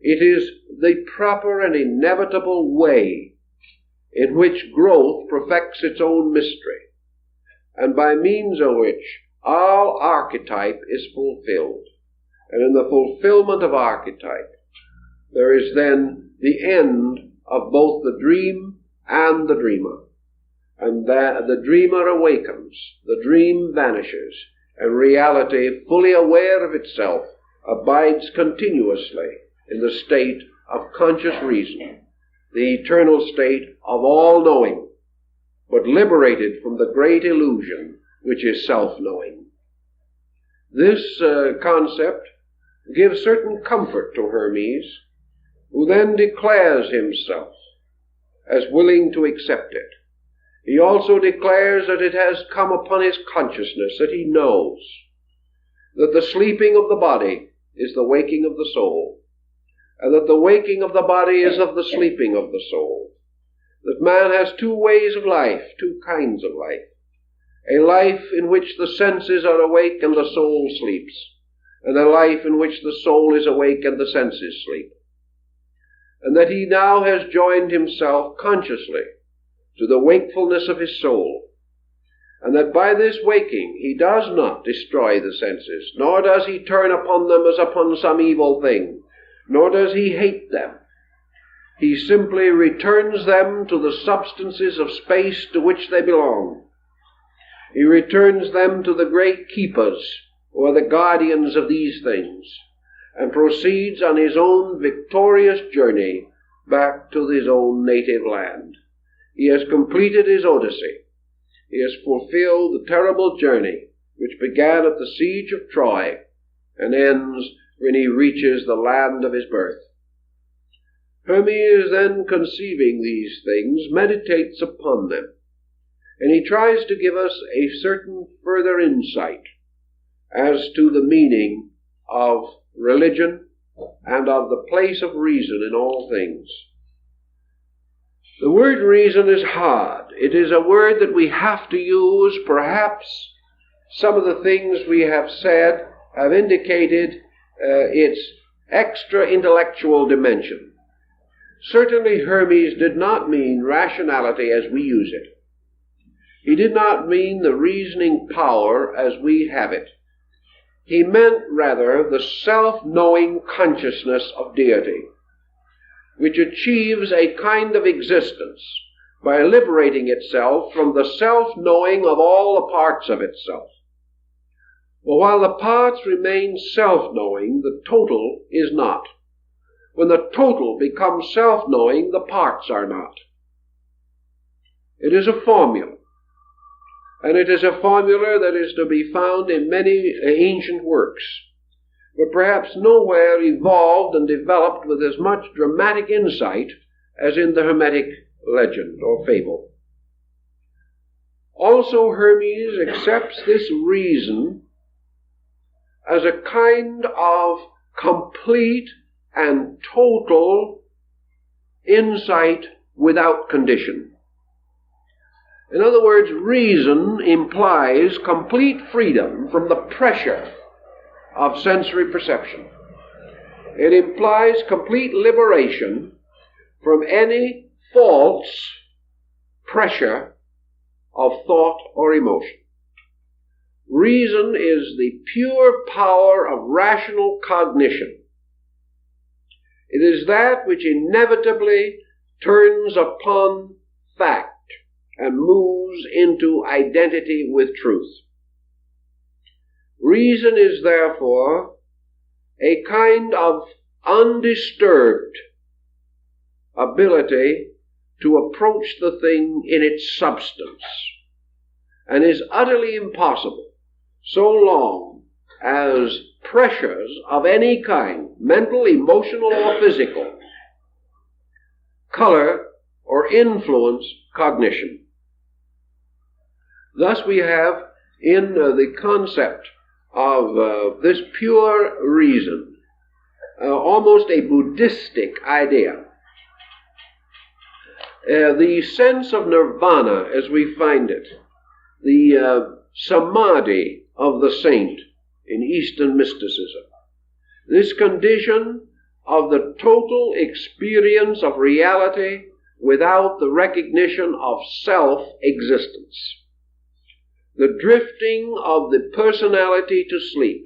It is the proper and inevitable way in which growth perfects its own mystery, and by means of which all archetype is fulfilled. And in the fulfillment of archetype, there is then the end of both the dream and the dreamer. And that the dreamer awakens, the dream vanishes, and reality, fully aware of itself, abides continuously in the state of conscious reason, the eternal state of all knowing, but liberated from the great illusion which is self-knowing. This concept gives certain comfort to Hermes, who then declares himself as willing to accept it. He also declares that it has come upon his consciousness, that he knows that the sleeping of the body is the waking of the soul, and that the waking of the body is of the sleeping of the soul. That man has two ways of life, two kinds of life. A life in which the senses are awake and the soul sleeps, and a life in which the soul is awake and the senses sleep. And that he now has joined himself consciously to the wakefulness of his soul, and that by this waking he does not destroy the senses, nor does he turn upon them as upon some evil thing, nor does he hate them. He simply returns them to the substances of space to which they belong. He returns them to the great keepers, who are the guardians of these things, and proceeds on his own victorious journey back to his own native land. He has completed his Odyssey. He has fulfilled the terrible journey which began at the siege of Troy and ends when he reaches the land of his birth. Hermes, then, conceiving these things, meditates upon them, and he tries to give us a certain further insight as to the meaning of religion and of the place of reason in all things. The word reason is hard. It is a word that we have to use. Perhaps some of the things we have said have indicated its extra-intellectual dimension. Certainly Hermes did not mean rationality as we use it. He did not mean the reasoning power as we have it. He meant rather the self-knowing consciousness of deity, which achieves a kind of existence by liberating itself from the self-knowing of all the parts of itself. But while the parts remain self-knowing, the total is not. When the total becomes self-knowing, the parts are not. It is a formula, and it is a formula that is to be found in many ancient works, but perhaps nowhere evolved and developed with as much dramatic insight as in the Hermetic legend or fable. Also, Hermes accepts this reason as a kind of complete and total insight without condition. In other words, reason implies complete freedom from the pressure of sensory perception. It implies complete liberation from any false pressure of thought or emotion. Reason is the pure power of rational cognition. It is that which inevitably turns upon fact and moves into identity with truth. Reason is therefore a kind of undisturbed ability to approach the thing in its substance, and is utterly impossible so long as pressures of any kind, mental, emotional, or physical, color or influence cognition. Thus we have in the concept of this pure reason almost a Buddhistic idea. The sense of nirvana as we find it, the samadhi of the saint in Eastern mysticism, this condition of the total experience of reality without the recognition of self-existence, the drifting of the personality to sleep,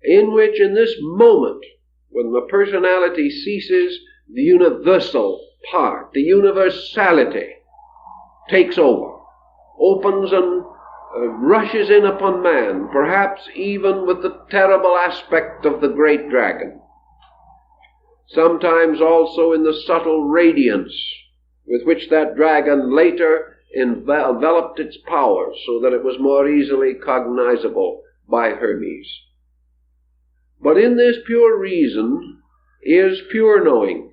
in which in this moment, when the personality ceases, the universal part, the universality takes over, opens and rushes in upon man, perhaps even with the terrible aspect of the great dragon. sometimes also in the subtle radiance with which that dragon later enveloped its power so that it was more easily cognizable by Hermes. But in this pure reason is pure knowing,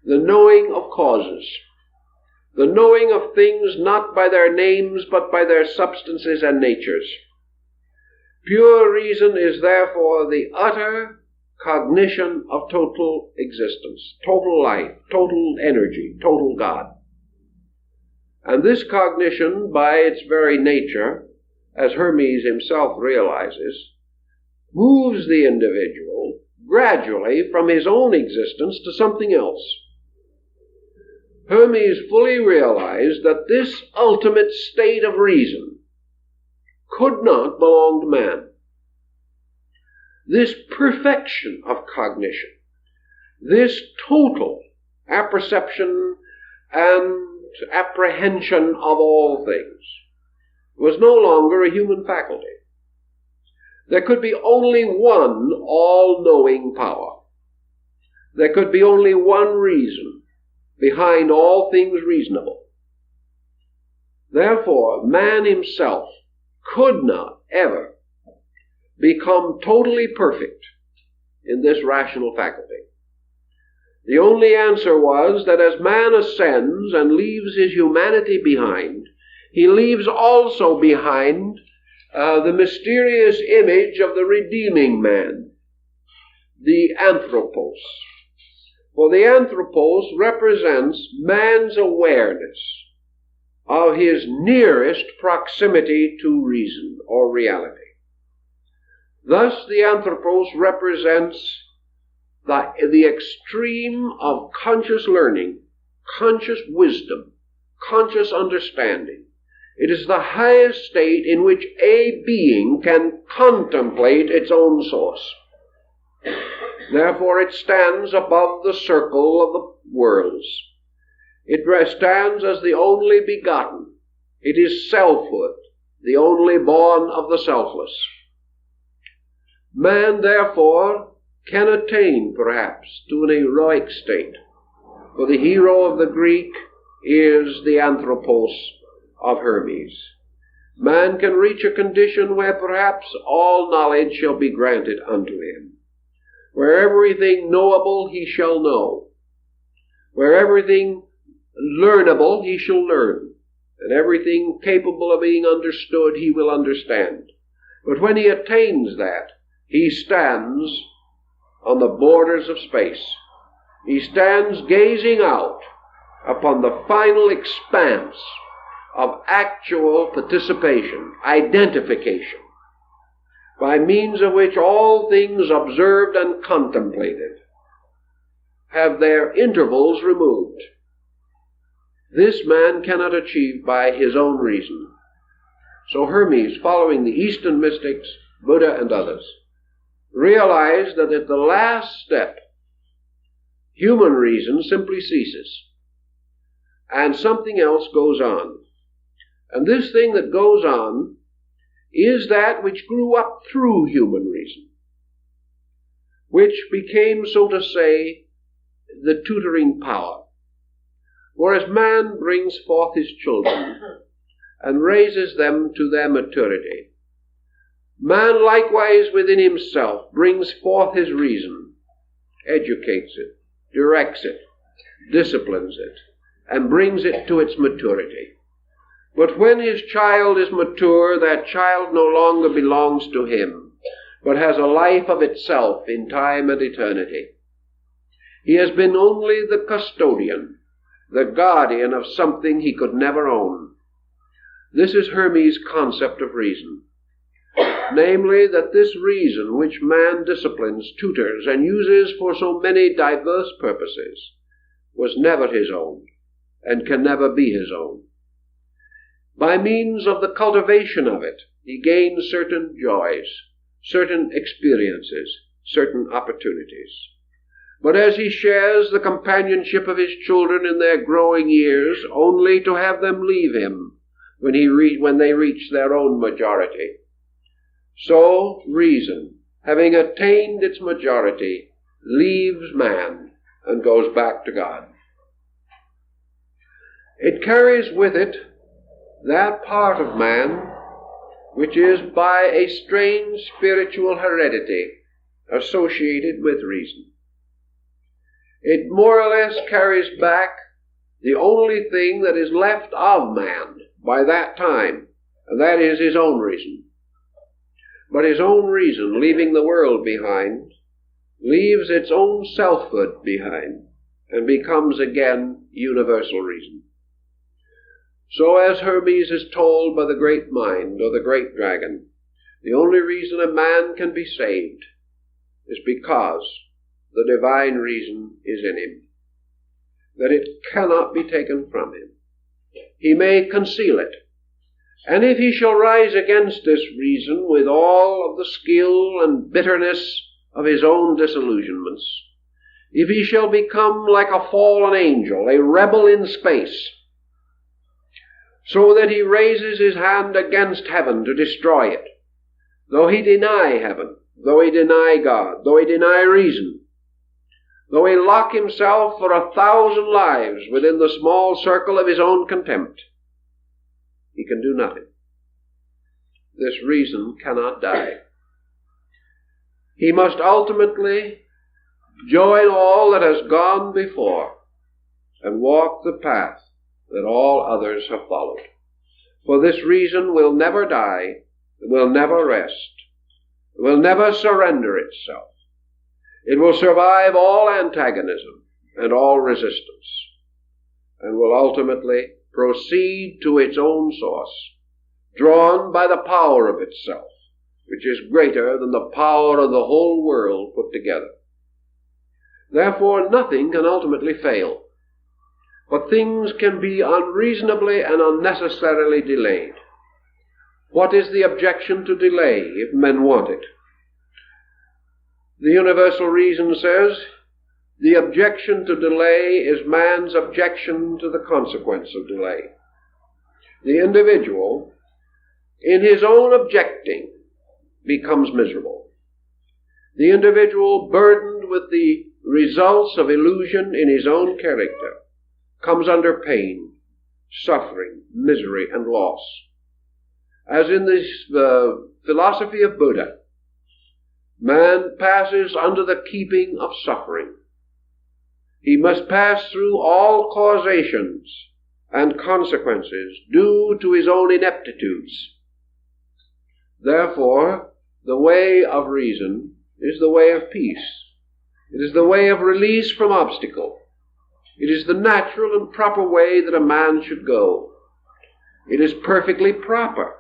the knowing of causes, the knowing of things not by their names but by their substances and natures. Pure reason is therefore the utter cognition of total existence, total life, total energy, total God. And this cognition, by its very nature, as Hermes himself realizes, moves the individual gradually from his own existence to something else. Hermes fully realized that this ultimate state of reason could not belong to man. This perfection of cognition, this total apperception and apprehension of all things, was no longer a human faculty. There could be only one all-knowing power. There could be only one reason behind all things reasonable. Therefore, man himself could not ever become totally perfect in this rational faculty. The only answer was that as man ascends and leaves his humanity behind, he leaves also behind the mysterious image of the redeeming man, the anthropos. For the anthropos represents man's awareness of his nearest proximity to reason or reality. Thus the anthropos represents the extreme of conscious learning, conscious wisdom, conscious understanding. It is the highest state in which a being can contemplate its own source. Therefore it stands above the circle of the worlds. It stands as the only begotten. It is selfhood, the only born of the selfless. Man, therefore, can attain, perhaps, to an heroic state, for the hero of the Greek is the anthropos of Hermes. Man can reach a condition where perhaps all knowledge shall be granted unto him, where everything knowable he shall know, where everything learnable he shall learn, and everything capable of being understood he will understand. But when he attains that, he stands on the borders of space. He stands gazing out upon the final expanse of actual participation, identification, by means of which all things observed and contemplated have their intervals removed. This man cannot achieve by his own reason. So Hermes, following the Eastern mystics, Buddha and others, realized that at the last step, human reason simply ceases, and something else goes on. And this thing that goes on is that which grew up through human reason, which became, so to say, the tutoring power. Whereas man brings forth his children and raises them to their maturity, man likewise within himself brings forth his reason, educates it, directs it, disciplines it, and brings it to its maturity. But when his child is mature, that child no longer belongs to him, but has a life of itself in time and eternity. He has been only the custodian, the guardian of something he could never own. This is Hermes' concept of reason. Namely, that this reason which man disciplines, tutors, and uses for so many diverse purposes was never his own, and can never be his own. By means of the cultivation of it, he gains certain joys, certain experiences, certain opportunities. But as he shares the companionship of his children in their growing years, only to have them leave him when they reach their own majority, so reason, having attained its majority, leaves man and goes back to God. It carries with it that part of man which is by a strange spiritual heredity associated with reason. It more or less carries back the only thing that is left of man by that time, and that is his own reason. But his own reason, leaving the world behind, leaves its own selfhood behind, and becomes again universal reason. So as Hermes is told by the great mind, or the great dragon, the only reason a man can be saved is because the divine reason is in him, that it cannot be taken from him. He may conceal it, and if he shall rise against this reason with all of the skill and bitterness of his own disillusionments, if he shall become like a fallen angel, a rebel in space, so that he raises his hand against heaven to destroy it, though he deny heaven, though he deny God, though he deny reason, though he lock himself for 1,000 lives within the small circle of his own contempt, he can do nothing. This reason cannot die. He must ultimately join all that has gone before and walk the path that all others have followed. For this reason will never die, will never rest, will never surrender itself. It will survive all antagonism and all resistance, and will ultimately proceed to its own source, drawn by the power of itself, which is greater than the power of the whole world put together. Therefore, nothing can ultimately fail, but things can be unreasonably and unnecessarily delayed. What is the objection to delay if men want it? The universal reason says, the objection to delay is man's objection to the consequence of delay. The individual, in his own objecting, becomes miserable. The individual, burdened with the results of illusion in his own character, comes under pain, suffering, misery, and loss. As in this philosophy of Buddha, man passes under the keeping of suffering. He must pass through all causations and consequences due to his own ineptitudes. Therefore, the way of reason is the way of peace. It is the way of release from obstacle. It is the natural and proper way that a man should go. It is perfectly proper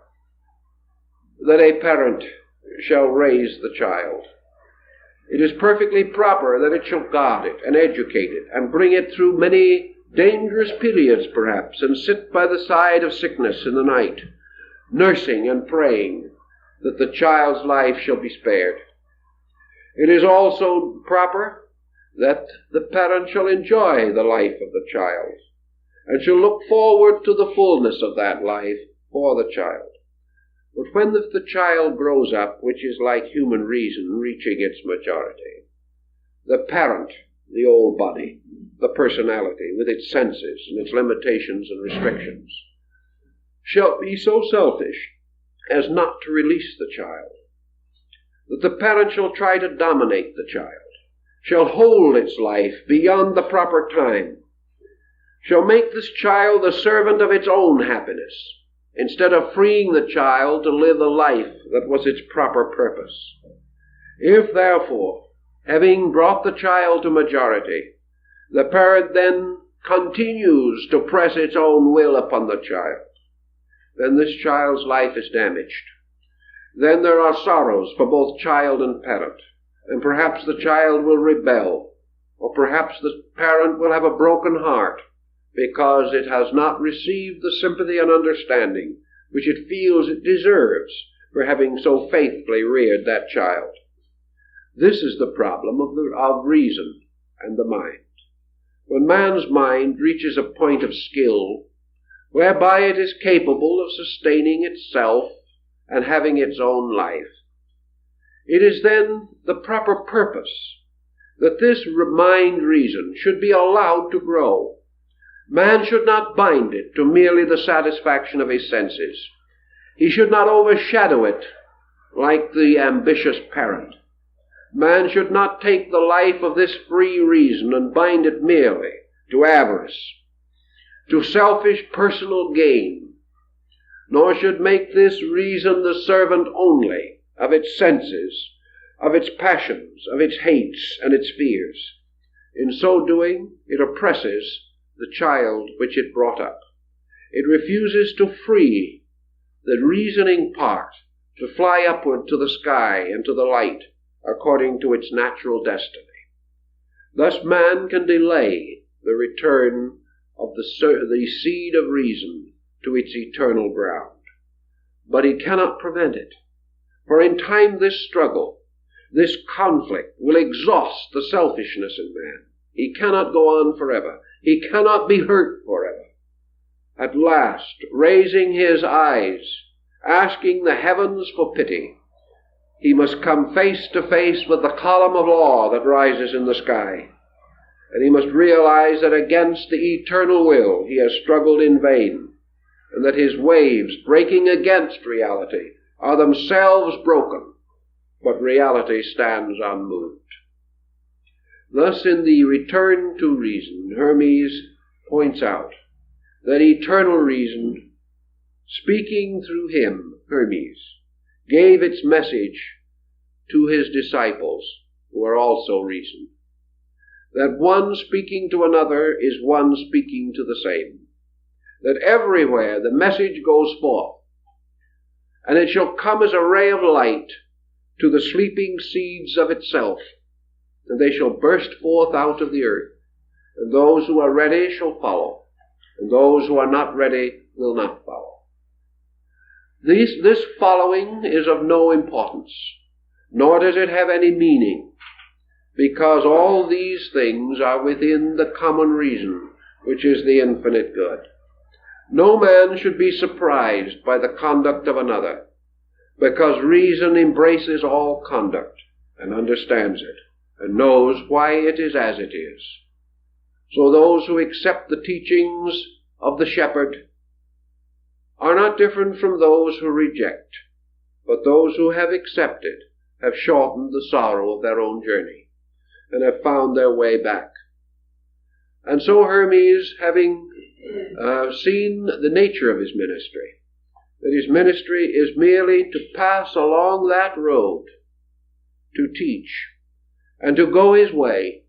that a parent shall raise the child. It is perfectly proper that it shall guard it and educate it and bring it through many dangerous periods perhaps, and sit by the side of sickness in the night, nursing and praying that the child's life shall be spared. It is also proper that the parent shall enjoy the life of the child and shall look forward to the fullness of that life for the child. But when the child grows up, which is like human reason reaching its majority, the parent, the old body, the personality with its senses and its limitations and restrictions, shall be so selfish as not to release the child, that the parent shall try to dominate the child, shall hold its life beyond the proper time, shall make this child the servant of its own happiness, instead of freeing the child to live the life that was its proper purpose. If, therefore, having brought the child to majority, the parent then continues to press its own will upon the child, then this child's life is damaged. Then there are sorrows for both child and parent, and perhaps the child will rebel, or perhaps the parent will have a broken heart, because it has not received the sympathy and understanding which it feels it deserves for having so faithfully reared that child. This is the problem of reason and the mind. When man's mind reaches a point of skill whereby it is capable of sustaining itself and having its own life, it is then the proper purpose that this mind reason should be allowed to grow. Man should not bind it to merely the satisfaction of his senses. He should not overshadow it like the ambitious parent. Man should not take the life of this free reason and bind it merely to avarice, to selfish personal gain, nor should make this reason the servant only of its senses, of its passions, of its hates and its fears. In so doing, it oppresses the child which it brought up. It refuses to free the reasoning part to fly upward to the sky and to the light according to its natural destiny. Thus man can delay the return of the seed of reason to its eternal ground. But he cannot prevent it. For in time this struggle, this conflict will exhaust the selfishness in man. He cannot go on forever. He cannot be hurt forever. At last, raising his eyes, asking the heavens for pity, he must come face to face with the column of law that rises in the sky. And he must realize that against the eternal will he has struggled in vain, and that his waves breaking against reality are themselves broken, but reality stands unmoved. Thus in the return to reason, Hermes points out that eternal reason, speaking through him, Hermes, gave its message to his disciples, who are also reason. That one speaking to another is one speaking to the same. That everywhere the message goes forth, and it shall come as a ray of light to the sleeping seeds of itself, and they shall burst forth out of the earth, and those who are ready shall follow, and those who are not ready will not follow. This following is of no importance, nor does it have any meaning, because all these things are within the common reason, which is the infinite good. No man should be surprised by the conduct of another, because reason embraces all conduct and understands it, and knows why it is as it is. So those who accept the teachings of the shepherd are not different from those who reject, but those who have accepted have shortened the sorrow of their own journey, and have found their way back. And so Hermes, having seen the nature of his ministry, that his ministry is merely to pass along that road, to teach, and to go his way,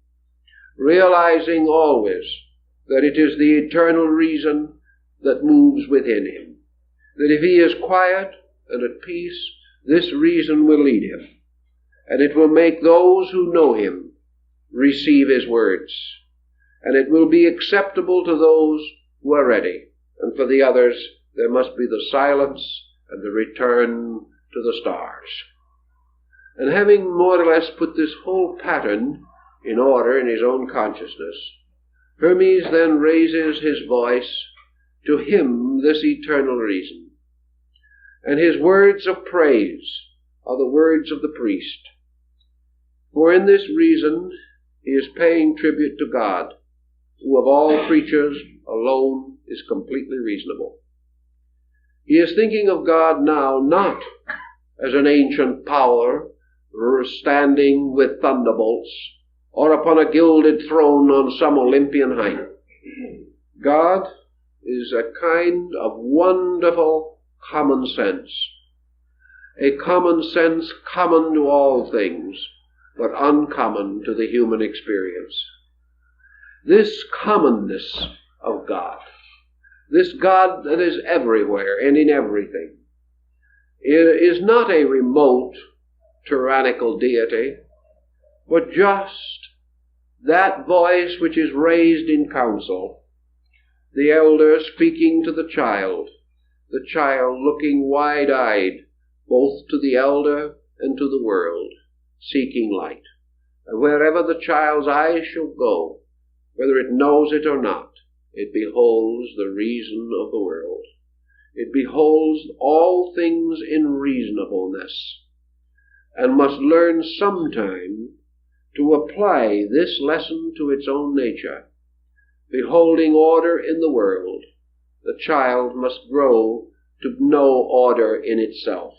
realizing always that it is the eternal reason that moves within him, that if he is quiet and at peace, this reason will lead him, and it will make those who know him receive his words, and it will be acceptable to those who are ready, and for the others there must be the silence and the return to the stars. And having more or less put this whole pattern in order in his own consciousness, Hermes then raises his voice to hymn this eternal reason. And his words of praise are the words of the priest. For in this reason he is paying tribute to God, who of all creatures alone is completely reasonable. He is thinking of God now not as an ancient power standing with thunderbolts, or upon a gilded throne on some Olympian height. God is a kind of wonderful common sense, a common sense common to all things, but uncommon to the human experience. This commonness of God, this God that is everywhere and in everything, is not a remote, tyrannical deity, but just that voice which is raised in council, the elder speaking to the child looking wide-eyed both to the elder and to the world, seeking light. And wherever the child's eyes shall go, whether it knows it or not, it beholds the reason of the world. It beholds all things in reasonableness, and must learn sometime to apply this lesson to its own nature. Beholding order in the world, the child must grow to know order in itself.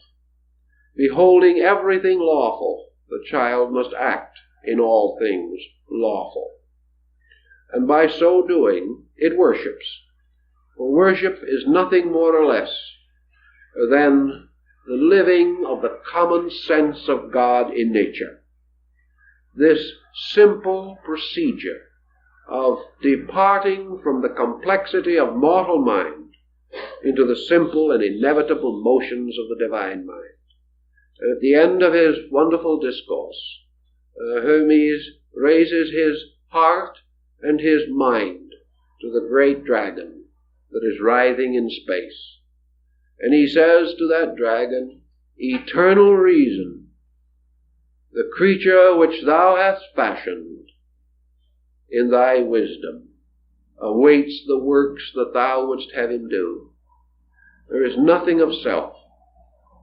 Beholding everything lawful, the child must act in all things lawful. And by so doing, it worships. For worship is nothing more or less than the living of the common sense of God in nature. This simple procedure of departing from the complexity of mortal mind into the simple and inevitable motions of the divine mind. And at the end of his wonderful discourse, Hermes raises his heart and his mind to the great dragon that is writhing in space. And he says to that dragon, "Eternal reason, the creature which thou hast fashioned in thy wisdom awaits the works that thou wouldst have him do. There is nothing of self,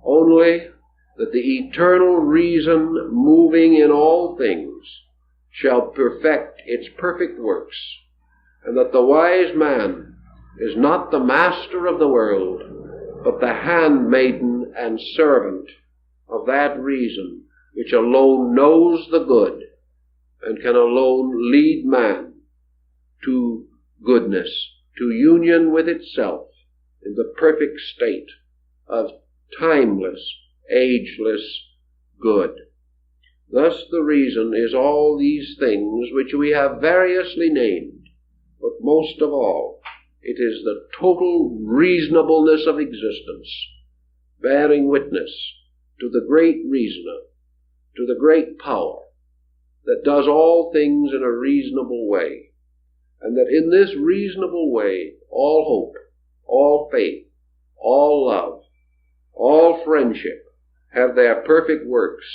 only that the eternal reason moving in all things shall perfect its perfect works, and that the wise man is not the master of the world, but the handmaiden and servant of that reason which alone knows the good and can alone lead man to goodness, to union with itself in the perfect state of timeless, ageless good. Thus the reason is all these things which we have variously named, but most of all, it is the total reasonableness of existence, bearing witness to the great reasoner, to the great power that does all things in a reasonable way, and that in this reasonable way all hope, all faith, all love, all friendship have their perfect works,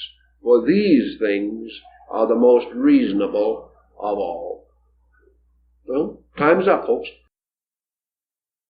for these things are the most reasonable of all. Well, time's up, folks.